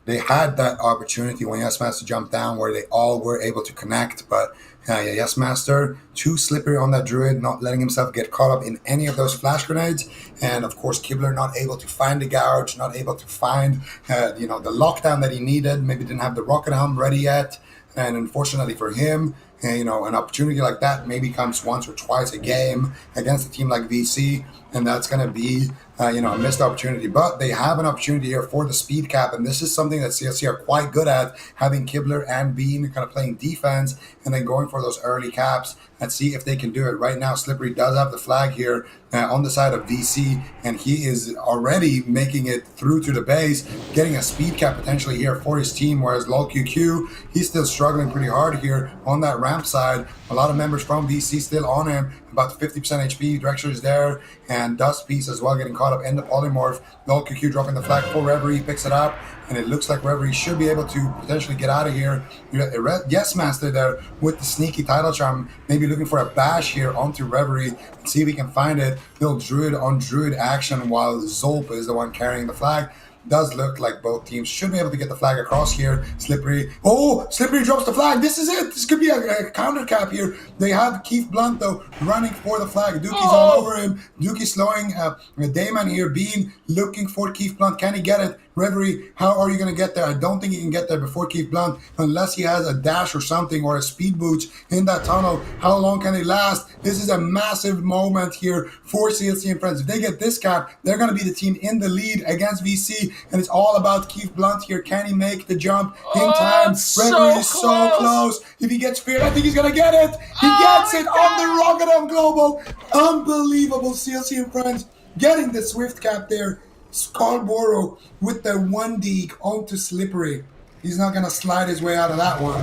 C: they had that opportunity when Yes Master jumped down where they all were able to connect, but Yes Master too slippery on that druid, not letting himself get caught up in any of those flash grenades, and of course Kibler not able to find the gouge, not able to find the lockdown that he needed, maybe didn't have the rocket helm ready yet, and unfortunately for him, And, an opportunity like that maybe comes once or twice a game against a team like VC, and that's going to be a missed opportunity. But they have an opportunity here for the speed cap, and this is something that CLC are quite good at, having Kibler and Bean kind of playing defense and then going for those early caps and see if they can do it. Right now, Slippery does have the flag here on the side of VC, and he is already making it through to the base, getting a speed cap potentially here for his team, whereas LolQQ, he's still struggling pretty hard here on that ramp side. A lot of members from VC still on him, about 50% HP. Drexler is there, and Dust Piece as well getting caught up in the polymorph. LolQQ dropping the flag for Reverie, picks it up, and it looks like Reverie should be able to potentially get out of here. You got Yes Master there with the sneaky title charm, maybe looking for a bash here onto Reverie and see if he can find it. Little Druid on Druid action while Zolp is the one carrying the flag. Does look like both teams should be able to get the flag across here. Slippery. Oh, Slippery drops the flag. This is it. This could be a counter cap here. They have Keith Blunt, though, running for the flag. Dookie's all over him. Dookie slowing Dayman here. Bean looking for Keith Blunt. Can he get it? Reverie, how are you going to get there? I don't think he can get there before Keith Blunt unless he has a dash or something or a speed boost in that tunnel. How long can they last? This is a massive moment here for CLC and Friends. If they get this cap, they're going to be the team in the lead against VC, and it's all about Keith Blunt here. Can he make the jump in time? Reverie is so close. If he gets feared, I think he's going to get it. He gets it on the Rocketdom Global. Unbelievable. CLC and Friends getting the Swift cap there. Scarborough with the 1D onto Slippery. He's not going to slide his way out of that one.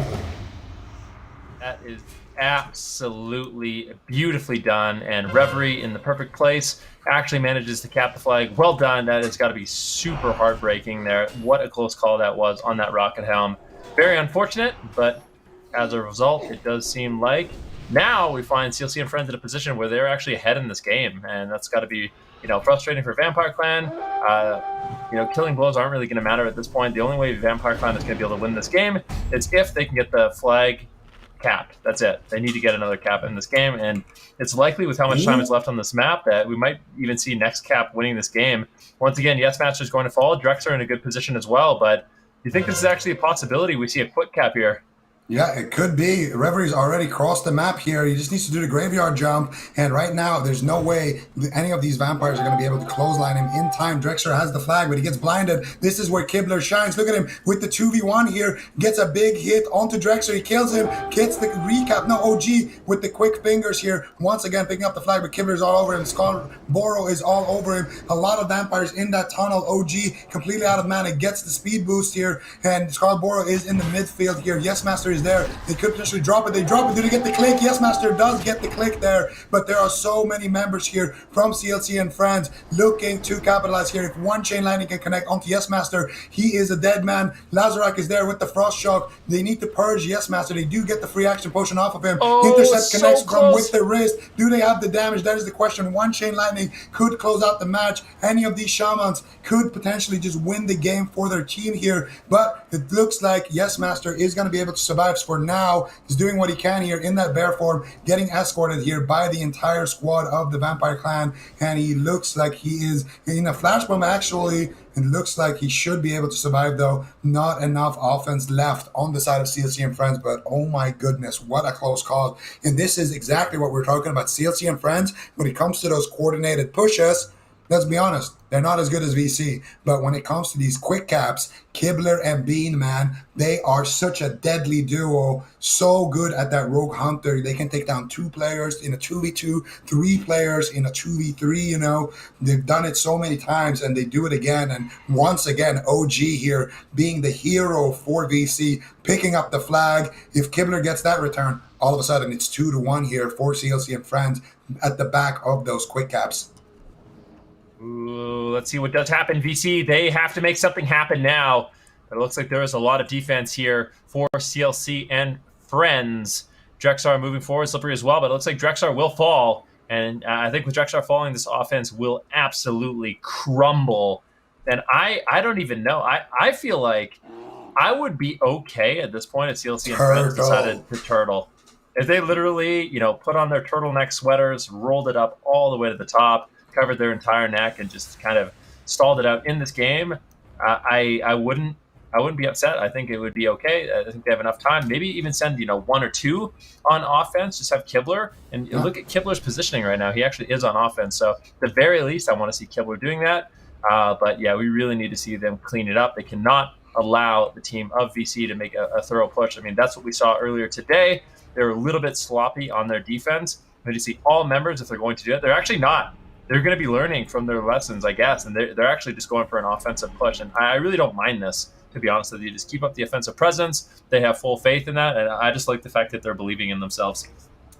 D: That is absolutely beautifully done. And Reverie in the perfect place actually manages to cap the flag. Well done. That has got to be super heartbreaking there. What a close call that was on that rocket helm. Very unfortunate, but as a result, it does seem like now we find CLC and Friends in a position where they're actually ahead in this game. And that's got to be frustrating for Vampire Clan. Killing blows aren't really going to matter at this point. The only way Vampire Clan is going to be able to win this game is if they can get the flag capped. That's it. They need to get another cap in this game, and it's likely with how much time is left on this map that we might even see next cap winning this game. Once again, Yes Master is going to fall. Drexler in a good position as well, but do you think this is actually a possibility we see a quick cap here?
C: Yeah, it could be. Reverie's already crossed the map here. He just needs to do the graveyard jump. And right now, there's no way any of these vampires are going to be able to clothesline him in time. Drexler has the flag, but he gets blinded. This is where Kibler shines. Look at him with the 2v1 here. Gets a big hit onto Drexler. He kills him. Gets the recap. No, OG with the quick fingers here. Once again, picking up the flag, but Kibler's all over him. Scarborough is all over him. A lot of vampires in that tunnel. OG completely out of mana. Gets the speed boost here. And Scarborough is in the midfield here. Yes Master is there. They could potentially drop it. They drop it. Did they get the click? Yes Master does get the click there. But there are so many members here from CLC and Friends looking to capitalize here. If one chain lightning can connect onto Yes Master, he is a dead man. Lazarak is there with the frost shock. They need to purge Yes Master. They do get the free action potion off of him. Intercept connects from with the wrist. Do they have the damage? That is the question. One chain lightning could close out the match. Any of these shamans could potentially just win the game for their team here. But it looks like Yes Master is going to be able to survive for now. He's doing what he can here in that bear form, getting escorted here by the entire squad of the Vampire Clan, and he looks like he is in a flash bomb actually. It looks like he should be able to survive, though. Not enough offense left on the side of CLC and Friends, but oh my goodness, what a close call. And this is exactly what we're talking about. CLC and Friends, when it comes to those coordinated pushes, let's be honest, they're not as good as VC. But when it comes to these quick caps, Kibler and Bean, man, they are such a deadly duo. So good at that Rogue Hunter. They can take down 2 players in a 2v2, 3 players in a 2v3, They've done it so many times, and they do it again. And once again, OG here being the hero for VC, picking up the flag. If Kibler gets that return, all of a sudden it's 2-1 here for CLC and Friends at the back of those quick caps.
D: Ooh, let's see what does happen. VC, they have to make something happen now. It looks like there is a lot of defense here for CLC and Friends. Drexar moving forward, Slippery as well, but it looks like Drexar will fall. And I think with Drexar falling, this offense will absolutely crumble. And I don't even know. I feel like I would be okay at this point if CLC and Friends decided to turtle. If they literally, put on their turtleneck sweaters, rolled it up all the way to the top, covered their entire neck, and just kind of stalled it out in this game, I wouldn't I wouldn't be upset. I think it would be okay. I think they have enough time. Maybe even send, 1 or 2 on offense. Just have Kibler. And look at Kibler's positioning right now. He actually is on offense. So at the very least, I want to see Kibler doing that. But yeah, we really need to see them clean it up. They cannot allow the team of VC to make a thorough push. I mean, that's what we saw earlier today. They were a little bit sloppy on their defense. But you see all members, if they're going to do it, they're actually not. They're going to be learning from their lessons, I guess. And they're actually just going for an offensive push. And I really don't mind this, to be honest with you. Just keep up the offensive presence. They have full faith in that. And I just like the fact that they're believing in themselves.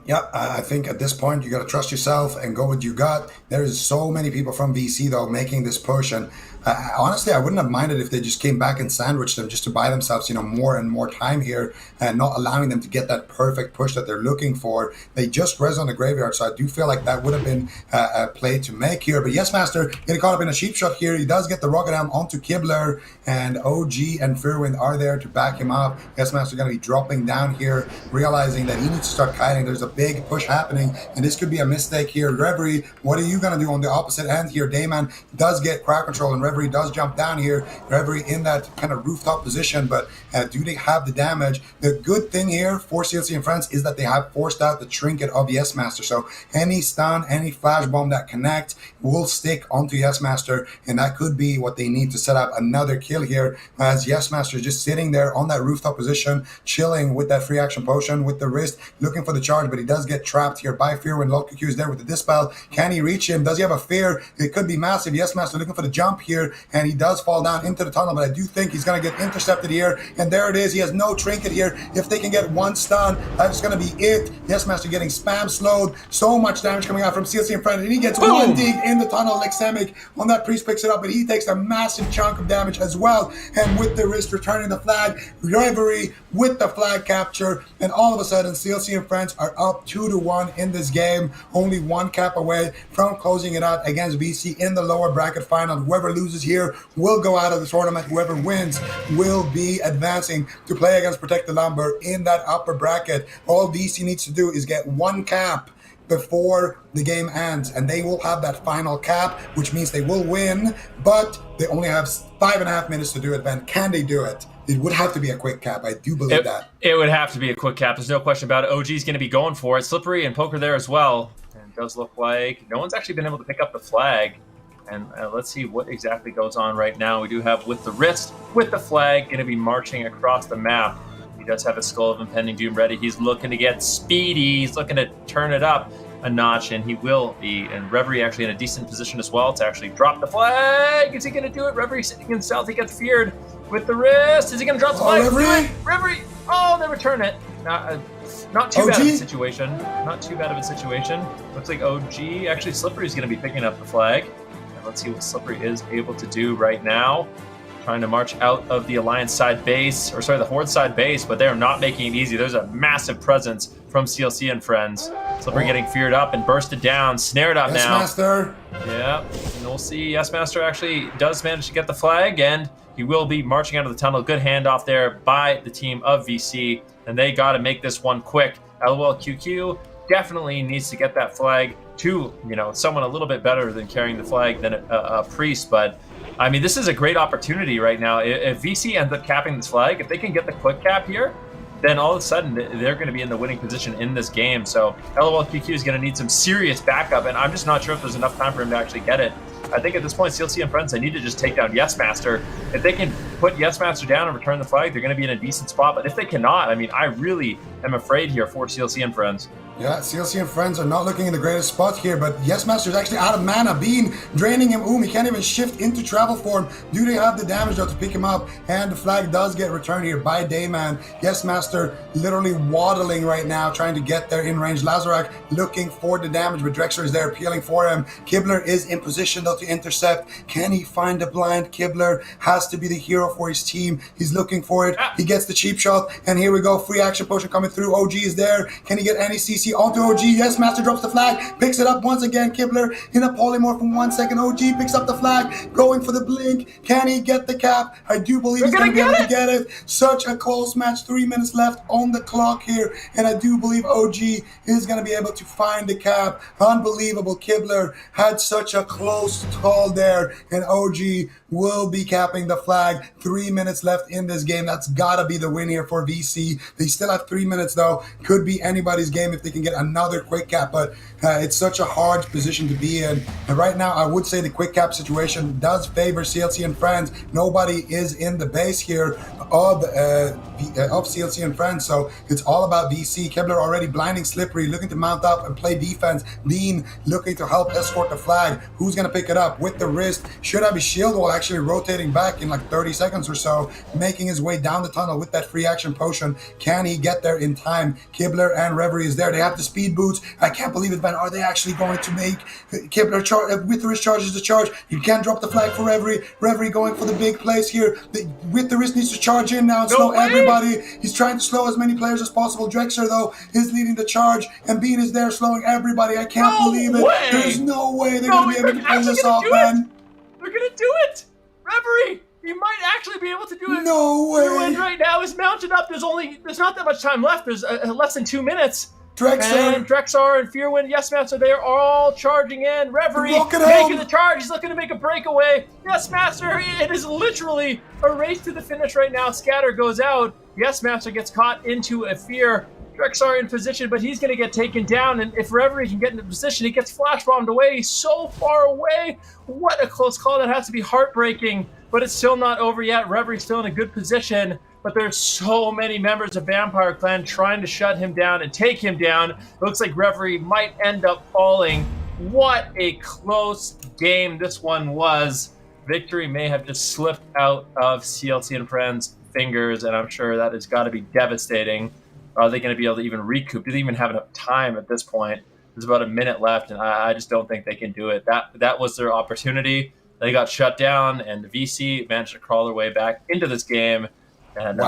C: Yeah, I think at this point you got to trust yourself and go with you gut. There is so many people from VC though making this push, and honestly, I wouldn't have minded if they just came back and sandwiched them just to buy themselves, more and more time here, and not allowing them to get that perfect push that they're looking for. They just res on the graveyard, so I do feel like that would have been a play to make here. But yes, Master getting caught up in a sheep shot here. He does get the rocket arm onto Kibler, and OG and Firwind are there to back him up. Yes, Master going to be dropping down here, realizing that he needs to start kiting. There's a big push happening, and this could be a mistake here. Reverie, what are you going to do on the opposite end here? Dayman does get crowd control, and Reverie does jump down here. Reverie in that kind of rooftop position, but do they have the damage? The good thing here for CLC and Friends is that they have forced out the trinket of Yes Master, so any stun, any flash bomb that connect will stick onto Yes Master, and that could be what they need to set up another kill here, as Yes Master is just sitting there on that rooftop position, chilling with that free action potion with the wrist, looking for the charge, but he does get trapped here by Fear when LolQQ is there with the dispel. Can he reach him? Does he have a fear? It could be massive. Yes Master looking for the jump here, and he does fall down into the tunnel, but I do think he's going to get intercepted here, and there it is. He has no trinket here. If they can get one stun, that's going to be it. Yes Master getting spam slowed. So much damage coming out from CLC and Friend, and he gets one dig in the tunnel. Lexemic on that priest picks it up, but he takes a massive chunk of damage as well, and with the wrist returning the flag, Reverie with the flag capture, and all of a sudden CLC and Friends are up 2-1 in this game, only one cap away from closing it out against VC in the lower bracket final. Whoever loses here will go out of the tournament. Whoever wins will be advancing to play against Protect the Lumber in that upper bracket. All VC needs to do is get one cap before the game ends, and they will have that final cap, which means they will win, but they only have 5.5 minutes to do it. Ben, can they do it? It would have to be a quick cap. I do believe that.
D: It would have to be a quick cap. There's no question about it. OG's going to be going for it. Slippery and Poker there as well. And it does look like no one's actually been able to pick up the flag. And let's see what exactly goes on right now. We do have with the wrist, with the flag, going to be marching across the map. He does have his Skull of Impending Doom ready. He's looking to get speedy. He's looking to turn it up a notch, and he will be. And Reverie actually in a decent position as well to actually drop the flag. Is he going to do it? Reverie sitting in stealth. He gets feared with the wrist. Is he going to drop the flag? Reverie! Oh, they return it. Not too bad of a situation. Not too bad of a situation. Looks like OG. Actually, Slippery is going to be picking up the flag. And let's see what Slippery is able to do right now. Trying to march out of the Alliance side base, or sorry, the Horde side base, but they're not making it easy. There's a massive presence from CLC and Friends. Slippery getting feared up and bursted down, snared up
C: yes,
D: now.
C: Master.
D: Yeah, and we'll see. Yes, Master actually does manage to get the flag, and he will be marching out of the tunnel. Good handoff there by the team of VC, and they got to make this one quick. LOLQQ definitely needs to get that flag to, someone a little bit better than carrying the flag than a priest, but I mean, this is a great opportunity right now. If VC ends up capping this flag, if they can get the quick cap here, then all of a sudden they're going to be in the winning position in this game. So LOLQQ is going to need some serious backup, and I'm just not sure if there's enough time for him to actually get it. I think at this point, CLC and Friends, they need to just take down Yes Master. If they can put Yes Master down and return the flag, they're going to be in a decent spot. But if they cannot, I mean, I really am afraid here for CLC and Friends.
C: Yeah, CLC and Friends are not looking in the greatest spot here, but Yes Master is actually out of mana. Bean draining him. He can't even shift into travel form. Do they have the damage though to pick him up? And the flag does get returned here by Dayman. Yes Master literally waddling right now, trying to get there in range. Lazarak looking for the damage, but Drexler is there appealing for him. Kibler is in position though to intercept. Can he find the blind? Kibler has to be the hero for his team. He's looking for it. He gets the cheap shot, and here we go. Free action potion coming through. OG is there. Can he get any CC onto OG? Yes, Master drops the flag, picks it up once again. Kibler in a polymorph in 1 second. OG picks up the flag, going for the blink. Can he get the cap? I do believe he's going to be able to get it. Such a close match. 3 minutes left on the clock here, and I do believe OG is going to be able to find the cap. Unbelievable. Kibler had such a close call there, and OG will be capping the flag. 3 minutes left in this game. That's gotta be the win here for VC. They still have 3 minutes though. Could be anybody's game if they can get another quick cap, but it's such a hard position to be in. And right now, I would say the quick cap situation does favor CLC and Friends. Nobody is in the base here of CLC and Friends, so it's all about VC. Kibler already blinding Slippery, looking to mount up and play defense. Lean looking to help escort the flag. Who's going to pick it up with the wrist? Should have his shield wall actually rotating back in like 30 seconds or so, making his way down the tunnel with that free action potion. Can he get there in time? Kibler and Reverie is there. They have the speed boots. I can't believe it, man. Are they actually going to make Kibler with the wrist charges the charge? You can't drop the flag for Reverie. Reverie going for the big plays here. With the wrist needs to charge in now and slow everybody. He's trying to slow as many players as possible. Drexler, though, is leading the charge, and Bean is there slowing everybody. I can't believe it. There's no way they're going to be able to pull this off, man.
D: They're going to do it. Reverie, you might actually be able to do it.
C: No way.
D: Your end right now is mounted up. There's not that much time left. There's less than 2 minutes.
C: Drexler.
D: And Drexar and Fearwind, Yes Master, they are all charging in. Reverie making the charge. He's looking to make a breakaway. Yes Master, it is literally a race to the finish right now. Scatter goes out. Yes Master gets caught into a fear. Drexar in position, but he's going to get taken down. And if Reverie can get into position, he gets flash bombed away. He's so far away. What a close call. That has to be heartbreaking, but it's still not over yet. Reverie's still in a good position. But there's so many members of Vampire Clan trying to shut him down and take him down. It looks like Reverie might end up falling. What a close game this one was. Victory may have just slipped out of CLC and Friends' fingers, and I'm sure that has got to be devastating. Are they going to be able to even recoup? Do they even have enough time at this point? There's about a minute left, and I just don't think they can do it. That was their opportunity. They got shut down, and the VC managed to crawl their way back into this game and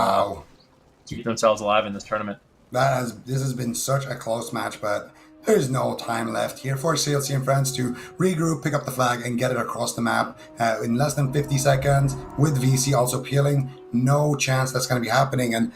D: keep themselves alive in this tournament.
C: This has been such a close match, but there's no time left here for CLC and Friends to regroup, pick up the flag, and get it across the map in less than 50 seconds. With VC also peeling, no chance that's going to be happening. And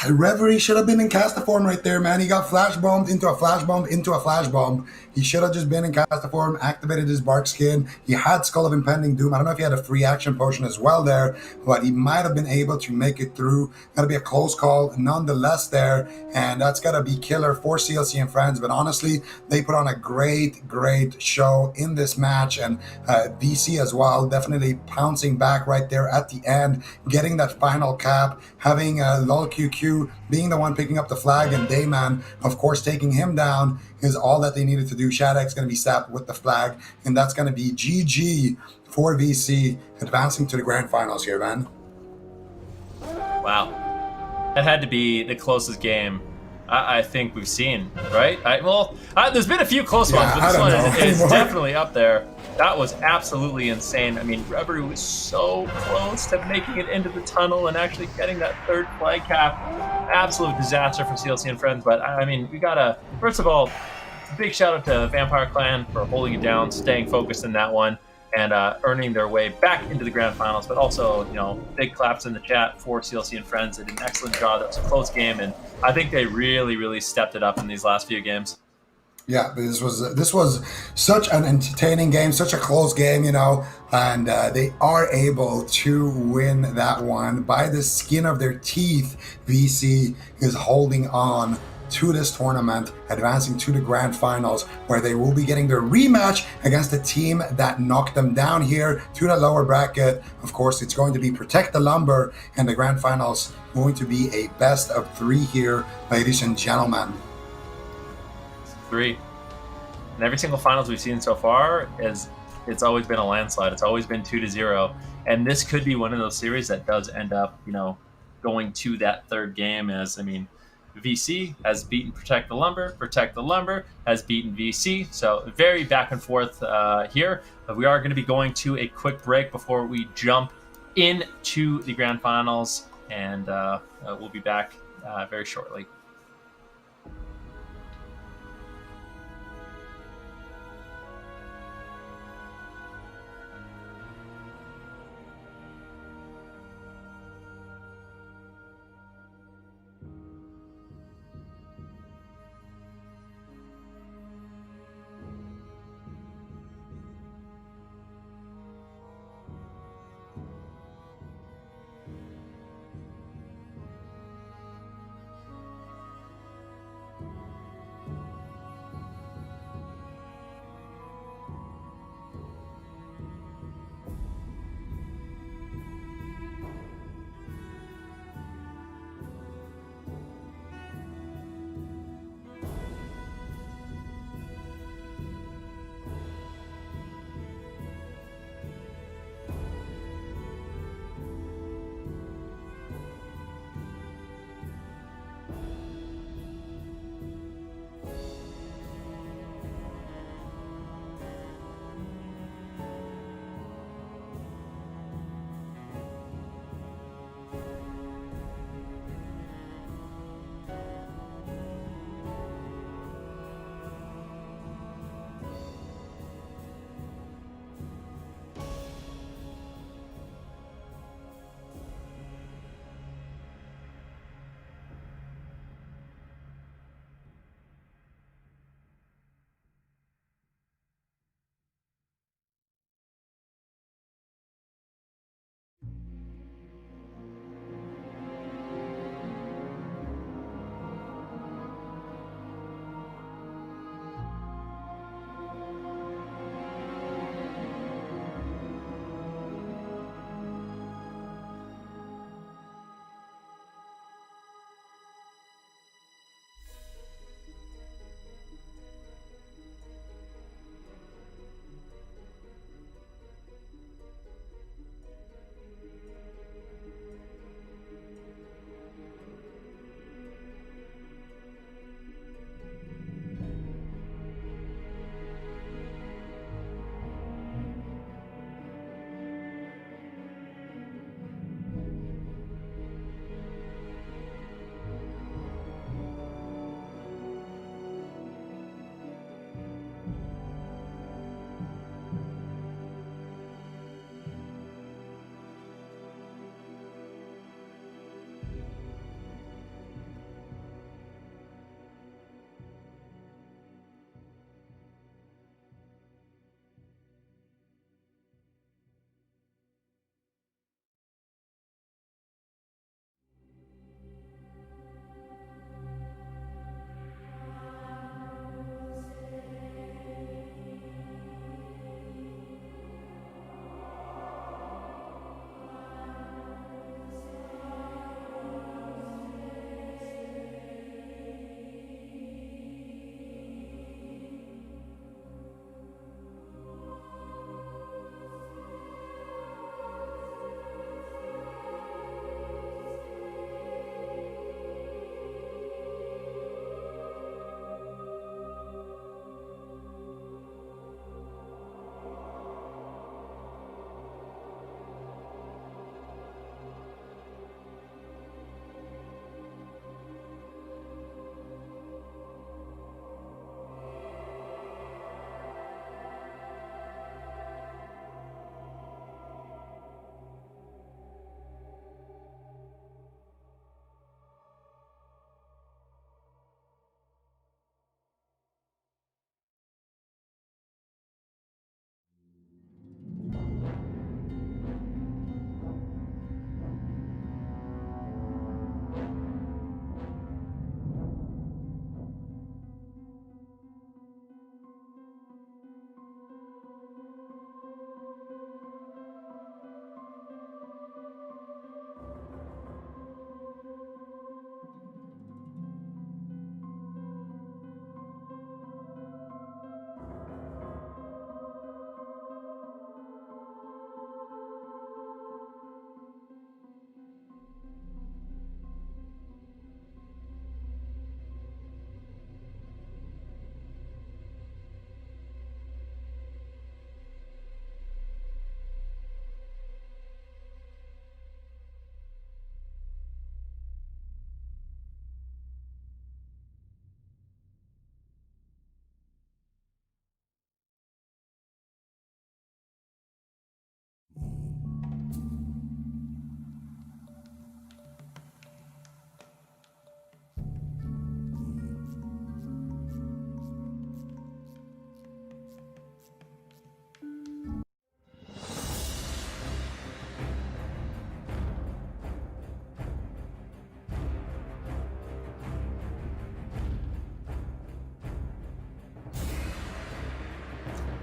C: Reverie should have been in caster form right there, man. He got flash bombed into a flash bomb into a flash bomb. He should have just been in caster form, activated his bark skin. He had Skull of Impending Doom. I don't know if he had a free action potion as well there, but he might have been able to make it through. Gotta be a close call nonetheless there, and that's gotta be killer for CLC and Friends. But honestly, they put on a great show in this match, and VC as well, definitely pouncing back right there at the end, getting that final cap, having LOL QQ being the one picking up the flag, and Dayman, of course, taking him down is all that they needed to do. Shadek's going to be sapped with the flag, and that's going to be GG for VC, advancing to the grand finals here, man.
D: Wow. That had to be the closest game I think we've seen, right? There's been a few close ones, but this one is definitely up there. That was absolutely insane. I mean, Reverie was so close to making it into the tunnel and actually getting that third flag cap. Absolute disaster for CLC and Friends. But I mean, we gotta, first of all, big shout out to Vampire Clan for holding it down, staying focused in that one, and earning their way back into the grand finals. But also, big claps in the chat for CLC and Friends. They did an excellent job. That was a close game, and I think they really stepped it up in these last few games.
C: Yeah, this was such an entertaining game, such a close game, and they are able to win that one by the skin of their teeth. VC is holding on to this tournament, advancing to the grand finals, where they will be getting their rematch against the team that knocked them down here to the lower bracket. Of course, it's going to be Protect the Lumber, and the grand finals going to be a best of 3 here, ladies and gentlemen.
D: 3. And every single finals we've seen so far it's always been a landslide. It's always been 2-0. And this could be one of those series that does end up, going to that third game. As VC has beaten Protect the Lumber has beaten VC. So very back and forth here. But we are going to be going to a quick break before we jump into the grand finals, and we'll be back very shortly.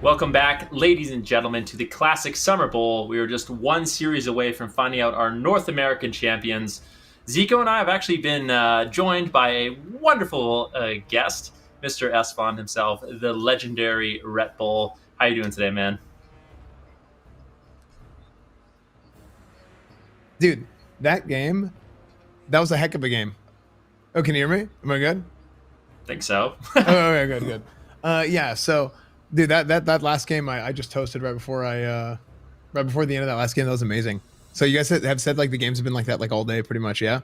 B: Welcome back, ladies and gentlemen, to the Classic Summer Bowl. We are just one series away from finding out our North American champions. Zico and I have actually been joined by a wonderful guest, Mr. Esfond himself, the legendary Red Bull. How you doing today, man?
A: Dude, that was a heck of a game. Oh, can you hear me? Am I good?
B: Think so.
A: Oh, okay, good. Yeah, so, dude, that last game I just toasted right before the end of that last game. That was amazing. So you guys have said like the games have been like that like all day pretty much, yeah?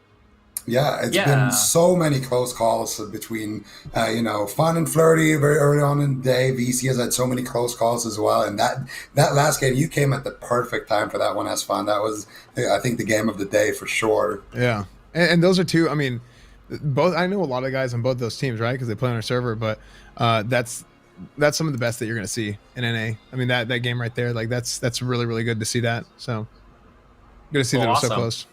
C: Yeah, it's been so many close calls between, Fun and Flirty very early on in the day. VC has had so many close calls as well. And that last game, you came at the perfect time for that one, as Fun. That was, I think, the game of the day for sure.
A: Yeah. And those are two, I mean, both. I know a lot of guys on both those teams, right? Because they play on our server, but that's some of the best that you're going to see in NA. I mean, that game right there, like that's really, really good to see that. So good to see that it was so close.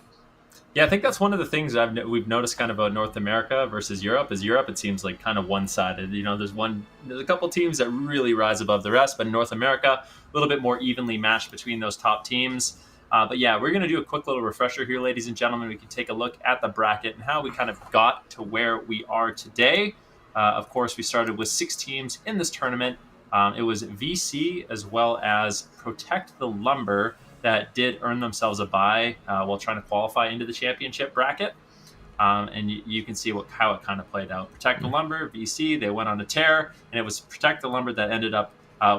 B: Yeah, I think that's one of the things we've noticed kind of about North America versus Europe. Is Europe, it seems like kind of one-sided. You know, there's a couple teams that really rise above the rest, but in North America, a little bit more evenly matched between those top teams. But yeah, we're going to do a quick little refresher here, ladies and gentlemen. We can take a look at the bracket and how we kind of got to where we are today. Of course, we started with 6 teams in this tournament. It was VC as well as Protect the Lumber that did earn themselves a bye while trying to qualify into the championship bracket. And you can see how it kind of played out. Protect the Lumber, VC, they went on a tear, and it was Protect the Lumber that ended up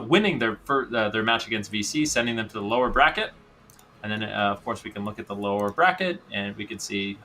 B: winning their match against VC, sending them to the lower bracket. And then, of course, we can look at the lower bracket, and we can see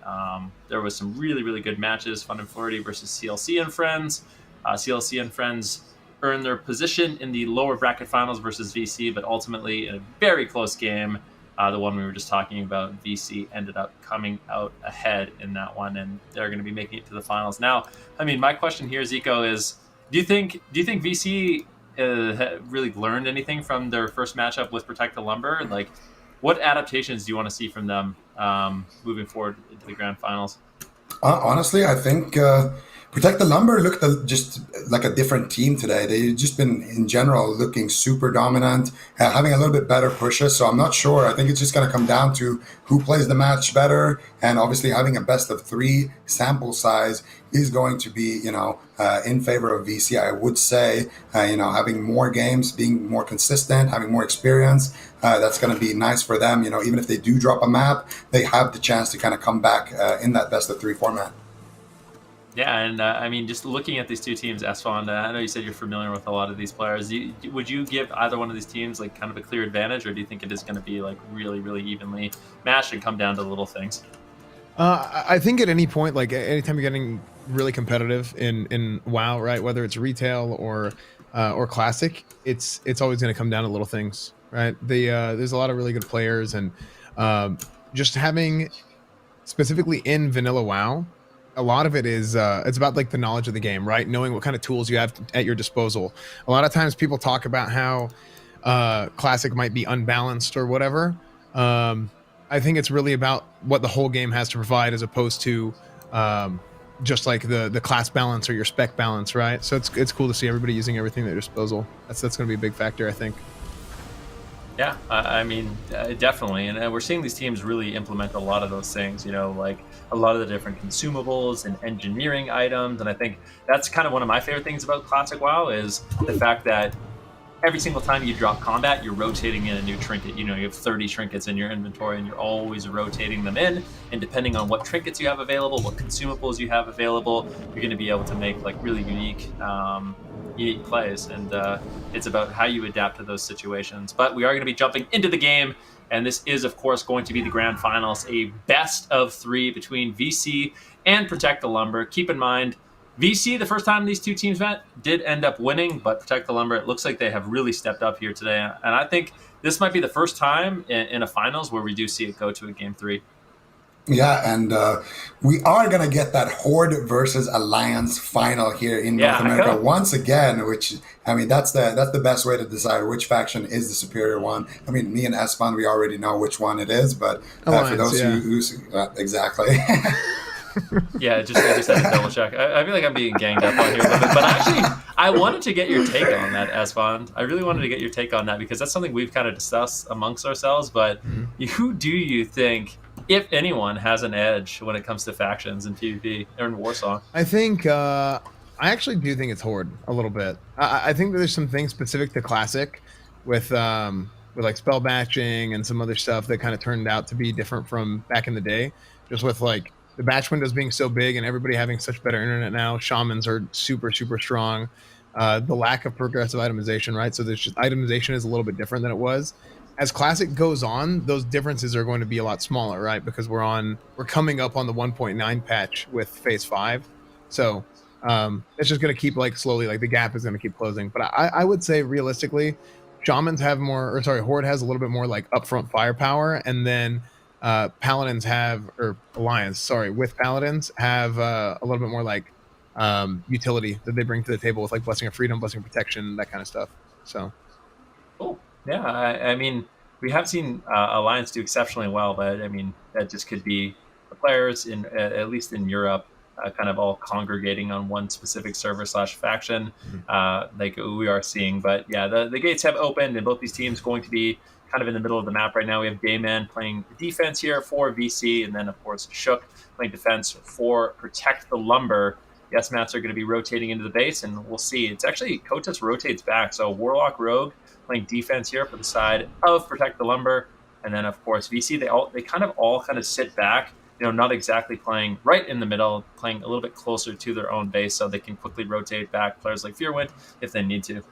B: there was some really, really good matches. Fun and Flirty versus CLC and Friends. CLC and Friends earned their position in the lower bracket finals versus VC, but ultimately in a very close game, the one we were just talking about, VC ended up coming out ahead in that one, and they're going to be making it to the finals. Now, I mean, my question here, Zico, is do you think VC really learned anything from their first matchup with Protect the Lumber? Like, what adaptations do you want to see from them moving forward into the grand finals?
C: Honestly, I think Protect the Lumber looked just like a different team today. They've just been, in general, looking super dominant, having a little bit better pushes. So I'm not sure. I think it's just going to come down to who plays the match better. And obviously having a best of 3 sample size is going to be, in favor of VC. I would say, having more games, being more consistent, having more experience, that's going to be nice for them. Even if they do drop a map, they have the chance to kind of come back in that best of 3 format.
B: Yeah, and I mean, just looking at these two teams, Esfond, I know you said you're familiar with a lot of these players. Would you give either one of these teams like kind of a clear advantage, or do you think it is going to be like really, really evenly matched and come down to little things?
A: I think at any point, like anytime you're getting really competitive in WoW, right? Whether it's retail or classic, it's always going to come down to little things, right? There's a lot of really good players, and just having specifically in vanilla WoW, a lot of it is it's about like the knowledge of the game, right? Knowing what kind of tools you have at your disposal. A lot of times people talk about how classic might be unbalanced or whatever. I think it's really about what the whole game has to provide, as opposed to just like the class balance or your spec balance, right? So it's cool to see everybody using everything at their disposal. That's going to be a big factor, I think.
B: Yeah, I mean, definitely. And we're seeing these teams really implement a lot of those things, like a lot of the different consumables and engineering items. And I think that's kind of one of my favorite things about Classic WoW is the fact that every single time you drop combat, you're rotating in a new trinket. You have 30 trinkets in your inventory, and you're always rotating them in. And depending on what trinkets you have available, what consumables you have available, you're going to be able to make like really unique plays. And it's about how you adapt to those situations. But we are going to be jumping into the game, and this is, of course, going to be the grand finals, a best of 3 between VC and Protect the Lumber. Keep in mind, VC, the first time these two teams met, did end up winning, but Protect the Lumber, it looks like they have really stepped up here today. And I think this might be the first time in a finals where we do see it go to a game 3.
C: Yeah, and we are going to get that Horde versus Alliance final here in North America once again, which, I mean, that's the best way to decide which faction is the superior one. I mean, me and Esfond, we already know which one it is, but
A: Alliance,
C: for those who exactly.
D: Yeah, I just had to double check. I feel like I'm being ganged up on here a little bit, but actually, I wanted to get your take on that, Asfond. I really wanted to get your take on that because that's something we've kind of discussed amongst ourselves. But
A: Mhm.
D: who do you think, if anyone, has an edge when it comes to factions in PvP or in Warsong?
A: I think I actually do think it's Horde a little bit. I think that there's some things specific to Classic with like spell batching and some other stuff that kind of turned out to be different from back in the day. Just with like the batch windows being so big and everybody having such better internet now, shamans are super strong. The lack of progressive itemization, right? So there's just itemization is a little bit different than it was. As Classic goes on, those differences are going to be a lot smaller, right? Because we're coming up on the 1.9 patch with Phase 5. So it's just going to keep like slowly, like the gap is going to keep closing. But I would say realistically, shamans have more, or sorry, Horde has a little bit more like upfront firepower, and then paladins have, or alliance, sorry, with paladins have a little bit more like utility that they bring to the table with like blessing of freedom, blessing of protection, that kind of stuff. So
D: Cool. Yeah, I mean, we have seen Alliance do exceptionally well, but I mean, that just could be the players in at least in Europe, kind of all congregating on one specific server slash faction,
A: Mhm.
D: like we are seeing. But yeah, the gates have opened, and both these teams going to be kind of in the middle of the map right now. We have Dayman playing defense here for VC, and then of course Shook playing defense for Protect the Lumber. Yes, Mats are going to be rotating into the base, and we'll see. It's actually Kotas rotates back, so Warlock Rogue playing defense here for the side of Protect the Lumber, and then of course VC. They kind of sit back, not exactly playing right in the middle, playing a little bit closer to their own base, so they can quickly rotate back players like Fearwind if they need to.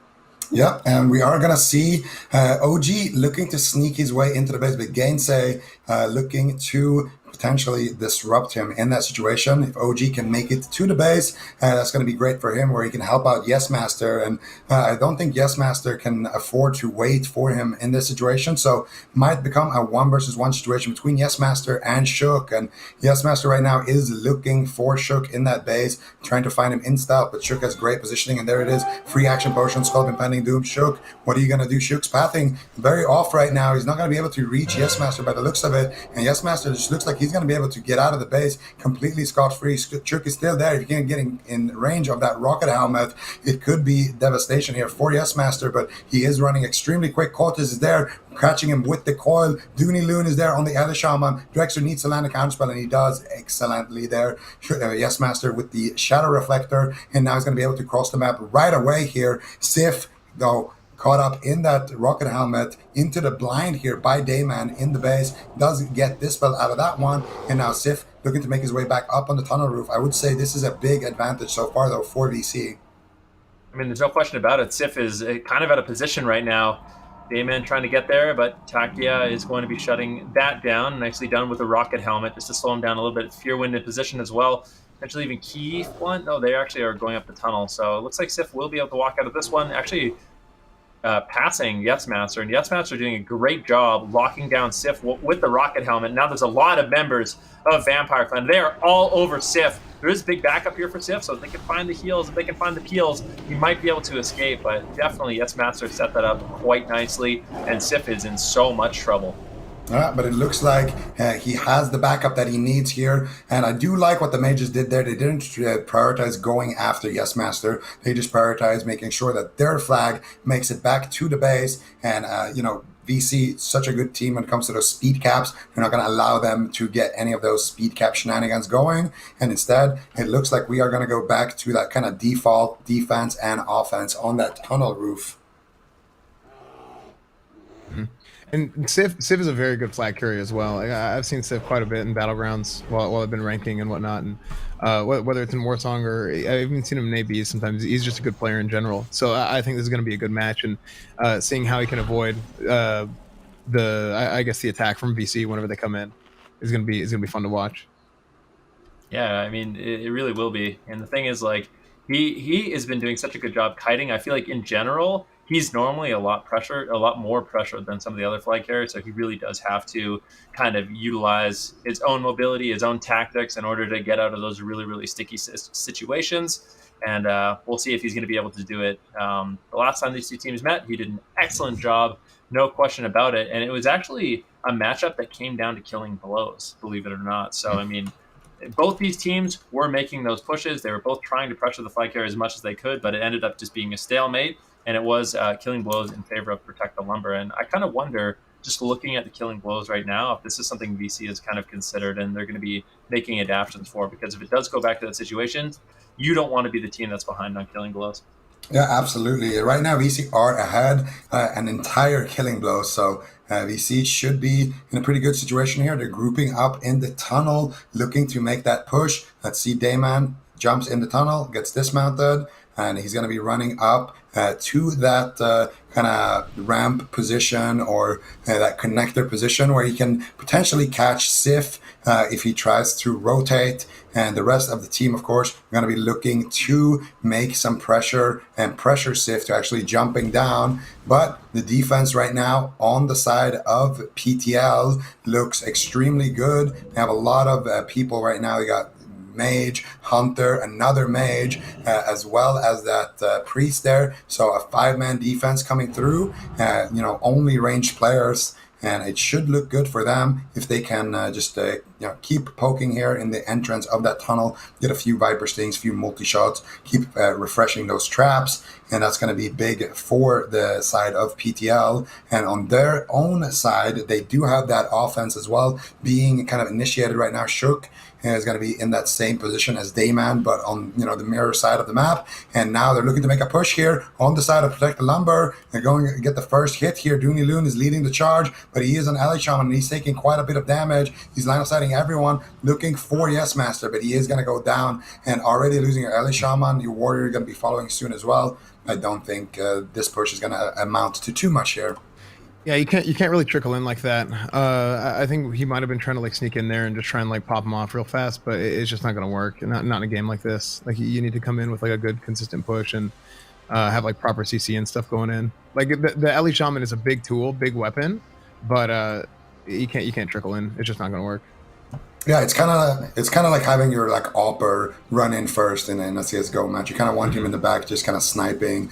C: Yeah, and we are going to see OG looking to sneak his way into the base, but Gainsay looking to potentially disrupt him in that situation. If OG can make it to the base, that's going to be great for him, where he can help out Yes Master. And I don't think Yes Master can afford to wait for him in this situation, so might become a 1 versus 1 situation between Yes Master and Shook. And Yes Master right now is looking for Shook in that base, trying to find him in stealth, but Shook has great positioning, and there it is. Free action potion, Skull Impending Doom. Shook, what are you going to do? Shook's pathing very off right now. He's not going to be able to reach Yes Master by the looks of it, and Yes Master just looks like he's going to be able to get out of the base completely scot-free. Shook is still there. If you can't get in range of that rocket helmet, it could be devastation here for Yes Master, but he is running extremely quick. Cortez is there, catching him with the coil. Dooney Loon is there on the other shaman. Drexler needs to land a counterspell, and he does excellently there. Yes Master with the Shadow Reflector, and now he's going to be able to cross the map right away here. Sif, though, caught up in that rocket helmet into the blind here by Dayman in the base, does get Dispel out of that one, and now Sif looking to make his way back up on the tunnel roof. I would say this is a big advantage so far, though, for VC.
D: I mean, there's no question about it. Sif is kind of out of position right now. Dayman trying to get there, but Takia is going to be shutting that down. Nicely done with the rocket helmet, just to slow him down a little bit. Fearwind in position as well. Potentially even Key one. No, they actually are going up the tunnel. So it looks like Sif will be able to walk out of this one. Actually, passing Yes Master, and Yes Master doing a great job locking down Sif with the rocket helmet. Now there's a lot of members of Vampire Clan. They are all over Sif. There is big backup here for Sif, so if they can find the heals, if they can find the peels, he might be able to escape, but definitely Yes Master set that up quite nicely, and Sif is in so much trouble.
C: But it looks like he has the backup that he needs here. And I do like what the mages did there. They didn't prioritize going after Yes Master. They just prioritized making sure that their flag makes it back to the base. And, VC, such a good team when it comes to those speed caps. We're not going to allow them to get any of those speed cap shenanigans going. And instead, it looks like we are going to go back to that kind of default defense and offense on that tunnel roof.
A: Mm-hmm. And Sif is a very good flag carrier as well. I've seen Sif quite a bit in battlegrounds while I've been ranking and whatnot, and whether it's in Warsong or I've even seen him in ABs sometimes. He's just a good player in general. So I think this is going to be a good match, and seeing how he can avoid I guess the attack from VC whenever they come in is going to be fun to watch.
D: Yeah, I mean, it really will be. And the thing is, like, he has been doing such a good job kiting. I feel like in general, he's normally a lot more pressured than some of the other flag carriers. So he really does have to kind of utilize his own mobility, his own tactics in order to get out of those really, really sticky situations. And we'll see if he's going to be able to do it. The last time these two teams met, he did an excellent job, no question about it. And it was actually a matchup that came down to killing blows, believe it or not. So, I mean, both these teams were making those pushes. They were both trying to pressure the flag carrier as much as they could, but it ended up just being a stalemate, and it was killing blows in favor of Protect the Lumber. And I kind of wonder, just looking at the killing blows right now, if this is something VC has kind of considered and they're going to be making adaptations for, because if it does go back to that situation, you don't want to be the team that's behind on killing blows.
C: Yeah, absolutely. Right now, VC are ahead an entire killing blow. So VC should be in a pretty good situation here. They're grouping up in the tunnel, looking to make that push. Let's see, Dayman jumps in the tunnel, gets dismounted, and he's going to be running up to that kind of ramp position or that connector position where he can potentially catch Sif if he tries to rotate. And the rest of the team, of course, are going to be looking to make some pressure and pressure Sif to actually jumping down. But the defense right now on the side of PTL looks extremely good. They have a lot of people right now. They got mage, hunter, another mage, as well as that priest there. So a 5-man defense coming through, only ranged players. And it should look good for them if they can just keep poking here in the entrance of that tunnel, get a few Viper Stings, a few multi-shots, keep refreshing those traps. And that's going to be big for the side of PTL. And on their own side, they do have that offense as well, being kind of initiated right now. Shook is going to be in that same position as Dayman, but on the mirror side of the map. And now they're looking to make a push here on the side of Protect the Lumber. They're going to get the first hit here. Dooney Loon is leading the charge, but he is an ally shaman and he's taking quite a bit of damage. He's line of sighting everyone, looking for Yes Master, but he is going to go down and already losing your ally shaman. Your warrior is going to be following soon as well. I don't think this push is going to amount to too much here.
A: Yeah, you can't really trickle in like that. I think he might have been trying to sneak in there and just try and pop him off real fast, but it's just not going to work. Not in a game like this. You need to come in with a good consistent push and have proper CC and stuff going in. The Ellie Shaman is a big tool, big weapon, but you can't trickle in. It's just not going to work.
C: Yeah, it's kind of like having your AWPer run in first in a CS:GO match. You kind of want him in the back, just kind of sniping,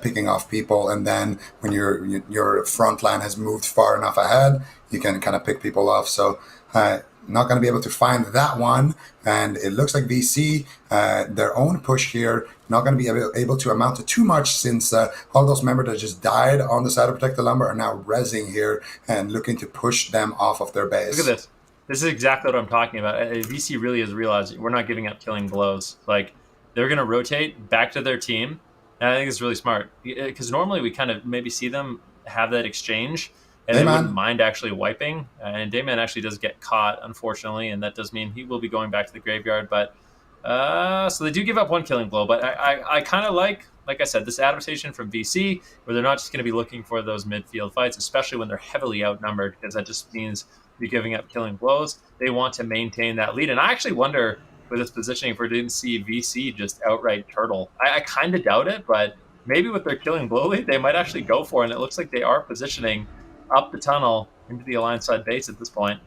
C: picking off people, and then when your front line has moved far enough ahead, you can kind of pick people off. So not going to be able to find that one, and it looks like VC their own push here not going to be able to amount to too much, since all those members that just died on the side of Protect the Lumber are now rezzing here and looking to push them off of their base.
D: Look at this. This is exactly what I'm talking about. VC really has realized we're not giving up killing blows. They're going to rotate back to their team. And I think it's really smart, because normally we kind of maybe see them have that exchange and they wouldn't mind actually wiping. And Dayman actually does get caught, unfortunately, and that does mean he will be going back to the graveyard. But so they do give up one killing blow. But I kind of like I said, this adaptation from VC, where they're not just going to be looking for those midfield fights, especially when they're heavily outnumbered, because that just means you're giving up killing blows. They want to maintain that lead. And I actually wonder with this positioning if we didn't see VC just outright turtle. I kind of doubt it, but maybe with their killing blow lead, they might actually go for it. And it looks like they are positioning up the tunnel into the Alliance side base at this point.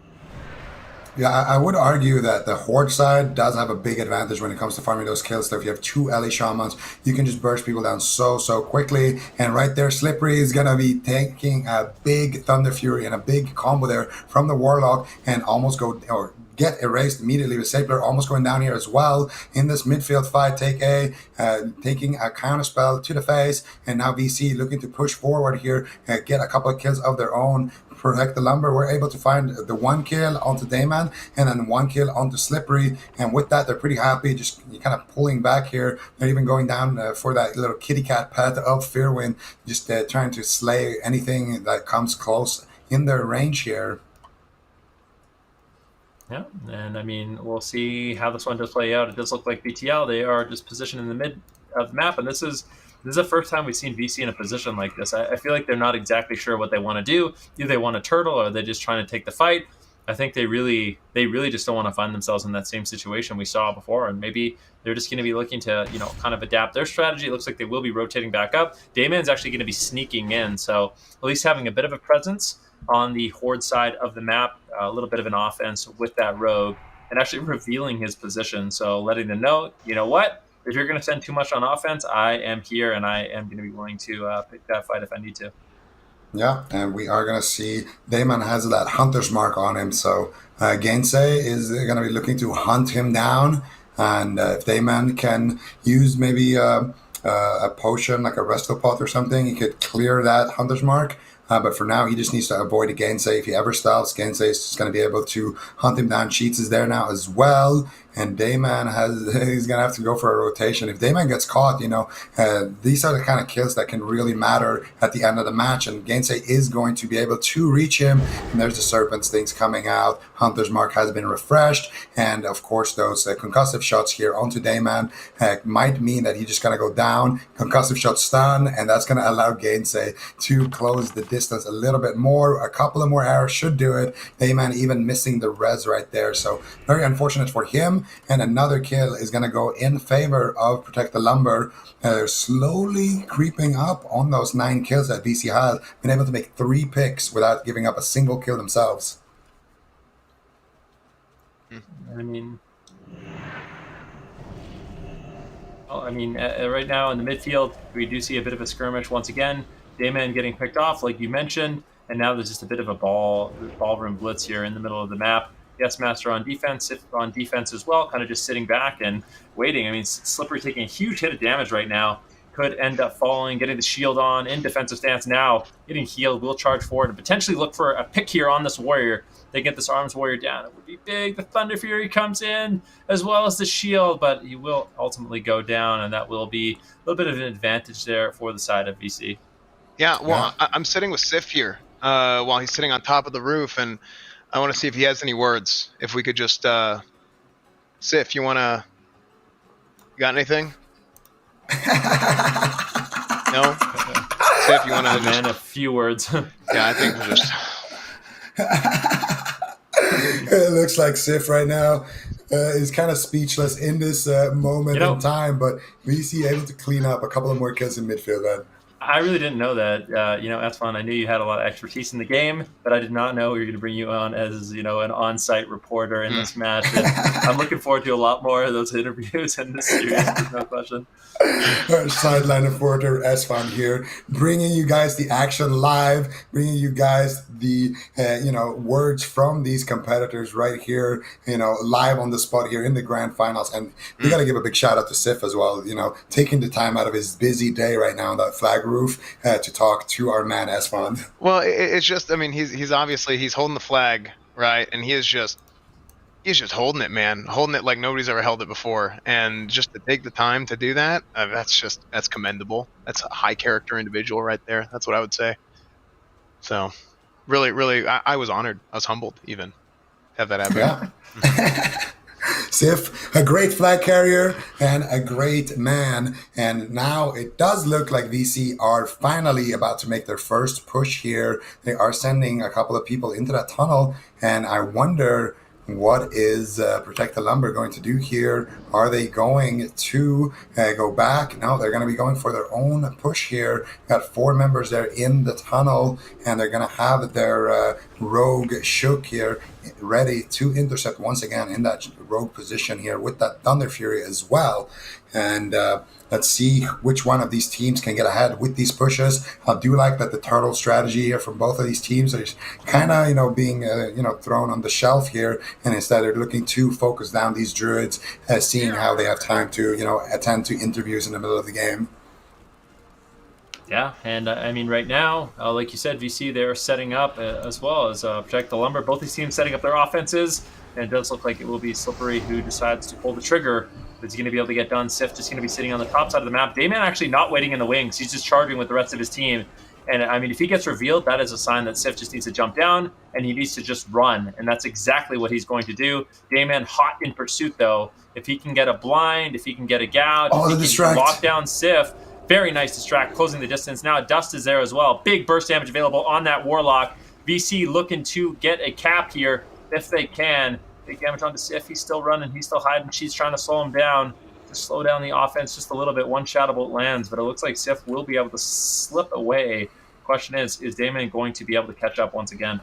C: Yeah, I would argue that the Horde side does have a big advantage when it comes to farming those kills. So if you have 2 Ellie Shamans, you can just burst people down so quickly. And right there, Slippery is going to be taking a big Thunder Fury and a big combo there from the Warlock and almost get erased immediately with Sapler almost going down here as well in this midfield fight. Taking a counter spell to the face, and now VC looking to push forward here, get a couple of kills of their own. Protect the Lumber, we're able to find the 1 kill onto Dayman and then 1 kill onto Slippery, and with that they're pretty happy, just kind of pulling back here. They're even going down for that little kitty cat pet of Fearwind, just trying to slay anything that comes close in their range here.
D: Yeah, and I mean, we'll see how this one does play out. It does look like BTL, they are just positioned in the mid of the map, and this is the first time we've seen VC in a position like this. I feel like they're not exactly sure what they want to do. Either they want to turtle or they're just trying to take the fight. I think they really just don't want to find themselves in that same situation we saw before, and maybe they're just going to be looking to kind of adapt their strategy. It looks like they will be rotating back up. Dayman's actually going to be sneaking in, so at least having a bit of a presence on the Horde side of the map, a little bit of an offense with that rogue, and actually revealing his position. So letting them know, you know what? If you're going to send too much on offense, I am here, and I am going to be willing to pick that fight if I need to.
C: Yeah, I would argue that the Horde side does have a big advantage when it comes to farming those kills. So if you have 2 Ellie Shamans, you can just burst people down so quickly. And right there, Slippery is going to be taking a big Thunder Fury and a big combo there from the Warlock and almost go down here as well in this midfield fight. Yeah, and we are going to see Damon has that hunter's mark on him, so Gainsay is going to be looking to hunt him down. And if Damon can use maybe a potion like a resto pot or something, he could clear that hunter's mark. But for now, he just needs to avoid a Gainsay. If he ever stealths, Gainsay is just going to be able to hunt him down. Cheats is there now as well. And Dayman he's going to have to go for a rotation. If Dayman gets caught, these are the kind of kills that can really matter at the end of the match. And Gainsay is going to be able to reach him. And there's the Serpent's things coming out. Hunter's Mark has been refreshed. And of course, those concussive shots here onto Dayman might mean that he's just going to go down. Concussive shot stun. And that's going to allow Gainsay to close the distance a little bit more. A couple of more arrows should do it. Dayman even missing the res right there. So very unfortunate for him. And another kill is going to go in favor of Protect the Lumber. They're slowly creeping up on those 9 kills that VC has. Been able to make 3 picks without giving up a single kill themselves.
D: Right now in the midfield, we do see a bit of a skirmish once again. Dayman getting picked off, like you mentioned, and now there's just a bit of a ballroom blitz here in the middle of the map. Yes, Master on defense as well, kind of just sitting back and waiting. I mean, Slippery taking a huge hit of damage right now. Could end up falling, getting the shield on, in defensive stance now, getting healed, will charge forward and potentially look for a pick here on this warrior. They get this arms warrior down. It would be big. The Thunder Fury comes in as well as the shield, but he will ultimately go down, and that will be a little bit of an advantage there for the side of VC.
E: Yeah, well, I'm sitting with Sif here while he's sitting on top of the roof, and I want to see if he has any words. If we could just, Sif, you got anything? No? Sif, you want to
D: Man, a few words.
E: Yeah, I think we'll just...
C: It looks like Sif right now is kind of speechless in this moment in time, but VC able to clean up a couple of more kills in midfield, man.
D: I really didn't know that. That's fun. I knew you had a lot of expertise in the game, but I did not know we were going to bring you on as, an on-site reporter in this match. And I'm looking forward to a lot more of those interviews in this series. There's no question.
C: Our sideline reporter Esfan here, bringing you guys the action live, bringing you guys the words from these competitors right here, live on the spot here in the grand finals. And we got to give a big shout out to Sif as well, taking the time out of his busy day right now on that flag roof to talk to our man Esfan.
E: Well, it's just, he's obviously, he's holding the flag, right? And he's just holding it, man. Holding it like nobody's ever held it before. And just to take the time to do that, that's commendable. That's a high character individual right there. That's what I would say. So really, really, I was honored. I was humbled even to have that happen.
C: Yeah. Sif, a great flag carrier and a great man. And now it does look like VC are finally about to make their first push here. They are sending a couple of people into that tunnel. And I wonder, what is Protect the Lumber going to do here? Are they going to go back? No, they're going to be going for their own push here. Got 4 members there in the tunnel, and they're going to have their rogue Shook here ready to intercept once again in that rogue position here with that Thunder Fury as well. And let's see which one of these teams can get ahead with these pushes. I do like that the turtle strategy here from both of these teams is kind of being thrown on the shelf here, and instead they're looking to focus down these druids, seeing how they have time to attend to interviews in the middle of the game.
D: Yeah, and right now, like you said, VC, they're setting up as well as Protect the Lumber. Both these teams setting up their offenses, and it does look like it will be Slippery who decides to pull the trigger. Is he going to be able to get done? Sif just going to be sitting on the top side of the map. Dayman actually not waiting in the wings. He's just charging with the rest of his team. And if he gets revealed, that is a sign that Sif just needs to jump down and he needs to just run. And that's exactly what he's going to do. Dayman hot in pursuit, though. If he can get a blind, if he can get a gouge, if he can lock down Sif, very nice distract, closing the distance. Now Dust is there as well. Big burst damage available on that Warlock. VC looking to get a cap here if they can. Big damage onto Sif. He's still running. He's still hiding. She's trying to slow him down. Just slow down the offense just a little bit. One shadow bolt lands, but it looks like Sif will be able to slip away. Question is Damon going to be able to catch up once again?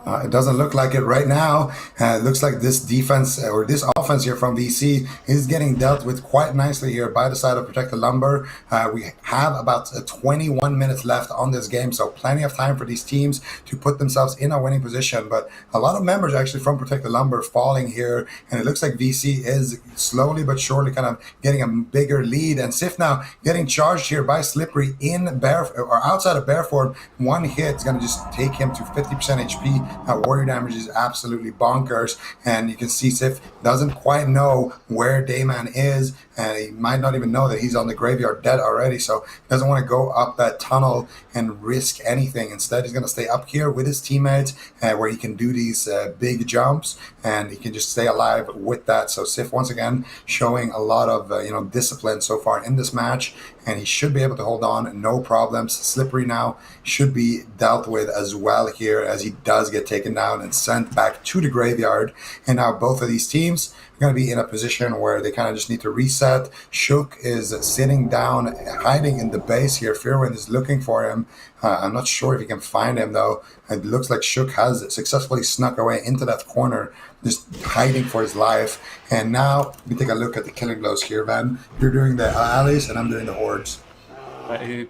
C: It doesn't look like it right now. It looks like this defense or this offense here from VC is getting dealt with quite nicely here by the side of Protect the Lumber. We have about 21 minutes left on this game, so plenty of time for these teams to put themselves in a winning position. But a lot of members actually from Protect the Lumber falling here, and it looks like VC is slowly but surely kind of getting a bigger lead. And Sif now getting charged here by Slippery in bear or outside of bear form. One hit is going to just take him to 50% HP. Warrior damage is absolutely bonkers, and you can see Sif doesn't quite know where Dayman is, and he might not even know that he's on the graveyard dead already, so he doesn't want to go up that tunnel and risk anything. Instead, he's going to stay up here with his teammates where he can do these big jumps, and he can just stay alive with that. So Sif, once again, showing a lot of discipline so far in this match, and he should be able to hold on, no problems. Slippery now should be dealt with as well here, as he does get taken down and sent back to the graveyard. And now both of these teams are going to be in a position where they kind of just need to reset. Shook is sitting down, hiding in the base here. Fearwind is looking for him. I'm not sure if he can find him, though. It looks like Shook has successfully snuck away into that corner, just hiding for his life. And now we take a look at the killing blows here, Van. You're doing the alleys, and I'm doing the hordes.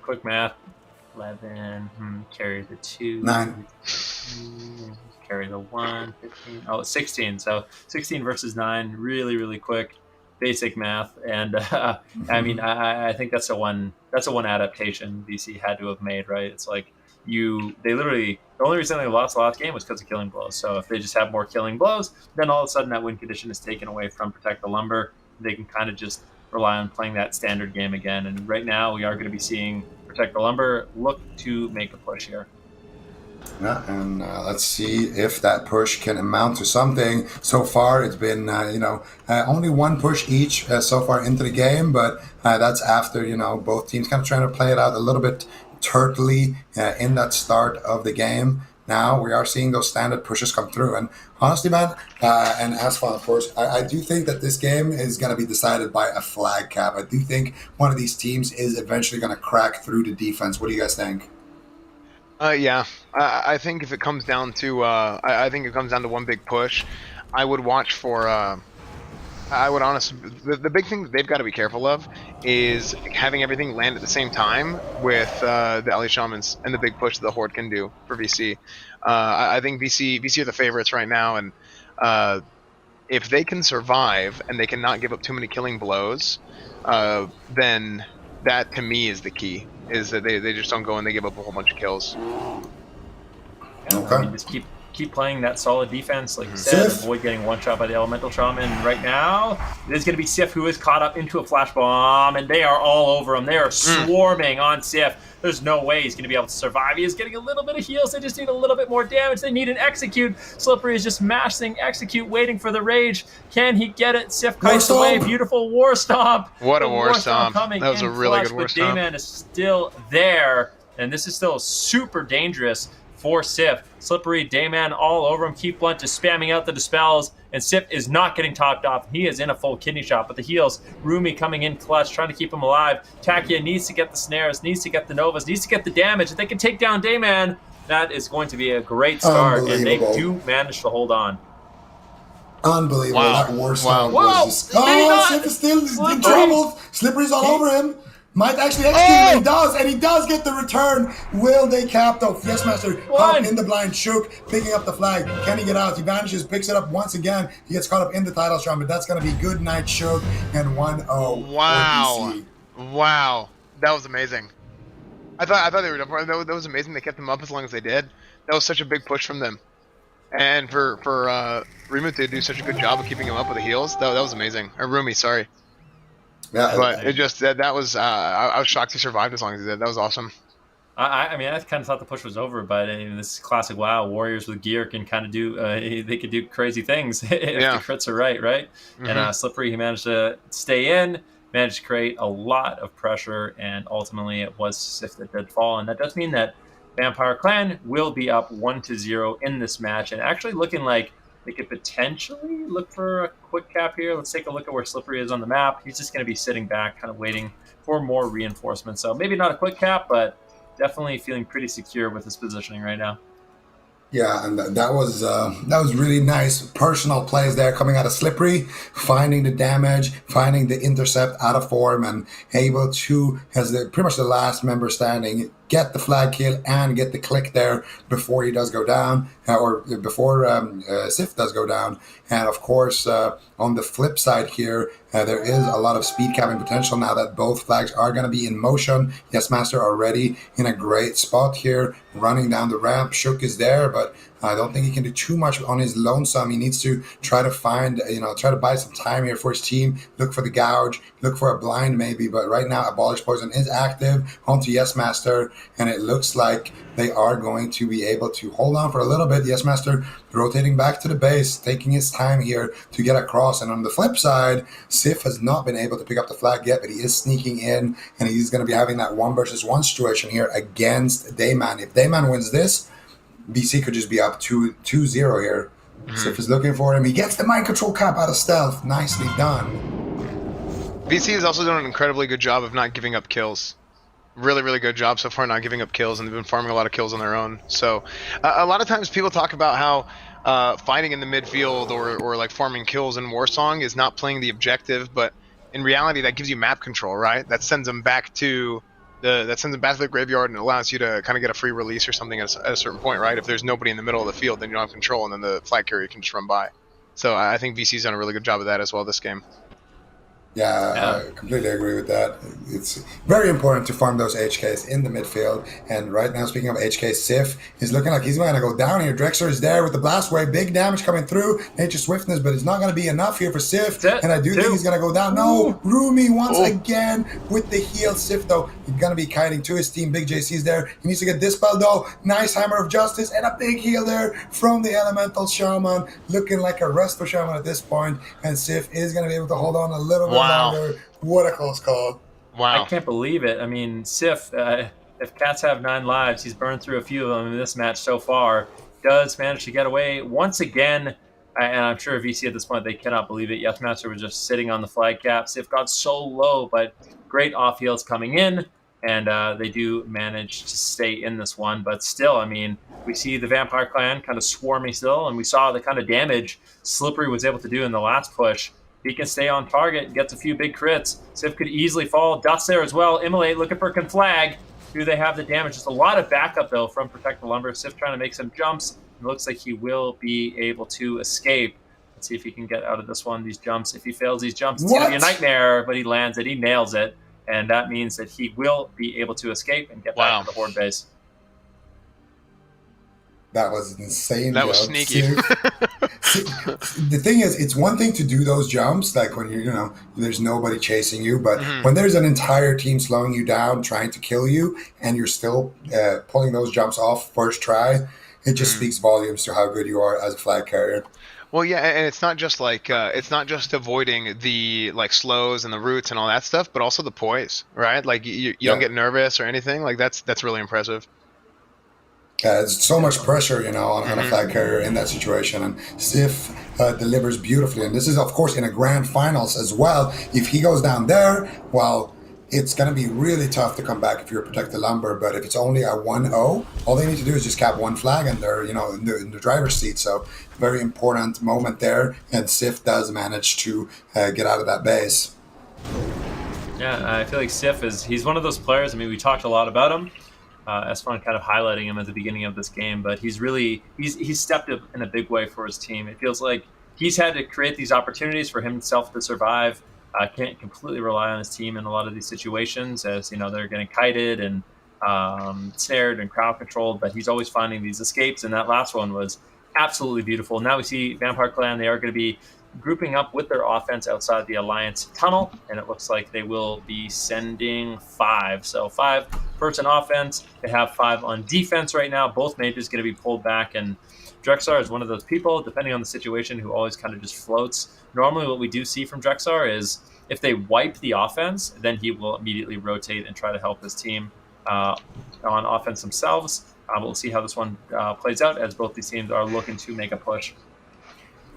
D: Quick math. 11, carry the 2.
C: 9.
D: Carry the 1, 15. Oh, 16. So 16 versus 9, really, really quick. Basic math, and I mean, I think that's the one adaptation VC had to have made, right? It's like they literally, the only reason they lost the last game was because of killing blows. So if they just have more killing blows, then all of a sudden that win condition is taken away from Protect the Lumber. They can kind of just rely on playing that standard game again. And right now we are going to be seeing Protect the Lumber look to make a push here.
C: Yeah, and let's see if that push can amount to something. So far, it's been, only one push each so far into the game, but that's after, both teams kind of trying to play it out a little bit turtly in that start of the game. Now we are seeing those standard pushes come through. And honestly, man, and Asphalt, of course, I do think that this game is going to be decided by a flag cap. I do think one of these teams is eventually going to crack through the defense. What do you guys think?
E: Yeah, I think if it comes down to, I think it comes down to one big push. I would watch for. I would honestly, the big thing that they've got to be careful of is having everything land at the same time with the Alley Shamans and the big push that the Horde can do for VC. I think VC are the favorites right now, and if they can survive and they cannot give up too many killing blows, then that to me is the key. Is that they just don't go and they give up a whole bunch of kills.
D: Yeah,
C: Okay.
D: I mean, just keep playing that solid defense, like you said.
C: Sif.
D: Avoid getting one shot by the Elemental Shaman. Right now, it is going to be Sif who is caught up into a flash bomb, and they are all over him. They are swarming on Sif. There's no way he's going to be able to survive. He is getting a little bit of heals. They just need a little bit more damage. They need an execute. Slippery is just mashing execute, waiting for the rage. Can he get it? Sif kites away. Beautiful war stomp.
E: What a
D: The
E: war stomp.
D: coming
E: That was a
D: in
E: really
D: clutch,
E: good war
D: but
E: stomp.
D: Dayman is still there, and this is still super dangerous for Sif. Slippery, Dayman all over him. Keep Blunt just spamming out the dispels, and Sif is not getting topped off. He is in a full kidney shot, but the heals, Rumi coming in clutch, trying to keep him alive. Takia needs to get the snares, needs to get the novas, needs to get the damage. If they can take down Dayman, that is going to be a great start, and they do manage to hold on.
C: Unbelievable.
E: Wow.
C: That war stomp
D: Wow.
C: was just...
D: Maybe
C: Oh,
D: not.
C: Sif is still in
D: Slippery.
C: trouble. Slippery's all over him. Might actually execute, and he does get the return. Will they cap though? Yes, Master. Hop in the blind. Shook picking up the flag. Can he get out? He vanishes, picks it up once again. He gets caught up in the title shot, but that's going to be good night, Shook, and 1-0.
E: Wow.
C: for DC.
E: Wow, that was amazing. I thought they were done. That was amazing. They kept them up as long as they did. That was such a big push from them, and for Rimu to do such a good job of keeping him up with the heals. That was amazing. Or Rumi, sorry.
C: Yeah,
E: But it just that was I was shocked he survived as long as he did. That was awesome.
D: I mean, I kind of thought the push was over, but I mean, this is classic WoW. Warriors with gear can kind of do, they could do crazy things if the crits are right? And Slippery, he managed to stay in, managed to create a lot of pressure, and ultimately it was Sif that did fall. And that does mean that Vampire Clan will be up 1-0 in this match, and actually looking like they could potentially look for a quick cap here. Let's take a look at where Slippery is on the map. He's just going to be sitting back, kind of waiting for more reinforcements. So maybe not a quick cap, but definitely feeling pretty secure with his positioning right now.
C: Yeah, and that was really nice personal plays there coming out of Slippery, finding the damage, finding the intercept out of form, and able to, as pretty much the last member standing, get the flag kill and get the click there before he does go down, or before Sif does go down. And of course, on the flip side here, there is a lot of speed capping potential now that both flags are going to be in motion. Yes, Master already in a great spot here, running down the ramp. Shook is there, but I don't think he can do too much on his lonesome. He needs to try to find, try to buy some time here for his team. Look for the gouge, look for a blind maybe. But right now, Abolish Poison is active onto Yes Master, and it looks like they are going to be able to hold on for a little bit. Yes Master rotating back to the base, taking his time here to get across. And on the flip side, Sif has not been able to pick up the flag yet, but he is sneaking in, and he's going to be having that 1-versus-1 situation here against Dayman. If Dayman wins this, BC could just be up 2-0 here. Sif is looking for him. He gets the mind control cap out of stealth. Nicely done.
E: VC has also done an incredibly good job of not giving up kills. Really, really good job so far not giving up kills, and they've been farming a lot of kills on their own. So a lot of times people talk about how fighting in the midfield or like farming kills in Warsong is not playing the objective, but in reality that gives you map control, right? That sends them back to the graveyard and allows you to kind of get a free release or something at a certain point, right? If there's nobody in the middle of the field, then you don't have control, and then the flag carrier can just run by. So I think VC's done a really good job of that as well this game.
C: Yeah, I completely agree with that. It's very important to farm those HKs in the midfield. And right now, speaking of HK, Sif is looking like he's going to go down here. Drexler is there with the blast wave. Big damage coming through. Nature Swiftness, but it's not going to be enough here for Sif. And I do think he's going to go down. No, Rumi once again with the heal. Sif, though, he's going to be kiting to his team. Big JC's there. He needs to get Dispel, though. Nice Hammer of Justice and a big heal there from the Elemental Shaman. Looking like a Resto Shaman at this point. And Sif is going to be able to hold on a little bit. Longer. What a close call.
D: Wow. I can't believe it. I mean, Sif, if cats have 9 lives, he's burned through a few of them in this match so far. Does manage to get away once again. And I'm sure VC at this point, they cannot believe it. Yes Master was just sitting on the flag cap. Sif got so low, but great off heals coming in. And they do manage to stay in this one. But still, I mean, we see the Vampire Clan kind of swarming still. And we saw the kind of damage Slippery was able to do in the last push. He can stay on target and gets a few big crits. Sif could easily fall. Dust there as well. Immolate looking for Conflag. Do they have the damage? Just a lot of backup, though, from Protect the Lumber. Sif trying to make some jumps. It looks like he will be able to escape. Let's see if he can get out of this one, these jumps. If he fails these jumps, it's going to be a nightmare, but he lands it. He nails it. And that means that he will be able to escape and get back to the Horde base.
C: That was insane.
E: That was sneaky.
C: The thing is, it's one thing to do those jumps, like when there's nobody chasing you, but when there's an entire team slowing you down, trying to kill you, and you're still pulling those jumps off first try, it just speaks volumes to how good you are as a flag carrier.
E: Well, yeah, and it's not just like it's not just avoiding the like slows and the roots and all that stuff, but also the poise, right? Like you don't get nervous or anything. Like that's really impressive.
C: It's so much pressure, on a flag carrier in that situation, and Sif delivers beautifully. And this is, of course, in a grand finals as well. If he goes down there, well, it's going to be really tough to come back if you're Protect the Lumber. But if it's only a 1-0, all they need to do is just cap one flag, and they're, in the driver's seat. So very important moment there, and Sif does manage to get out of that base.
D: Yeah, I feel like Sif he's one of those players. I mean, we talked a lot about him. S1 kind of highlighting him at the beginning of this game, but he's stepped up in a big way for his team. It feels like he's had to create these opportunities for himself to survive. Can't completely rely on his team in a lot of these situations, as they're getting kited and snared and crowd controlled, but he's always finding these escapes, and that last one was absolutely beautiful. Now we see Vampire Clan, they are going to be grouping up with their offense outside the Alliance tunnel, and it looks like they will be sending 5. So 5-person offense. They have 5 on defense right now. Both mages going to be pulled back, and Drexar is one of those people, depending on the situation, who always kind of just floats. Normally what we do see from Drexar is if they wipe the offense, then he will immediately rotate and try to help his team on offense themselves. We'll see how this one plays out, as both these teams are looking to make a push.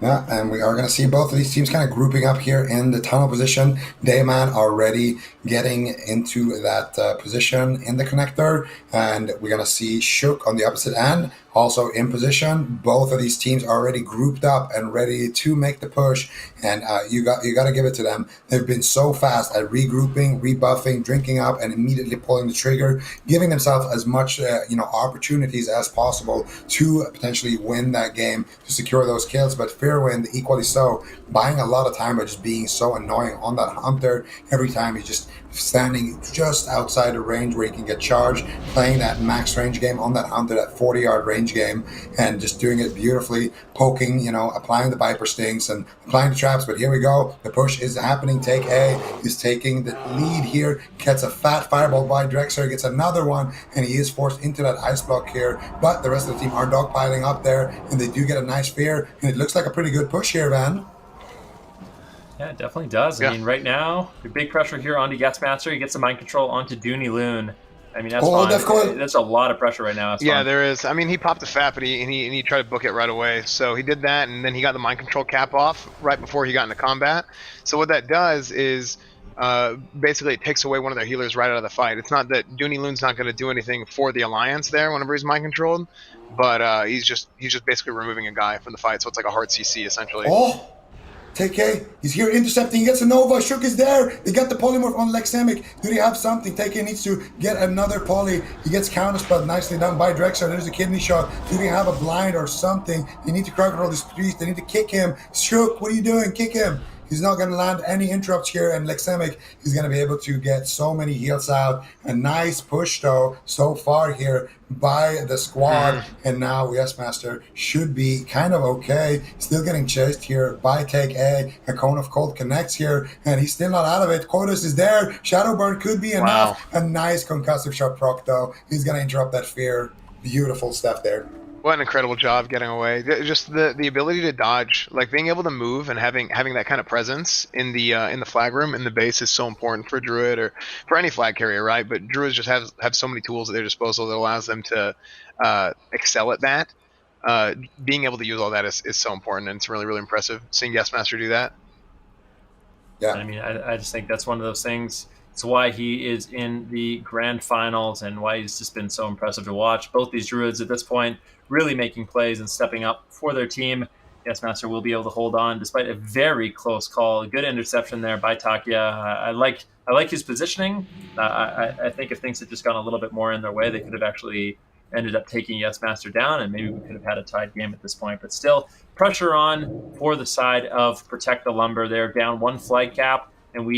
C: Yeah, and we are going to see both of these teams kind of grouping up here in the tunnel position. Dayman already getting into that position in the connector, and we're going to see Shook on the opposite end also in position. Both of these teams are already grouped up and ready to make the push, and you got to give it to them. They've been so fast at regrouping, rebuffing, drinking up, and immediately pulling the trigger, giving themselves as much opportunities as possible to potentially win that game, to secure those kills. But Fairwind equally so, buying a lot of time by just being so annoying on that hunter. Every time he's just standing just outside the range where he can get charged, playing that max range game on that hunter, that 40-yard range game, and just doing it beautifully, poking, applying the Viper stings and applying the traps. But here we go. The push is happening. Take A is taking the lead here, gets a fat fireball by Drexler, gets another one, and he is forced into that ice block here. But the rest of the team are dogpiling up there, and they do get a nice fear, and it looks like a pretty good push here, Van.
D: Yeah, it definitely does. I mean, right now, the big pressure here onto Guestmaster. He gets the mind control onto Dooney Loon. I mean, that's fun. That's a lot of pressure right now.
E: Yeah, there is. I mean, he popped the fat, but he tried to book it right away. So he did that, and then he got the mind control cap off right before he got into combat. So what that does is basically it takes away one of their healers right out of the fight. It's not that Dooney Loon's not going to do anything for the Alliance there whenever he's mind controlled, but he's just basically removing a guy from the fight. So it's like a hard CC essentially.
C: Oh! TK, he's here intercepting. He gets a Nova. Shook is there. They got the polymorph on Lexemic. Do they have something? TK needs to get another poly. He gets counterspelled nicely done by Drexler. There's a kidney shot. Do they have a blind or something? They need to crowd control this priest. They need to kick him. Shook, what are you doing? Kick him. He's not going to land any interrupts here, and Lexemic is going to be able to get so many heals out. A nice push, though, so far here by the squad, and now Yes Master should be kind of okay. Still getting chased here by Take A. A Cone of Cold connects here, and he's still not out of it. Quotas is there. Shadowburn could be enough. A nice concussive shot proc, though. He's going to interrupt that fear. Beautiful stuff there.
E: What an incredible job getting away. Just the ability to dodge, like being able to move and having that kind of presence in the flag room, in the base, is so important for Druid or for any flag carrier, right? But Druids just have so many tools at their disposal that allows them to excel at that. Being able to use all that is so important, and it's really, really impressive seeing Guestmaster do that.
C: Yeah.
D: I mean, I just think that's one of those things. It's why he is in the grand finals and why he's just been so impressive to watch. Both these Druids at this point really making plays and stepping up for their team. Guestmaster will be able to hold on despite a very close call. Good interception there by Takia. I like his positioning. I think if things had just gone a little bit more in their way, they could have actually ended up taking Guestmaster down, and maybe we could have had a tied game at this point. But still, pressure on for the side of Protect the Lumber. They're down one flag cap. And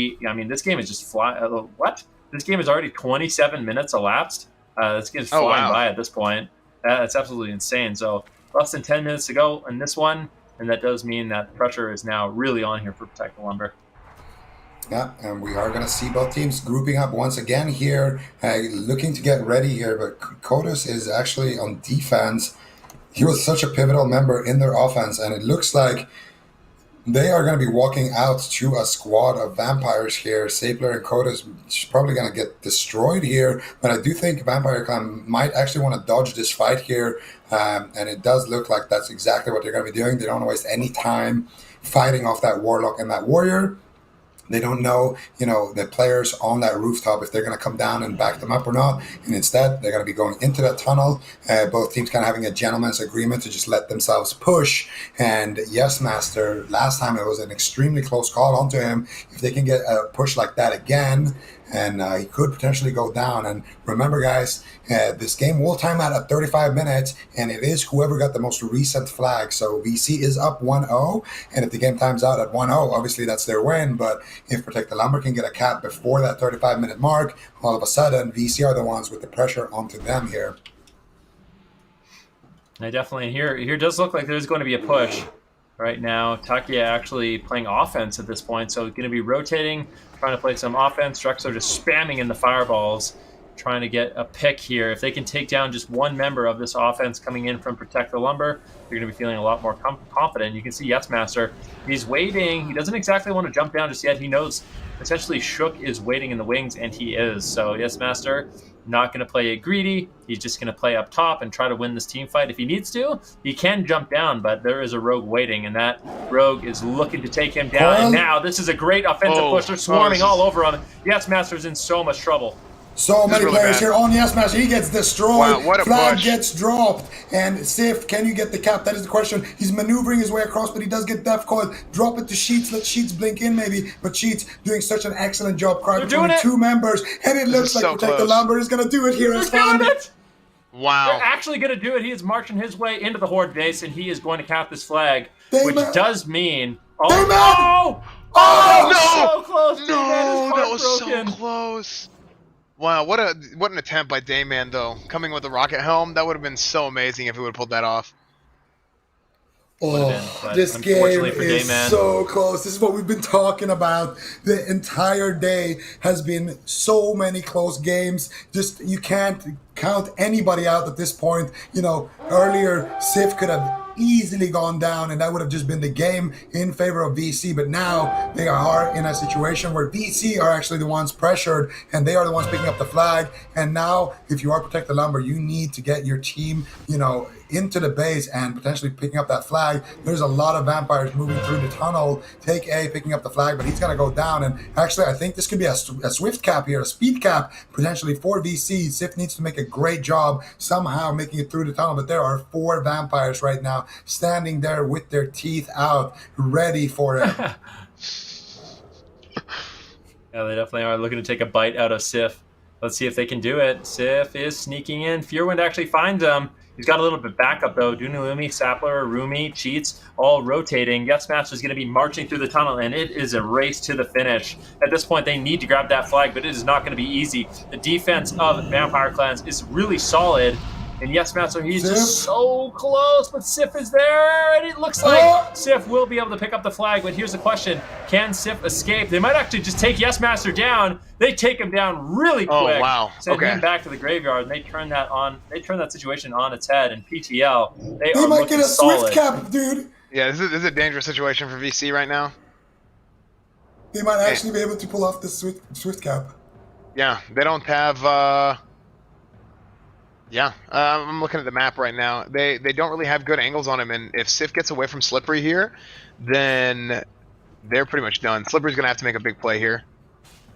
D: this game is just what? This game is already 27 minutes elapsed. This game is flying by at this point. That's absolutely insane. So less than 10 minutes to go in this one, and that does mean that pressure is now really on here for Protect the Lumber.
C: Yeah, and we are going to see both teams grouping up once again here, looking to get ready here. But Kodos is actually on defense. He was such a pivotal member in their offense, and it looks like they are going to be walking out to a squad of vampires here. Sapler and Kodos is probably going to get destroyed here, but I do think Vampire Clan might actually want to dodge this fight here, and it does look like that's exactly what they're going to be doing. They don't want to waste any time fighting off that Warlock and that Warrior. They don't know, the players on that rooftop, if they're going to come down and back them up or not. And instead, they're going to be going into that tunnel. Both teams kind of having a gentleman's agreement to just let themselves push. And Yes Master, last time it was an extremely close call onto him. If they can get a push like that again, and he could potentially go down. And remember, guys, this game will time out at 35 minutes, and it is whoever got the most recent flag. So VC is up 1-0, and if the game times out at 1-0, obviously that's their win. But if Protect the Lumber can get a cap before that 35-minute mark, all of a sudden, VC are the ones with the pressure onto them here.
D: I definitely, here does look like there's going to be a push. Right now, Takia actually playing offense at this point, so going to be rotating, trying to play some offense. Drexler just spamming in the fireballs, trying to get a pick here. If they can take down just one member of this offense coming in from Protect the Lumber, you're going to be feeling a lot more confident. You can see Yes Master, he's waiting. He doesn't exactly want to jump down just yet. He knows essentially Shook is waiting in the wings, and he is. So Yes Master, not going to play it greedy. He's just going to play up top and try to win this team fight. If he needs to, he can jump down, but there is a rogue waiting, and that rogue is looking to take him down. And now this is a great offensive push. They're swarming all over him. Yes Master's in so much trouble.
C: So many
E: really
C: players
E: bad.
C: here on Yes Master. He gets destroyed.
E: Wow, what a
C: Flag
E: push.
C: gets dropped. And Sif, can you get the cap? That is the question. He's maneuvering his way across, but he does get death coil. Drop it to Sheets. Let Sheets blink in maybe. But Sheets doing such an excellent job.
D: They're doing it.
C: 2 members. And it looks
E: is
C: like
E: so
C: Protect the
E: close.
C: Lumber is going to do it here.
D: They're
C: It's
D: doing
C: fun.
D: it.
E: Wow.
D: They're actually going to do it. He is marching his way into the Horde base, and he is going to cap this flag, which
C: Damon.
D: does mean...
C: Damon.
D: Oh,
E: Oh,
D: so close.
E: No,
D: Dayman
E: that
D: is
E: was so
D: heartbroken.
E: close. Wow, what an attempt by Dayman though. Coming with the rocket helm, that would have been so amazing if he would have pulled that off.
D: Would've been, but
C: This game
D: unfortunately for
C: is
D: Dayman-
C: so close. This is what we've been talking about the entire day. Has been so many close games. Just you can't count anybody out at this point. You know, earlier Sif could have easily gone down, and that would have just been the game in favor of VC. But now they are in a situation where VC are actually the ones pressured, and they are the ones picking up the flag. And now, if you are Protect the Lumber, you need to get your team, you know, into the base and potentially picking up that flag. There's a lot of vampires moving through the tunnel. Take A picking up the flag, but he's going to go down. And actually, I think this could be a swift cap here, a speed cap potentially for VC. Sif needs to make a great job somehow making it through the tunnel. But there are 4 vampires right now standing there with their teeth out, ready for it.
D: Yeah, they definitely are looking to take a bite out of Sif. Let's see if they can do it. Sif is sneaking in. Fearwind actually finds him. He's got a little bit backup though. Dunalumi, Sapler, Rumi, Cheats, all rotating. Yes Master is going to be marching through the tunnel, and it is a race to the finish. At this point, they need to grab that flag, but it is not going to be easy. The defense of Vampire Clans is really solid. And Yes Master, he's just so close, but Sif is there, and it looks like Sif will be able to pick up the flag. But here's the question: can Sif escape? They might actually just take Yes Master down. They take him down really quick.
E: Oh wow!
D: Send
E: Okay.
D: him back to the graveyard, and they turn that on. They turn that situation on its head. And PTL, they
C: They
D: are
C: might
D: looking
C: get a
D: solid.
C: swift cap, dude.
E: Yeah, this is a dangerous situation for VC right now.
C: They might actually be able to pull off the swift cap.
E: Yeah, they don't have. I'm looking at the map right now. They don't really have good angles on him, and if Sif gets away from Slippery here, then they're pretty much done. Slippery's gonna have to make a big play here.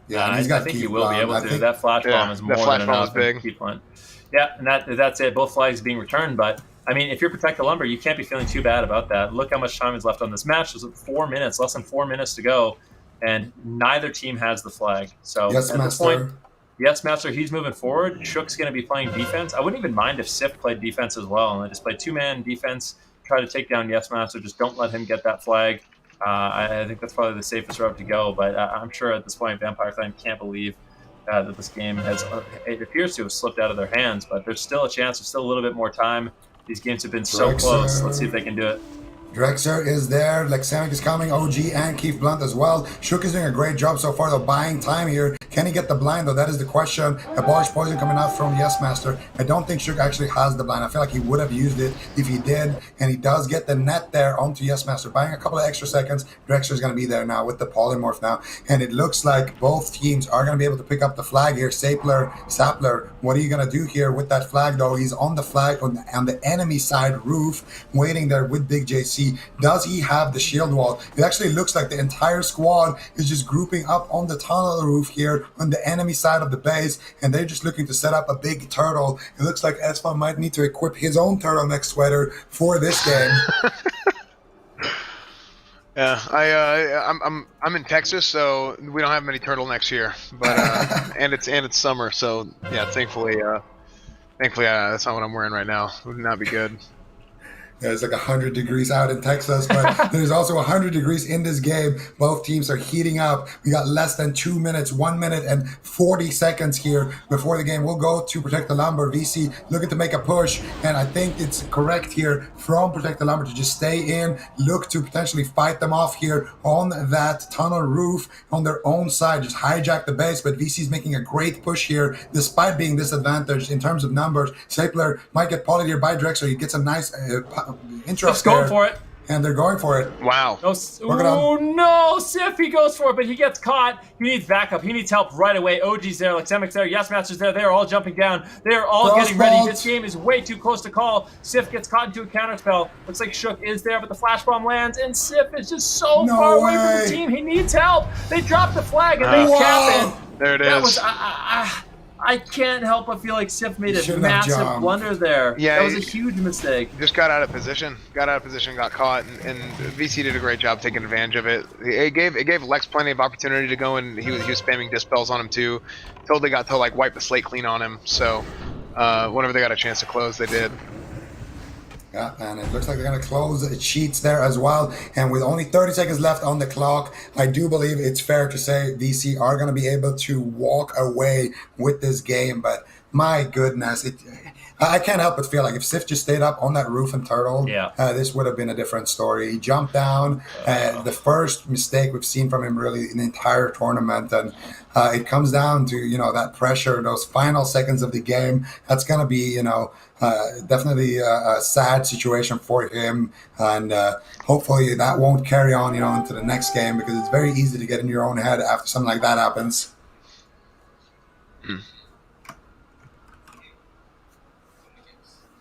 C: Yeah, and
D: I
C: he's got
D: think
C: keep
D: he will be
C: on.
D: able
C: I
D: to.
C: think-
D: That flash bomb
E: Yeah,
D: is
E: that
D: more
E: flash
D: than
E: bomb
D: enough.
E: is big.
D: Keep on. Yeah, and that's it. Both flags being returned, but I mean, if you're Protect the Lumber, you can't be feeling too bad about that. Look how much time is left on this match. There's 4 minutes, less than 4 minutes to go, and neither team has the flag. So
C: Yes,
D: at this
C: Master.
D: point, Yes Master, he's moving forward. Shook's going to be playing defense. I wouldn't even mind if Sif played defense as well, and they just play 2-man defense, try to take down Yes Master. Just don't let him get that flag. I think that's probably the safest route to go, but I'm sure at this point, Vampire Clan can't believe that this game has, it appears to have slipped out of their hands, but there's still a chance, there's still a little bit more time. These games have been so close. Let's see if they can do it.
C: Drexer is there, Lexamic is coming, OG and Keith Blunt as well. Shook is doing a great job so far though, buying time here. Can he get the blind though? That is the question. Abolish Poison coming out from Yes Master. I don't think Shook actually has the blind. I feel like he would have used it if he did, and he does get the net there onto Yes Master, buying a couple of extra seconds. Drexer is going to be there now with the polymorph now, and it looks like both teams are going to be able to pick up the flag here. Sapler, what are you going to do here with that flag though? He's on the flag on the enemy side roof, waiting there with Big JC. Does he have the shield wall? It actually looks like the entire squad is just grouping up on the tunnel roof here on the enemy side of the base, and they're just looking to set up a big turtle. It looks like Esfon might need to equip his own turtleneck sweater for this game.
E: Yeah, I'm in Texas, so we don't have many turtlenecks here, but and it's summer, so yeah, thankfully that's not what I'm wearing right now. It would not be good.
C: Yeah, it's like 100 degrees out in Texas, but there's also 100 degrees in this game. Both teams are heating up. We got less than 2 minutes, 1 minute and 40 seconds here before the game. We'll go to Protect the Lumber. VC looking to make a push, and I think it's correct here from Protect the Lumber to just stay in, look to potentially fight them off here on that tunnel roof on their own side, just hijack the base. But VC's making a great push here, despite being disadvantaged in terms of numbers. Sapler might get polyed here by Drexler. He gets a nice interrupt
D: Just going
C: there,
D: for it.
C: and they're going for it.
E: Wow.
D: No, no, Sif, he goes for it, but he gets caught. He needs backup. He needs help right away. OG's there, Lexamic's there, Yes Master's there. They're all jumping down. They're all getting ready. This game is way too close to call. Sif gets caught into a counterspell. Looks like Shook is there, but the flash bomb lands, and Sif is just so far away from the team. He needs help. They dropped the flag, and they cap it.
E: There it is.
D: That was I can't help but feel like Sif made
C: He
D: a
C: shouldn't have
D: massive
C: jumped.
D: blunder there.
E: Yeah,
D: That was a huge mistake.
E: Just got out of position. Got caught, and VC did a great job taking advantage of it. It gave Lex plenty of opportunity to go, and he was spamming dispels on him too. Totally got to like wipe the slate clean on him. So whenever they got a chance to close, they did.
C: Yeah, and it looks like they're going to close the cheats there as well. And with only 30 seconds left on the clock, I do believe it's fair to say VC are going to be able to walk away with this game. But my goodness, I can't help but feel like if Sif just stayed up on that roof and turtled,
D: Yeah.
C: this would have been a different story. He jumped down, the first mistake we've seen from him really in the entire tournament. And it comes down to, that pressure, those final seconds of the game. That's going to be, definitely a sad situation for him. And hopefully that won't carry on, into the next game, because it's very easy to get in your own head after something like that happens.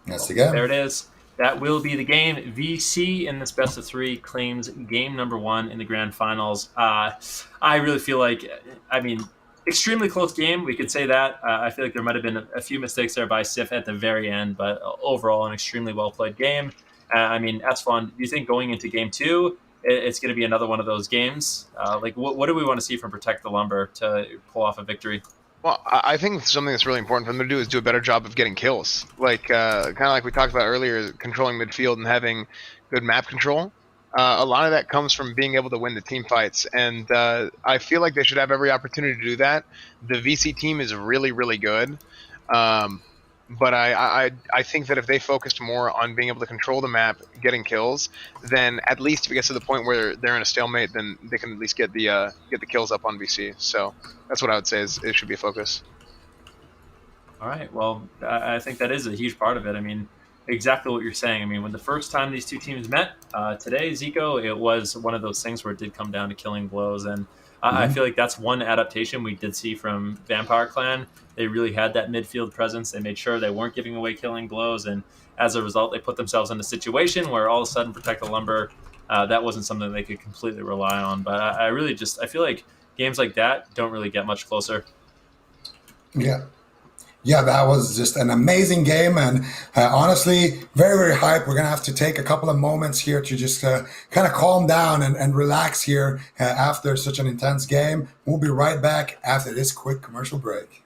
C: That's the game.
D: There it is. That will be the game. VC in this best of 3 claims game number 1 in the grand finals. I really feel like, extremely close game. We could say that. I feel like there might have been a few mistakes there by Sif at the very end, but overall, an extremely well played game. Esfon, do you think going into game 2, it's going to be another one of those games? What do we want to see from Protect the Lumber to pull off a victory?
E: Well, I think something that's really important for them to do is do a better job of getting kills. Kind of like we talked about earlier, controlling midfield and having good map control. A lot of that comes from being able to win the team fights, and I feel like they should have every opportunity to do that. The VC team is really, really good, but I think that if they focused more on being able to control the map, getting kills, then at least if it gets to the point where they're in a stalemate, then they can at least get the kills up on VC. So that's what I would say is it should be a focus.
D: All right. Well, I think that is a huge part of it. Exactly what you're saying. When the first time these two teams met today, Zico, it was one of those things where it did come down to killing blows. And I feel like that's one adaptation we did see from Vampire Clan. They really had that midfield presence. They made sure they weren't giving away killing blows. And as a result, they put themselves in a situation where all of a sudden Protect the Lumber, that wasn't something they could completely rely on. But I feel like games like that don't really get much closer.
C: Yeah, that was just an amazing game, and honestly, very, very hype. We're going to have to take a couple of moments here to just kind of calm down and relax here after such an intense game. We'll be right back after this quick commercial break.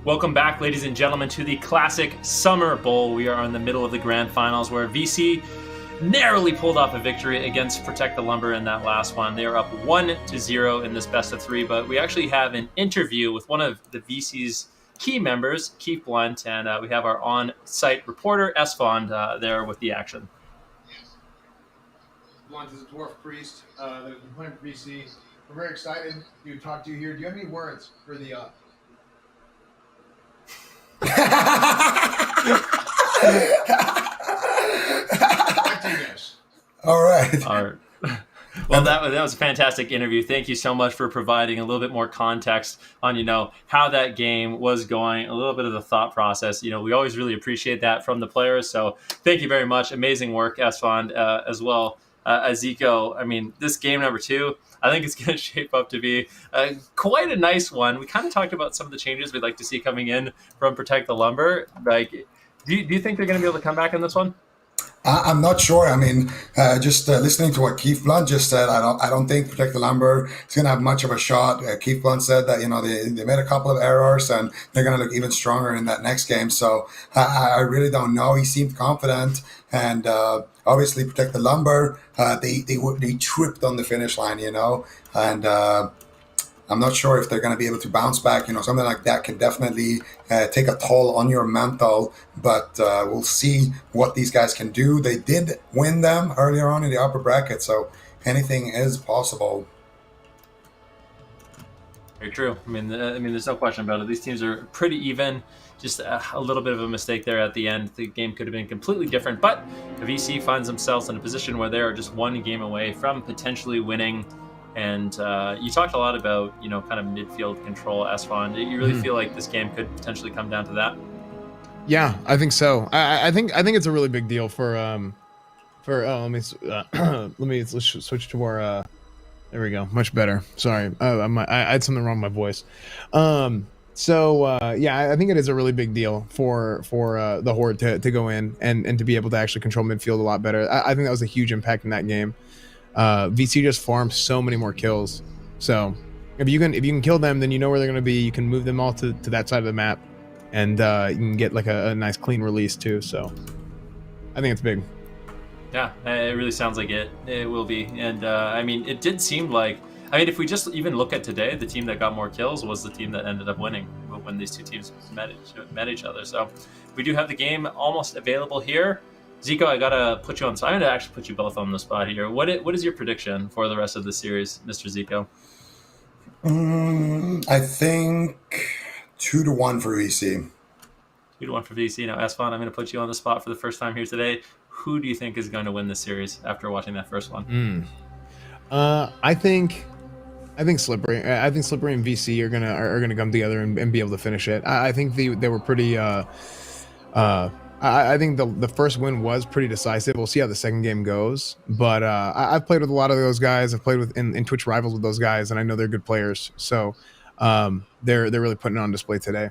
B: Welcome back, ladies and gentlemen, to the classic Summer Bowl. We are in the middle of the grand finals where VC narrowly pulled off a victory against Protect the Lumber in that last one. They are up 1-0 in this best of 3, but we actually have an interview with one of the VC's key members, Keith Blunt, and we have our on-site reporter, Esfond, there with the action.
A: Blunt is a dwarf priest that has been playing for VC. We're very excited to talk to you here. Do you have any words for the
C: All right.
B: Well, that was a fantastic interview. Thank you so much for providing a little bit more context on, how that game was going, a little bit of the thought process. We always really appreciate that from the players. So thank you very much. Amazing work, Esfond, as well. Zico, I mean, this game number 2, I think it's going to shape up to be quite a nice one. We kind of talked about some of the changes we'd like to see coming in from Protect the Lumber. Like, do you think they're going to be able to come back in this one?
C: I'm not sure. I mean, just listening to what Keith Blunt just said, I don't think Protect the Lumber is going to have much of a shot. Keith Blunt said that they made a couple of errors and they're going to look even stronger in that next game. So I really don't know. He seemed confident, and obviously Protect the Lumber, they tripped on the finish line, and I'm not sure if they're going to be able to bounce back. Something like that can definitely take a toll on your mental, but we'll see what these guys can do. They did win them earlier on in the upper bracket, so anything is possible.
B: Very true. I mean, there's no question about it. These teams are pretty even. Just a little bit of a mistake there at the end. The game could have been completely different, but the VC finds themselves in a position where they are just one game away from potentially winning. And you talked a lot about, kind of midfield control, Esfond. You really feel like this game could potentially come down to that?
A: Yeah, I think so. I think it's a really big deal let's switch to our. There we go, much better. Sorry, I had something wrong with my voice. I think it is a really big deal for the Horde to go in and to be able to actually control midfield a lot better. I think that was a huge impact in that game. VC just farms so many more kills. So if you can kill them, then you know where they're going to be. You can move them all to that side of the map, and you can get like a nice clean release too. So I think it's big.
B: Yeah, it really sounds like it will be. And it did seem like, if we just even look at today, the team that got more kills was the team that ended up winning when these two teams met each other. So we do have the game almost available here. Zico, I gotta put you on. So I'm gonna actually put you both on the spot here. What is your prediction for the rest of the series, Mr. Zico?
C: I think 2-1 for VC.
B: 2-1 for VC. Now, Esfond, I'm gonna put you on the spot for the first time here today. Who do you think is going to win this series after watching that first one?
A: I think Slippery. I think Slippery and VC are gonna come together and be able to finish it. I think they were pretty. I think the first win was pretty decisive. We'll see how the second game goes. But I've played with a lot of those guys. I've played with in Twitch Rivals with those guys, and I know they're good players. So they're really putting it on display today.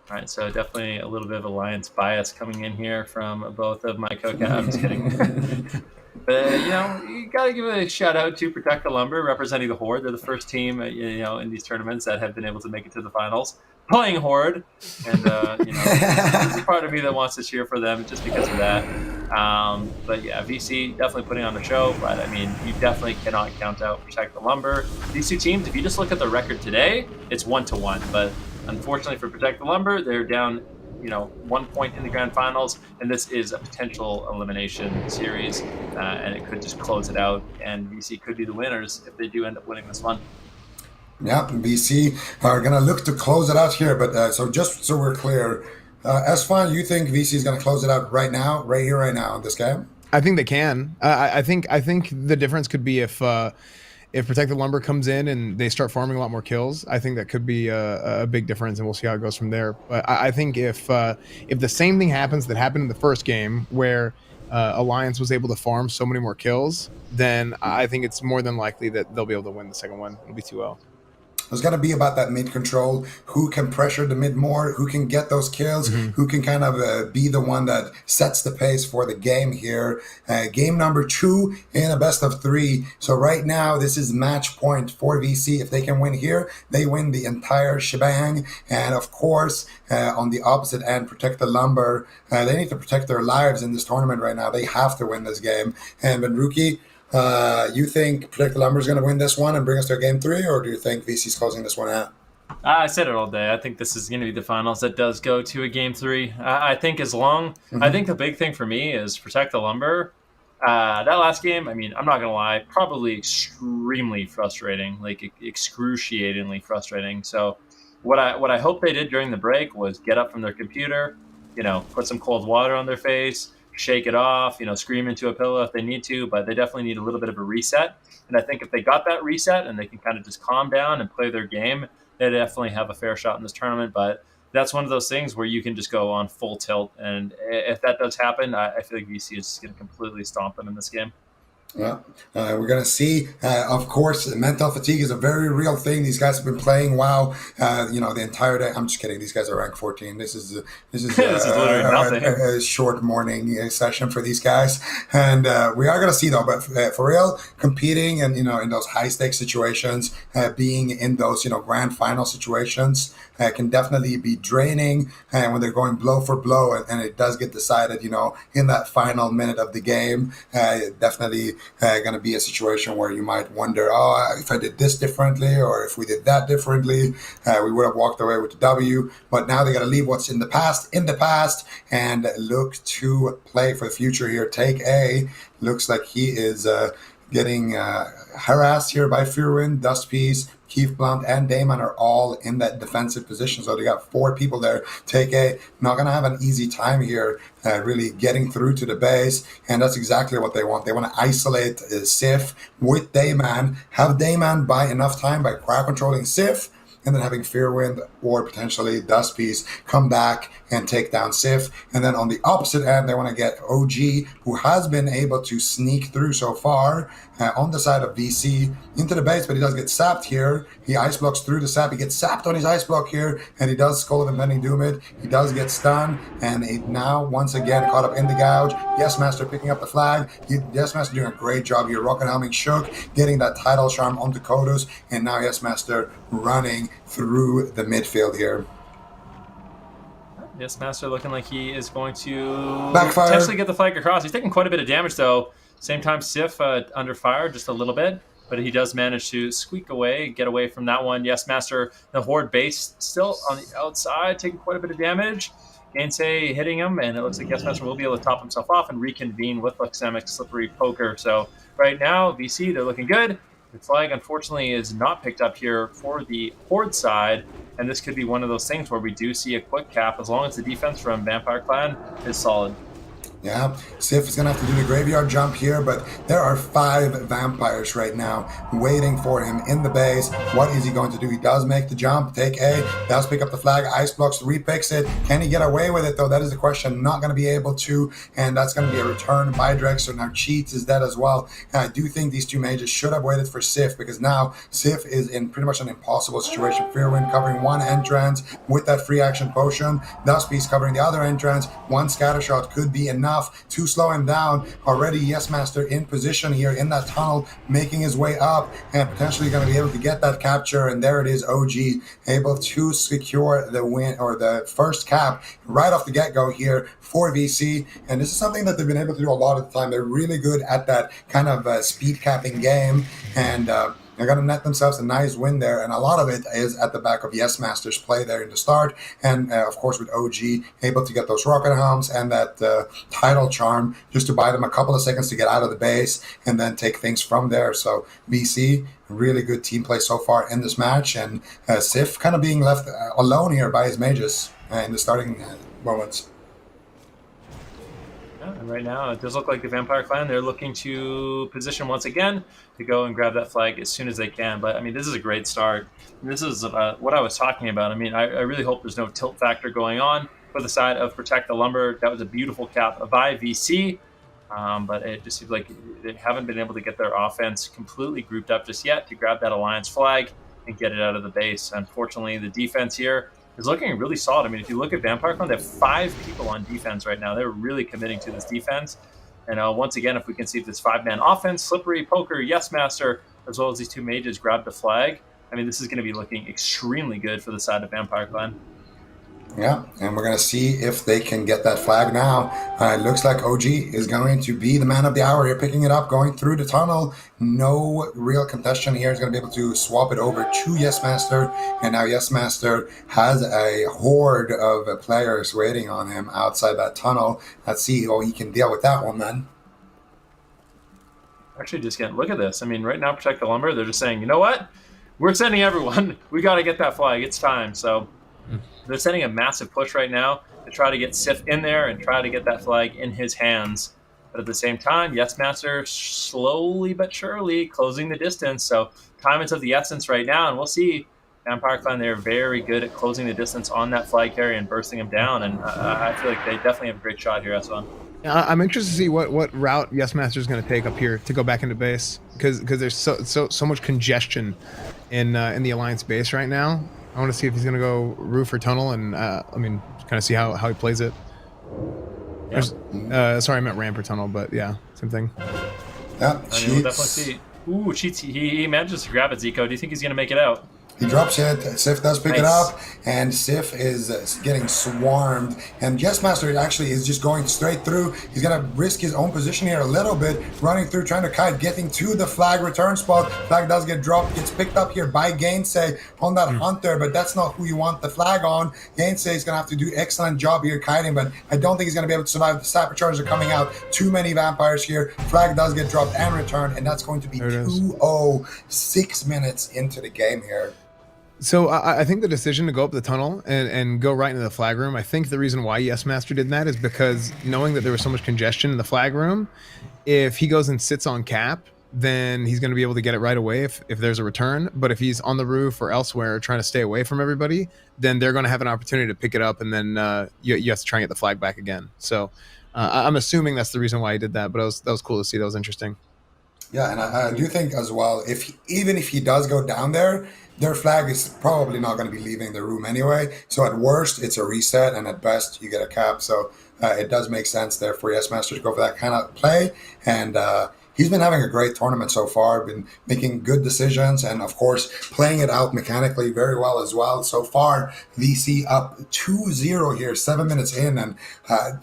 B: All right, so definitely a little bit of alliance bias coming in here from both of my co-captains. I'm just kidding. But, you got to give a shout out to Protect the Lumber representing the Horde. They're the first team, in these tournaments that have been able to make it to the finals, playing Horde. And, there's a part of me that wants to cheer for them just because of that. But yeah, VC definitely putting on the show. But you definitely cannot count out Protect the Lumber. These two teams, if you just look at the record today, it's 1-1. But unfortunately for Protect the Lumber, they're down 1 point in the grand finals, and this is a potential elimination series, and it could just close it out, and VC could be the winners if they do end up winning this one.
C: Yeah, VC are going to look to close it out here, but so just so we're clear, Esfond, you think VC is going to close it out right now, right here, right now in this game?
A: I think they can. I think the difference could be if Protect the Lumber comes in and they start farming a lot more kills. I think that could be a big difference, and we'll see how it goes from there. But I think if the same thing happens that happened in the first game, where Alliance was able to farm so many more kills, then I think it's more than likely that they'll be able to win the second one. It'll be 2-0.
C: it's going to be about that mid control, who can pressure the mid more, who can get those kills, who can kind of be the one that sets the pace for the game here. Game number 2 in a best of 3. So right now, this is match point for VC. If they can win here, they win the entire shebang. And of course, on the opposite end, Protect the Lumber. They need to protect their lives in this tournament right now. They have to win this game. And Benruki, you think Protect the Lumber is going to win this one and bring us to game 3, or do you think VC's closing this one out?
D: I said it all day. I think this is going to be the finals that does go to a game 3. I think I think the big thing for me is Protect the Lumber. That last game, I mean, I'm not going to lie, probably extremely frustrating, like excruciatingly frustrating. So what I hope they did during the break was get up from their computer, put some cold water on their face, shake it off, scream into a pillow if they need to, but they definitely need a little bit of a reset. And I think if they got that reset and they can kind of just calm down and play their game, they definitely have a fair shot in this tournament. But that's one of those things where you can just go on full tilt. And if that does happen, I feel like VC is just going to completely stomp them in this game.
C: Yeah, we're going to see. Of course, mental fatigue is a very real thing. These guys have been playing WoW, the entire day. I'm just kidding. These guys are rank 14. This is
D: This is literally nothing.
C: a short morning session for these guys, and we are going to see though. But for real, competing and in those high stakes situations, being in those grand final situations can definitely be draining. And when they're going blow for blow, and it does get decided, in that final minute of the game, definitely. Going to be a situation where you might wonder, if I did this differently, or if we did that differently, we would have walked away with the W. But now they got to leave what's in the past, and look to play for the future here. Take A. Looks like he is getting harassed here by Fearwind, Dustpiece, Keith Blunt, and Damon are all in that defensive position. So they got 4 people there. Take A, not going to have an easy time here really getting through to the base. And that's exactly what they want. They want to isolate Sif with Dayman, have Dayman buy enough time by crowd controlling Sif, and then having Fearwind or potentially Dustpiece come back and take down Sif. And then on the opposite end, they want to get OG, who has been able to sneak through so far on the side of VC into the base, but he does get sapped here. He ice blocks through the sap. He gets sapped on his ice block here, and he does Skull of Impending Doom it. He does get stunned, and he now once again caught up in the gouge. Yes Master picking up the flag. Yes Master doing a great job here. Rocket helming Shook, getting that title charm onto Kodos, and now Yes Master running through the midfield here.
D: Yes Master looking like he is going to
C: Backfire.
D: Potentially get the flag across. He's taking quite a bit of damage though. Same time, Sif under fire just a little bit, but he does manage to squeak away, get away from that one. Yes Master, the Horde base still on the outside, taking quite a bit of damage. Gainsay hitting him, and it looks like Yes Master will be able to top himself off and reconvene with Luxemic Slippery Poker. So right now, VC, they're looking good. The flag, unfortunately, is not picked up here for the Horde side, and this could be one of those things where we do see a quick cap as long as the defense from Vampire Clan is solid.
C: Yeah, Sif is going to have to do the graveyard jump here, but there are 5 vampires right now waiting for him in the base. What is he going to do? He does make the jump, take A, does pick up the flag, ice blocks, repicks it. Can he get away with it, though? That is the question. Not going to be able to, and that's going to be a return by Drex, so now Cheats is dead as well. And I do think these 2 mages should have waited for Sif, because now Sif is in pretty much an impossible situation. Fearwind covering one entrance with that free action potion, Dustpiece covering the other entrance. One scatter shot could be enough to slow him down. Already Yes Master in position here in that tunnel, making his way up and potentially going to be able to get that capture. And there it is, OG able to secure the win, or the first cap right off the get-go here for VC. And this is something that they've been able to do a lot of the time. They're really good at that kind of speed capping game, and they're going to net themselves a nice win there, and a lot of it is at the back of Yes Master's play there in the start, and of course with OG able to get those rocket helms and that title charm just to buy them a couple of seconds to get out of the base and then take things from there. So VC, really good team play so far in this match, and Sif kind of being left alone here by his mages in the starting moments.
D: And right now, it does look like the Vampire Clan, they're looking to position once again to go and grab that flag as soon as they can. But, I mean, this is a great start. This is what I was talking about. I mean, I really hope there's no tilt factor going on for the side of Protect the Lumber. That was a beautiful cap by VC, but it just seems like they haven't been able to get their offense completely grouped up just yet to grab that Alliance flag. and get it out of the base. Unfortunately, the defense here is looking really solid. I mean, if you look at Vampire Clan, they have 5 people on defense right now. They're really committing to this defense. And once again, if we can see if this 5-man offense, Slippery, Poker, Yes Master, as well as these 2 mages grab the flag, I mean, this is going to be looking extremely good for the side of Vampire Clan.
C: Yeah, and we're going to see if they can get that flag now. It looks like OG is going to be the man of the hour here, picking it up, going through the tunnel. No real contestant here is going to be able to swap it over to Yes Master. And now Yes Master has a horde of players waiting on him outside that tunnel. Let's see how he can deal with that one, then.
D: Actually, just getting look at this. I mean, right now, Protect the Lumber, they're just saying, you know what? We're sending everyone. We got to get that flag. It's time. So they're sending a massive push right now to try to get Sif in there and try to get that flag in his hands. But at the same time, Yes Master slowly but surely closing the distance. So time is of the essence right now, and we'll see. Vampire Clan, they're very good at closing the distance on that flag carry and bursting him down. And I feel like they definitely have a great shot here, S1.
A: I'm interested to see what route Yes Master is going to take up here to go back into base, because there's so much congestion in the Alliance base right now. I want to see if he's going to go roof or tunnel, and I mean, kind of see how he plays it. Yeah. Sorry, I meant ramp or tunnel, but yeah, same thing.
C: Yeah,
D: I mean, we'll definitely see. Ooh, cheats. He manages to grab it, Zico. Do you think he's going to make it out?
C: He drops it. Sif does pick it up, and Sif is getting swarmed. And Yes Master actually is just going straight through. He's going to risk his own position here a little bit, running through, trying to kite, getting to the flag return spot. Flag does get dropped, gets picked up here by Gainsay on that Hunter, but that's not who you want the flag on. Gainsay is going to have to do excellent job here kiting, but I don't think he's going to be able to survive. The Sapper charges are coming out. Too many vampires here. Flag does get dropped and returned, and that's going to be 2-0, 6 minutes into the game here.
A: So I think the decision to go up the tunnel and go right into the flag room, I think the reason why Yes Master did that is because knowing that there was so much congestion in the flag room, if he goes and sits on cap, then he's going to be able to get it right away if there's a return. But if he's on the roof or elsewhere trying to stay away from everybody, then they're going to have an opportunity to pick it up, and then you have to try and get the flag back again. So I'm assuming that's the reason why he did that, but that was cool to see. That was interesting.
C: Yeah, and I do think as well, even if he does go down there, their flag is probably not going to be leaving the room anyway. So at worst, it's a reset, and at best, you get a cap. So it does make sense there for Yes Master to go for that kind of play. And he's been having a great tournament so far, been making good decisions, and of course, playing it out mechanically very well as well. So far, VC up 2-0 here, 7 minutes in, and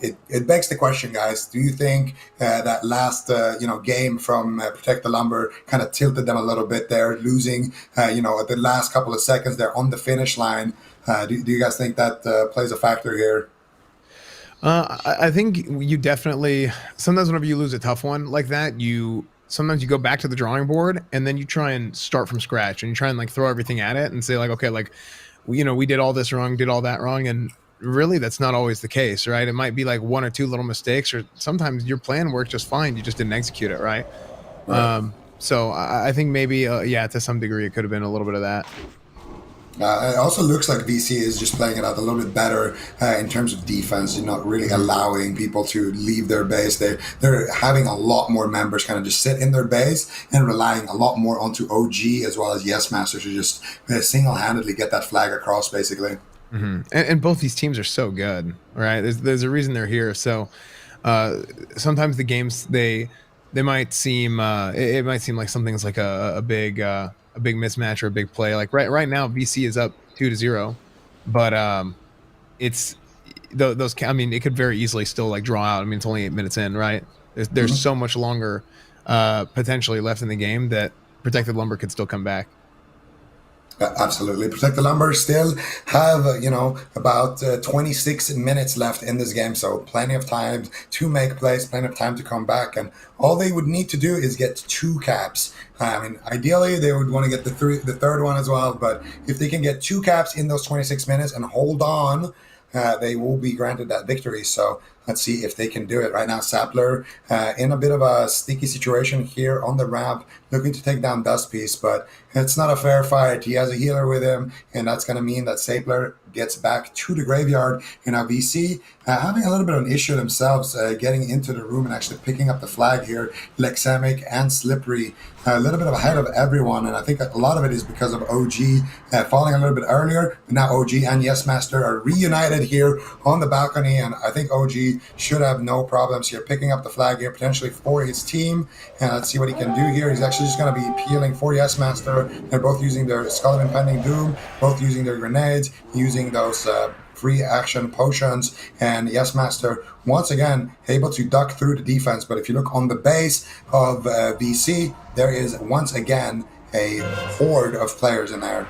C: it begs the question, guys, do you think that last game from Protect the Lumber kind of tilted them a little bit there, losing at the last couple of seconds there on the finish line? Do you guys think that plays a factor here?
A: I think you definitely, sometimes whenever you lose a tough one like that, sometimes you go back to the drawing board and then you try and start from scratch, and you try and like throw everything at it and say like, okay, like, we did all this wrong, did all that wrong. And really that's not always the case, right? It might be like 1 or 2 little mistakes, or sometimes your plan worked just fine. You just didn't execute it. Right. So I think maybe, to some degree it could have been a little bit of that.
C: It also looks like VC is just playing it out a little bit better in terms of defense. You're not really allowing people to leave their base. They're having a lot more members kind of just sit in their base and relying a lot more onto OG as well as Yes Master to just single-handedly get that flag across, basically.
A: Mm-hmm. And both these teams are so good, right? There's a reason they're here. So sometimes the games they might seem it might seem like something's like a big mismatch or a big play. Like right now, VC is up 2-0, but it's those. I mean, it could very easily still like draw out. I mean, it's only 8 minutes in, right? There's so much longer potentially left in the game that Protected Lumber could still come back.
C: Absolutely. Protect the Lumber still have, about 26 minutes left in this game. So plenty of time to make plays, plenty of time to come back. And all they would need to do is get 2 caps. I mean, ideally, they would want to get the third one as well. But if they can get 2 caps in those 26 minutes and hold on, they will be granted that victory. So Let's see if they can do it. Right now, Sapler in a bit of a sticky situation here on the ramp, looking to take down Dust Piece, but it's not a fair fight. He has a healer with him, and that's going to mean that Sapler gets back to the graveyard. And now VC having a little bit of an issue themselves getting into the room and actually picking up the flag here. Lexemic and Slippery a little bit ahead of everyone, and I think a lot of it is because of OG falling a little bit earlier. But now OG and Yes Master are reunited here on the balcony, and I think OG should have no problems here picking up the flag here potentially for his team. And let's see what he can do here. He's actually just going to be peeling for Yes Master. They're both using their Skull of Impending Doom, both using their grenades, using those free action potions, and Yes Master once again able to duck through the defense. But if you look on the base of VC, there is once again a horde of players in there.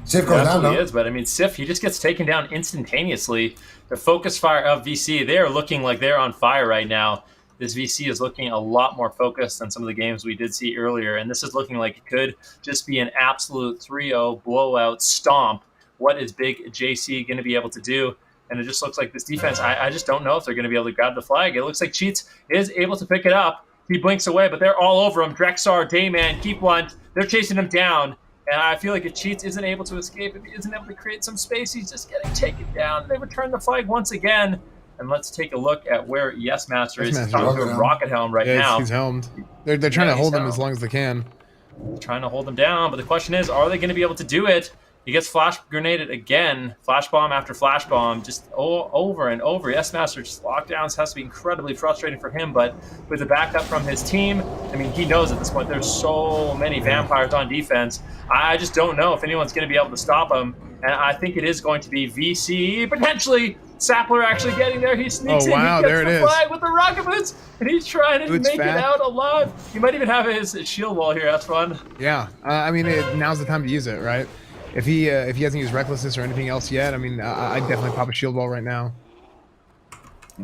C: Sif goes down, though.
D: Is, but I mean, Sif, he just gets taken down instantaneously. The focus fire of VC, they are looking like they're on fire right now. This VC is looking a lot more focused than some of the games we did see earlier, and this is looking like it could just be an absolute 3-0 blowout stomp. What is Big JC going to be able to do? And it just looks like this defense, I just don't know if they're going to be able to grab the flag. It looks like Cheats is able to pick it up. He blinks away, but they're all over him. Drexar, Dayman, Keep Blunt, they're chasing him down. And I feel like if Cheats isn't able to escape, if he isn't able to create some space, he's just getting taken down. They return the flag once again. And let's take a look at where Yes Master is. He's talking to Rocket Helm right now.
A: He's helmed. They're trying to hold him as long as they can.
D: They're trying to hold him down, but the question is, are they going to be able to do it? He gets flash grenaded again, flash bomb after flash bomb, just over and over. Yes Master just lockdowns has to be incredibly frustrating for him, but with the backup from his team, I mean, he knows at this point there's so many vampires on defense. I just don't know if anyone's going to be able to stop him, and I think it is going to be VC, potentially Sapler actually getting there. He sneaks in, he gets the flag with the rocket boots, and he's trying to make it out alive. He might even have his shield wall here. That's fun.
A: Yeah, I mean, now's the time to use it, right? If he hasn't used Recklessness or anything else yet, I mean, I'd definitely pop a shield wall right now.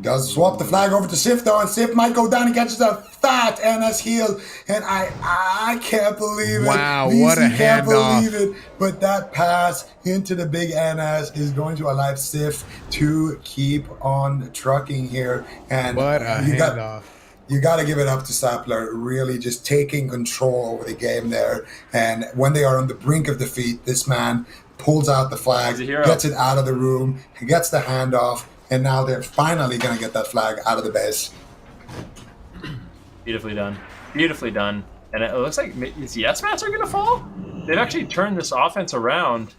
C: Does swap the flag over to Sif, though, and Sif might go down and catches a fat NS heal, and I can't believe it.
A: Wow,
C: VC
A: what a
C: can't
A: handoff.
C: believe it, but that pass into the big NS is going to allow Sif to keep on trucking here. And
A: what a handoff.
C: You got to give it up to Sapler, really just taking control over the game there. And when they are on the brink of defeat, this man pulls out the flag, gets it out of the room, he gets the handoff, and now they're finally going to get that flag out of the base.
D: Beautifully done. Beautifully done. And it looks like, is Yes Master going to fall? They've actually turned this offense around,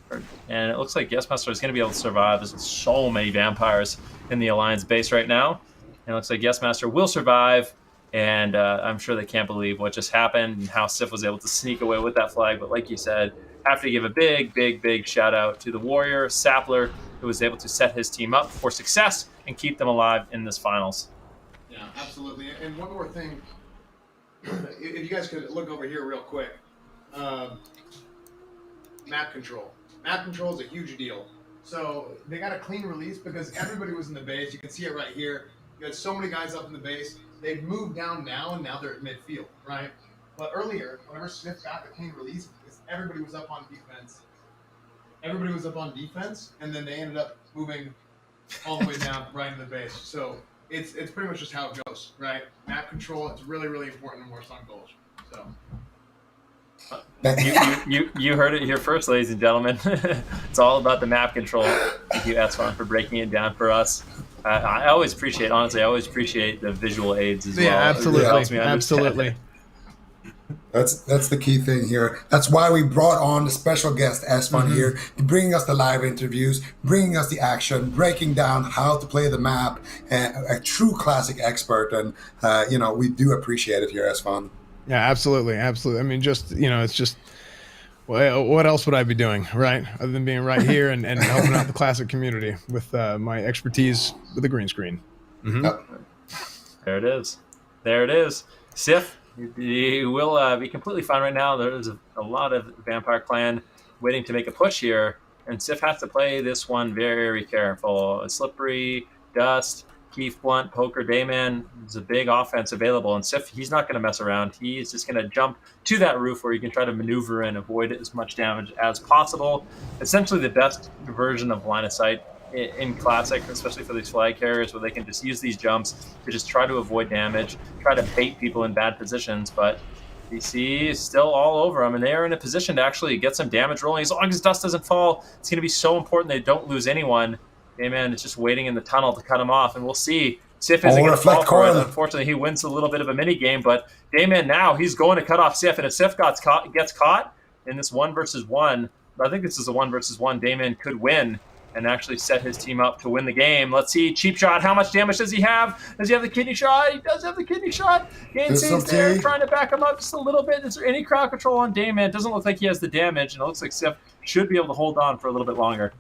D: and it looks like Yes Master is going to be able to survive. There's so many vampires in the Alliance base right now. And it looks like Yes Master will survive, and I'm sure they can't believe what just happened and how Sif was able to sneak away with that flag. But like you said, have to give a big, big, big shout out to the Warrior, Sapler, who was able to set his team up for success and keep them alive in this finals.
A: Yeah, absolutely. And one more thing, if you guys could look over here real quick. Map control. Map control is a huge deal. So they got a clean release because everybody was in the base. You can see it right here. You had so many guys up in the base. They've moved down now, and now they're at midfield, right? But earlier, whenever Smith got the clean release, everybody was up on defense. Everybody was up on defense, and then they ended up moving all the way down right into the base. So it's pretty much just how it goes, right? Map control, it's really, really important in Warsong Gulch. So.
D: You heard it here first, ladies and gentlemen. It's all about the map control. Thank you, Esfon, for breaking it down for us. I always appreciate, honestly, I always appreciate the visual aids as well.
A: Yeah, absolutely.
D: It helps me understand.
A: Absolutely.
C: That's the key thing here. That's why we brought on the special guest Esfon here, bringing us the live interviews, bringing us the action, breaking down how to play the map, a true classic expert. And, we do appreciate it here, Esfon.
A: Yeah, absolutely. Absolutely. I mean, it's just, well, what else would I be doing, right? Other than being right here and helping out the classic community with my expertise with the green screen.
C: Yep.
D: There it is. There it is. Sif, you will be completely fine right now. There's a lot of Vampire Clan waiting to make a push here, and Sif has to play this one very careful. Slippery, Dust, Keith Blunt, Poker, Dayman. There's a big offense available, and Sif, he's not going to mess around. He's just going to jump to that roof where you can try to maneuver and avoid as much damage as possible. Essentially the best version of line of sight in Classic, especially for these flag carriers, where they can just use these jumps to just try to avoid damage, try to bait people in bad positions. But BC is still all over them, and they are in a position to actually get some damage rolling. As long as dust doesn't fall, it's going to be so important they don't lose anyone. Dayman is just waiting in the tunnel to cut him off, and we'll see. Sif isn't going to fall for it. Unfortunately, he wins a little bit of a mini game, but Dayman now, he's going to cut off Sif, and if Sif gets caught in this 1-versus-1, I think this is a 1-versus-1, Dayman could win and actually set his team up to win the game. Let's see, cheap shot. How much damage does he have? Does he have the kidney shot? He does have the kidney shot. Gainsay's there trying to back him up just a little bit. Is there any crowd control on Dayman? It doesn't look like he has the damage, and it looks like Sif should be able to hold on for a little bit longer.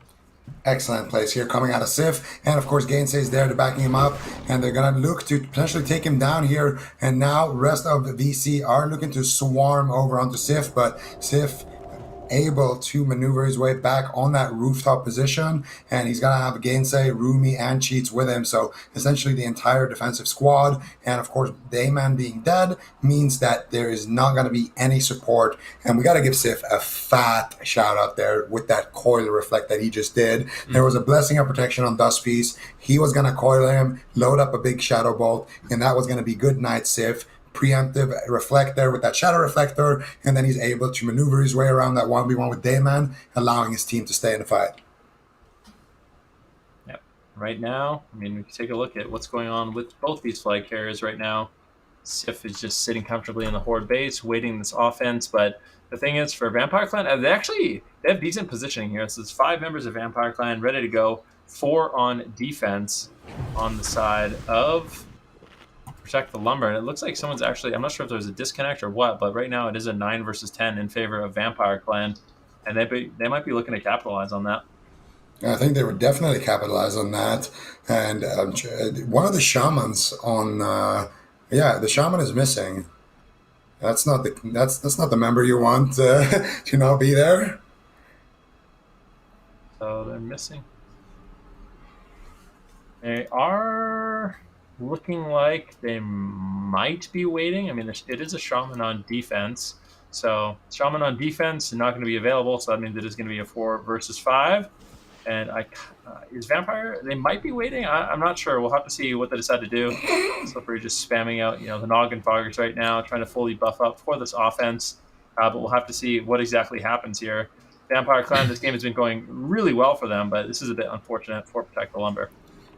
C: Excellent plays here coming out of Sif, and of course Gainsay is there to backing him up, and they're gonna look to potentially take him down here. And now rest of the VC are looking to swarm over onto Sif, but Sif able to maneuver his way back on that rooftop position, and he's gonna have Gainsay, Rumi, and Cheats with him. So essentially the entire defensive squad, and of course Dayman being dead means that there is not gonna be any support. And we gotta give Sif a fat shout out there with that coil reflect that he just did. There was a blessing of protection on Dust Piece. He was gonna coil him, load up a big shadow bolt, and that was gonna be good night Sif. Preemptive reflect there with that shadow reflector, and then he's able to maneuver his way around that 1v1 with Dayman, allowing his team to stay in the fight.
D: Yep. Right now, I mean, we can take a look at what's going on with both these flag carriers right now. Sif is just sitting comfortably in the Horde base, waiting this offense, but the thing is, for Vampire Clan, they have decent positioning here. So there's 5 members of Vampire Clan ready to go, 4 on defense on the side of protect the lumber, and it looks like someone's actually, I'm not sure if there's a disconnect or what, but right now it is a 9-versus-10 in favor of Vampire Clan, and they might be looking to capitalize on that.
C: I think they would definitely capitalize on that. And one of the shamans on the shaman is missing. That's not the member you want to be there.
D: So they're missing. They are looking like they might be waiting. I mean, it is a shaman on defense. So shaman on defense is not going to be available. So that means it is going to be a 4-versus-5. And is Vampire, they might be waiting. I'm not sure. We'll have to see what they decide to do. Slippery just spamming out, the Noggin Foggers right now, trying to fully buff up for this offense. But we'll have to see what exactly happens here. Vampire Clan, this game has been going really well for them, but this is a bit unfortunate for Protect the Lumber.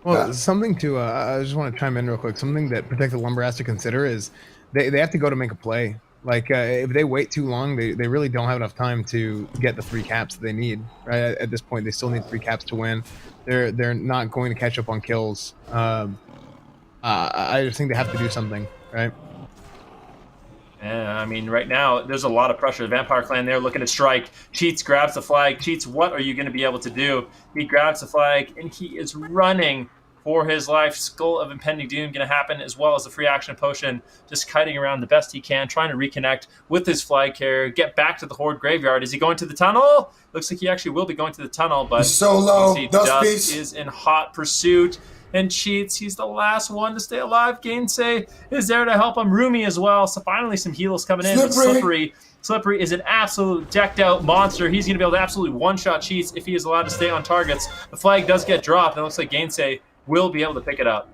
A: Well, something to, I just want to chime in real quick. Something that Protect the Lumber has to consider is they have to go to make a play. Like, if they wait too long, they really don't have enough time to get the 3 caps that they need, right? At this point, they still need 3 caps to win. They're not going to catch up on kills. I just think they have to do something, right?
D: Yeah, I mean, right now, there's a lot of pressure. The Vampire Clan, they're looking to strike. Cheats grabs the flag. Cheats, what are you going to be able to do? He grabs the flag, and he is running for his life. Skull of Impending Doom going to happen, as well as the free action potion, just kiting around the best he can, trying to reconnect with his flag carrier, get back to the Horde graveyard. Is he going to the tunnel? Looks like he actually will be going to the tunnel, but
C: he's so low.
D: Dust is in hot pursuit. And Cheats, he's the last one to stay alive. Gainsay is there to help him. Rumi as well. So finally some heals coming in. Slippery is an absolute decked out monster. He's going to be able to absolutely one-shot Cheats if he is allowed to stay on targets. The flag does get dropped, and it looks like Gainsay will be able to pick it up.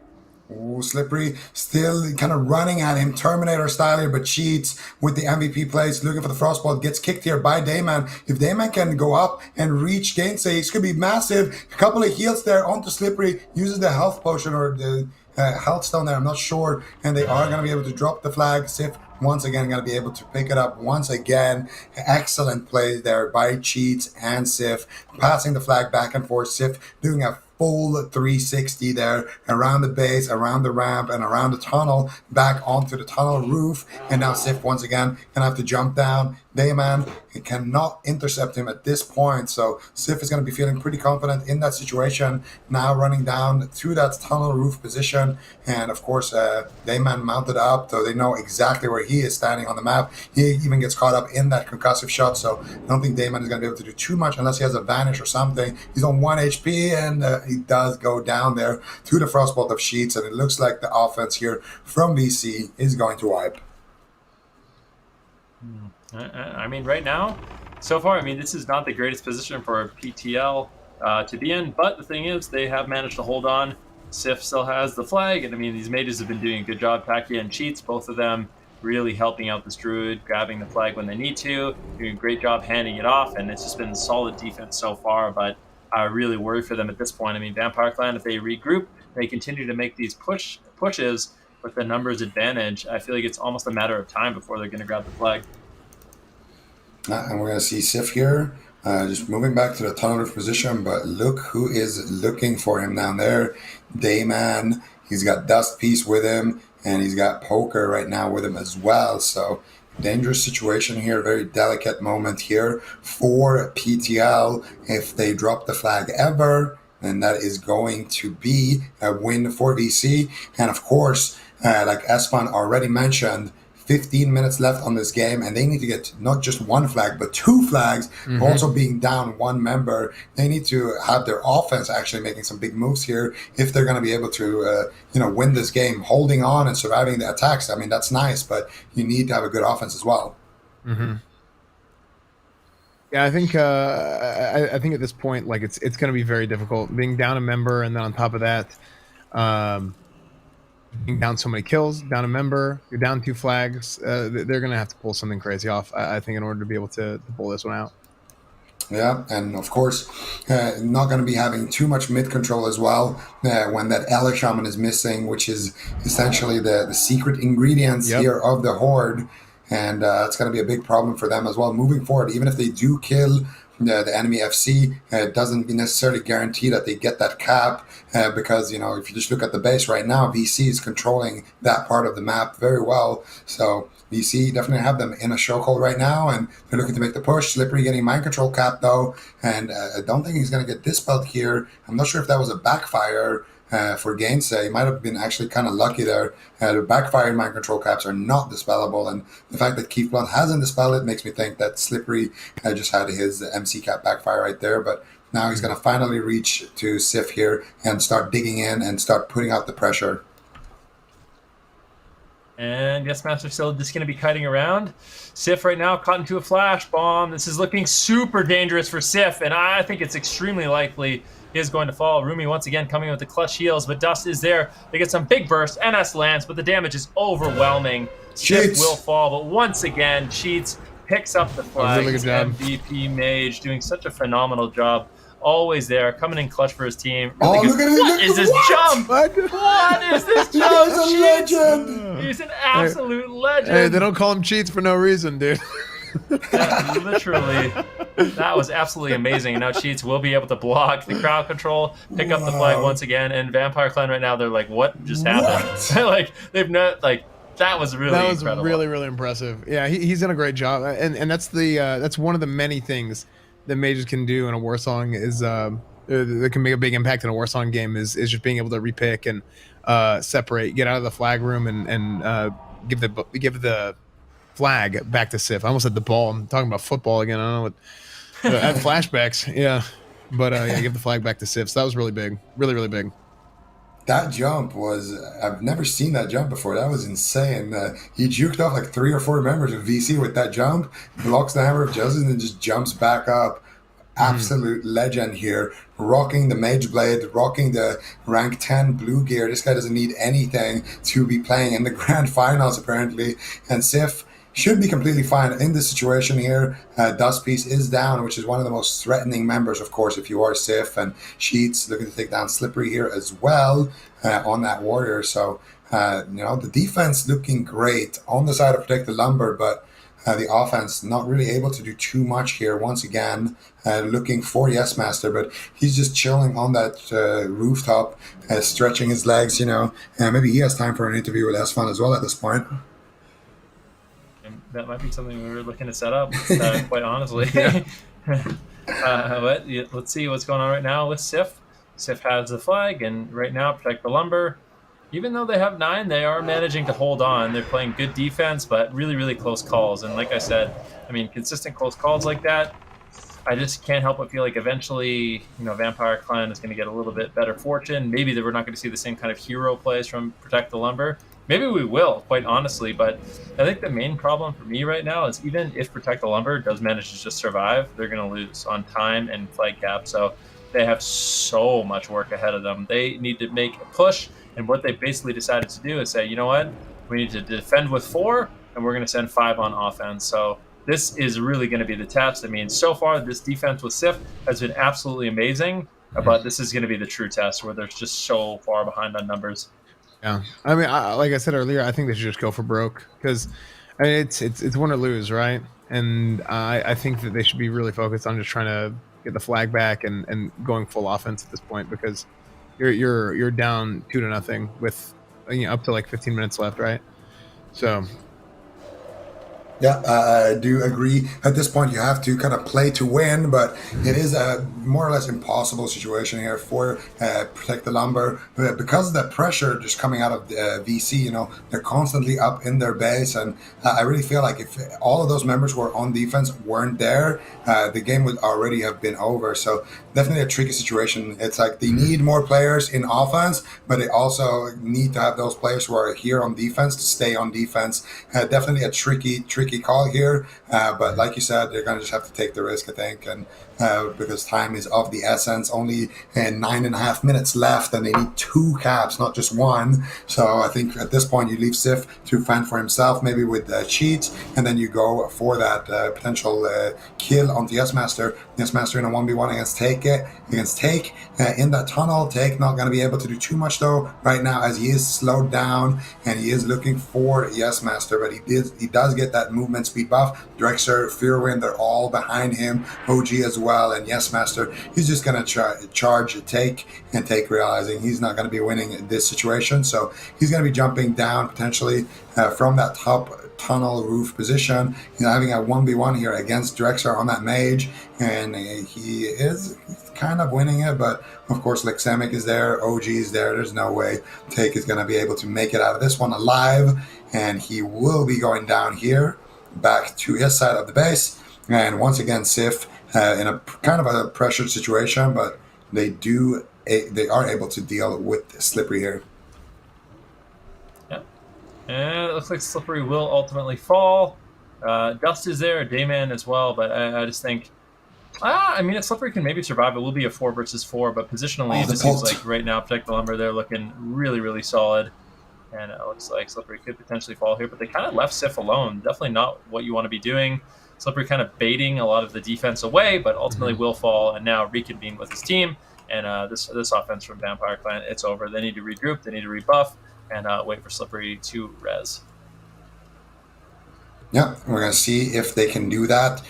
C: Ooh, Slippery still kind of running at him, Terminator style here, but Cheats with the MVP plays, looking for the Frostbolt, gets kicked here by Dayman. If Dayman can go up and reach Gainsay, it's going to be massive. A couple of heals there onto Slippery, uses the health potion or the health stone there, I'm not sure, and they are going to be able to drop the flag. Sif once again going to be able to pick it up once again. Excellent play there by Cheats and Sif, passing the flag back and forth. Sif doing a full 360 there around the base, around the ramp, and around the tunnel, back onto the tunnel roof. And now Sif once again gonna have to jump down. Dayman cannot intercept him at this point, so Sif is going to be feeling pretty confident in that situation. Now running down through that tunnel roof position, and of course Dayman mounted up, so they know exactly where he is standing on the map. He even gets caught up in that concussive shot, so I don't think Dayman is going to be able to do too much unless he has a vanish or something. He's on 1 HP, and he does go down there to the Frostbolt of Sheets, and it looks like the offense here from VC is going to wipe.
D: I mean, right now, so far, I mean, this is not the greatest position for PTL. to be in. But the thing is, they have managed to hold on. Sif still has the flag, and I mean, these mages have been doing a good job. Takia and Cheats, both of them really helping out this druid, grabbing the flag when they need to, doing a great job handing it off, and it's just been solid defense so far. But I really worry for them at this point. I mean, Vampire Clan, if they regroup, they continue to make these pushes with the numbers advantage. I feel like it's almost a matter of time before they're going to grab the flag.
C: And we're going to see Sif here, just moving back to the tunnel position, but look who is looking for him down there. Dayman, he's got Dust Piece with him, and he's got Poker right now with him as well. So dangerous situation here, very delicate moment here for PTL. If they drop the flag ever, then that is going to be a win for VC. And of course, like Espan already mentioned, 15 minutes left on this game, and they need to get not just one flag, but 2 flags, also being down 1 member. They need to have their offense actually making some big moves here if they're going to be able to, win this game. Holding on and surviving the attacks, I mean, that's nice, but you need to have a good offense as well.
A: Yeah, I think I think at this point, like it's going to be very difficult being down a member, and then on top of that, being down so many kills, down a member, you're down 2 flags. They're going to have to pull something crazy off, I think, in order to be able to pull this one out.
C: Yeah, and of course, not going to be having too much mid control as well when that Ela Shaman is missing, which is essentially the secret ingredients here of the Horde. And it's going to be a big problem for them as well moving forward. Even if they do kill the enemy FC, it doesn't necessarily guarantee that they get that cap because, if you just look at the base right now, VC is controlling that part of the map very well. So VC definitely have them in a chokehold right now, and they're looking to make the push. Slippery getting mind control cap though, and I don't think he's going to get dispelled here. I'm not sure if that was a backfire for Gainsay. He might have been actually kind of lucky there. The backfire mind control caps are not dispellable, and the fact that Keith Blunt hasn't dispelled it makes me think that Slippery just had his MC cap backfire right there. But now he's going to finally reach to Sif here and start digging in and start putting out the pressure.
D: And yes, Master still just going to be kiting around. Sif right now caught into a flash bomb. This is looking super dangerous for Sif, and I think it's extremely likely he is going to fall. Rumi once again coming with the clutch heals, but Dust is there. They get some big bursts. NS lands, but the damage is overwhelming. Sif will fall, but once again, Cheats picks up the flag.
A: Really good job.
D: MVP Mage doing such a phenomenal job. Always there, coming in clutch for his team.
C: Oh, look at it!
D: What is this jump? What is this jump?
C: He's a legend!
D: He's an absolute legend.
A: Hey, they don't call him Cheats for no reason, dude.
D: Literally, that was absolutely amazing. And now Cheats will be able to block the crowd control, pick up the flag once again. And Vampire Clan right now, they're like, what just happened? Like, they've not, like, that was really incredible.
A: Really, really impressive. Yeah, he's done a great job. And that's that's one of the many things that mages can do in a war song is that can make a big impact in a war song game is just being able to repick and separate, get out of the flag room and give the flag back to Sif. I almost said the ball. I'm talking about football again. I don't know what. I had flashbacks. Yeah, but give the flag back to Sif. So that was really big, really, really big.
C: That jump was, I've never seen that jump before. That was insane. He juked off like 3 or 4 members of VC with that jump, blocks the Hammer of Justice, and then just jumps back up. Absolute legend here. Rocking the Mage Blade, rocking the rank 10 blue gear. This guy doesn't need anything to be playing in the grand finals, apparently. And Sif should be completely fine in this situation here. Dust Piece is down, which is one of the most threatening members, of course, if you are Sif. And Sheets looking to take down Slippery here as well on that warrior. So, the defense looking great on the side of Protect the Lumber, but the offense not really able to do too much here. Once again, looking for Yes Master, but he's just chilling on that rooftop, stretching his legs, and maybe he has time for an interview with Esfan as well at this point.
D: That might be something we were looking to set up, quite honestly. But let's see what's going on right now with Sif. Sif has the flag, and right now, Protect the Lumber. Even though they have 9, they are managing to hold on. They're playing good defense, but really, really close calls. And like I said, consistent close calls like that, I just can't help but feel like eventually, Vampire Clan is going to get a little bit better fortune. Maybe that we're not going to see the same kind of hero plays from Protect the Lumber. Maybe we will, quite honestly, but I think the main problem for me right now is even if Protect the Lumber does manage to just survive, they're going to lose on time and flag cap. So they have so much work ahead of them. They need to make a push, and what they basically decided to do is say, you know what, we need to defend with 4, and we're going to send 5 on offense. So this is really going to be the test. I mean, so far this defense with Sif has been absolutely amazing, but this is going to be the true test where they're just so far behind on numbers.
A: Yeah, I mean, like I said earlier, I think they should just go for broke because I mean, it's win or lose, right? And I think that they should be really focused on just trying to get the flag back and going full offense at this point because you're down 2-0 with up to like 15 minutes left, right? So.
C: Yeah, I do agree. At this point, you have to kind of play to win, but it is a more or less impossible situation here for Protect the Lumber. Because of the pressure just coming out of VC, they're constantly up in their base, and I really feel like if all of those members who are on defense weren't there, the game would already have been over. So definitely a tricky situation. It's like they need more players in offense, but they also need to have those players who are here on defense to stay on defense. Definitely a tricky call here, but like you said, they're going to just have to take the risk, I think, and because time is of the essence. Only 9.5 minutes left, and they need 2 caps, not just 1. So I think at this point you leave Sif to fend for himself, maybe with cheats, and then you go for that potential kill onto Yes Master. Yes Master in a 1v1 against Take in that tunnel. Take not going to be able to do too much though right now, as he is slowed down and he is looking for Yes Master, but he does get that movement speed buff. Drexer, Fearwind, they're all behind him. OG as well, and Yes Master, he's just going to charge Take, and Take realizing he's not going to be winning this situation, so he's going to be jumping down potentially from that top tunnel roof position. He's having a 1v1 here against Drexer on that mage, and he's kind of winning it, but of course Lexemic is there, OG is there. There's no way Take is going to be able to make it out of this one alive, and he will be going down here back to his side of the base. And once again, Sif in a kind of a pressured situation, but they are able to deal with Slippery here.
D: Yeah, and it looks like Slippery will ultimately fall. Dust is there, Dayman as well, but I just think, I mean, if Slippery can maybe survive, it will be a 4 versus 4, but positionally, it just seems like right now, Protect the Lumber, they're looking really, really solid. And it looks like Slippery could potentially fall here, but they kind of left Sif alone. Definitely not what you want to be doing. Slippery kind of baiting a lot of the defense away, but ultimately will fall and now reconvene with his team. And this offense from Vampire Clan, it's over. They need to regroup, they need to rebuff, and wait for Slippery to res.
C: Yeah, we're going to see if they can do that.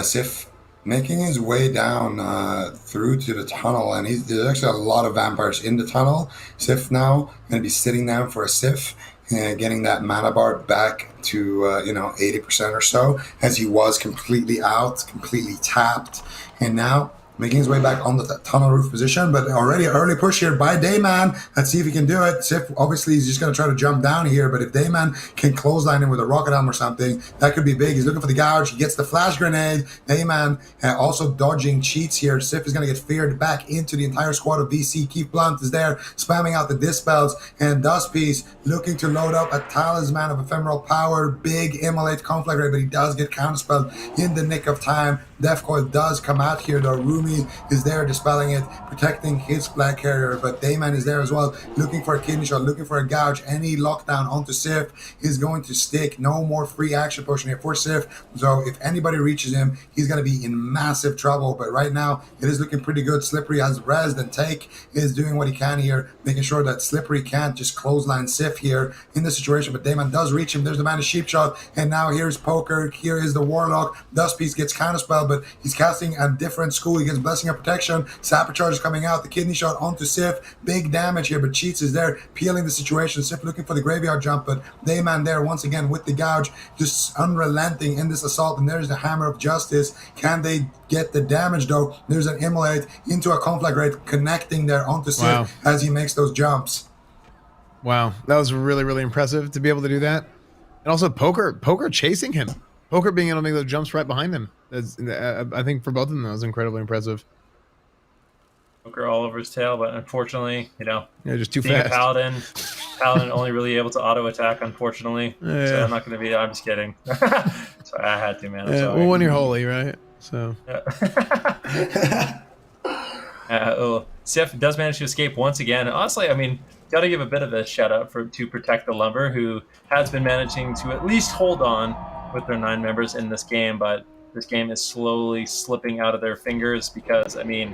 C: Sif making his way down through to the tunnel, and there's actually a lot of vampires in the tunnel. Sif now going to be sitting down for a Sif, getting that mana bar back to 80% or so, as he was completely out, completely tapped, and now making his way back on the tunnel roof position, but already an early push here by Dayman. Let's see if he can do it. Sif, obviously, he's just going to try to jump down here, but if Dayman can clothesline him with a rocket arm or something, that could be big. He's looking for the gouge. He gets the flash grenade. Dayman also dodging cheats here. Sif is going to get feared back into the entire squad of VC. Keith Blunt is there, spamming out the dispels, and Dustpiece looking to load up a Talisman of Ephemeral Power. Big immolate conflict rate, but he does get counterspelled in the nick of time. Deathcoil does come out here, though. Rumi is there dispelling it, protecting his flag carrier, but Dayman is there as well, looking for a kidney shot, looking for a gouge. Any lockdown onto Sif is going to stick. No more free action potion here for Sif, so if anybody reaches him, he's going to be in massive trouble, but right now it is looking pretty good. Slippery has rezzed, and Take is doing what he can here, making sure that Slippery can't just clothesline Sif here in the situation, but Dayman does reach him. There's the man of Sheep Shot, and now here's Poker, here is the Warlock. Dustpiece gets counterspelled, but he's casting a different school. He gets Blessing of Protection. Sapper Charge is coming out. The kidney shot onto Sif. Big damage here, but Cheats is there, peeling the situation. Sif looking for the graveyard jump, but Dayman there once again with the gouge, just unrelenting in this assault. And there's the Hammer of Justice. Can they get the damage though? There's an immolate into a conflagrate, connecting there onto Sif as he makes those jumps.
A: Wow, that was really, really impressive to be able to do that. And also Poker chasing him. Poker being able to make those jumps right behind him. I think for both of them, that was incredibly impressive.
D: Poker all over his tail, but unfortunately,
A: just too
D: being
A: fast.
D: A Paladin only really able to auto attack, unfortunately.
A: Yeah.
D: So I'm not going to be. I'm just kidding. Sorry, I had to, man. I'm sorry.
A: Well, when you're holy, right? So.
D: Yeah. Sif does manage to escape once again. Honestly, I mean, got to give a bit of a shout out to Protect the Lumber, who has been managing to at least hold on with their 9 members in this game, but this game is slowly slipping out of their fingers because, I mean,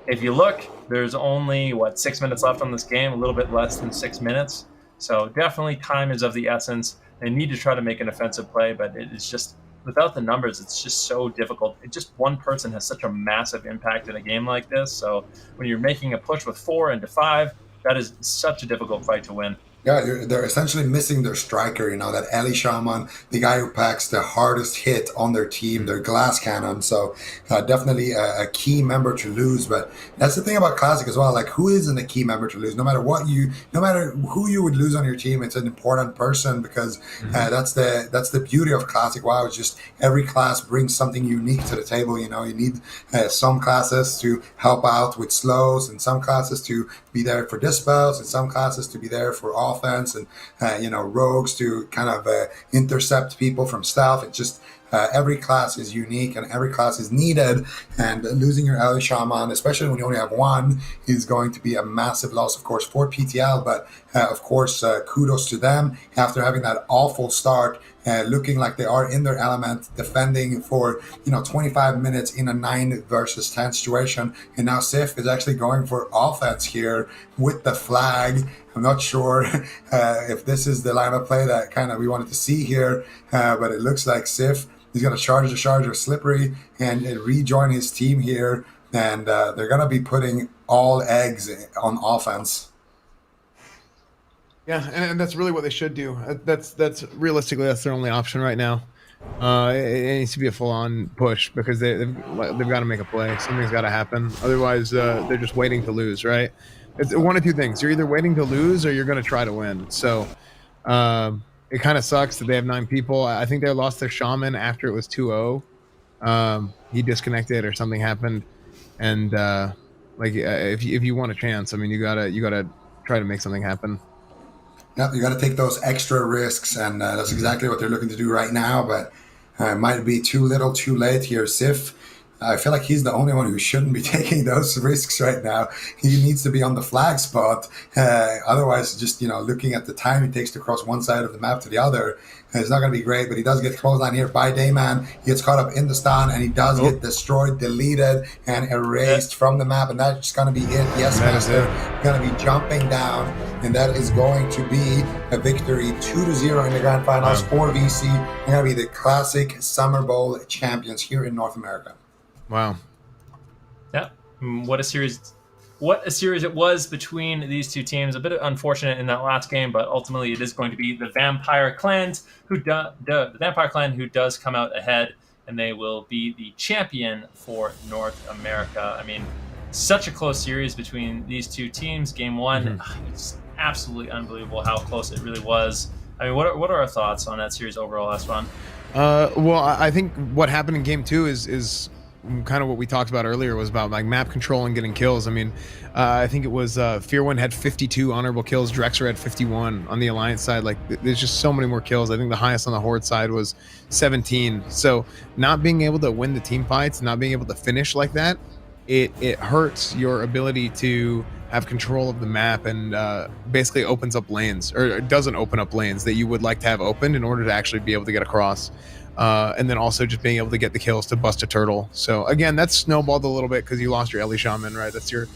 D: if you look, there's only, 6 minutes left on this game, a little bit less than 6 minutes. So definitely time is of the essence. They need to try to make an offensive play, but it is just, without the numbers, it's just so difficult. Just one person has such a massive impact in a game like this. So when you're making a push with 4 into 5, that is such a difficult fight to win.
C: Yeah, they're essentially missing their striker, that Ellie Shaman, the guy who packs the hardest hit on their team, their glass cannon. So definitely a key member to lose. But that's the thing about Classic as well. Like, who isn't a key member to lose? No matter who you would lose on your team, it's an important person because that's the beauty of Classic WoW. It's just every class brings something unique to the table. You need some classes to help out with slows, and some classes to be there for dispels, and some classes to be there for offense, and rogues to kind of intercept people from stealth. It's just every class is unique and every class is needed, and losing your Ellie Shaman, especially when you only have one, is going to be a massive loss, of course, for PTL. But of course, kudos to them after having that awful start, looking like they are in their element, defending for 25 minutes in a 9 versus 10 situation, and now Sif is actually going for offense here with the flag. I'm not sure if this is the line of play that kind of we wanted to see here, but it looks like Sif is going to charge of Slippery and rejoin his team here, and they're going to be putting all eggs on offense.
A: Yeah, and that's really what they should do. That's realistically that's their only option right now. It needs to be a full-on push because they've got to make a play. Something's got to happen. Otherwise, they're just waiting to lose, right? It's one of two things. You're either waiting to lose or you're going to try to win. So it kind of sucks that they have 9 people. I think they lost their shaman after it was 2-0. He disconnected or something happened, and if you want a chance, I mean, you gotta try to make something happen.
C: Yeah, you got to take those extra risks, and that's exactly what they're looking to do right now. But it might be too little, too late here. Sif, I feel like he's the only one who shouldn't be taking those risks right now. He needs to be on the flag spot. Otherwise, just looking at the time it takes to cross one side of the map to the other, it's not going to be great. But he does get clothesline here by Dayman. He gets caught up in the stun, and he does get destroyed, deleted, and erased from the map. And that's just going to be it. Yes, Master going to be jumping down, and that is going to be a victory 2-0 in the grand finals for VC. They're going to be the Classic Summer Bowl champions here in North America.
A: Wow.
D: Yeah. What a series it was between these two teams. A bit unfortunate in that last game, but ultimately it is going to be the Vampire Clan who does come out ahead, and they will be the champion for North America. I mean, such a close series between these two teams. Game 1, it's absolutely unbelievable how close it really was. I mean, what are our thoughts on that series overall, Eswan?
A: Well, I think what happened in game 2 is kind of what we talked about earlier, was about like map control and getting kills. I mean, I think it was Fearwind had 52 honorable kills, Drexer had 51 on the Alliance side. Like, there's just so many more kills. I think the highest on the Horde side was 17. So not being able to win the team fights, not being able to finish like that, it hurts your ability to have control of the map, and basically opens up lanes, or it doesn't open up lanes that you would like to have opened in order to actually be able to get across. And then also just being able to get the kills to bust a turtle. So again, that's snowballed a little bit because you lost your Ellie Shaman, right? That's your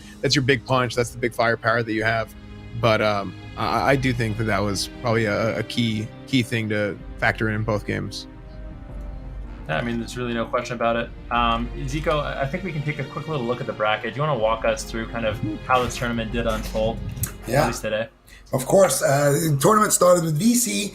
A: big punch. That's the big firepower that you have. But I do think that was probably a key thing to factor in both games.
D: Yeah, I mean, there's really no question about it. Zico, I think we can take a quick little look at the bracket. Do you want to walk us through kind of how this tournament did unfold, at least today?
C: Of course, the tournament started with VC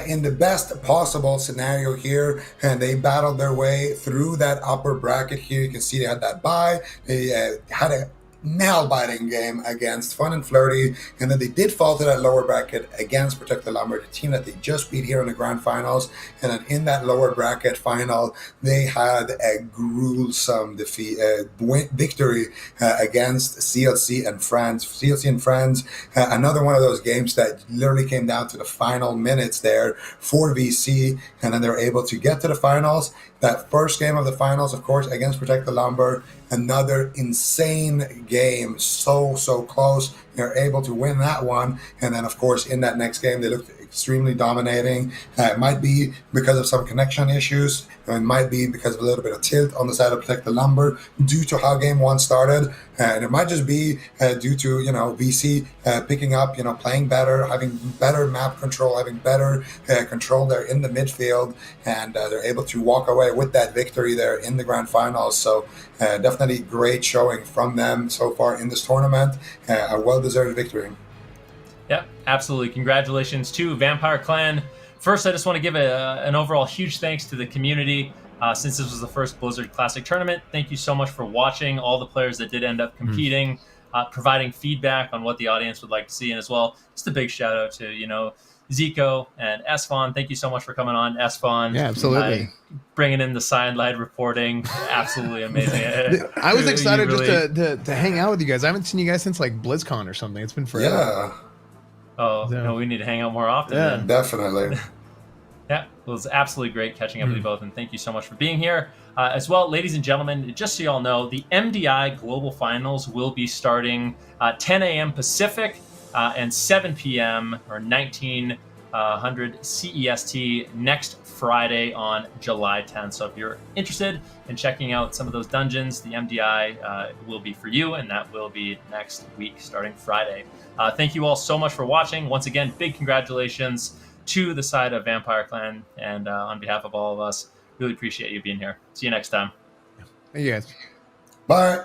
C: in the best possible scenario here, and they battled their way through that upper bracket here. You can see they had that bye. They had a nail-biting game against Fun and Flirty, and then they did fall to that lower bracket against Protect the Lumber, the team that they just beat here in the grand finals. And then in that lower bracket final, they had a gruesome victory against CLC and Friends. CLC and Friends, another one of those games that literally came down to the final minutes there for VC, and then they were able to get to the finals. That first game of the finals, of course, against Protect the Lumber, another insane game so close. They're able to win that one, and then of course in that next game they looked extremely dominating. It might be because of some connection issues. It might be because of a little bit of tilt on the side of Protect the Lumber due to how game one started, and it might just be due to VC picking up, playing better, having better map control, having better control there in the midfield, and they're able to walk away with that victory there in the grand finals. So definitely great showing from them so far in this tournament. A well-deserved victory.
D: Yeah, absolutely. Congratulations to Vampire Clan. First, I just want to give an overall huge thanks to the community. Since this was the first Blizzard Classic tournament, thank you so much for watching, all the players that did end up competing, providing feedback on what the audience would like to see, and as well, just a big shout out to, Zico and Esfon. Thank you so much for coming on, Esfon.
A: Yeah, absolutely.
D: Bringing in the sidelight reporting. Absolutely amazing.
A: I was excited
D: really...
A: just to hang out with you guys. I haven't seen you guys since like BlizzCon or something. It's been forever.
C: Yeah.
D: Oh, no, we need to hang out more often.
A: Yeah,
D: then.
C: Definitely.
D: Yeah, it was absolutely great catching up with you both, and thank you so much for being here. As well, ladies and gentlemen, just so you all know, the MDI Global Finals will be starting 10 a.m. Pacific and 7 p.m. or 1900 CEST next Friday on July 10th. So if you're interested in checking out some of those dungeons, the MDI will be for you, and that will be next week starting Friday. Thank you all so much for watching. Once again, big congratulations to the side of Vampire Clan, and on behalf of all of us, really appreciate you being here. See you next time.
A: Thank you guys.
C: Bye.